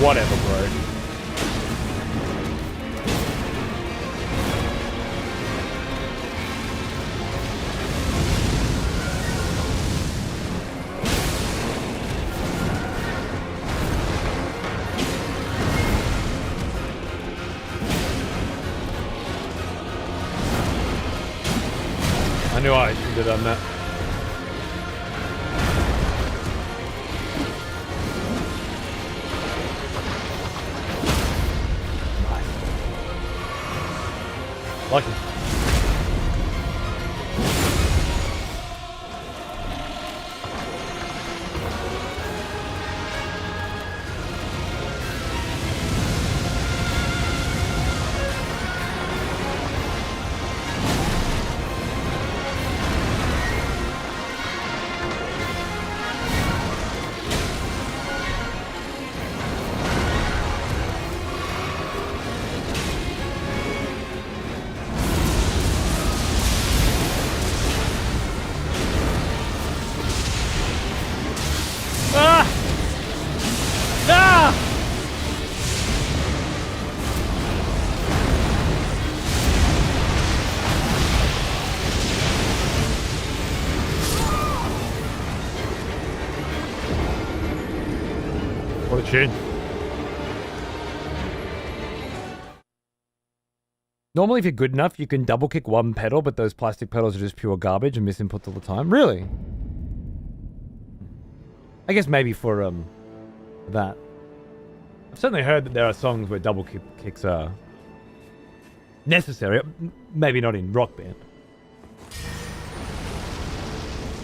Whatever, bro. I knew I should have done that. Nice. Lucky. What a tune. Normally, if you're good enough, you can double kick one pedal, but those plastic pedals are just pure garbage and miss inputs all the time. Really? I guess maybe for that. I've certainly heard that there are songs where double kicks are necessary. Maybe not in Rock Band.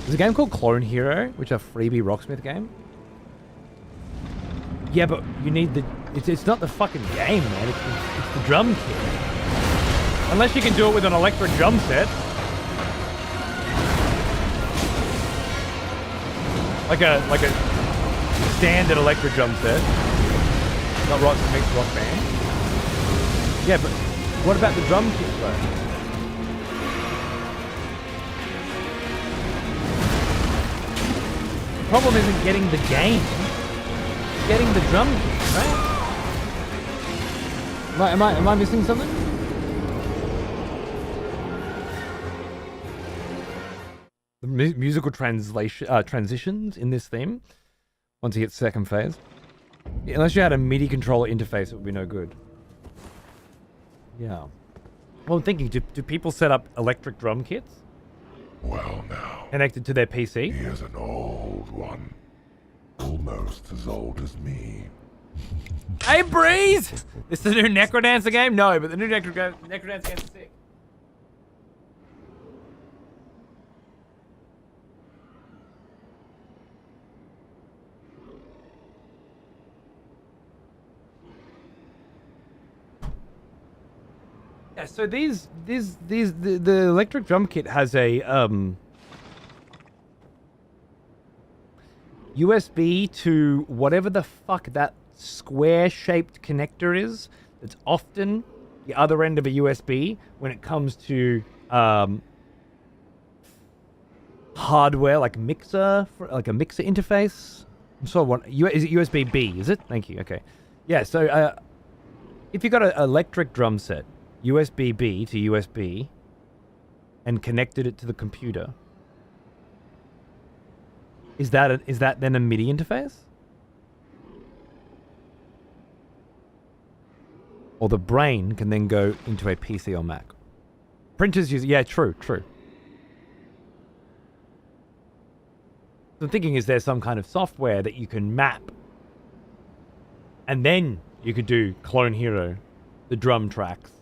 There's a game called Clone Hero, which is a freebie Rocksmith game. Yeah, but you need the... It's not the fucking game, man. It's the drum kit. Unless you can do it with an electric drum set. Like a standard electric drum set. Not rock mixed Rock Band. Yeah, but what about the drum kit, bro? The problem isn't getting the game. Getting the drum kit, right? Am I missing something? The musical transitions in this theme, once you hit second phase. Yeah, unless you had a MIDI controller interface, it would be no good. Yeah. Well, I'm thinking, do people set up electric drum kits? Well now. Connected to their PC? Here's an old one. Almost as old as me. Hey, Breeze! This the new Necrodancer game? No, but the new Necrodancer game is sick. Yeah, so the electric drum kit has a USB to whatever the fuck that square-shaped connector is. It's often the other end of a USB when it comes to hardware, like mixer, like a mixer interface. I'm sorry, what is it? USB-B? Is it? Thank you. Okay, yeah. So if you got an electric drum set, USB-B to USB, and connected it to the computer. Is that then a MIDI interface? Or the brain can then go into a PC or Mac. Printers use... Yeah, true. So I'm thinking, is there some kind of software that you can map And then you could do Clone Hero, the drum tracks.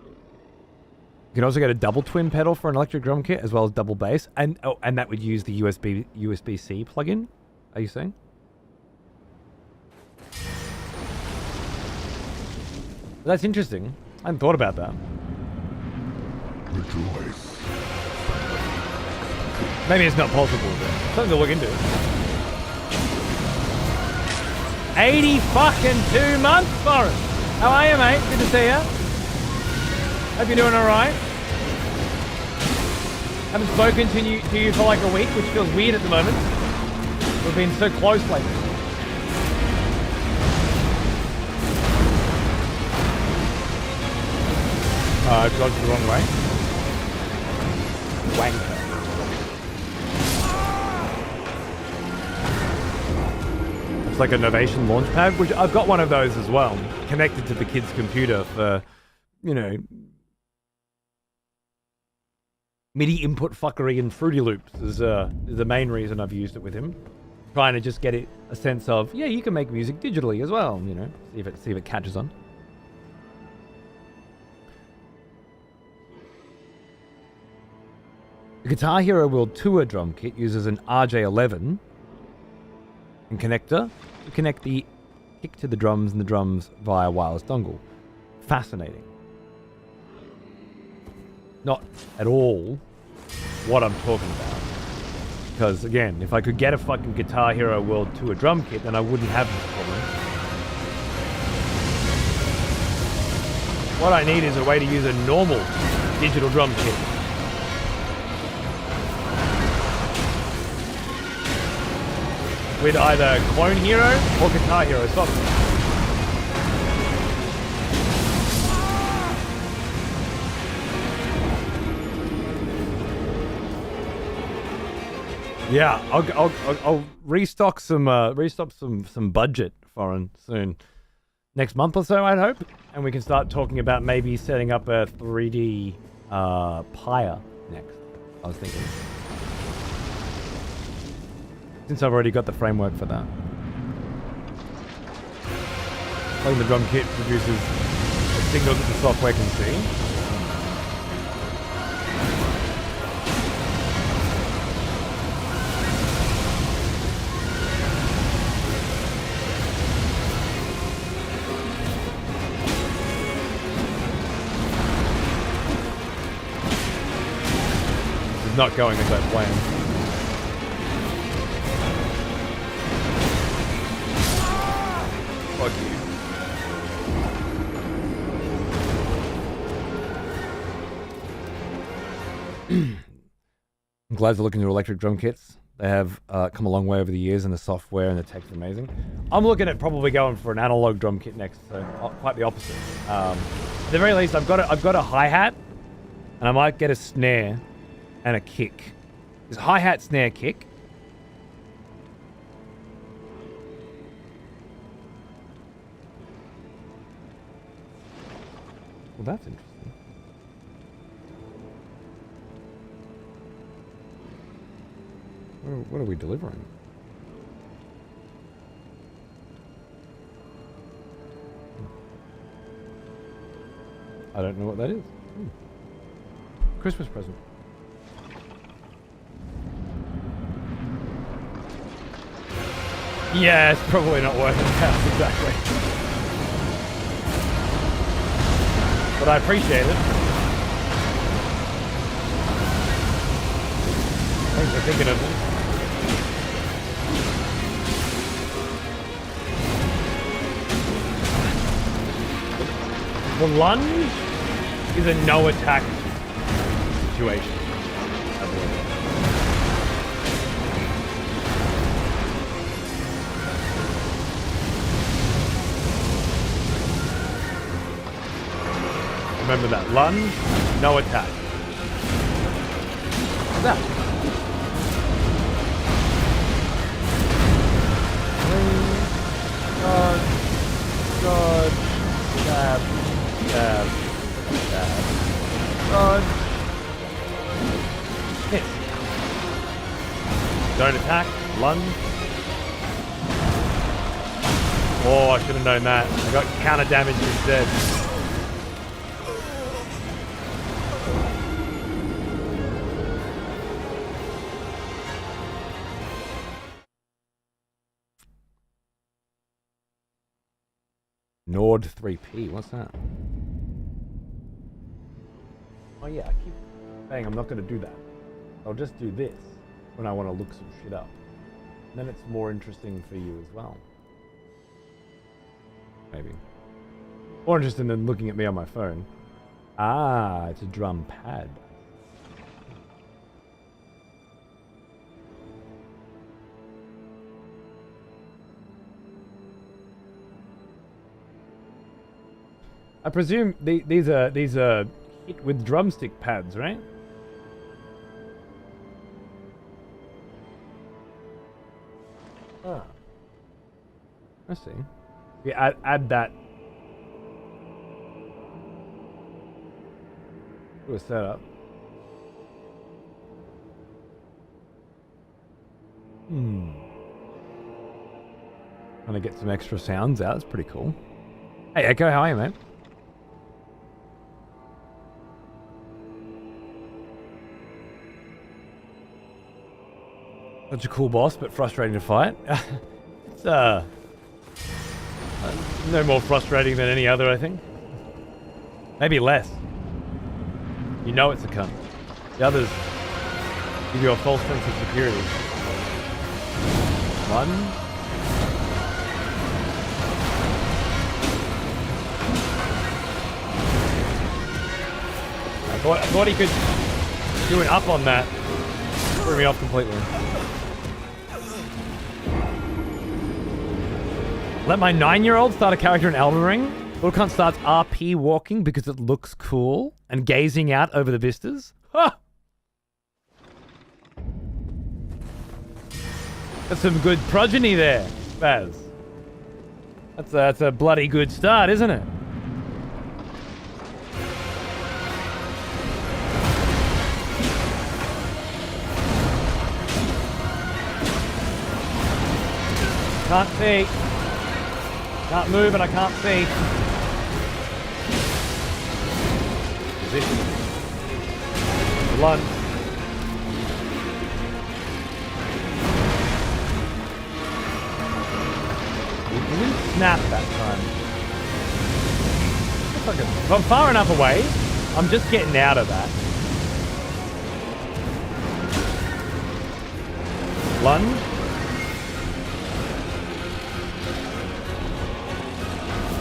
You can also get a double twin pedal for an electric drum kit, as well as double bass, and that would use the USB-C plugin. Are you saying? That's interesting. I hadn't thought about that. Rejoice. Maybe it's not possible, but something to look into. 80 fucking 2 months, Forrest. How are you, mate? Good to see you. Hope you're doing alright. Haven't spoken to you for like a week, which feels weird at the moment. We've been so close lately. I've gone the wrong way. Wanker. It's like a Novation launchpad, which I've got one of those as well, connected to the kid's computer for, you know, MIDI input fuckery and Fruity Loops is the main reason I've used it with him. Trying to just get it a sense of, yeah, you can make music digitally as well, you know, see if it catches on. The Guitar Hero World Tour drum kit uses an RJ11 and connector to connect the kick to the drums and the drums via wireless dongle. Fascinating. Not at all what I'm talking about. Because again, if I could get a fucking Guitar Hero World Tour drum kit, then I wouldn't have this problem. What I need is a way to use a normal digital drum kit. With either Clone Hero or Guitar Hero software. Yeah, I'll restock some budget foreign soon. Next month or so, I'd hope, and we can start talking about maybe setting up a 3D Pyre next. I was thinking. Since I've already got the framework for that. Playing the drum kit produces a signal that the software can see. This is not going as I planned. Fuck you. I'm glad they're looking into electric drum kits. They have come a long way over the years, and the software and the tech's amazing. I'm looking at probably going for an analog drum kit next, so quite the opposite. At the very least, I've got a hi-hat, and I might get a snare and a kick. There's hi-hat, snare, kick. Well, that's interesting. What are we delivering? I don't know what that is. Christmas present. Yeah, it's probably not working out exactly. But I appreciate it. Thanks for thinking of me. The lunge is a no attack situation, I believe. Remember that. Lunge, no attack. What's that? Dodge, stab, stab, stab. Dodge. Hit. Don't attack. Lunge. Oh, I should have known that. I got counter damage instead. Nord 3P, what's that? Oh yeah, I keep saying I'm not going to do that. I'll just do this when I want to look some shit up. And then it's more interesting for you as well. Maybe. More interesting than looking at me on my phone. Ah, it's a drum pad. I presume these are hit with drumstick pads, right? Ah. I see. Yeah, add that to a setup. Trying to get some extra sounds out. That's pretty cool. Hey, Echo, how are you, man? Such a cool boss, but frustrating to fight. It's no more frustrating than any other, I think. Maybe less. You know it's a cunt. The others give you a false sense of security. One. I thought he could do an up on that. Threw me off completely. Let my 9-year-old start a character in Elden Ring. Little cunt starts RP walking because it looks cool and gazing out over the vistas. Ha! That's some good progeny there, Baz. That's a bloody good start, isn't it? Can't see. Can't move and I can't see. Position. Lunge. He didn't snap that time. If I'm far enough away, I'm just getting out of that. Lunge.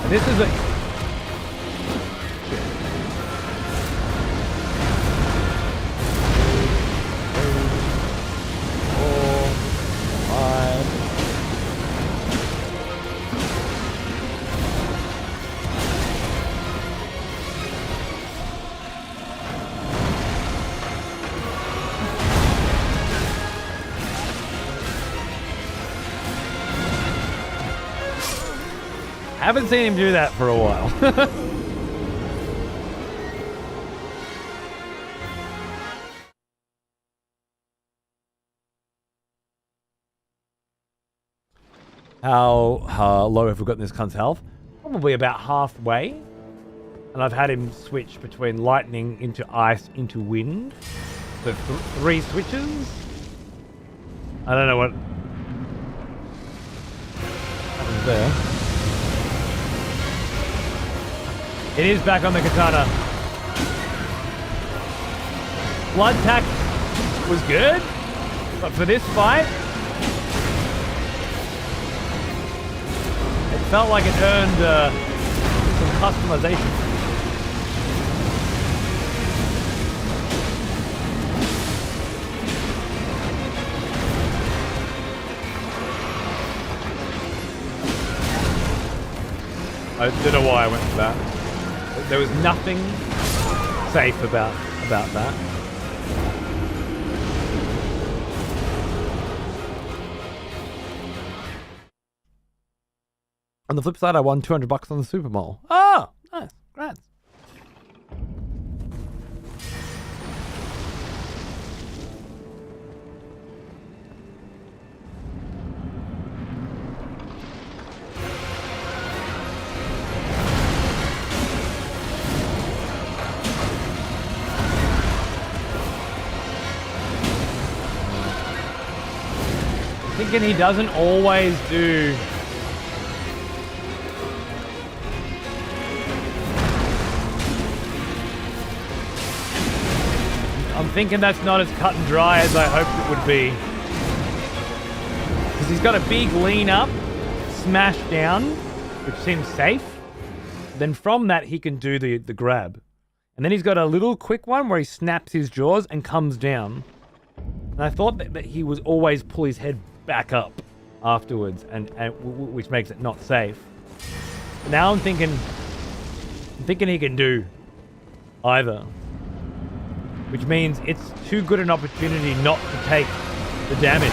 This is a... Haven't seen him do that for a while. How low have we got in this cunt's health? Probably about halfway. And I've had him switch between lightning into ice into wind. So 3 switches. I don't know what happens there. It is back on the katana. Blood tack was good, but for this fight, it felt like it earned some customization. I don't know why I went for that. There was nothing safe about that. On the flip side, I won $200 on the Super Mole. Oh, nice. Congrats. thinking he doesn't always do. I'm thinking that's not as cut and dry as I hoped it would be. Because he's got a big lean up, smash down, which seems safe. Then from that, he can do the grab. And then he's got a little quick one where he snaps his jaws and comes down. And I thought that he was always pull his head back up afterwards, and which makes it not safe. But now I'm thinking he can do either. Which means it's too good an opportunity not to take the damage.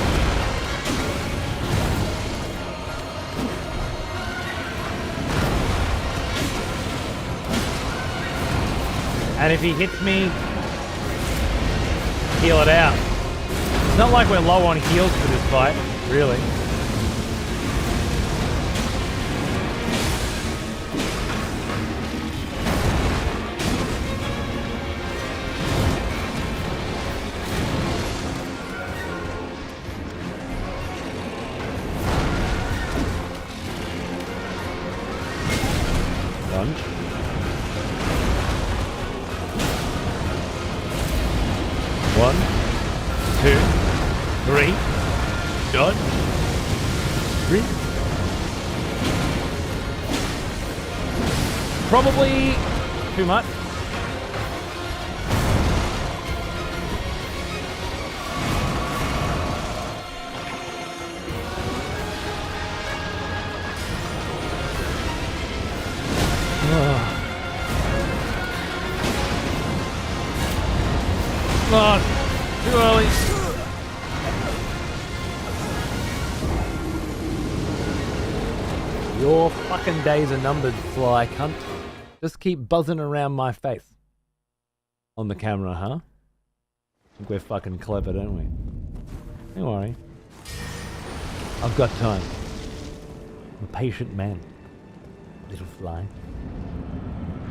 And if he hits me, heal it out. It's not like we're low on heals for this fight, really. One, two, three, dodge, three. Probably too much. Oh, too early. Your fucking days are numbered, fly cunt. Just keep buzzing around my face. On the camera, huh? Think we're fucking clever, don't we? Don't worry. I've got time. I'm a patient man. Little fly.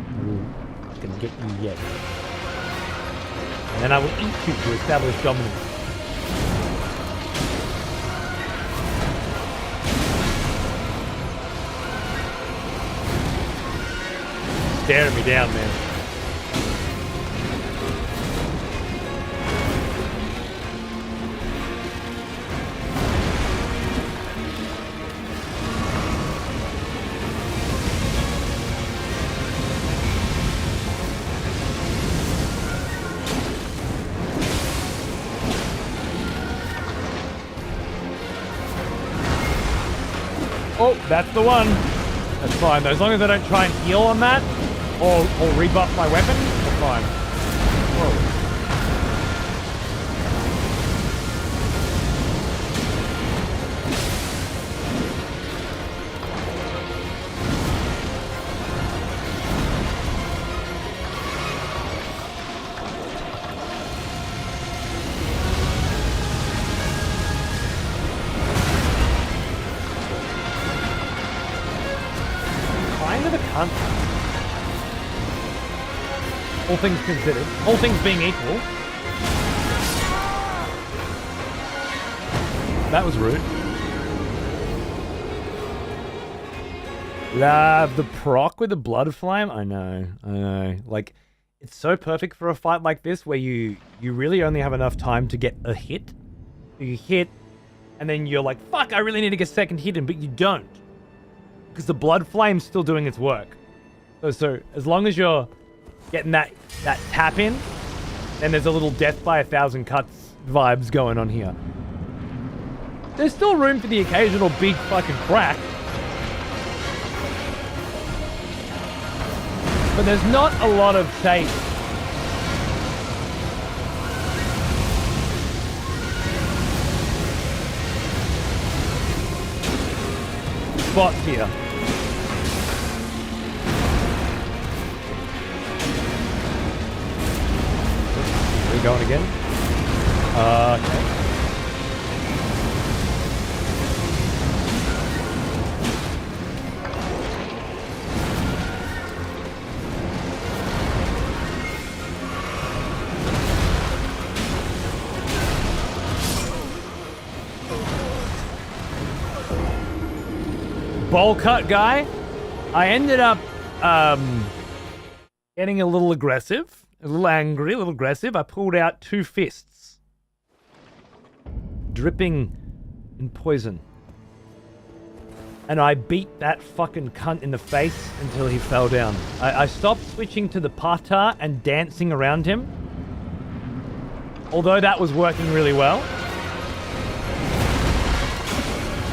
I will fucking get you yet. And then I will eat you to establish dominance. Staring me down, man. Oh, that's the one. That's fine, though. As long as I don't try and heal on that, or rebuff my weapon, I'm fine. Whoa. Kind of a cunt. All things considered. All things being equal. That was rude. The proc with the blood flame? I know. Like, it's so perfect for a fight like this where you really only have enough time to get a hit. You hit, and then you're like, fuck, I really need to get a second hit in, but you don't. Because the blood flame's still doing its work. So as long as you're getting that tap in, then there's a little death by 1,000 cuts vibes going on here. There's still room for the occasional big fucking crack. But there's not a lot of safe spots here. We're going again. Okay. bowl cut guy, I ended up getting a little aggressive, a little angry, a little aggressive. I pulled out 2 fists, dripping in poison. And I beat that fucking cunt in the face until he fell down. I stopped switching to the pata and dancing around him. Although that was working really well.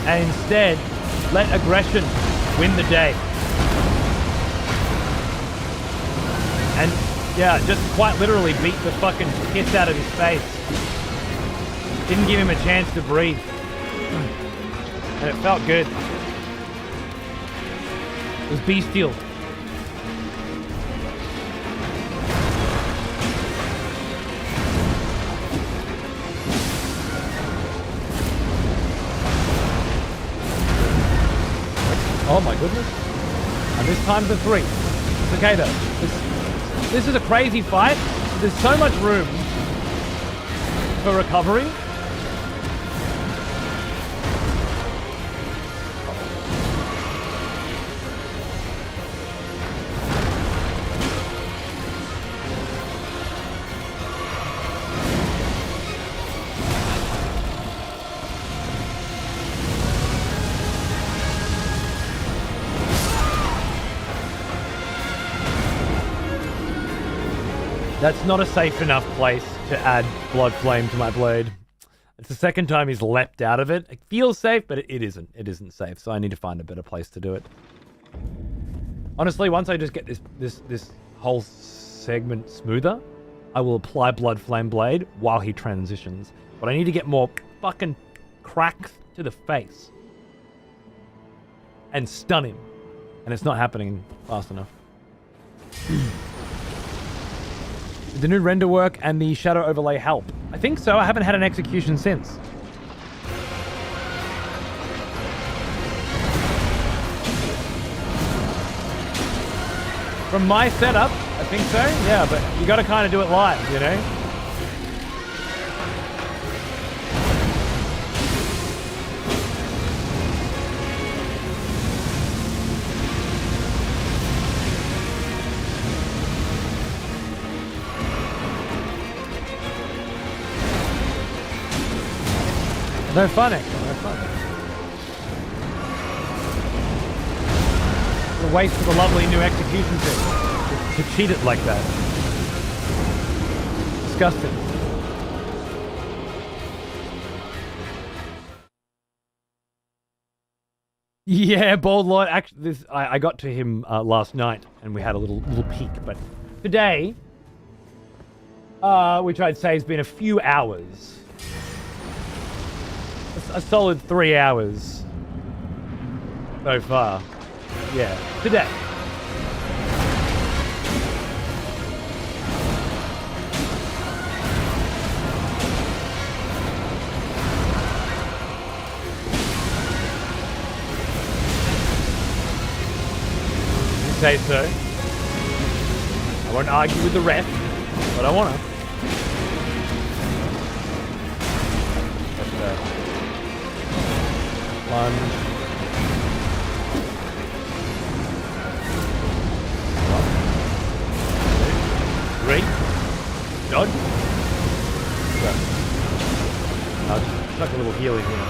And instead, let aggression win the day. And yeah, just quite literally beat the fucking piss out of his face. Didn't give him a chance to breathe. And it felt good. It was bestial. Oh my goodness. And this time the 3. It's okay though. This is a crazy fight. There's so much room for recovery. That's not a safe enough place to add blood flame to my blade. It's the second time he's leapt out of it. It feels safe, but it isn't. It isn't safe, so I need to find a better place to do it. Honestly, once I just get this whole segment smoother, I will apply blood flame blade while he transitions. But I need to get more fucking cracks to the face. And stun him. And it's not happening fast enough. Did the new render work and the shadow overlay help? I think so. I haven't had an execution since. From my setup, I think so. Yeah, but you got to kind of do it live, you know? No fun, actually. No fun. What a waste of a lovely new execution thing to cheat it like that. Disgusting. Yeah, Bold Lord. Actually, I got to him last night, and we had a little peek. But today, which I'd say has been a few hours. A solid 3 hours so far. Yeah, today. You say so. I won't argue with the ref, but I wanna. Lunge. 1, 2, 3. Dodge. I'll just chuck a little healing here.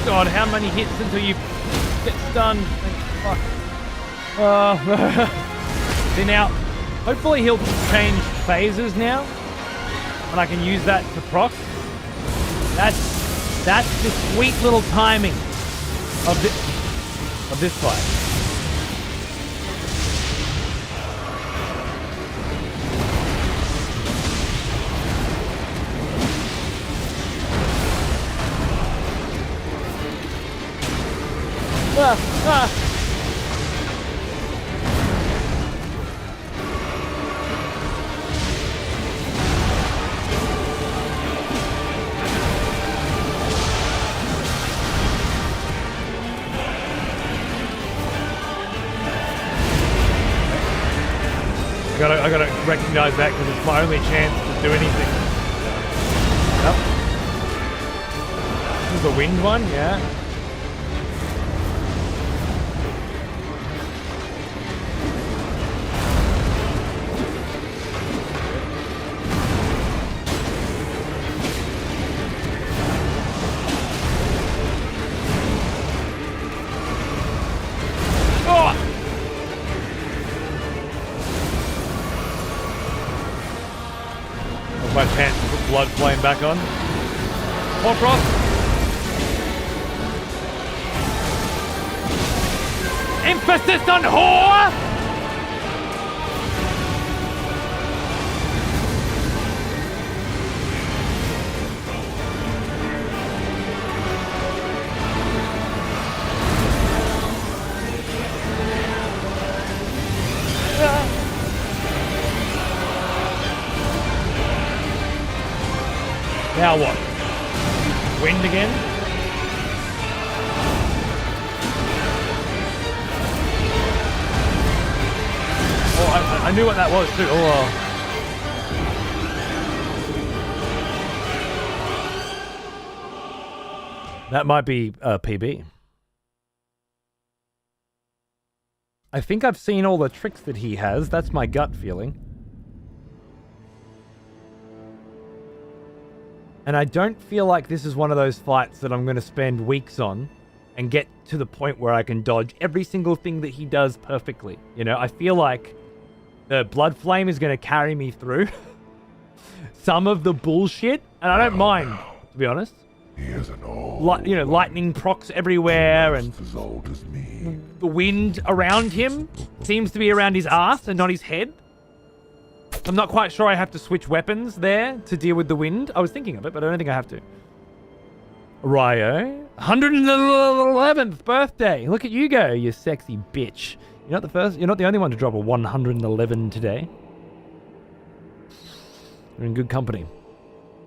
God, how many hits until you get stunned? Fuck. See now, hopefully he'll change phases now, and I can use that to proc. That's the sweet little timing of this fight. Ah. I gotta recognize that because it's my only chance to do anything. Yep. This is the wind one, yeah. My chance to put blood flame back on. Horcrux! Emphasis on whore! Now what? Wind again? Oh, I knew what that was too. Oh. That might be PB. I think I've seen all the tricks that he has. That's my gut feeling. And I don't feel like this is one of those fights that I'm going to spend weeks on and get to the point where I can dodge every single thing that he does perfectly. You know, I feel like the blood flame is going to carry me through some of the bullshit, and I don't mind, to be honest. He is an old lightning procs everywhere, and as old as me. the wind around him seems to be around his ass and not his head. I'm not quite sure I have to switch weapons there to deal with the wind. I was thinking of it, but I don't think I have to. Ryo, 111th birthday. Look at you go, you sexy bitch. You're not the first. You're not the only one to drop a 111 today. You're in good company.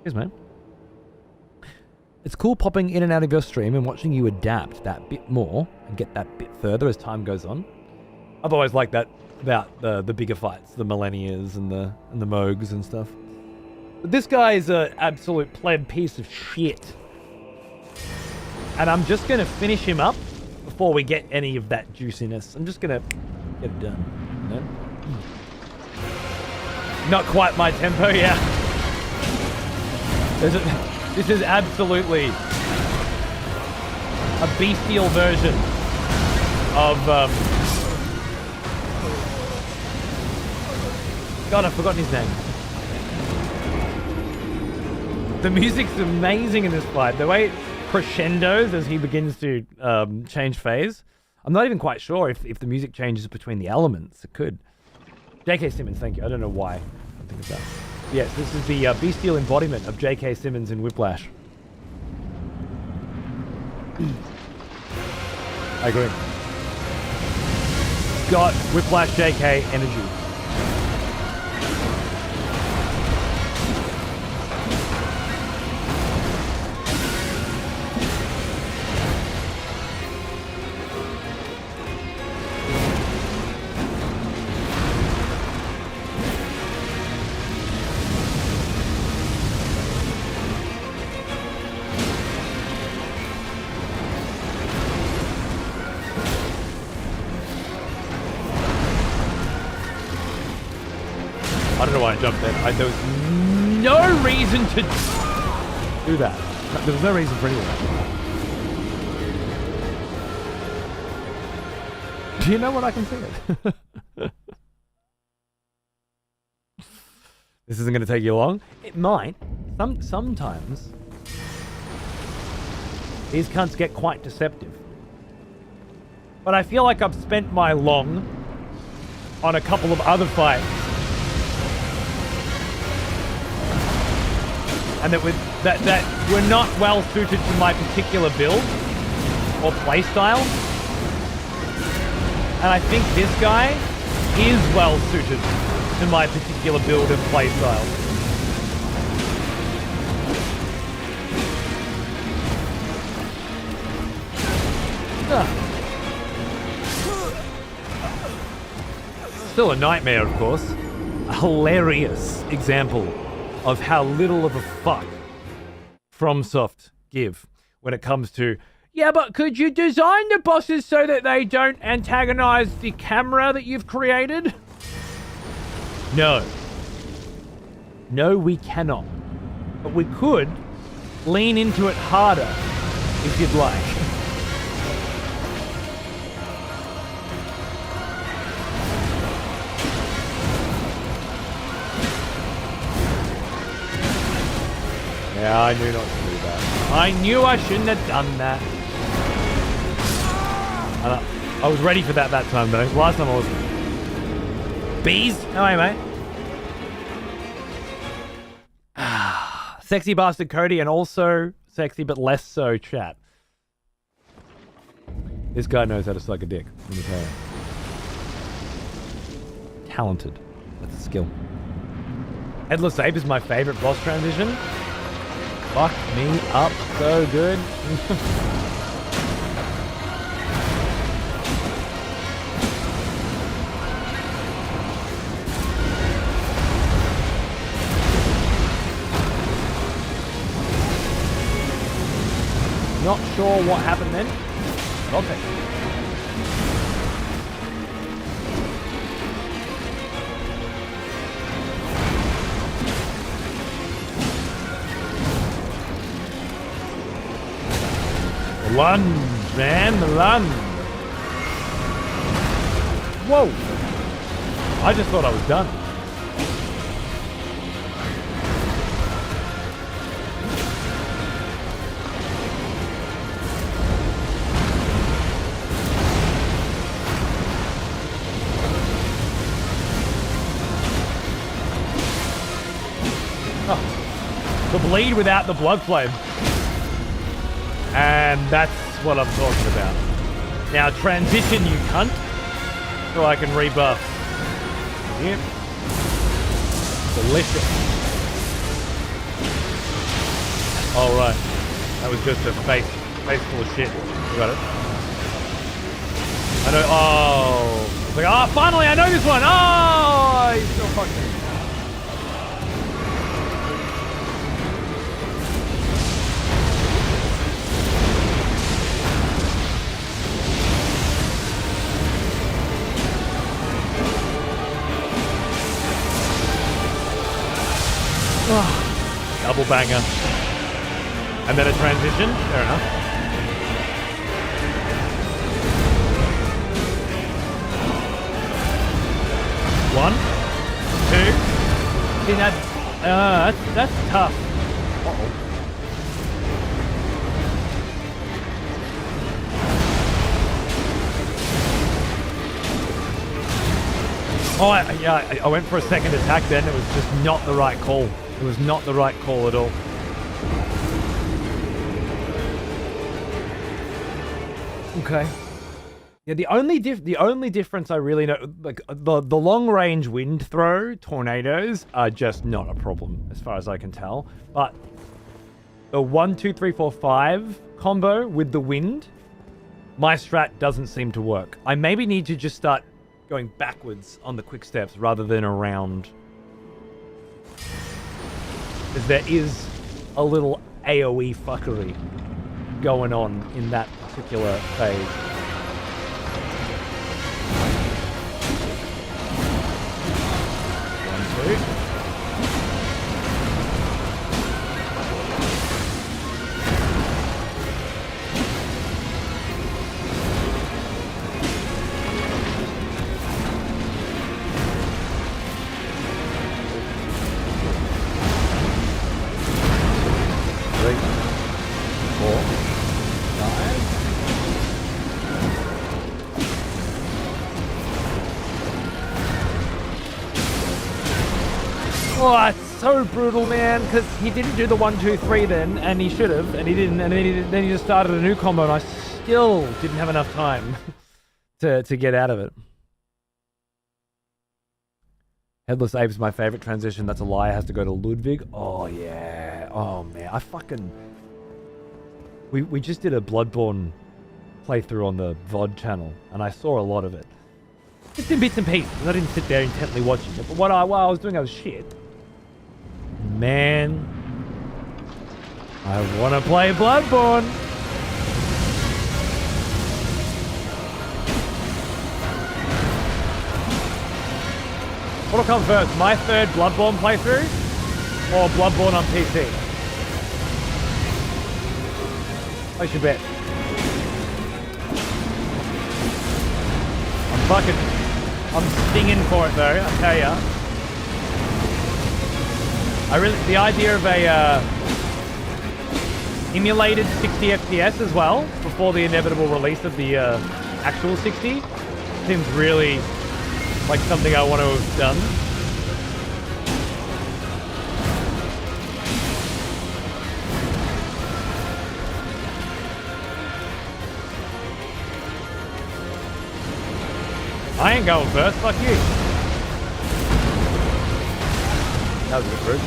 Cheers, man. It's cool popping in and out of your stream and watching you adapt that bit more and get that bit further as time goes on. I've always liked that about the bigger fights, the Millennials and the Moogs and stuff. But this guy is an absolute pleb piece of shit. And I'm just going to finish him up before we get any of that juiciness. I'm just going to get it done. You know? Not quite my tempo, yeah. This is absolutely a bestial version of... God, I've forgotten his name. The music's amazing in this fight. The way it crescendos as he begins to change phase. I'm not even quite sure if the music changes between the elements. It could. J.K. Simmons, thank you. I don't know why I think of that. Yes, this is the bestial embodiment of J.K. Simmons in Whiplash. I agree. Got Whiplash J.K. energy. I don't know why I jumped there. There was no reason to do that. There was no reason for any of that. Do you know what I can see it? This isn't going to take you long. It might. Sometimes these cunts get quite deceptive. But I feel like I've spent my long on a couple of other fights. And that were not well suited to my particular build or playstyle. And I think this guy is well suited to my particular build and playstyle. Still a nightmare, of course. hilarious example of how little of a fuck FromSoft give when it comes to, yeah, but could you design the bosses so that they don't antagonize the camera that you've created? No. No, we cannot. But we could lean into it harder if you'd like. Yeah, I knew not to do that. I knew I shouldn't have done that. I was ready for that time, though. Last time I wasn't. Bees? How are you, mate? Sexy bastard Cody, and also sexy but less so chat. This guy knows how to suck a dick. Let me tell you. Talented. That's a skill. Headless Ape is my favorite boss transition. Fuck me up so good. Not sure what happened then. I'll take it. Lunge, man, the lunge. Whoa. I just thought I was done. Oh. The bleed without the blood flame. And that's what I'm talking about. Now transition, you cunt, so I can rebuff. Yep. Delicious. All right. That was just a face full of shit. You got it? I know. Oh. It's like, oh, finally, I know this one. Oh, he's still fucking. Double banger. And then a transition. Fair enough. One. Two. See, that's tough. Uh-oh. Oh, I went for a second attack then. It was just not the right call. It was not the right call at all. Okay. Yeah, the only difference I really know, like the long range wind throw tornadoes are just not a problem as far as I can tell. But the 1, 2, 3, 4, 5 combo with the wind, my strat doesn't seem to work. I maybe need to just start going backwards on the quick steps rather than around. Because there is a little AoE fuckery going on in that particular phase. One, two. Oh, it's so brutal, man, because he didn't do the 1, 2, 3 then, and he should have, and he didn't, and then he just started a new combo, and I still didn't have enough time to get out of it. Headless Ape is my favorite transition. That's a lie. It has to go to Ludwig. Oh, yeah. Oh, man. I fucking... We just did a Bloodborne playthrough on the VOD channel, and I saw a lot of it. Just in bits and pieces. I didn't sit there intently watching it. But while I was doing other shit, man, I want to play Bloodborne. What'll come first? My third Bloodborne playthrough or Bloodborne on PC? Place your bet. I'm stinging for it though, I tell ya. The idea of a emulated 60 FPS as well before the inevitable release of the actual 60 seems really like something I want to have done. I ain't going first, fuck you. That was a bit rude.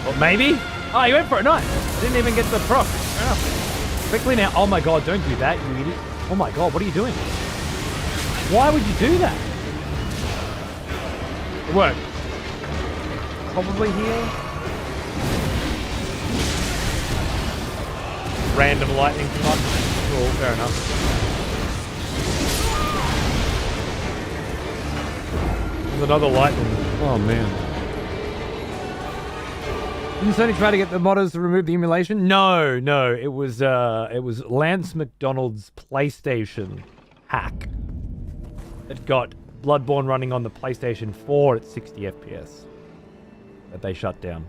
Well, maybe? Oh, you went for it, nice. Didn't even get the proc. Oh. Quickly now. Oh my god, don't do that, you idiot. Oh my god, what are you doing? Why would you do that? It worked. Probably here. Random lightning come up. Cool, fair enough. There's another lightning. Oh man. Didn't Sony try to get the modders to remove the emulation? No. It was Lance McDonald's PlayStation hack that got Bloodborne running on the PlayStation 4 at 60 FPS. That they shut down.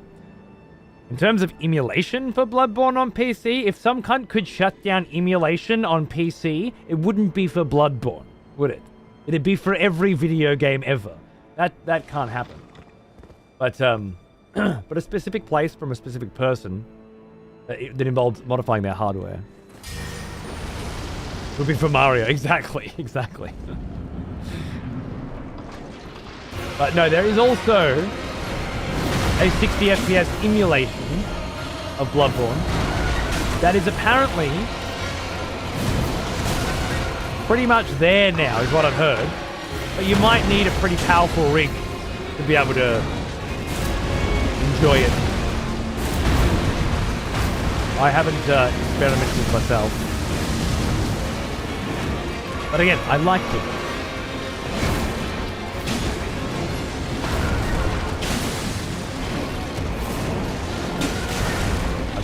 In terms of emulation for Bloodborne on PC, if some cunt could shut down emulation on PC, it wouldn't be for Bloodborne, would it? It'd be for every video game ever. That can't happen. But but a specific place from a specific person that involves modifying their hardware would be for Mario. Exactly. But no, there is also a 60 FPS emulation of Bloodborne that is apparently pretty much there now, is what I've heard. But you might need a pretty powerful rig to be able to enjoy it. I haven't experimented with myself. But again, I liked it.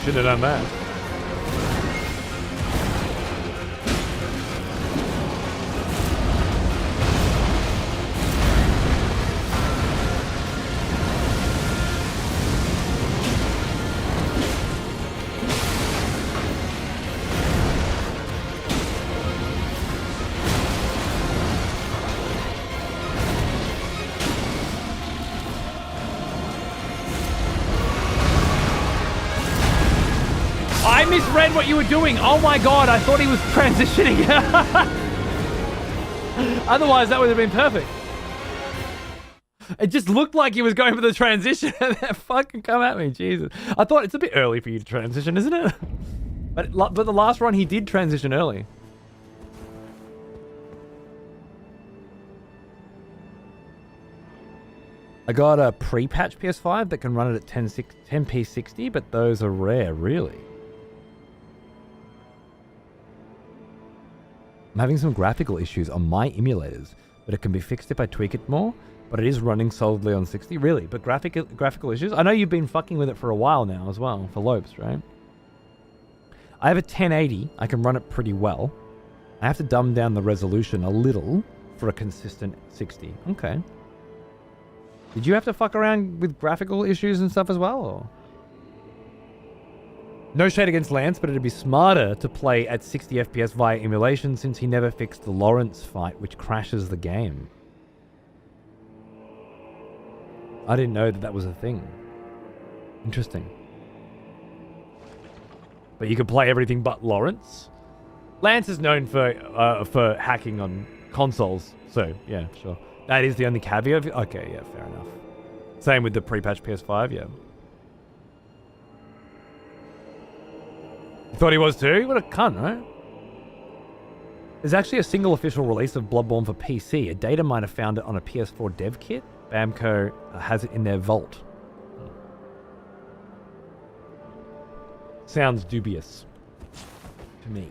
Should have done that. I misread what you were doing. Oh my god, I thought he was transitioning. Otherwise, that would have been perfect. It just looked like he was going for the transition and then fucking come at me. Jesus. I thought it's a bit early for you to transition, isn't it? But the last run, he did transition early. I got a pre-patch PS5 that can run it at 10p 60, but those are rare, really. I'm having some graphical issues on my emulators, but it can be fixed if I tweak it more, but it is running solidly on 60. Really? But graphical issues? I know you've been fucking with it for a while now as well, for Lopes, right? I have a 1080. I can run it pretty well. I have to dumb down the resolution a little for a consistent 60. Okay. Did you have to fuck around with graphical issues and stuff as well, or? No shade against Lance, but it'd be smarter to play at 60 FPS via emulation since he never fixed the Lawrence fight, which crashes the game. I didn't know that was a thing. Interesting. But you could play everything but Lawrence? Lance is known for hacking on consoles, so yeah, sure. That is the only caveat. Okay, yeah, fair enough. Same with the pre-patch PS5, yeah. You thought he was too? What a cunt, right? There's actually a single official release of Bloodborne for PC. A data miner found it on a PS4 dev kit. Bamco has it in their vault. Sounds dubious to me.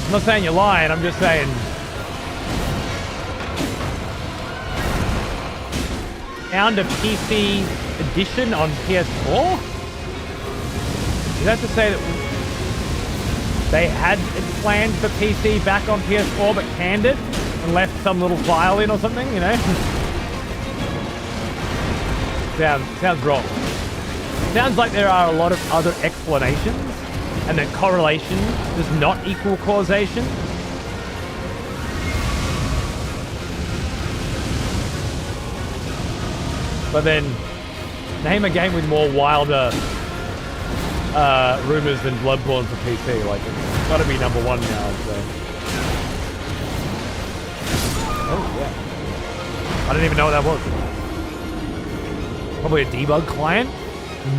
I'm not saying you're lying, I'm just saying... Found a PC edition on PS4? Is that to say that they had it planned for PC back on PS4 but canned it and left some little file in or something, you know? Sounds wrong. Sounds like there are a lot of other explanations and that correlation does not equal causation. But then, name a game with more wilder rumors than Bloodborne for PC. Like, it's got to be number one now, I'd say. Oh, yeah. I didn't even know what that was. Probably a debug client,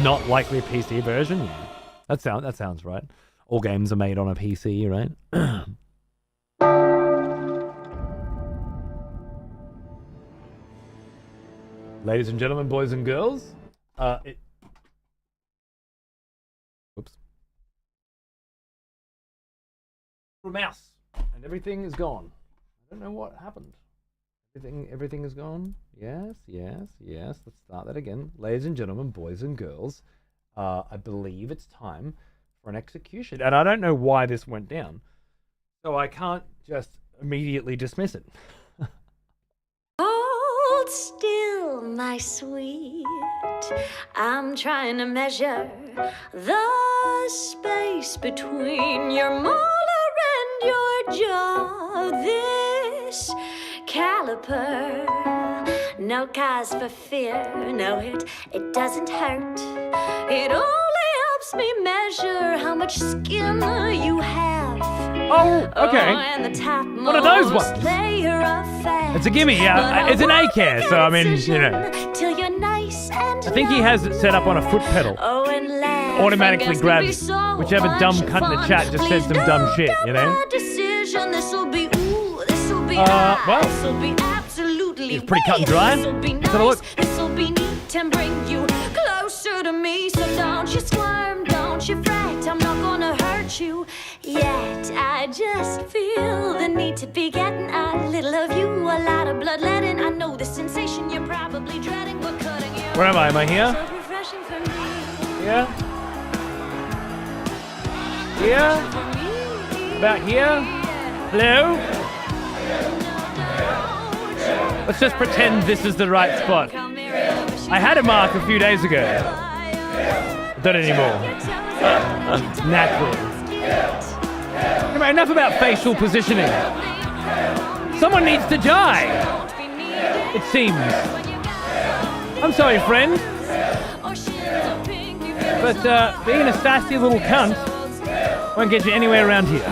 not likely a PC version. Yeah. That sounds right. All games are made on a PC, right? Ladies and gentlemen, boys and girls, oops. A mouse, and everything is gone. I don't know what happened. Everything is gone. Yes. Let's start that again. Ladies and gentlemen, boys and girls, I believe it's time for an execution, and I don't know why this went down, so I can't just immediately dismiss it. Hold still, my sweet. I'm trying to measure the space between your molar and your jaw. This caliper, no cause for fear. No, it doesn't hurt. It only helps me measure how much skin you have. Oh, okay. And the topmost One of those ones. layer of fat. It's a gimme, yeah. It's an A-care, so I mean, you know. Till you're nice and I think he has it set up on a foot pedal. Oh, and laugh. Automatically grabs whichever dumb cunt in the chat just says some dumb shit, you know? Decision. This'll be well, this'll be absolutely it's pretty cut and dry. This'll be Let's have a look. nice. This'll be neat and bring you closer to me. So don't you squirm, don't you fret. I'm not gonna hurt you yet. I just feel the need to be getting a little of you, a lot of bloodletting. I know the sensation you're probably dreading, but cutting you. Where am I? Am I here? So refreshing for me. Here? Here? About here? Hello? Let's just pretend this is the right spot. I had a mark a few days ago. Don't anymore. Naturally. Anyway, enough about facial positioning. Someone needs to die. It seems. I'm sorry, friend. But being a sassy little cunt won't get you anywhere around here.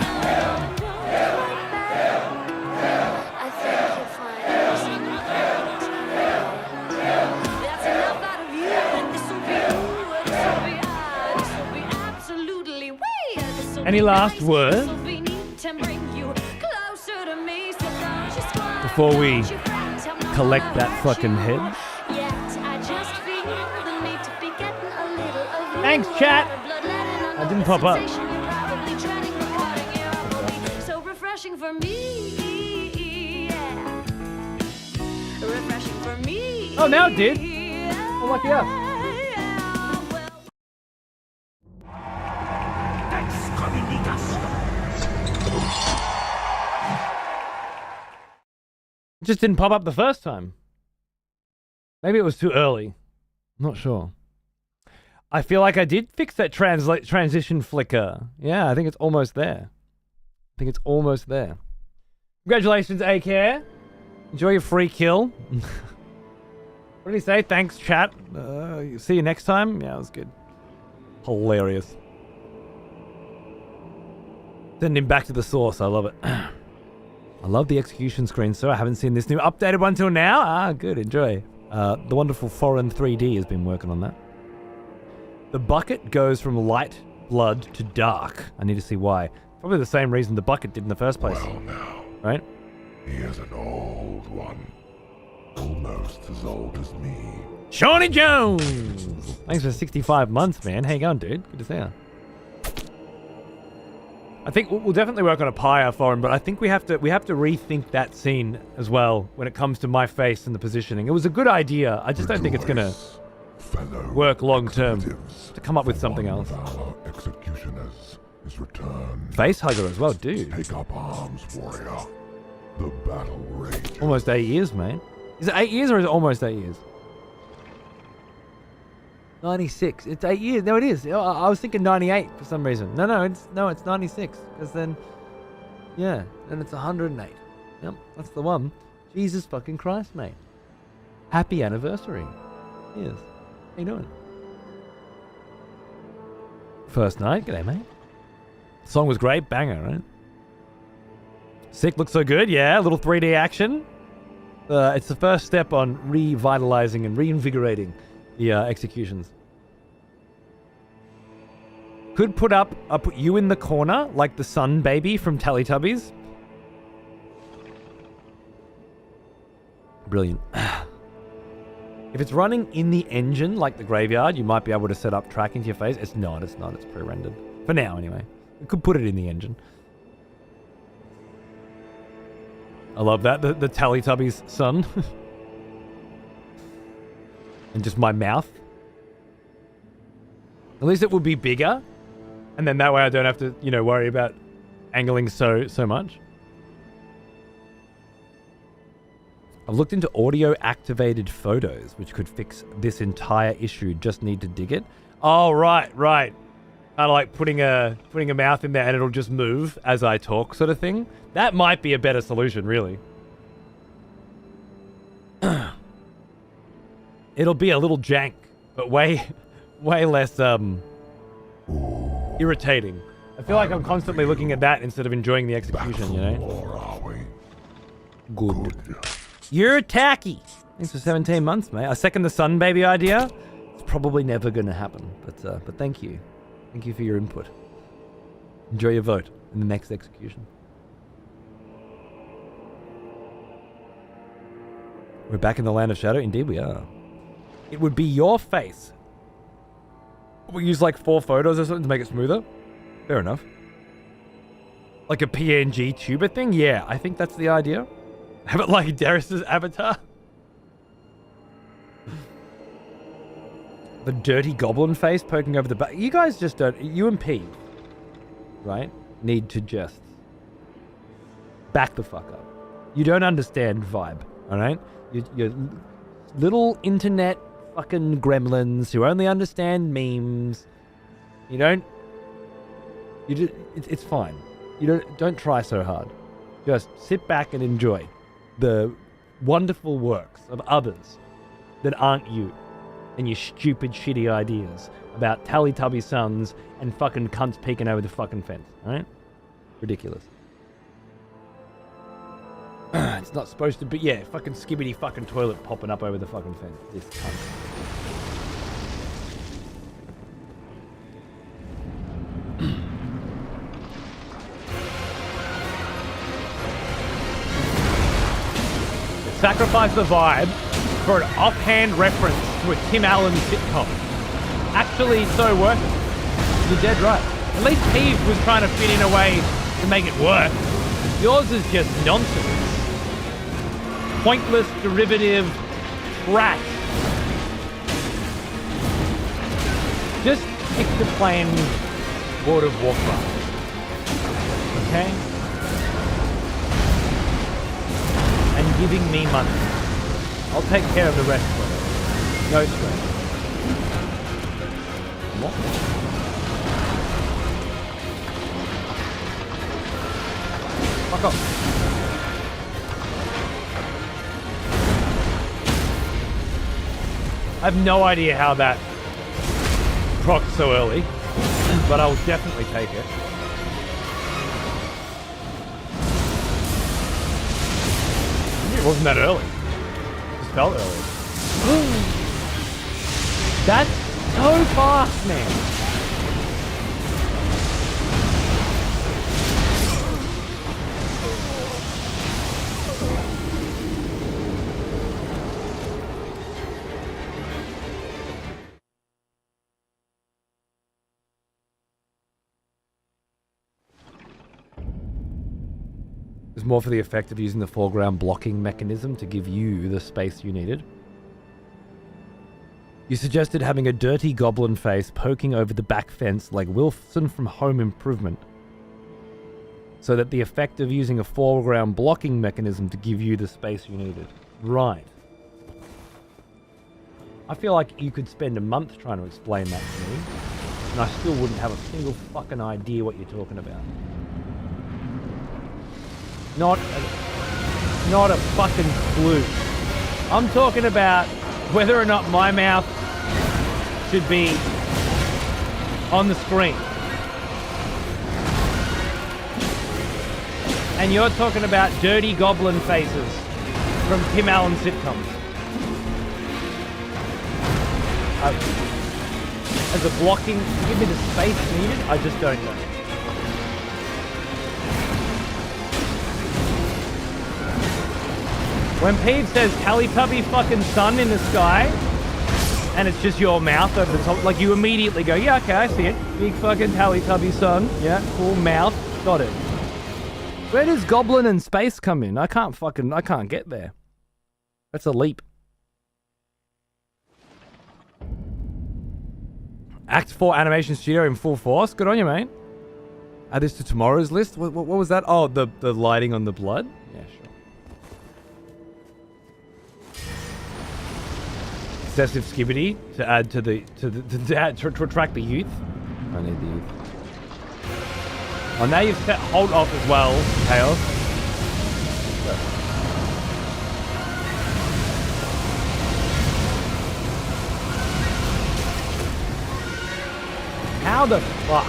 Any last words before we collect that fucking head? Thanks, chat. I didn't pop up. So refreshing for me. Refreshing for me. Oh, now it did. Oh, lucky us. It just didn't pop up the first time. Maybe it was too early. I'm not sure. I feel like I did fix that transition flicker. Yeah, I think it's almost there. Congratulations, A-Care. Enjoy your free kill. What did he say? Thanks, chat. See you next time. Yeah, it was good. Hilarious. Send him back to the source. I love it. I love the execution screen, sir. I haven't seen this new updated one till now. Ah, good. Enjoy. The wonderful Foreign 3D has been working on that. The bucket goes from light blood to dark. I need to see why. Probably the same reason the bucket did in the first place. Well now, Right? he is an old one. Almost as old as me. Shawnee Jones! Thanks for 65 months, man. How you going, dude? Good to see you. I think we'll definitely work on a pyre for him, but I think we have to rethink that scene as well when it comes to my face and the positioning. It was a good idea. I just don't think it's gonna work long term to come up with something else. One of our executioners is returned. Face hugger as well, dude. Take up arms, warrior. The battle rages. Almost 8 years, mate. Is it 8 years or is it almost 8 years? 96. It's 8 years. No, it is. I was thinking 98 for some reason. No, it's 96. Because then, yeah, then it's 108. Yep, that's the one. Jesus fucking Christ, mate. Happy anniversary. Yes. How you doing? First night. G'day, mate. Song was great. Banger, right? Sick looks so good. Yeah, a little 3D action. It's the first step on revitalizing and reinvigorating the executions. Could I'll put you in the corner like the sun baby from Teletubbies. Brilliant. If it's running in the engine like the graveyard, you might be able to set up tracking to your face. It's not. It's pre-rendered. For now, anyway. We could put it in the engine. I love that. The Teletubbies sun. And just my mouth. At least it will be bigger. And then that way I don't have to, worry about angling so much. I've looked into audio activated photos, which could fix this entire issue. Just need to dig it. Oh, right. Kind of like putting a mouth in there and it'll just move as I talk sort of thing. That might be a better solution, really. It'll be a little jank, but way less irritating. I feel like I'm constantly looking at that instead of enjoying the execution, Or are we? Good. You're tacky. Thanks for 17 months, mate. I second the sun baby idea. It's probably never going to happen, but thank you. Thank you for your input. Enjoy your vote in the next execution. We're back in the land of shadow. Indeed we are. It would be your face. We use like 4 photos or something to make it smoother. Fair enough. Like a PNG tuber thing? Yeah, I think that's the idea. Have it like Darius's avatar. The dirty goblin face poking over the back. You guys just don't... You and P, right, need to just back the fuck up. You don't understand vibe, all right? You're little internet fucking gremlins who only understand memes. It's fine. You don't try so hard. Just sit back and enjoy the wonderful works of others that aren't you and your stupid shitty ideas about Teletubby sons and fucking cunts peeking over the fucking fence, alright? Ridiculous. It's not supposed to be, yeah, fucking skibbity fucking toilet popping up over the fucking fence. This cunt. Sacrifice the vibe for an offhand reference to a Tim Allen sitcom. Actually, so worth it. You're dead right. At least Peeve was trying to fit in a way to make it work. Yours is just nonsense. Pointless, derivative, trash. Just stick to playing World of Warcraft. Okay? And giving me money. I'll take care of the rest for it. No stress. What? Fuck off. I have no idea how that procs so early, but I'll definitely take it. It wasn't that early. It just felt early. That's so fast, man. It's more for the effect of using the foreground blocking mechanism to give you the space you needed. You suggested having a dirty goblin face poking over the back fence like Wilson from Home Improvement, so that the effect of using a foreground blocking mechanism to give you the space you needed. Right. I feel like you could spend a month trying to explain that to me, and I still wouldn't have a single fucking idea what you're talking about. Not a fucking clue. I'm talking about whether or not my mouth should be on the screen. And you're talking about dirty goblin faces from Tim Allen sitcoms. As a blocking, give me the space needed, I just don't know. When Peeve says Teletubby fucking sun in the sky, and it's just your mouth over the top, like you immediately go, yeah, okay, I see it. Big fucking Teletubby sun. Yeah, cool mouth. Got it. Where does Goblin and space come in? I can't get there. That's a leap. Act 4 Animation Studio in full force. Good on you, mate. Add this to tomorrow's list. What was that? Oh, the lighting on the blood? Yeah, sure. Excessive skibbity to add to to attract the youth. I need the youth. Oh, now you've set hold off as well, Chaos. How the fuck?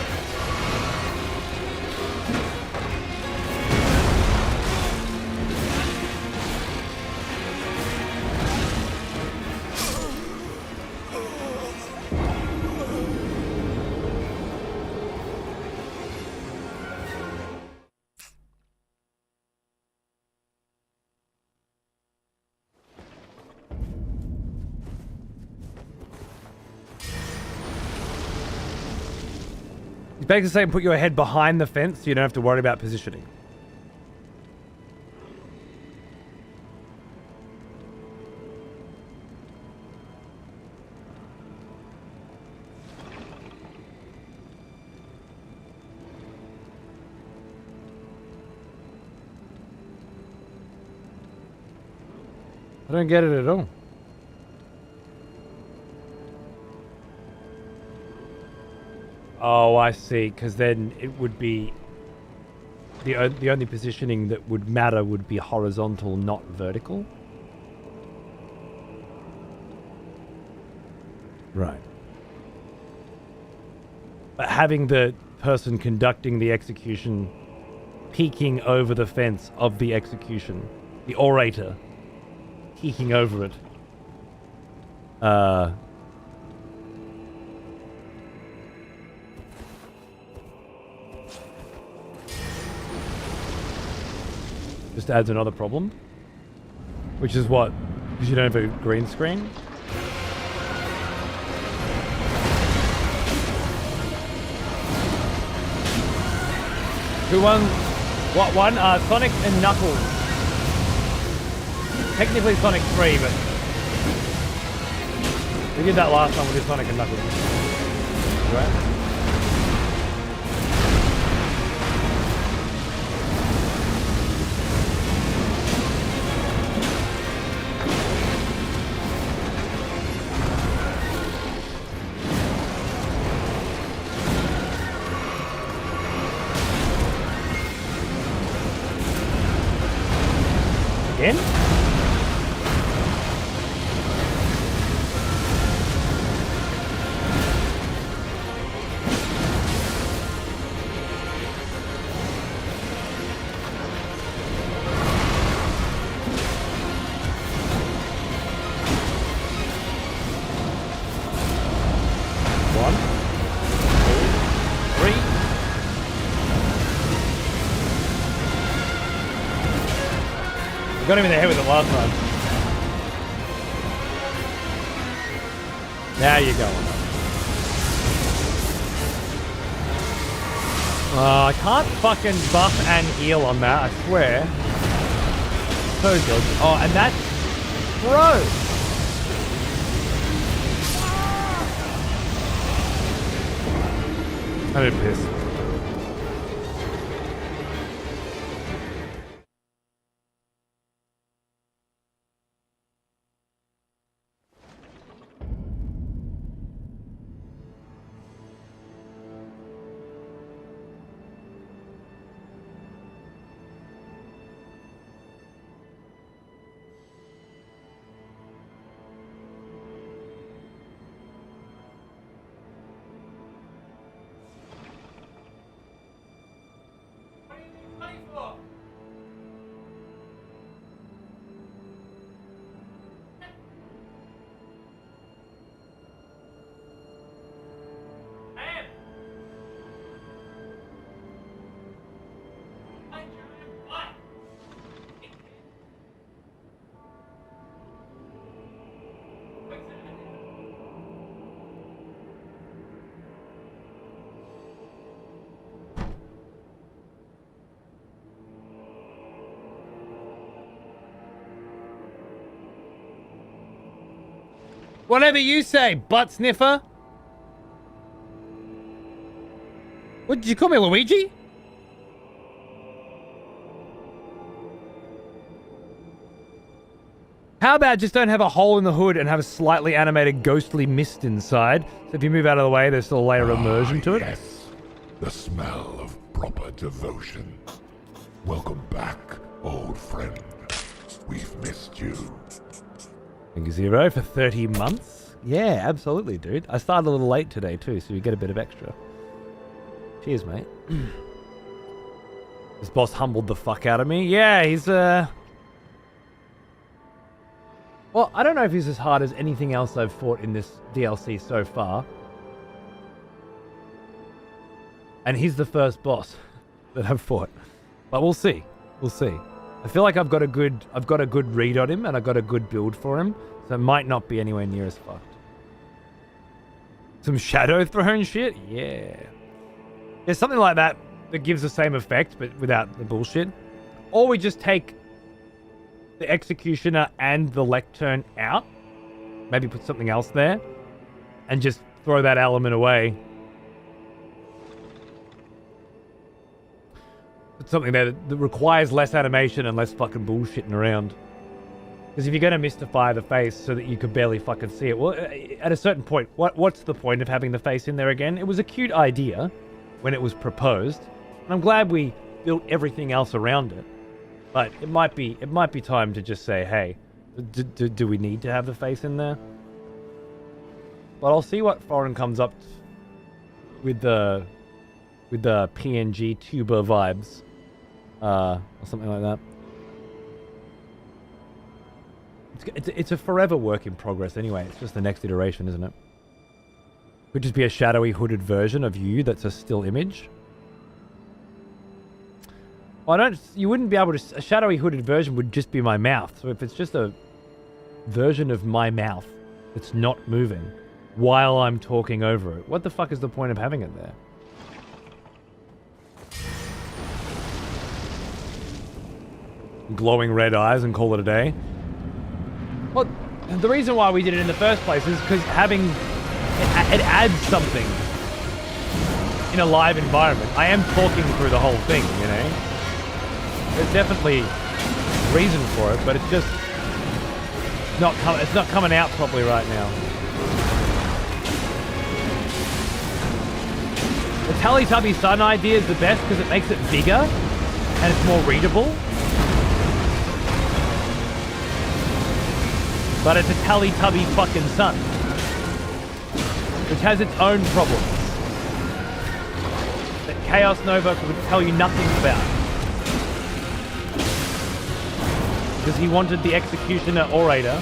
He's basically saying put your head behind the fence so you don't have to worry about positioning. I don't get it at all. Oh, I see. Because then it would be the only positioning that would matter would be horizontal, not vertical. Right. But having the person conducting the execution peeking over the fence of the execution, the orator peeking over it, just adds another problem, which is what? Because you don't have a green screen? Who won? What one? Sonic and Knuckles. Technically Sonic 3, but we did that last time with Sonic and Knuckles. Right? Again? I got him in the head with it last time. Now you're going. I can't fucking buff and heal on that, I swear. So good. Oh, and that's... Bro! I'm a bit pissed. Whatever you say, butt sniffer. What did you call me, Luigi? How about just don't have a hole in the hood and have a slightly animated ghostly mist inside? So if you move out of the way, there's still a layer of immersion to it. Yes, the smell of proper devotion. Welcome back, old friend. We've missed you. Thank you, Zero, for 30 months. Yeah, absolutely, dude. I started a little late today, too, so you get a bit of extra. Cheers, mate. This boss humbled the fuck out of me. Yeah, he's, Well, I don't know if he's as hard as anything else I've fought in this DLC so far. And he's the first boss that I've fought. But we'll see. We'll see. I feel like I've got a good read on him and I've got a good build for him, so it might not be anywhere near as fucked. Some shadow throne shit? Yeah. There's something like that that gives the same effect, but without the bullshit. Or we just take the Executioner and the Lectern out, maybe put something else there, and just throw that element away. Something that requires less animation and less fucking bullshitting around. Because if you're going to mystify the face so that you could barely fucking see it, well, at a certain point, what's the point of having the face in there again? It was a cute idea when it was proposed, and I'm glad we built everything else around it. But it might be time to just say, hey, do we need to have the face in there? But I'll see what Foreign comes up with the PNG tuber vibes. Or something like that. It's a forever work in progress anyway. It's just the next iteration, isn't it? Could just be a shadowy hooded version of you that's a still image. You wouldn't be able to... A shadowy hooded version would just be my mouth. So if it's just a version of my mouth that's not moving while I'm talking over it, what the fuck is the point of having it there? Glowing red eyes and call it a day. Well, the reason why we did it in the first place is because having it adds something in a live environment. I am talking through the whole thing, you know. There's definitely reason for it, but it's just it's not coming out properly right now. The Teletubby Sun idea is the best because it makes it bigger and it's more readable. But it's a Teletubby fucking sun, which has its own problems that Chaos Nova would tell you nothing about. Because he wanted the Executioner Orator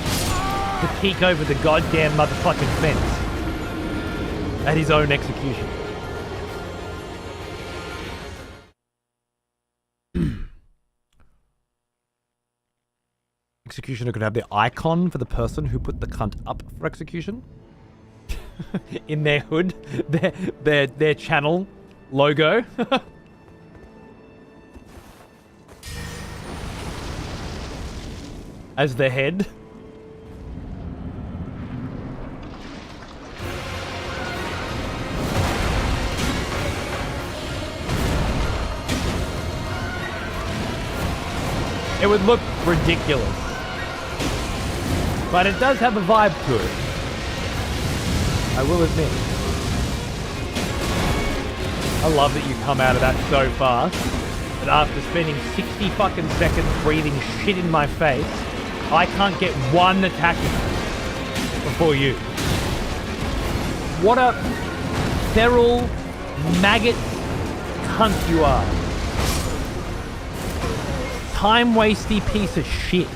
to peek over the goddamn motherfucking fence at his own execution. executioner could have the icon for the person who put the cunt up for execution in their hood, their channel logo. As the head. It would look ridiculous. But it does have a vibe to it. I will admit. I love that you come out of that so fast that after spending 60 fucking seconds breathing shit in my face, I can't get one attack in before you. What a feral maggot cunt you are. Time-wasty piece of shit.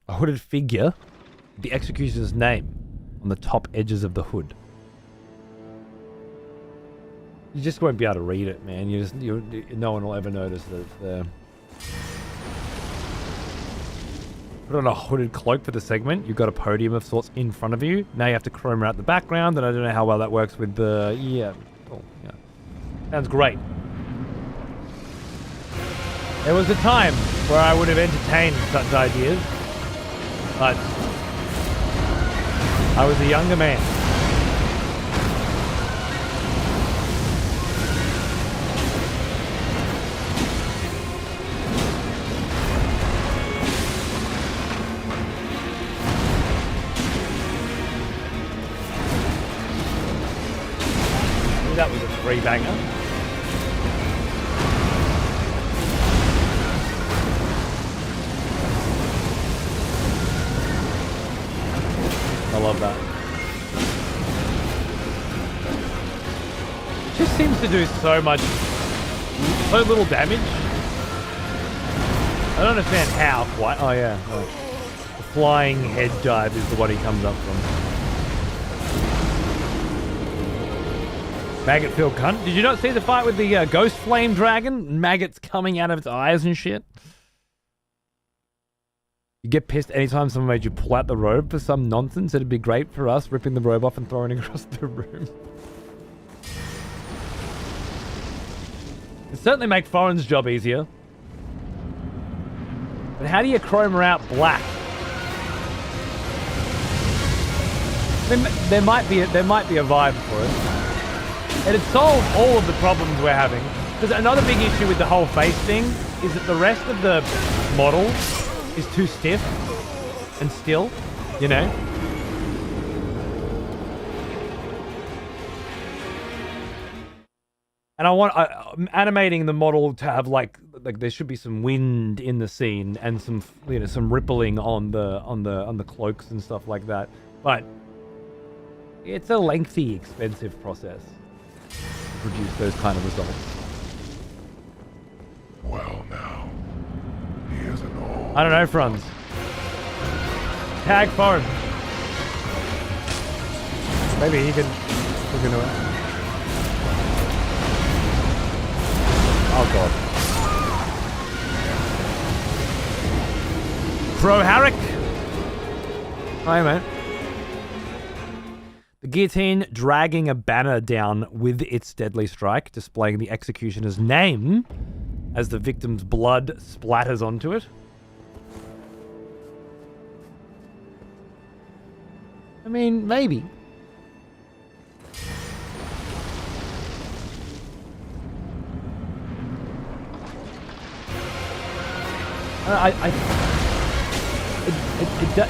A hooded figure with the executioner's name on the top edges of the hood. You just won't be able to read it, man. No one will ever notice that it's there. Put on a hooded cloak for the segment. You've got a podium of sorts in front of you. Now you have to chroma out the background, and I don't know how well that works with the... Yeah. Oh, yeah. Sounds great. There was a time where I would have entertained such ideas, but I was a younger man. That was a three banger. I love that. It just seems to do so little damage. I don't understand how quite. Oh yeah. Oh. The flying head dive is the one he comes up from. Maggot-filled cunt. Did you not see the fight with the ghost flame dragon? Maggots coming out of its eyes and shit. You get pissed anytime someone made you pull out the robe for some nonsense. It'd be great for us, ripping the robe off and throwing it across the room. It'd certainly make Foreign's job easier. But how do you chroma out black? There might be a vibe for it. It'd solve all of the problems we're having. Because another big issue with the whole face thing is that the rest of the model is too stiff and still, you know? And I'm animating the model to have like there should be some wind in the scene and some some rippling on the cloaks and stuff like that. But it's a lengthy, expensive process to produce those kind of results. Well now, he isn't all. I don't know, Franz. Tag foreign. Maybe he can look into it. Oh god. Pro Harrick. Hi, mate. The guillotine dragging a banner down with its deadly strike, displaying the executioner's name as the victim's blood splatters onto it. I mean, maybe.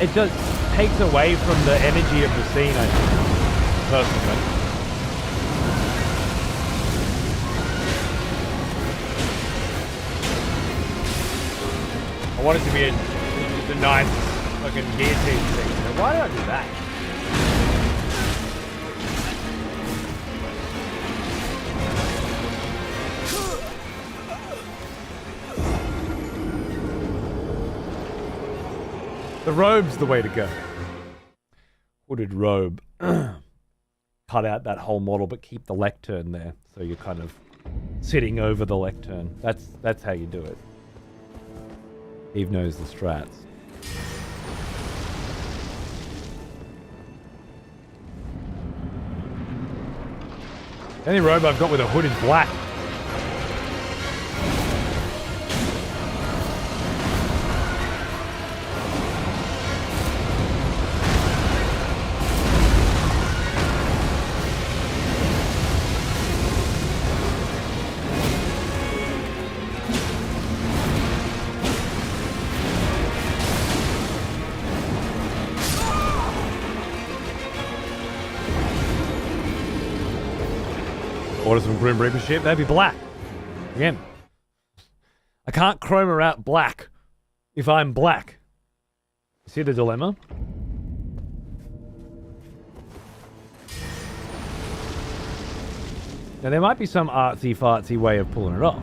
It just takes away from the energy of the scene, I think, personally. I want it to be a nice fucking guillotine thing. Why did I do that? The robe's the way to go. hooded robe. Cut out that whole model, but keep the lectern there, so you're kind of sitting over the lectern. That's how you do it. Eve knows the strats. The only robe I've got with a hood is black. Order some Grim Reaper shit, that'd be black. Again. I can't chroma out black if I'm black. See the dilemma? Now there might be some artsy-fartsy way of pulling it off.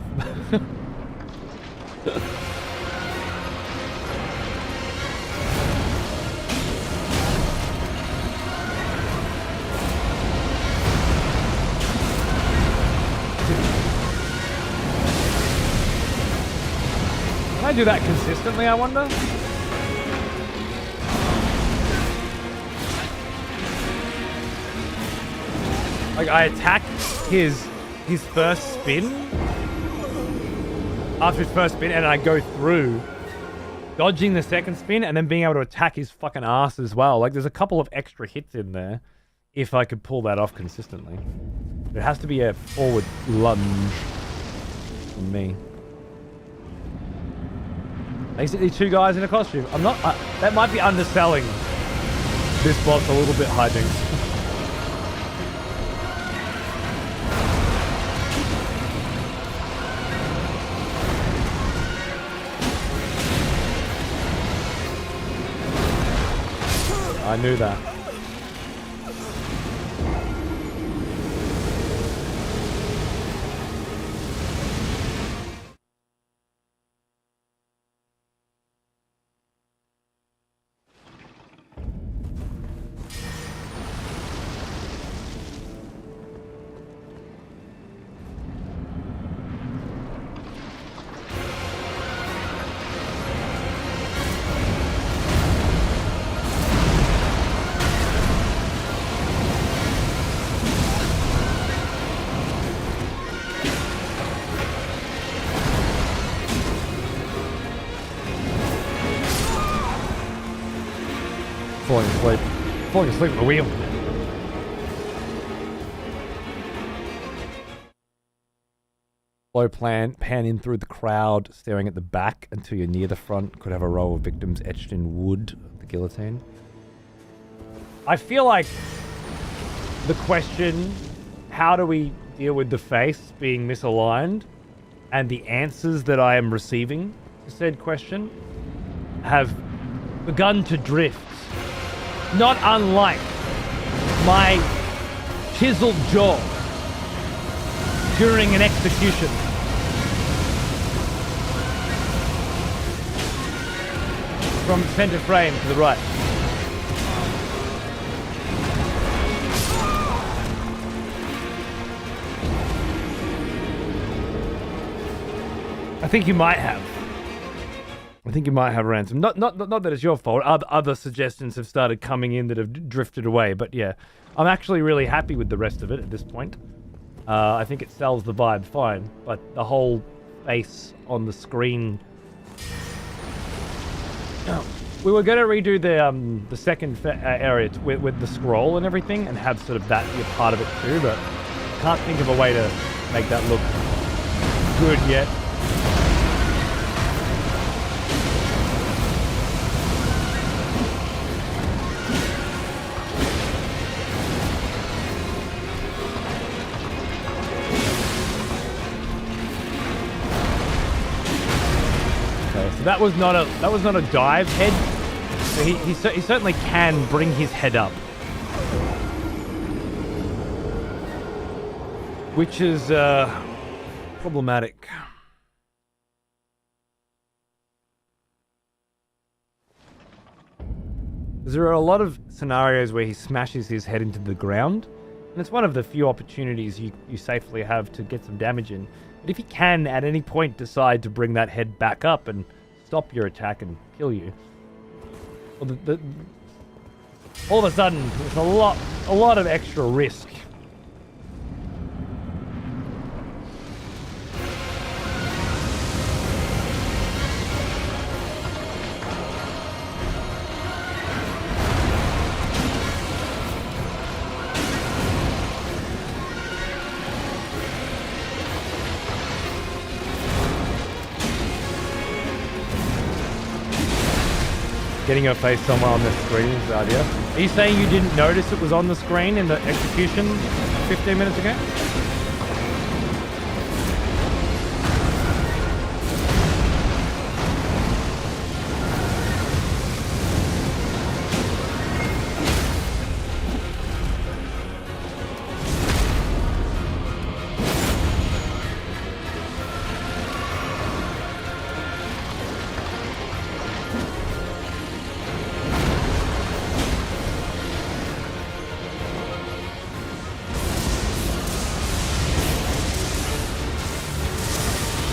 Can I do that consistently, I wonder? Like, I attack his first spin. After his first spin, and I go through, dodging the second spin, and then being able to attack his fucking ass as well. Like, there's a couple of extra hits in there, if I could pull that off consistently. It has to be a forward lunge from me. Basically, two guys in a costume. I'm not... that might be underselling this boss a little bit, hijinks. I knew that. Falling asleep at the wheel. Slow pan in through the crowd, staring at the back until you're near the front. Could have a row of victims etched in wood. The guillotine. I feel like the question, how do we deal with the face being misaligned, and the answers that I am receiving to said question have begun to drift. Not unlike my chiseled jaw during an execution. From center frame to the right. I think you might have. I think you might have ransom. Not that it's your fault. Other suggestions have started coming in that have drifted away. But yeah, I'm actually really happy with the rest of it at this point. I think it sells the vibe fine. But the whole face on the screen... We were going to redo the second area with the scroll and everything and have sort of that be a part of it too. But can't think of a way to make that look good yet. So that was not a dive head. So he certainly can bring his head up, which is problematic. Because there are a lot of scenarios where he smashes his head into the ground, and it's one of the few opportunities you safely have to get some damage in. But if he can, at any point, decide to bring that head back up and stop your attack and kill you, well, all of a sudden, there's a lot of extra risk. Getting her face somewhere on the screen is the idea. Are you saying you didn't notice it was on the screen in the execution 15 minutes ago?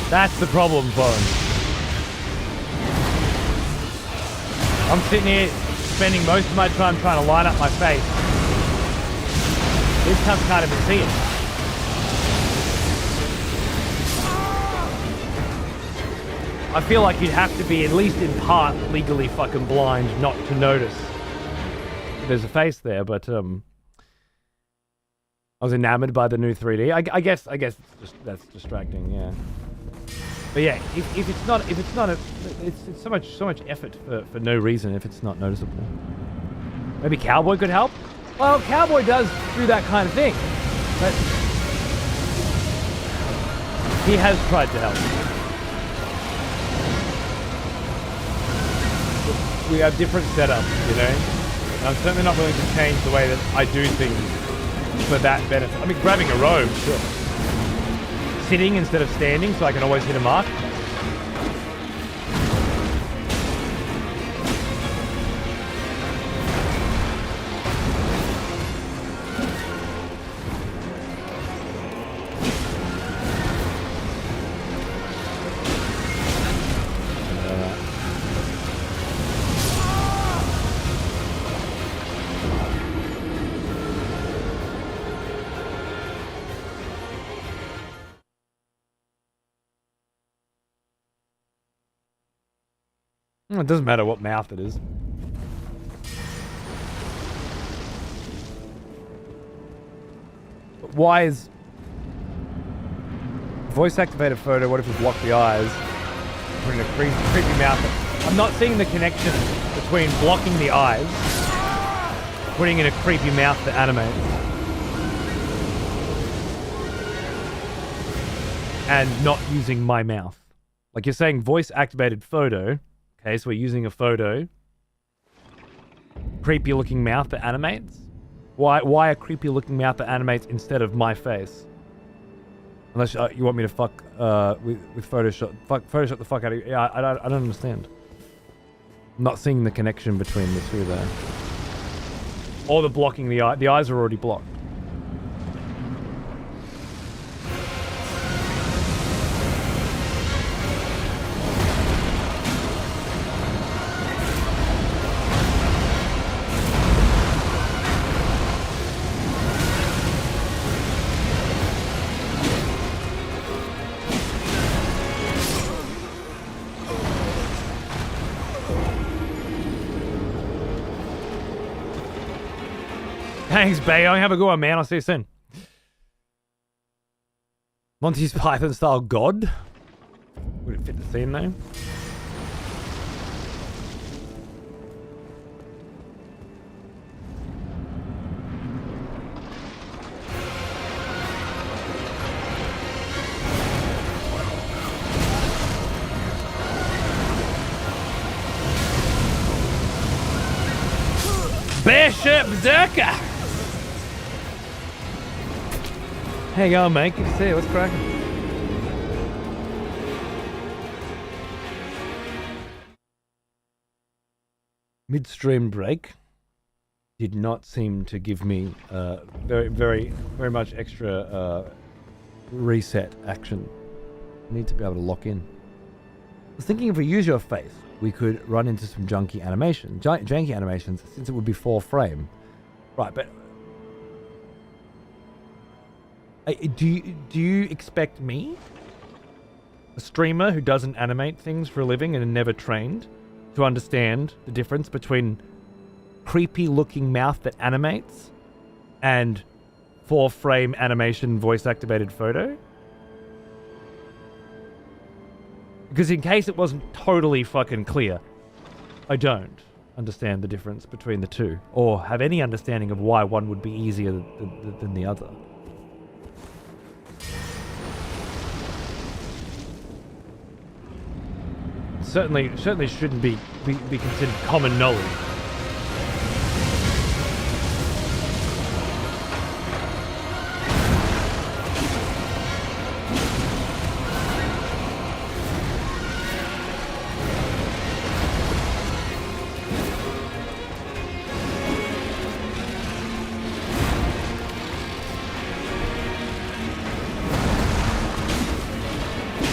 That's the problem, Bones. I'm sitting here spending most of my time trying to line up my face. This cunt can't even see it. I feel like you'd have to be, at least in part, legally fucking blind not to notice there's a face there, but I was enamored by the new 3D. I guess it's just, that's distracting, yeah. But yeah, if it's not it's so much effort for no reason if it's not noticeable. Maybe Cowboy could help? Well, Cowboy does do that kind of thing, but he has tried to help. We have different setups, you know? And I'm certainly not willing to change the way that I do things for that benefit. I mean, grabbing a robe, sure. Sitting instead of standing so I can always hit a mark. It doesn't matter what mouth it is. But why is voice-activated photo? What if you block the eyes? Putting a creepy mouth. I'm not seeing the connection between blocking the eyes, putting in a creepy mouth that animates, and not using my mouth. Like you're saying, voice-activated photo. Okay, so we're using a photo. Creepy looking mouth that animates? Why a creepy looking mouth that animates instead of my face? Unless you want me to fuck with Photoshop. Photoshop the fuck out of you. Yeah, I don't understand. I'm not seeing the connection between the two there. Or the blocking the eye. The eyes are already blocked. Thanks, Bayong. Have a good one, man. I'll see you soon. Monty's Python style god? Would it fit the theme though? Bishop Berserker! How you going, mate? Good to see you. What's cracking? Midstream break. did not seem to give me very much extra reset action. I need to be able to lock in. I was thinking if we use your face, we could run into some janky animations, since it would be 4-frame. Right, but do you expect me, a streamer who doesn't animate things for a living and never trained, to understand the difference between creepy looking mouth that animates and 4-frame animation voice activated photo? Because in case it wasn't totally fucking clear, I don't understand the difference between the two, or have any understanding of why one would be easier than the other. Certainly shouldn't be considered common knowledge.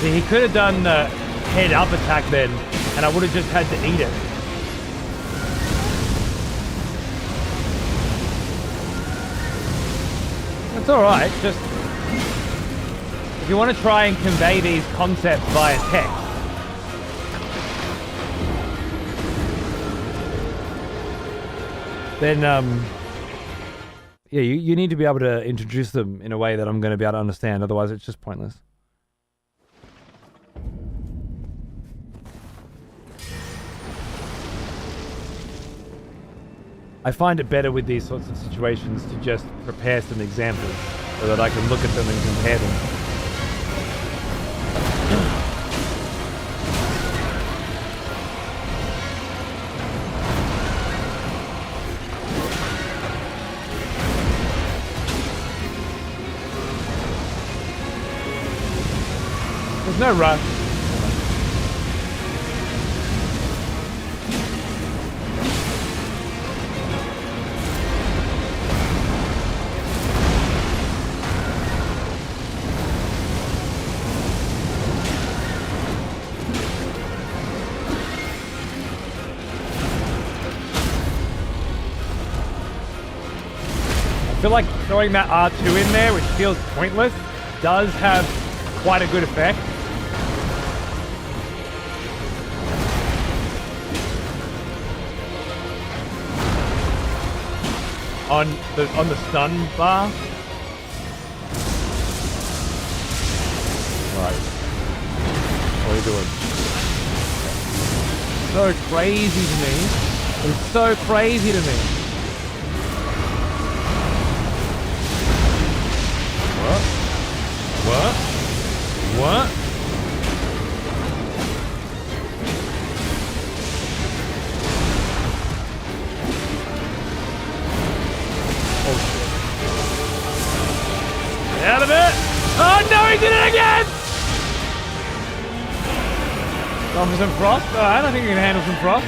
See, he could have done the head up attack then, and I would have just had to eat it. That's alright, just... if you want to try and convey these concepts via text, then, yeah, you need to be able to introduce them in a way that I'm going to be able to understand, otherwise it's just pointless. I find it better with these sorts of situations to just prepare some examples so that I can look at them and compare them. There's no rush. I feel like throwing that R2 in there, which feels pointless, does have quite a good effect. On the stun bar. Right. What are you doing? So crazy to me. It's so crazy to me. What? What? Oh shit. Get out of it! Oh no, he did it again! Going for some frost? Alright, I think we can handle some frost.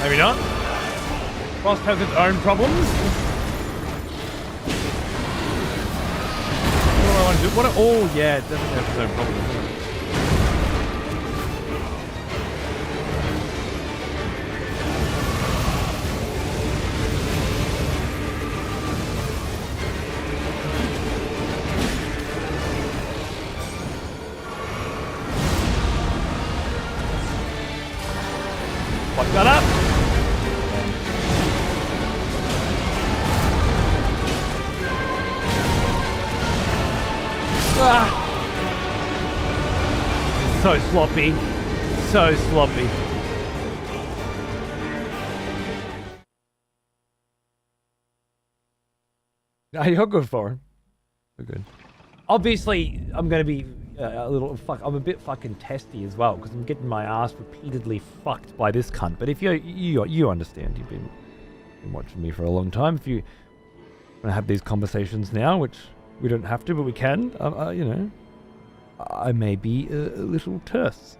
Maybe not. Frost has its own problems. What do I want to do? Oh, yeah, it definitely has its own problems. Fuck that up. Ah. So sloppy. So sloppy. No, you're good for him. You're good. Obviously, I'm going to be I'm a bit fucking testy as well, because I'm getting my ass repeatedly fucked by this cunt. But if you understand, you've been watching me for a long time. If you want to have these conversations now, which we don't have to, but we can, you know, I may be a little terse.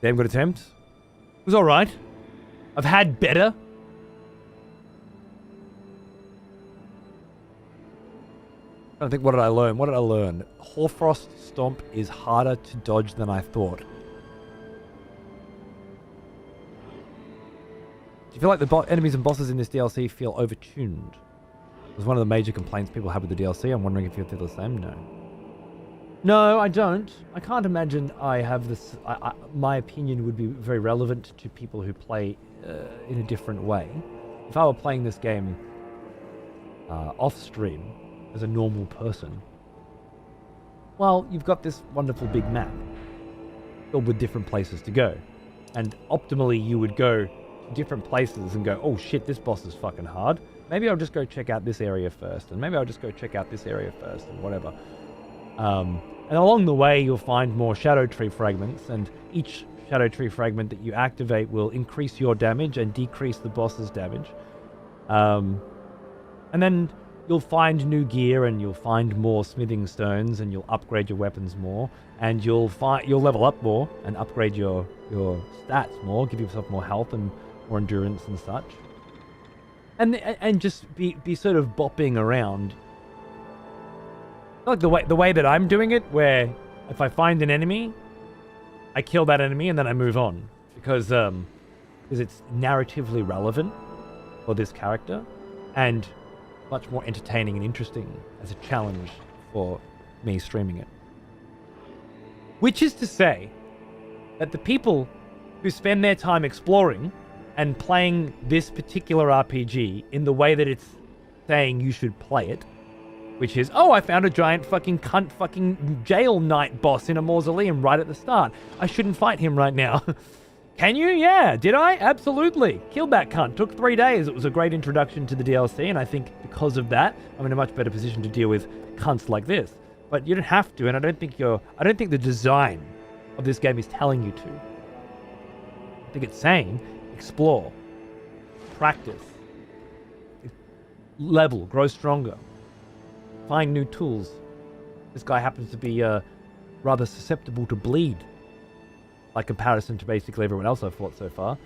Damn good attempt. It was alright. I've had better. I think, what did I learn? What did I learn? Hoarfrost Stomp is harder to dodge than I thought. Do you feel like the enemies and bosses in this DLC feel overtuned? It was one of the major complaints people had with the DLC. I'm wondering if you feel the same. No. No, I don't. I can't imagine I have this... my opinion would be very relevant to people who play in a different way. If I were playing this game off-stream as a normal person, well, you've got this wonderful big map filled with different places to go. And optimally, you would go to different places and go, oh shit, this boss is fucking hard. Maybe I'll just go check out this area first, and maybe I'll just go check out this area first, and whatever. And along the way, you'll find more Erdtree fragments, and each Erdtree fragment that you activate will increase your damage and decrease the boss's damage. And then you'll find new gear, and you'll find more smithing stones, and you'll upgrade your weapons more, and you'll level up more and upgrade your stats more, give yourself more health and more endurance and such. And just be sort of bopping around. Like the way that I'm doing it, where if I find an enemy, I kill that enemy and then I move on, because it's narratively relevant for this character and much more entertaining and interesting as a challenge for me streaming it. Which is to say that the people who spend their time exploring and playing this particular RPG in the way that it's saying you should play it, which is, oh, I found a giant fucking cunt fucking jail knight boss in a mausoleum right at the start. I shouldn't fight him right now. Can you? Yeah. Did I? Absolutely. Killed that cunt. Took 3 days. It was a great introduction to the DLC, and I think because of that, I'm in a much better position to deal with cunts like this. But you don't have to, and I don't think the design of this game is telling you to. I think it's saying, explore, practice, level, grow stronger, find new tools. This guy happens to be rather susceptible to bleed, by comparison to basically everyone else I've fought so far.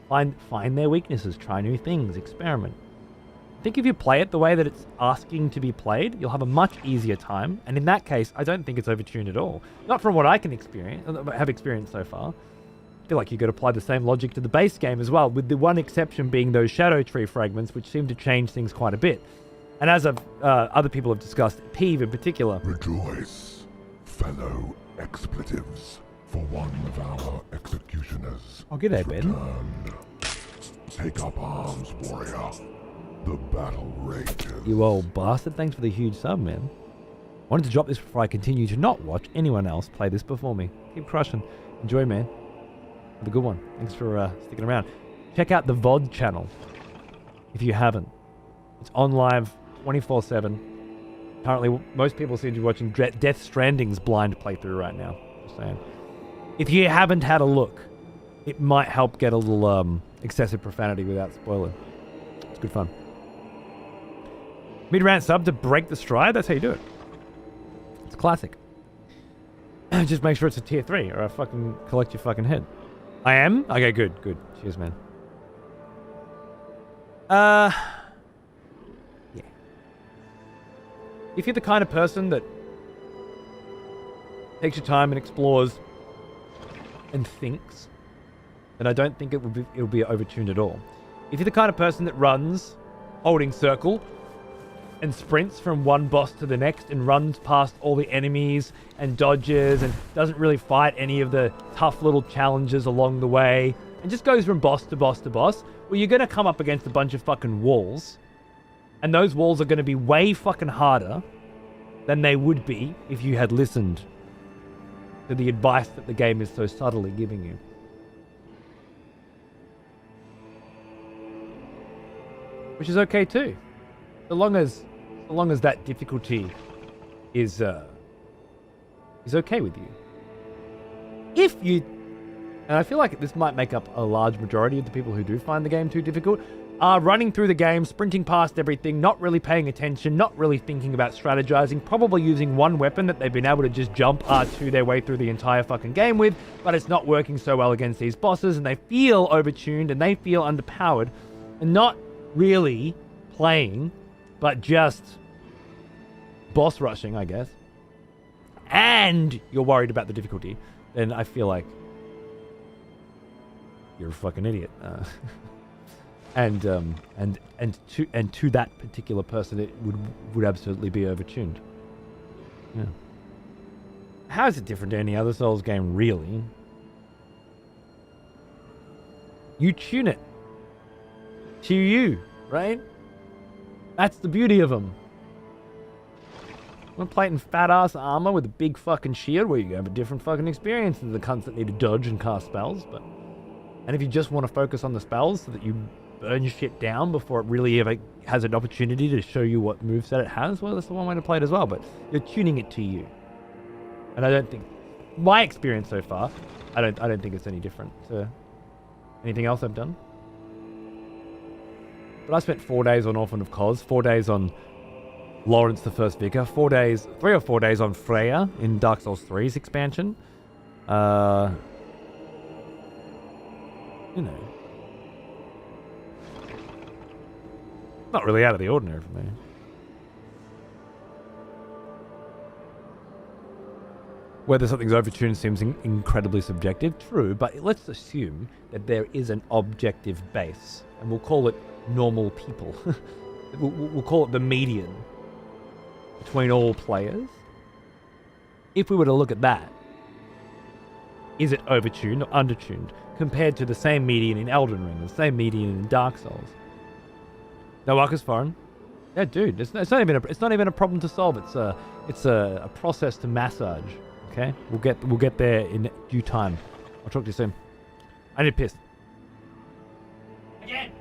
Find their weaknesses, try new things, experiment. I think if you play it the way that it's asking to be played, you'll have a much easier time. And in that case, I don't think it's overtuned at all. Not from what I can have experienced so far. I feel like you could apply the same logic to the base game as well, with the one exception being those Erdtree fragments, which seem to change things quite a bit. And as other people have discussed, Peeve in particular. Rejoice, fellow expletives, for one of our executioners. Oh, good day, Ben. Returned. Take up arms, warrior. The battle rages. You old bastard. Thanks for the huge sub, man. Wanted to drop this before I continue to not watch anyone else play this before me. Keep crushing. Enjoy, man. Have a good one. Thanks for sticking around. Check out the VOD channel if you haven't. It's on live 24/7. Currently, most people seem to be watching Death Stranding's blind playthrough right now. Just saying. If you haven't had a look, it might help get a little excessive profanity without spoiler. It's good fun. Mid-rant sub to break the stride? That's how you do it. It's classic. Just make sure it's a tier 3 or I fucking collect your fucking head. I am? Okay, good. Cheers, man. Yeah. If you're the kind of person that takes your time and explores and thinks, then I don't think it'll be overtuned at all. If you're the kind of person that runs holding circle and sprints from one boss to the next and runs past all the enemies and dodges and doesn't really fight any of the tough little challenges along the way and just goes from boss to boss to boss, well, you're going to come up against a bunch of fucking walls, and those walls are going to be way fucking harder than they would be if you had listened to the advice that the game is so subtly giving you. Which is okay too. So long as that difficulty is okay with you. If you, and I feel like this might make up a large majority of the people who do find the game too difficult, are running through the game, sprinting past everything, not really paying attention, not really thinking about strategizing, probably using one weapon that they've been able to just jump R2 their way through the entire fucking game with, but it's not working so well against these bosses, and they feel overtuned and they feel underpowered, and not really playing, but just boss rushing, I guess. And you're worried about the difficulty, then I feel like you're a fucking idiot. And to that particular person, it would absolutely be overtuned. Yeah. How is it different to any other Souls game, really? You tune it to you, right? That's the beauty of them. I'm gonna play it in fat ass armor with a big fucking shield, where you have a different fucking experience than the cunts that need to dodge and cast spells. And if you just want to focus on the spells so that you burn shit down before it really ever has an opportunity to show you what moveset it has, well, that's the one way to play it as well. But you're tuning it to you, and I don't think, my experience so far, I don't think it's any different to anything else I've done. But I spent 4 days on Orphan of Cos, 4 days on Lawrence the First Vicar, 3 or 4 days on Freya in Dark Souls 3's expansion. You know, not really out of the ordinary for me. Whether something's overtuned seems incredibly subjective, true, but let's assume that there is an objective base, and we'll call it normal people. We'll call it the median between all players. If we were to look at that, is it overtuned or undertuned compared to the same median in Elden Ring, the same median in Dark Souls? No, Arca's foreign. Yeah, dude, it's not even a problem to solve. It's a process to massage. Okay, we'll get there in due time. I'll talk to you soon. I need piss. Again.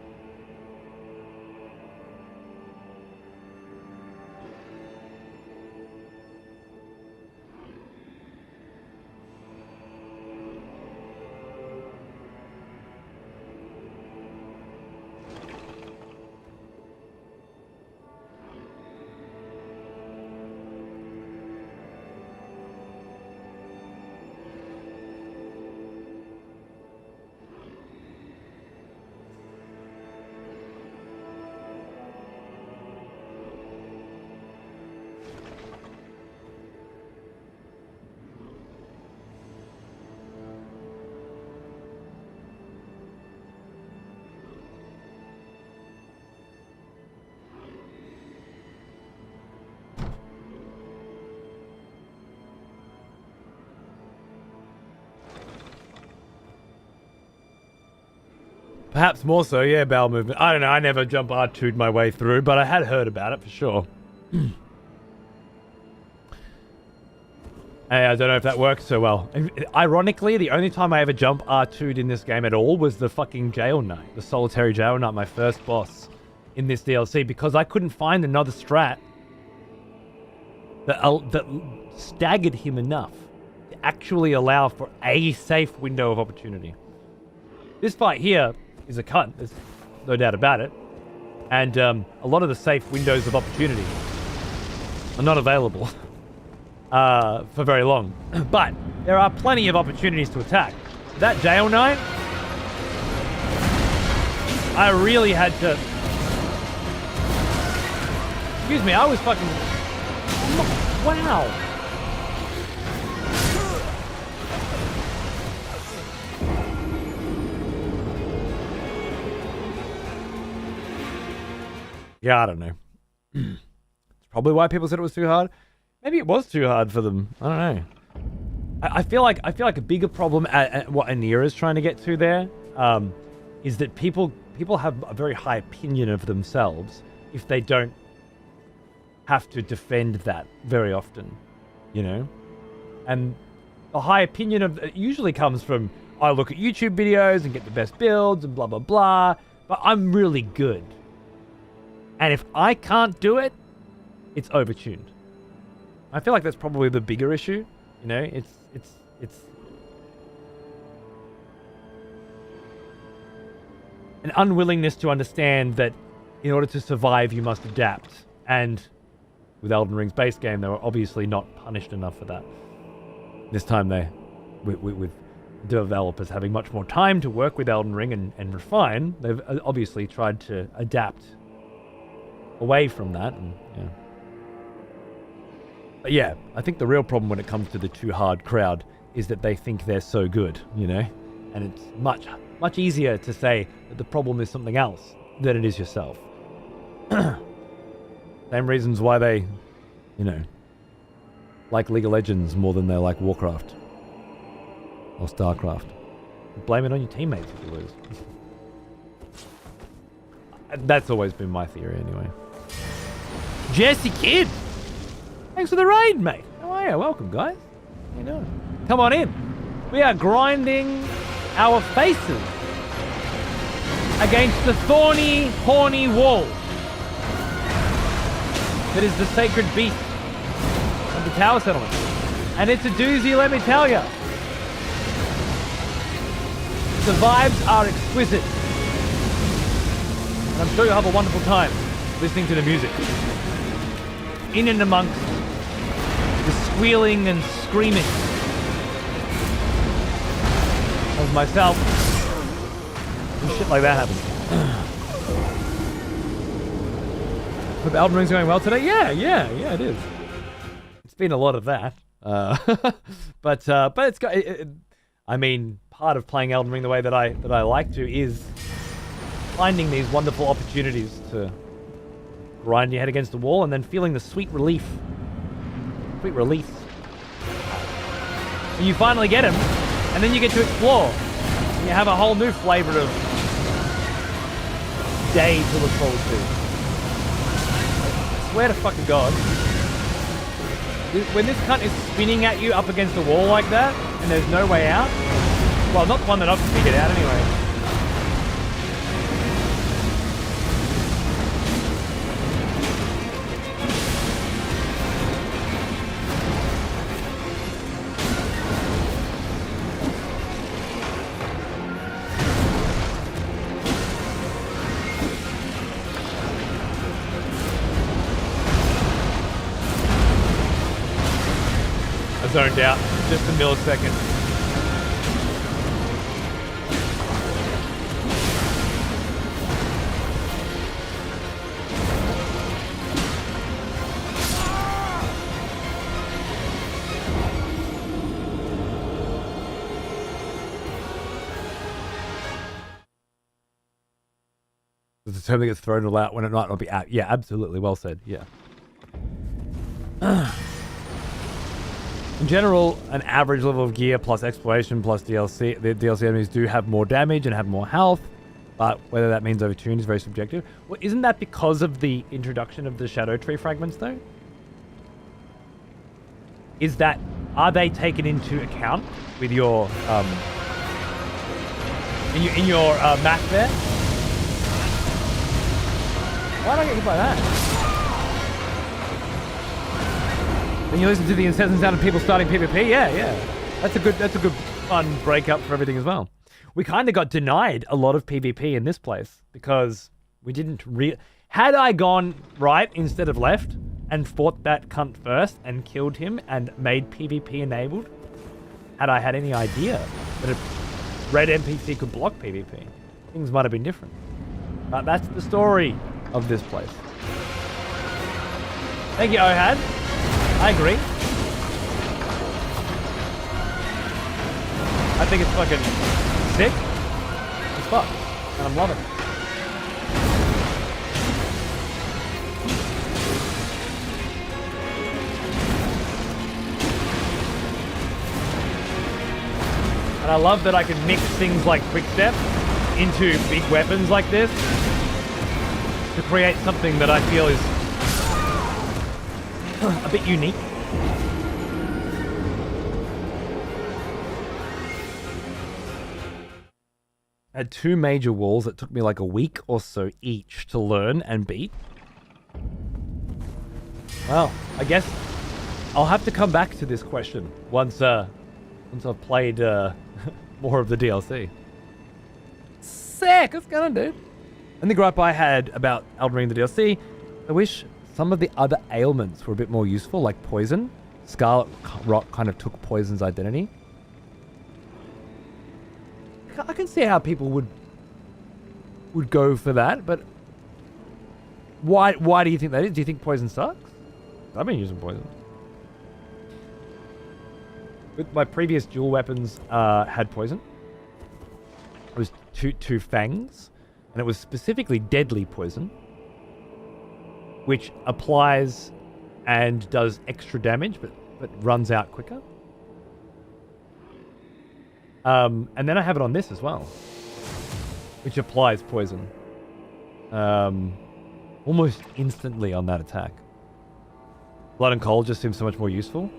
Perhaps more so, yeah, bowel movement. I don't know, I never jump R2'd my way through, but I had heard about it for sure. Hey, I don't know if that works so well. Ironically, the only time I ever jump R2'd in this game at all was the fucking Jail Knight, the Solitary Jail Knight, my first boss in this DLC, because I couldn't find another strat that staggered him enough to actually allow for a safe window of opportunity. This fight here is a cunt, there's no doubt about it. And a lot of the safe windows of opportunity are not available for very long. But there are plenty of opportunities to attack. That Jail Knight, I really had to... Excuse me, I was fucking... Wow. Yeah, I don't know. It's probably why people said it was too hard. Maybe it was too hard for them. I don't know. I feel like a bigger problem at what Anira is trying to get to there is that people have a very high opinion of themselves if they don't have to defend that very often, you know? And a high opinion of it usually comes from, I look at YouTube videos and get the best builds and blah, blah, blah, but I'm really good. And if I can't do it, it's overtuned. I feel like that's probably the bigger issue, you know? It's an unwillingness to understand that in order to survive, you must adapt. And with Elden Ring's base game, they were obviously not punished enough for that. This time with developers having much more time to work with Elden Ring and refine, they've obviously tried to adapt away from that. And, yeah. But yeah, I think the real problem when it comes to the too hard crowd is that they think they're so good, you know? And it's much easier to say that the problem is something else than it is yourself. Same reasons why they, you know, like League of Legends more than they like Warcraft or StarCraft. Blame it on your teammates if you lose. That's always been my theory anyway. Jesse Kidd! Thanks for the raid, mate. How are you? Welcome, guys. How you doing? Come on in. We are grinding our faces against the thorny, horny wall that is the sacred beast of the Tower Settlement. And it's a doozy, let me tell you. The vibes are exquisite. And I'm sure you'll have a wonderful time listening to the music. In and amongst the squealing and screaming of myself, and shit like that happens. Hope Elden Ring's going well today. Yeah, it is. It's been a lot of that, but it's got. I mean, part of playing Elden Ring the way that I like to is finding these wonderful opportunities to grind your head against the wall and then feeling the sweet release. You finally get him, and then you get to explore. And you have a whole new flavor of day to look forward to. I swear to fucking God, when this cunt is spinning at you up against the wall like that, and there's no way out, well, not one that I've figured out anyway. Zoned out just a millisecond. There's a term that gets thrown out when it might not be out. Yeah, absolutely. Well said. Yeah. In general, an average level of gear plus exploration plus DLC, the DLC enemies do have more damage and have more health, but whether that means overtuned is very subjective. Well, isn't that because of the introduction of the Erdtree fragments, though? Are they taken into account with your in your math there? Why did I get hit by that? Then you listen to the incessant sound of people starting PvP. Yeah. That's a good fun breakup for everything as well. We kind of got denied a lot of PvP in this place because we didn't had I gone right instead of left and fought that cunt first and killed him and made PvP enabled, had I had any idea that a red NPC could block PvP, things might have been different. But that's the story of this place. Thank you, Ohad. I agree. I think it's fucking sick as fuck, and I'm loving it. And I love that I can mix things like quickstep into big weapons like this to create something that I feel is a bit unique. I had two major walls that took me like a week or so each to learn and beat. Well, I guess I'll have to come back to this question once I've played more of the DLC. sick. What's going on, dude? And the gripe I had about Elden Ring the DLC, I wish some of the other ailments were a bit more useful, like poison. Scarlet Rot kind of took poison's identity. I can see how people would go for that, but why do you think that is? Do you think poison sucks? I've been using poison. With my previous dual weapons had poison. It was two fangs, and it was specifically deadly poison, which applies and does extra damage, but runs out quicker. And then I have it on this as well, which applies poison almost instantly on that attack. Blood and Cold just seems so much more useful.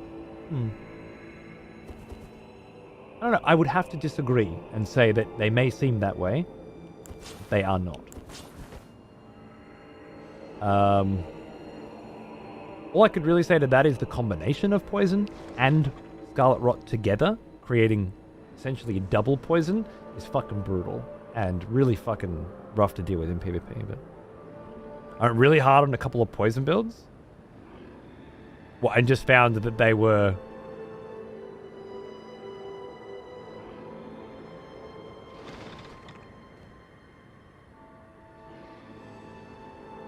I don't know. I would have to disagree and say that they may seem that way. But they are not. All I could really say to that is the combination of poison and Scarlet Rot together, creating essentially a double poison, is fucking brutal and really fucking rough to deal with in PvP. But I went really hard on a couple of poison builds. Well, and just found that they were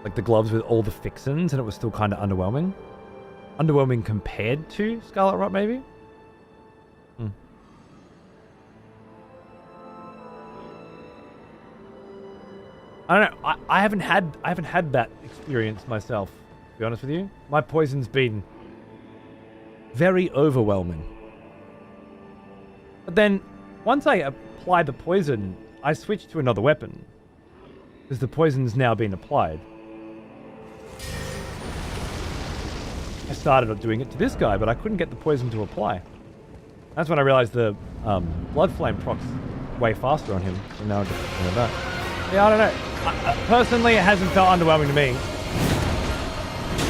like the gloves with all the fixins, and it was still kind of underwhelming. Underwhelming compared to Scarlet Rot, maybe? I don't know. I haven't had that experience myself, to be honest with you. My poison's been very overwhelming. But then, once I apply the poison, I switch to another weapon. Because the poison's now been applied. I started doing it to this guy, but I couldn't get the poison to apply. That's when I realized the Blood Flame procs way faster on him. So now I'm just doing that. Yeah, I don't know. Personally, it hasn't felt underwhelming to me.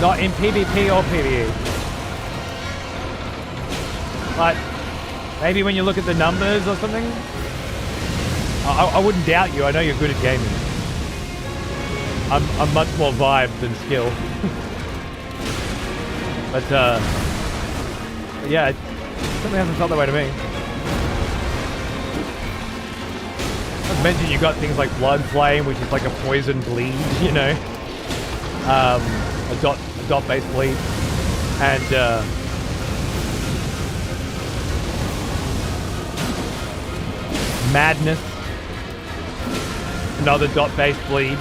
Not in PvP or PvE. But maybe when you look at the numbers or something, I wouldn't doubt you. I know you're good at gaming. I'm much more vibe than skill. But yeah, it certainly hasn't felt that way to me. Not to mention you got things like Blood Flame, which is like a poison bleed, you know, a dot-based bleed, and Madness, another dot-based bleed,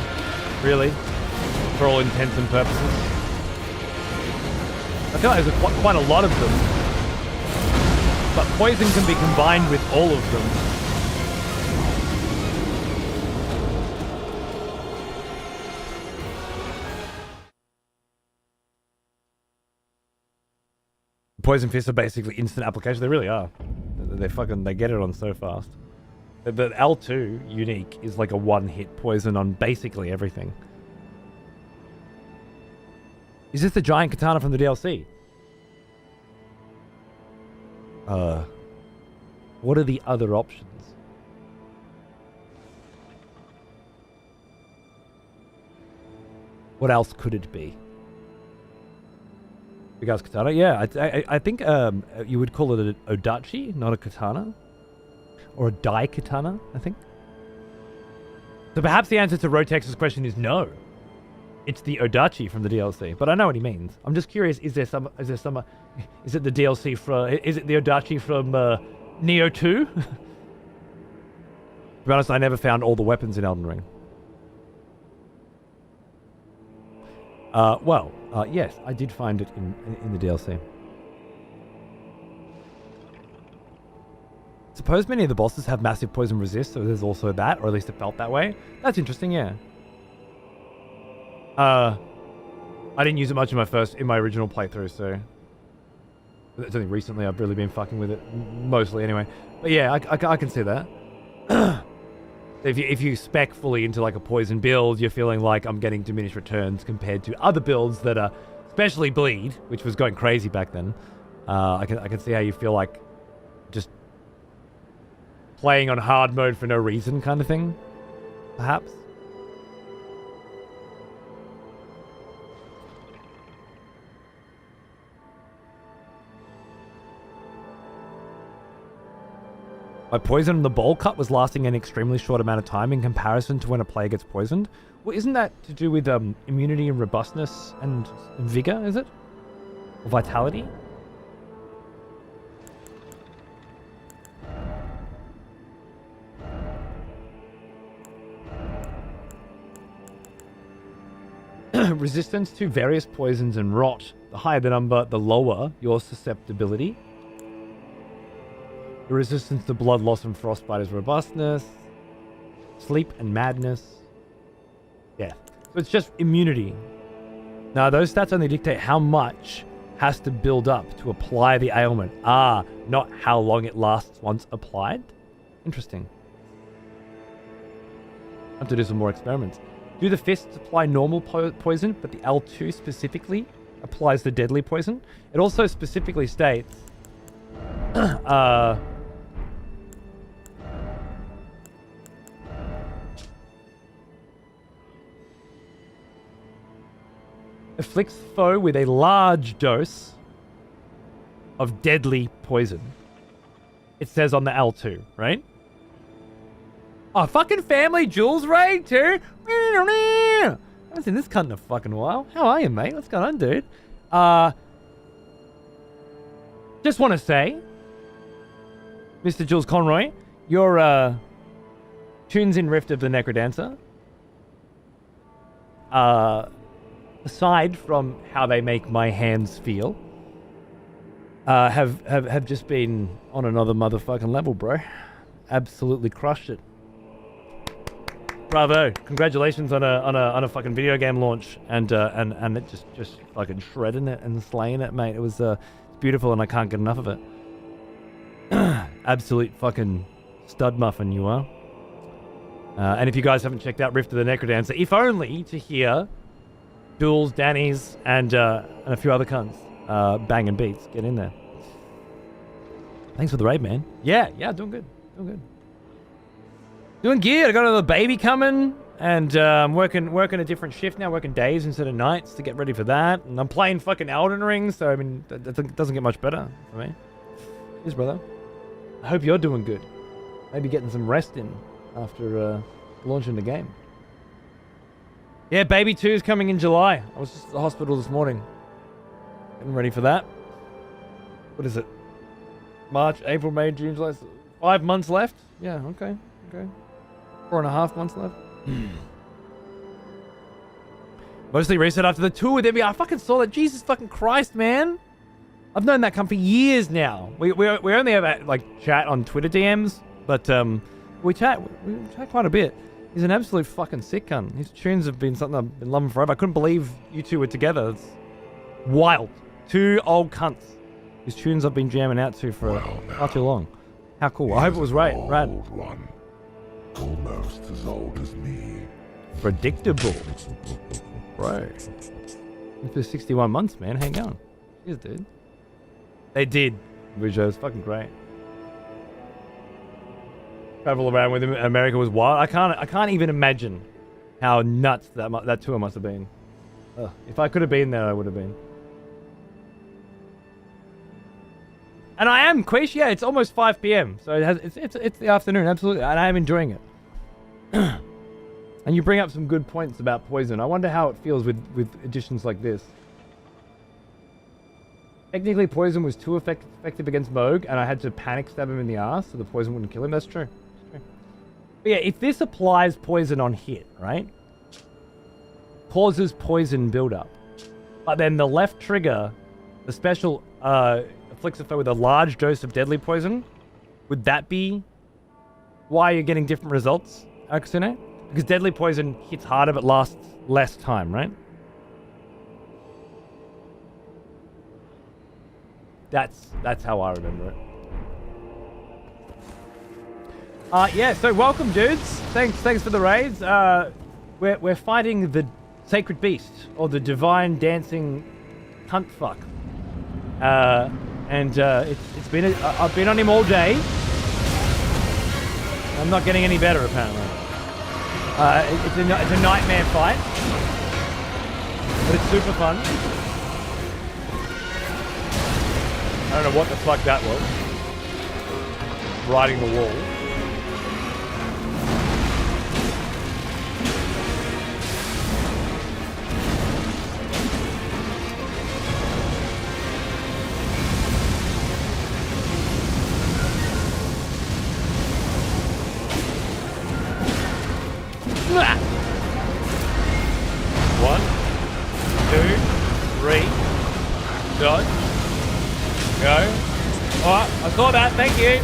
really, for all intents and purposes. I feel like there's quite a lot of them, but poison can be combined with all of them. Poison fists are basically instant application. They really are. They get it on so fast. But L2 unique is like a one-hit poison on basically everything. Is this the giant katana from the DLC? What are the other options? What else could it be? Big ass katana? Yeah, I think you would call it an odachi, not a katana. Or a dai katana, I think. So perhaps the answer to Rotex's question is no. It's the odachi from the DLC, but I know what he means. I'm just curious, is it the DLC from, is it the odachi from Neo 2? To be honest, I never found all the weapons in Elden Ring. Yes, I did find it in the DLC. Suppose many of the bosses have massive poison resist, so there's also that, or at least it felt that way. That's interesting, yeah. I didn't use it much in my original playthrough, so it's only recently I've really been fucking with it, mostly anyway. But yeah, I can see that. If you spec fully into like a poison build, you're feeling like I'm getting diminished returns compared to other builds that are, especially Bleed, which was going crazy back then. I can see how you feel like just playing on hard mode for no reason kind of thing. perhaps. My poison in the bowl cut was lasting an extremely short amount of time in comparison to when a player gets poisoned. Well, isn't that to do with immunity and robustness and vigor, is it? Or vitality? Resistance to various poisons and rot. The higher the number, the lower your susceptibility. The resistance to blood loss and frostbite is robustness. Sleep and madness. Death. So it's just immunity. Now, those stats only dictate how much has to build up to apply the ailment. Ah, not how long it lasts once applied. Interesting. I have to do some more experiments. Do the fists apply normal poison, but the L2 specifically applies the deadly poison? It also specifically states... afflicts foe with a large dose of deadly poison. It says on the L2, right? Oh, fucking family Jules raid too. I haven't seen this cunt in a fucking while. How are you, mate? What's going on, dude? Just want to say, Mr. Jules Conroy, your tunes in Rift of the Necrodancer, aside from how they make my hands feel, have just been on another motherfucking level, bro. Absolutely crushed it. Bravo! Congratulations on a fucking video game launch, and it just fucking shredding it and slaying it, mate. It was beautiful, and I can't get enough of it. Absolute fucking stud muffin you are. And if you guys haven't checked out Rift of the Necrodancer, if only to hear Jules, Danny's, and a few other cunts banging beats, get in there. Thanks for the raid, man. Yeah, doing good. Doing good. I got another baby coming, and I'm working a different shift now, working days instead of nights to get ready for that. And I'm playing fucking Elden Ring, so I mean, that doesn't get much better for me. Cheers, brother. I hope you're doing good. Maybe getting some rest in after launching the game. Yeah, baby 2 is coming in July. I was just at the hospital this morning. Getting ready for that. What is it? March, April, May, June, July. 5 months left? Yeah, okay. 4.5 months left. Mostly reset after the tour with Emmy. I fucking saw that. Jesus fucking Christ, man. I've known that cunt for years now. We only have like chat on Twitter DMs, but we chat quite a bit. He's an absolute fucking sick cunt. His tunes have been something I've been loving forever. I couldn't believe you two were together. It's wild. 2 old cunts. His tunes I've been jamming out to for far too long. How cool. I hope it was rad. Old one. Almost as old as me. Predictable. Right. For 61 months, man. Hang on. Cheers, dude. They did. Which was fucking great. Travel around with him. America was wild. I can't even imagine how nuts that tour must have been. Ugh. If I could have been there, I would have been. And I am, Quish. Yeah, it's almost 5 p.m. So it's the afternoon, absolutely. And I am enjoying it. And you bring up some good points about poison. I wonder how it feels with editions like this. Technically, poison was too effective against Moog, and I had to panic stab him in the ass so the poison wouldn't kill him. That's true. But yeah, if this applies poison on hit, right? Causes poison buildup. But then the left trigger, the special afflicts a foe with a large dose of deadly poison. Would that be why you're getting different results, Axune? Because deadly poison hits harder but lasts less time, right? That's how I remember it. Yeah, so welcome, dudes. Thanks for the raids. We're fighting the sacred beast, or the divine dancing cunt fuck. It's been I've been on him all day. I'm not getting any better, apparently. It's a nightmare fight, but it's super fun. I don't know what the fuck that was. Riding the wall. One, two, three, dodge, go. Alright, I saw that, thank you.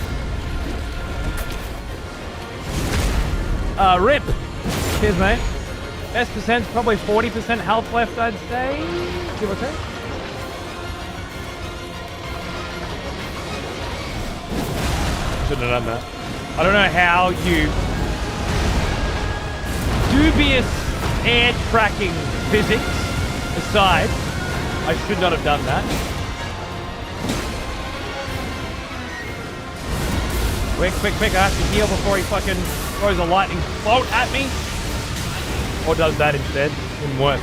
Rip. Cheers, mate. Best percent's probably 40% health left, I'd say. Give or take. Shouldn't have done that. I don't know how you... Dubious air tracking physics aside, I should not have done that. Quick, quick, quick, I have to heal before he fucking throws a lightning bolt at me. Or does that instead. Even worse.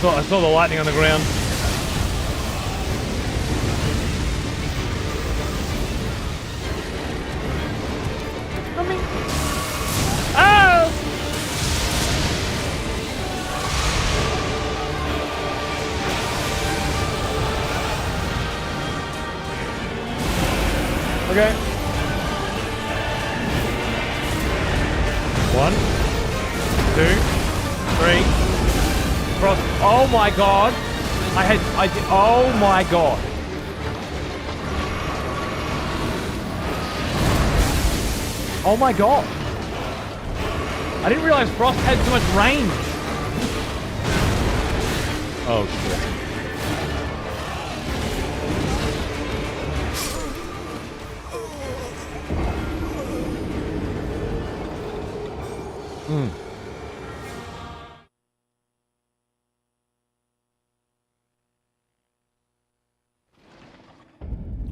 Oh, I saw the lightning on the ground. Oh! Okay. One, two, three. Cross. Oh my god. Oh my god. Oh my god. I didn't realize Frost had so much range. Oh shit.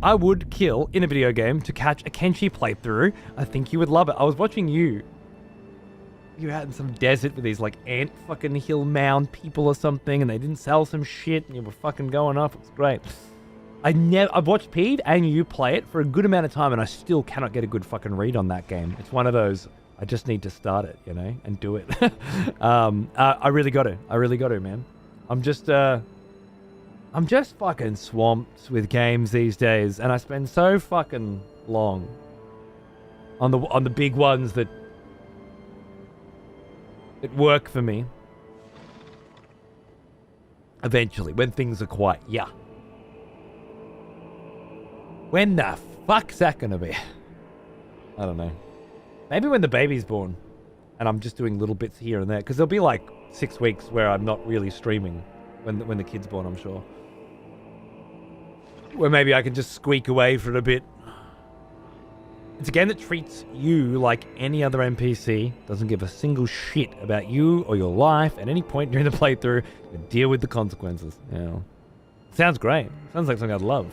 I would kill in a video game to catch a Kenshi playthrough. I think you would love it. I was watching you. You're out in some desert with these like ant fucking hill mound people or something, and they didn't sell some shit, and you were fucking going off. It was great. I've watched Peeve and you play it for a good amount of time, and I still cannot get a good fucking read on that game. It's one of those, I just need to start it, you know, and do it. I really got to, man. I'm just fucking swamped with games these days, and I spend so fucking long on the big ones that work for me. Eventually, when things are quiet, yeah. When the fuck's that gonna be? I don't know. Maybe when the baby's born, and I'm just doing little bits here and there, because there'll be like 6 weeks where I'm not really streaming when the kid's born, I'm sure. Where maybe I can just squeak away for a bit. It's a game that treats you like any other NPC, doesn't give a single shit about you or your life at any point during the playthrough, and deal with the consequences. You know. Sounds great. Sounds like something I'd love.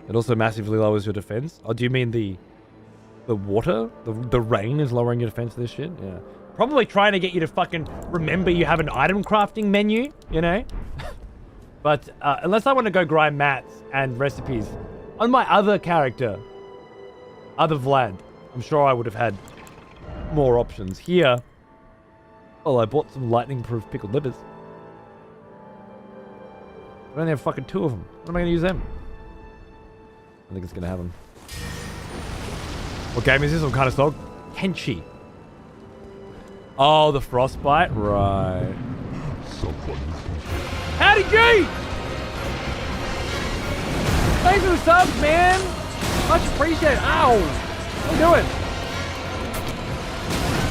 It also massively lowers your defense. Oh, do you mean the water? The rain is lowering your defense to this shit? Yeah. Probably trying to get you to fucking remember you have an item crafting menu, you know? But unless I want to go grind mats and recipes on my other character, other Vlad, I'm sure I would have had more options. Here, well, I bought some lightning-proof pickled livers. I only have fucking 2 of them. When am I going to use them? I think it's going to have them. What game is this? What kind of dog? Kenshi. Oh, the frostbite? Right. Howdy, G! Thanks for the subs, man! Much appreciated. Ow! What are you doing?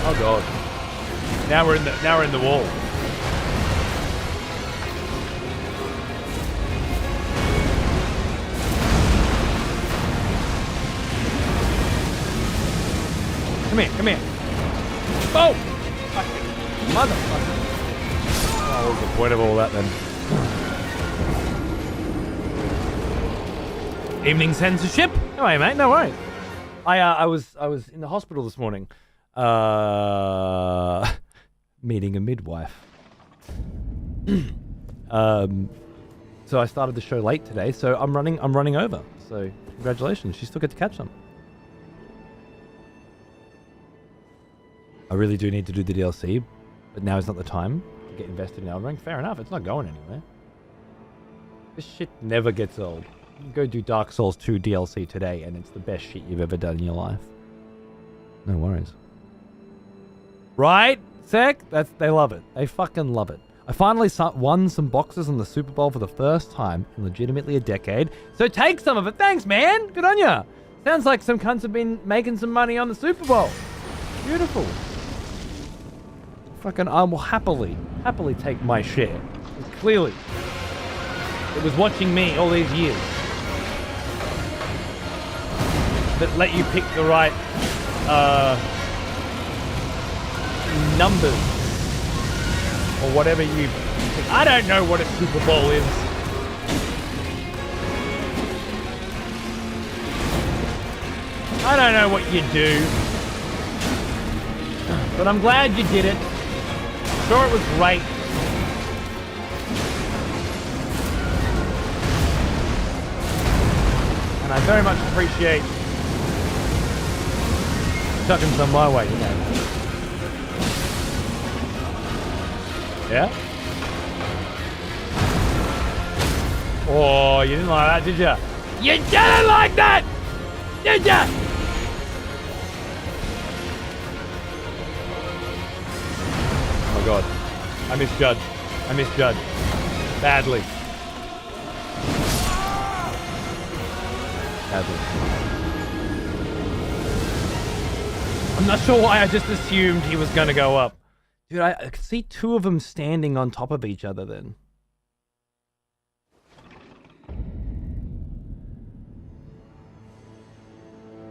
Oh god. Now we're in the wall. Come here. Oh! Fucking motherfucker. Oh, what was the point of all that then? Evening censorship. No way, mate. No worries. I was in the hospital this morning, meeting a midwife. So I started the show late today, so I'm running over. So congratulations, you still get to catch them. I really do need to do the DLC, but now is not the time to get invested in Elden Ring. Fair enough, it's not going anywhere. This shit never gets old. You can go do Dark Souls 2 DLC today, and it's the best shit you've ever done in your life. No worries. Right, Sec? They love it. They fucking love it. I finally won some boxes on the Super Bowl for the first time in legitimately a decade. So take some of it. Thanks, man. Good on ya. Sounds like some cunts have been making some money on the Super Bowl. Beautiful. Fucking, I will happily take my share. Clearly, it was watching me all these years that let you pick the right numbers or whatever you pick. I don't know what a Super Bowl is. I don't know what you do. But I'm glad you did it. I'm sure it was great. And I very much appreciate chucking some my way, you know. Yeah? Oh, you didn't like that, did ya? You didn't like that! Did ya? Oh my god. I misjudged. Badly. I'm not sure why I just assumed he was gonna go up. Dude, I could see two of them standing on top of each other then.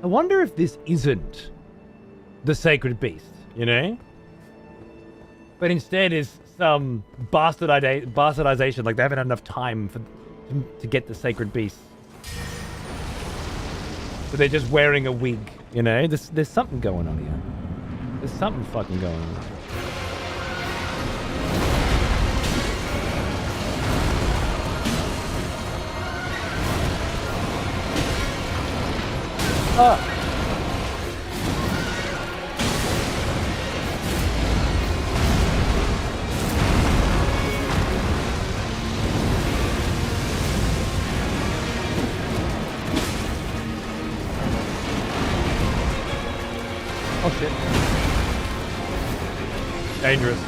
I wonder if this isn't the sacred beast, you know? But instead is some bastardization, like they haven't had enough time to get the sacred beast. So they're just wearing a wig, you know? There's something going on here. There's something fucking going on. Oh. Oh shit. Dangerous.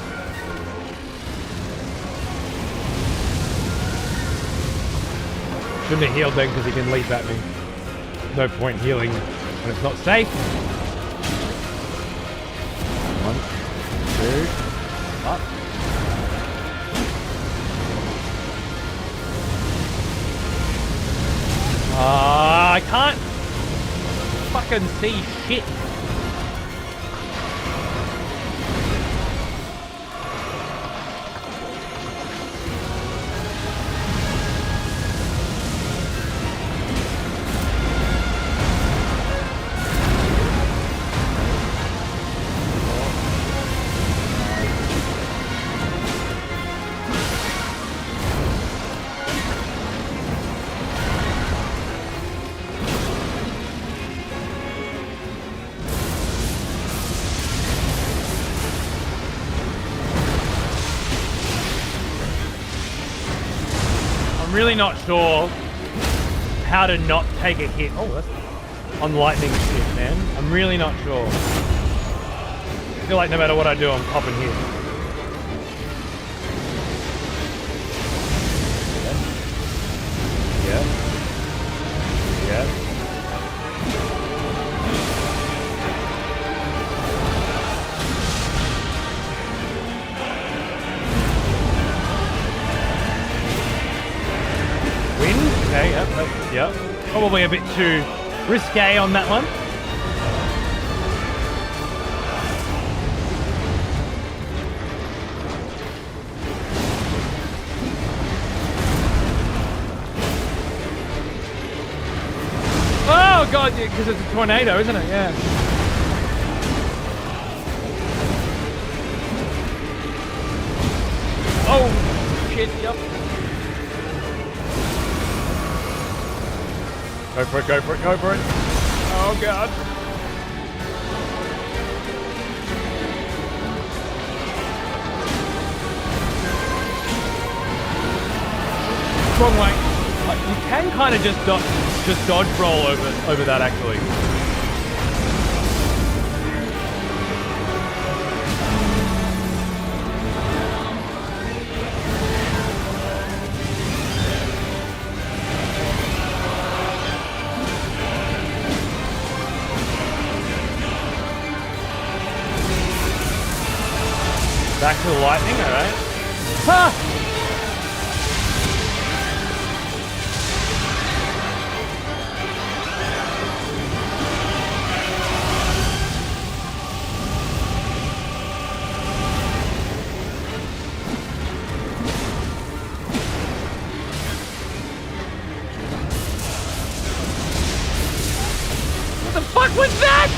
Shouldn't have healed then because he can leap at me. No point healing when it's not safe. 1, 2, up. I can't fucking see shit. Really not sure how to not take a hit. Oh, that's on lightning shit, man. I'm really not sure. I feel like no matter what I do, I'm popping hit. Yeah. Yeah. Okay, yep. Probably a bit too risque on that one. because it's a tornado, isn't it? Yeah. Oh, shit, yep. Go for it, go for it, go for it. Oh, God. Wrong way. You can kind of just dodge roll over that, actually. Back to the lightning, alright. Ha! What the fuck was that?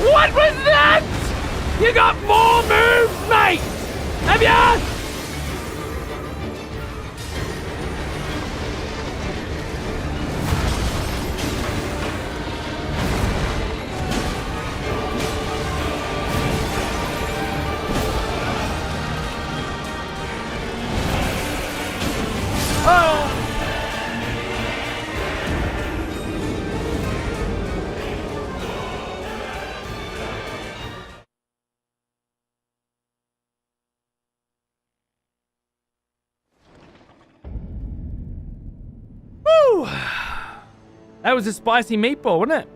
What was that? You got more moves, mate! Have ya? Oh! Woo! That was a spicy meatball, wasn't it?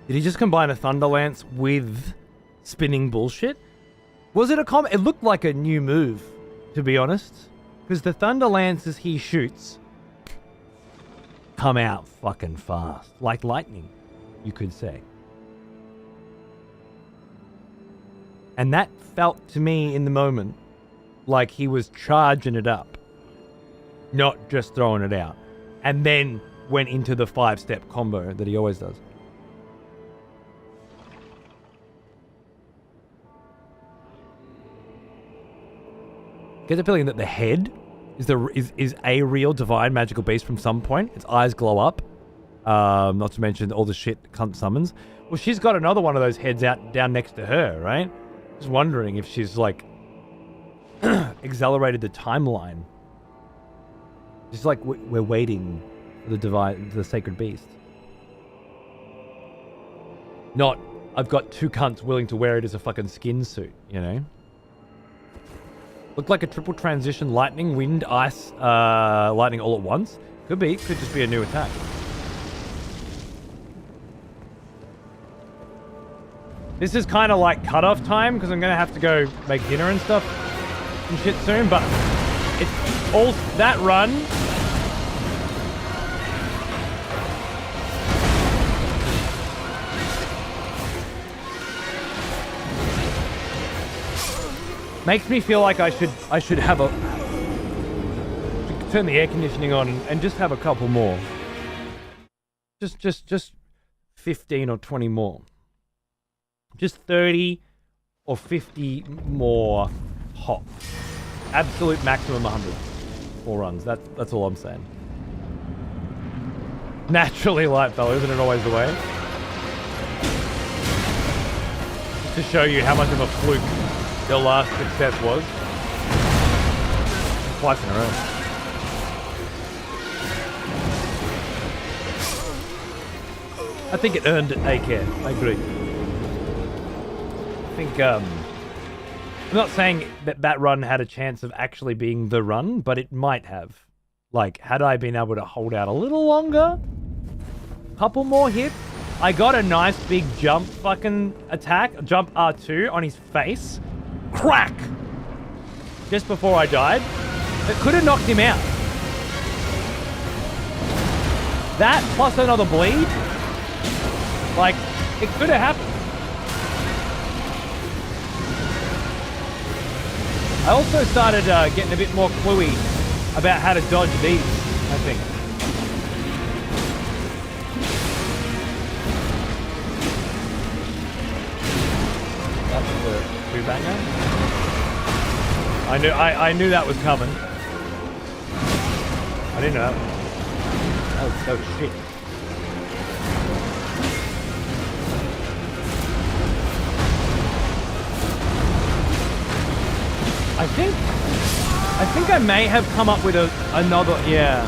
Did he just combine a Thunder Lance with spinning bullshit? Was it a combo? It looked like a new move, to be honest. Because the Thunder Lances he shoots come out fucking fast. Like lightning, you could say. And that felt to me in the moment like he was charging it up. Not just throwing it out. And then went into the 5-step combo that he always does. Get the feeling that the head is a real divine magical beast from some point. Its eyes glow up. Not to mention all the shit cunt summons. Well, she's got another one of those heads out down next to her, right? Just wondering if she's like accelerated the timeline. Just like we're waiting for the sacred beast. Not, I've got two cunts willing to wear it as a fucking skin suit, you know? Looked like a triple transition lightning, wind, ice, lightning all at once. Could be. Could just be a new attack. This is kind of like cutoff time because I'm going to have to go make dinner and stuff and shit soon. But it's all that run. Makes me feel like I should have turn the air conditioning on and just have a couple more. Just 15 or 20 more. Just 30 or 50 more hops. Absolute maximum 100. 4 runs. That's all I'm saying. Naturally light, fellow, isn't it always the way? Just to show you how much of a fluke your last success was. Twice in a row. I think it earned it, A-Care. I agree. I think, I'm not saying that run had a chance of actually being the run, but it might have. Like, had I been able to hold out a little longer, couple more hits, I got a nice big jump fucking attack, jump R2 on his face. Crack! Just before I died. It could have knocked him out. That plus another bleed. Like, it could have happened. I also started getting a bit more cluey about how to dodge these, I think. banger. I knew that was coming. I didn't know that was shit. I think I may have come up with another, yeah.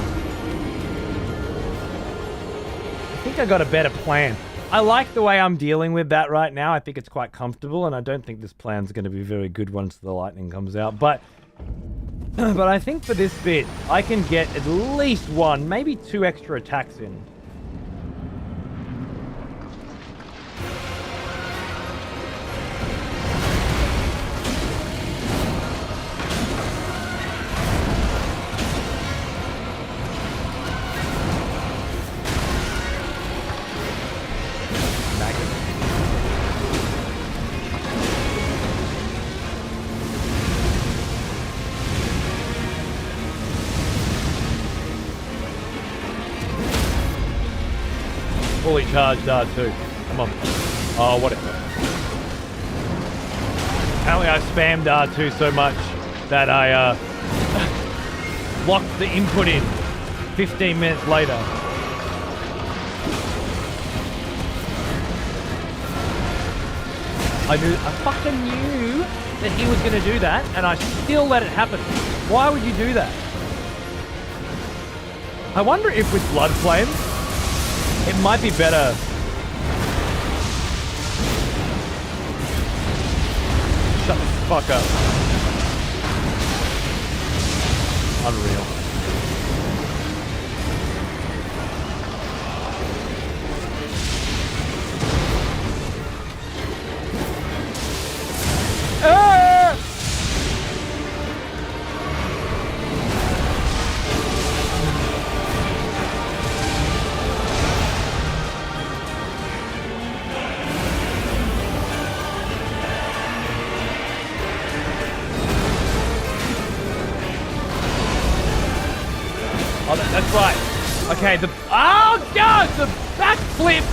I think I got a better plan. I like the way I'm dealing with that right now. I think it's quite comfortable, and I don't think this plan's going to be very good once the lightning comes out. But I think for this bit, I can get at least one, maybe two extra attacks in. Fully charged R2. Come on. Oh, whatever. Apparently I spammed R2 so much that I locked the input in 15 minutes later. I fucking knew that he was going to do that, and I still let it happen. Why would you do that? I wonder if with Blood Flame, it might be better. Shut the fuck up. Unreal. Ah! Oh, that's right. Okay, the backflip!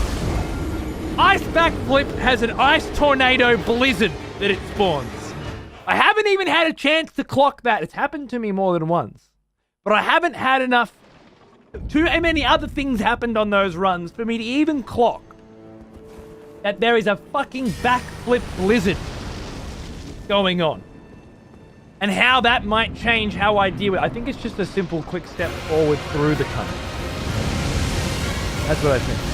Ice backflip has an ice tornado blizzard that it spawns. I haven't even had a chance to clock that. It's happened to me more than once. But I haven't had enough... Too many other things happened on those runs for me to even clock that there is a fucking backflip blizzard going on. And how that might change how I deal with it. I think it's just a simple quick step forward through the cunt. That's what I think.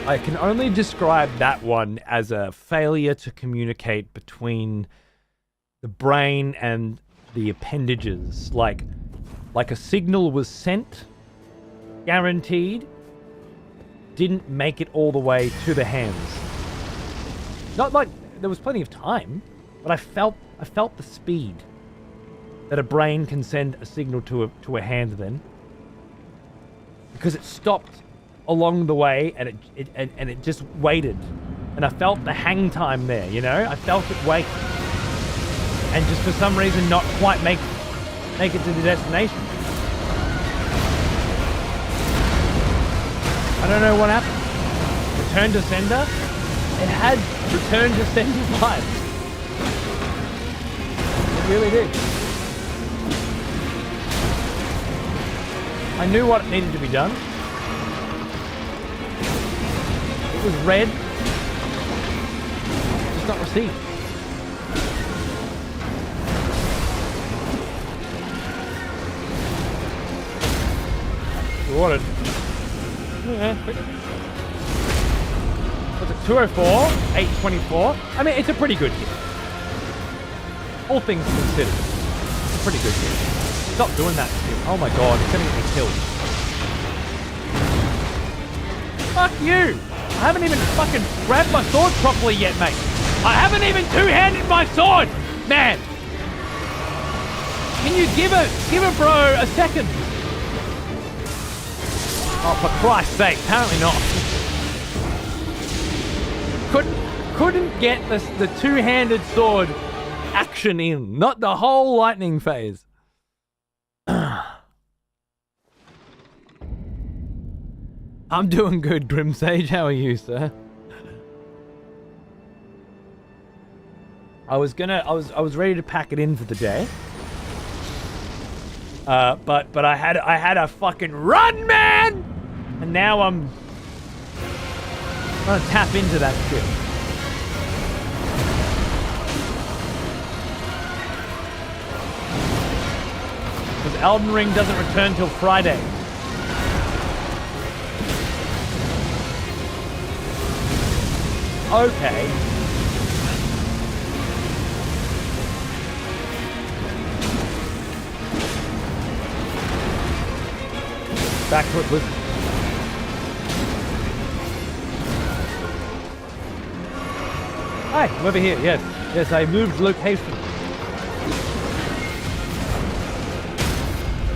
I can only describe that one as a failure to communicate between the brain and the appendages. Like a signal was sent, guaranteed, didn't make it all the way to the hands. Not like there was plenty of time, but I felt the speed that a brain can send a signal to a hand then, because it stopped along the way and it just waited, and I felt the hang time there, you know. I felt it wait, and just for some reason not quite make it to the destination. I don't know what happened. Return to sender? It had return to sender vibes. It really did. I knew what needed to be done. It was red, just not received. Rewarded. Yeah. What's it? 204, 824. I mean, it's a pretty good hit. All things considered, it's a pretty good hit. Stop doing that to him. Oh my god, he's gonna get me killed. Fuck you! I haven't even fucking grabbed my sword properly yet, mate. I haven't even two-handed my sword, man. Can you give a bro a second? Oh, for Christ's sake, apparently not. couldn't get the two-handed sword action in, not the whole lightning phase. I'm doing good, Grim Sage. How are you, sir? I was ready to pack it in for the day. But I had a fucking run, man! And now I'm gonna tap into that shit. Because Elden Ring doesn't return till Friday. Okay. Back to it, Blizzard. Hi, I'm over here. Yes, yes, I moved location.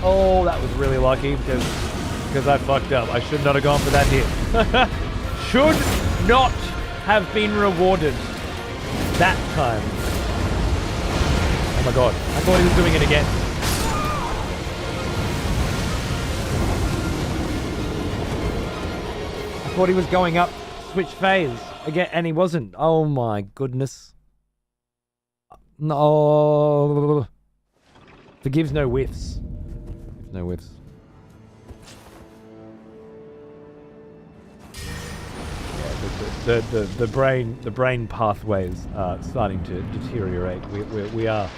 Oh, that was really lucky because I fucked up. I should not have gone for that hit. Should not have been rewarded that time. Oh my god, I thought he was doing it again. I thought he was going up, switch phase again, and he wasn't. Oh my goodness. No. Forgives no whiffs. No whiffs. Yeah, the brain pathways are starting to deteriorate. We are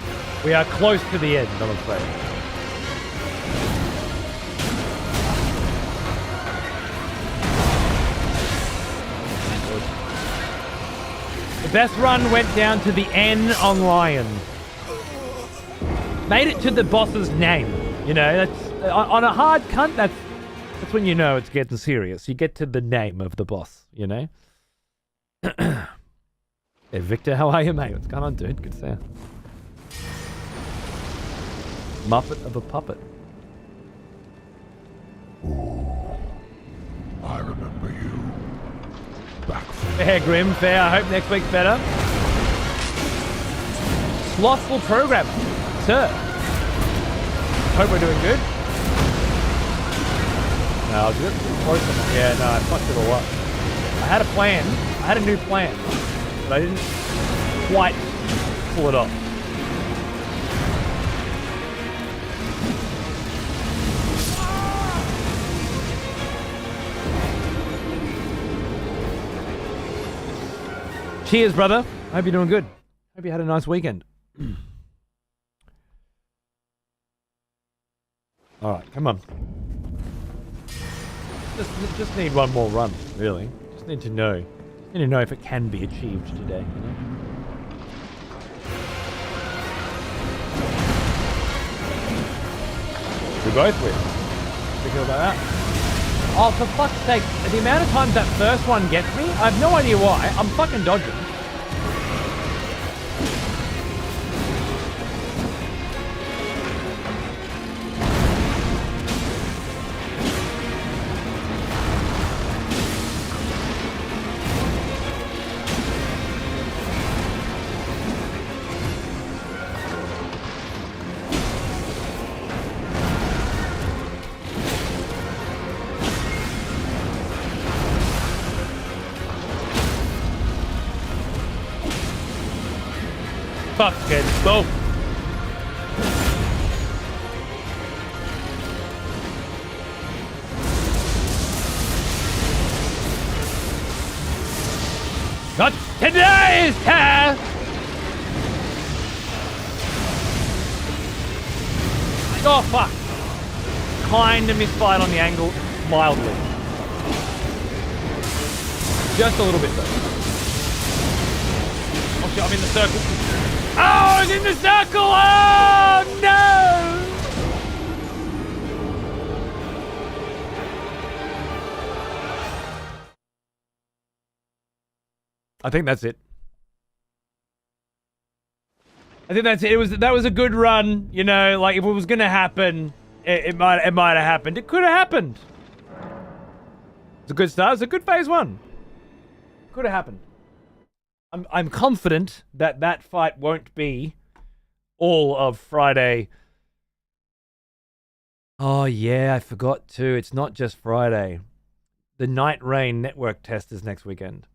close to the end, I'm afraid. The best run went down to the N on Lion. Made it to the boss's name. You know, that's on a hard cunt. That's when you know it's getting serious. You get to the name of the boss. You know. Hey Victor, how are you, mate? What's going on, dude? Good to see you. Muppet of a puppet. Ooh, I remember you. Back from Fair, Grim, fair. I hope next week's better. Slothful programmer, sir. Hope we're doing good. No, I was a bit close enough. Yeah, no, I fucked it all up. I had a plan. I had a new plan, but I didn't quite pull it off. Cheers, brother. Hope you're doing good. Hope you had a nice weekend. All right, come on. Just need one more run, really. Just need to know. Need to know if it can be achieved today, you know? We both win. What do you feel about that? Oh, for fuck's sake, the amount of times that first one gets me, I have no idea why. I'm fucking dodging. Fucking boom. Not today's task! Oh fuck. Kinda misfired on the angle, mildly. Just a little bit though. Oh shit, I'm in the circle. Oh, I was in the circle! Oh, no! I think that's it. I think that's it. That was a good run, you know, like if it was gonna happen, it might have happened. It could have happened. It's a good start. It's a good phase one. Could have happened. I'm confident that that fight won't be all of Friday. Oh yeah, I forgot too. It's not just Friday. The Night Rain network test is next weekend.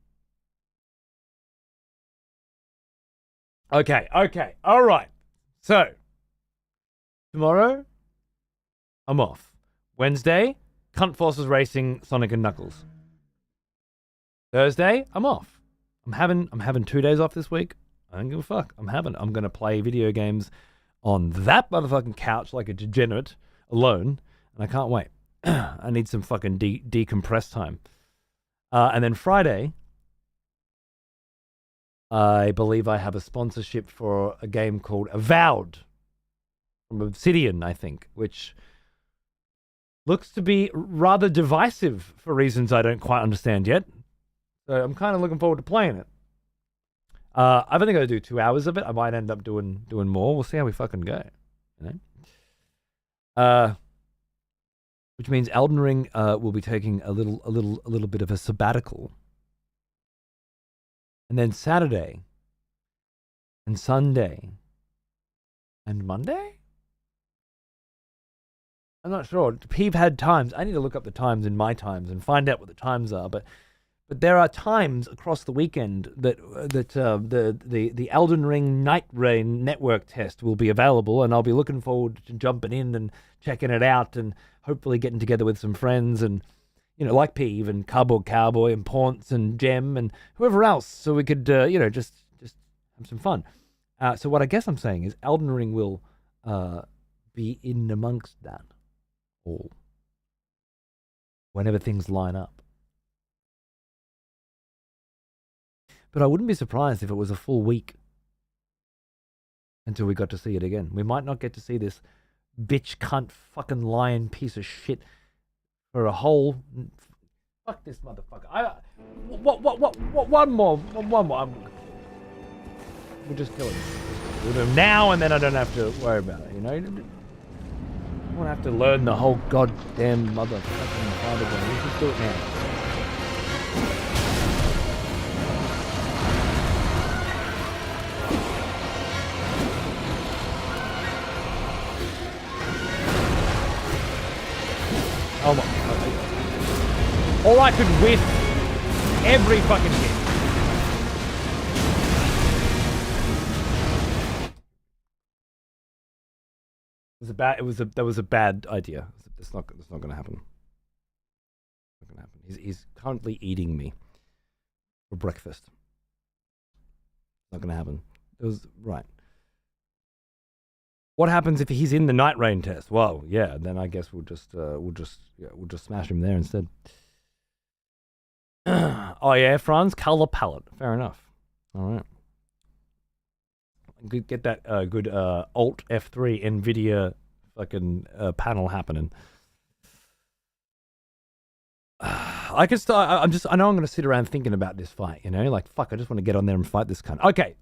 Okay, all right. So tomorrow, I'm off. Wednesday, Cunt Forces Racing, Sonic and Knuckles. Thursday, I'm off. I'm having 2 days off this week. I don't give a fuck. I'm gonna play video games on that motherfucking couch like a degenerate alone, and I can't wait. I need some fucking decompress time. And then Friday, I believe I have a sponsorship for a game called Avowed from Obsidian, I think, which looks to be rather divisive for reasons I don't quite understand yet. So I'm kind of looking forward to playing it. I've only got to do 2 hours of it. I might end up doing more. We'll see how we fucking go. You know? Which means Elden Ring will be taking a little bit of a sabbatical. And then Saturday and Sunday and Monday? I'm not sure. Peeve had times. I need to look up the times in my times and find out what the times are. But there are times across the weekend that the Elden Ring Night Rain network test will be available, and I'll be looking forward to jumping in and checking it out, and hopefully getting together with some friends and, you know, like Peeve and Cardboard Cowboy and Paunts and Jem and whoever else, so we could just have some fun. So what I guess I'm saying is Elden Ring will be in amongst that all whenever things line up. But I wouldn't be surprised if it was a full week until we got to see it again. We might not get to see this bitch, cunt, fucking lion piece of shit for a whole... Fuck this motherfucker. One more. We'll just kill him. We'll do him now, and then I don't have to worry about it, you know? I won't have to learn the whole goddamn motherfucking fighter game. Let's just do it now. Oh my. Or I could whiff every fucking hit. That was a bad idea. It's not going to happen. It's not going to happen. He's currently eating me for breakfast. It's not going to happen. It was right. What happens if he's in the Night Rain test? Well, yeah, then I guess we'll just smash him there instead. Oh yeah, Franz, color palette. Fair enough. All right. Get that good Alt F3 Nvidia fucking panel happening. I can start. I know I'm going to sit around thinking about this fight. You know, like fuck. I just want to get on there and fight this cunt. Okay.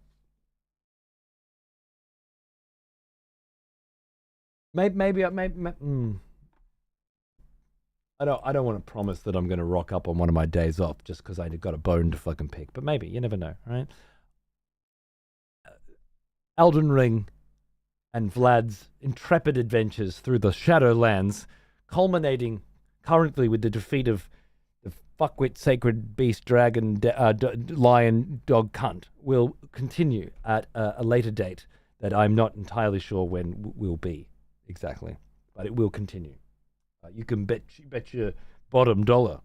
Maybe. I don't want to promise that I'm going to rock up on one of my days off just because I got a bone to fucking pick. But maybe. You never know, right? Elden Ring and Vlad's intrepid adventures through the Shadowlands, culminating currently with the defeat of the fuckwit sacred beast dragon lion dog cunt, will continue at a later date that I'm not entirely sure when will be exactly, but it will continue. You can bet your bottom dollar.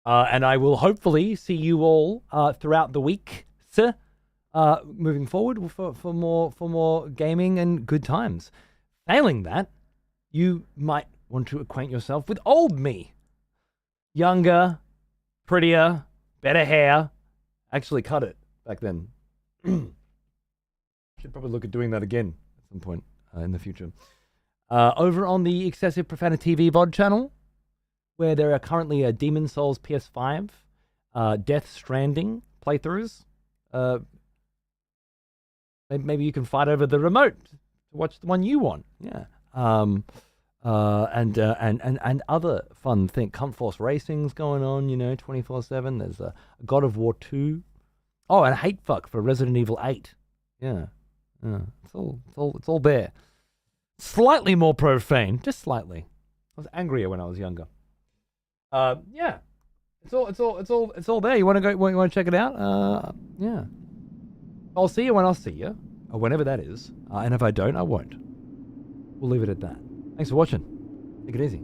And I will hopefully see you all throughout the week, sir. Moving forward for more gaming and good times. Failing that, you might want to acquaint yourself with old me. Younger, prettier, better hair. Actually cut it back then. Should probably look at doing that again at some point in the future. Over on the Excessive Profanity TV VOD channel, where there are currently a Demon Souls PS5, Death Stranding playthroughs. Maybe you can fight over the remote to watch the one you want. Yeah. And other fun things. Cunt Force Racing's going on, 24/7. There's a God of War 2 Oh, and hate fuck for Resident Evil 8. Yeah. It's all there. Slightly more profane, just slightly. I was angrier when I was younger. Yeah. It's all there. You want to go? You want to check it out? Yeah. I'll see you when I'll see you, or whenever that is. And if I don't, I won't. We'll leave it at that. Thanks for watching. Take it easy.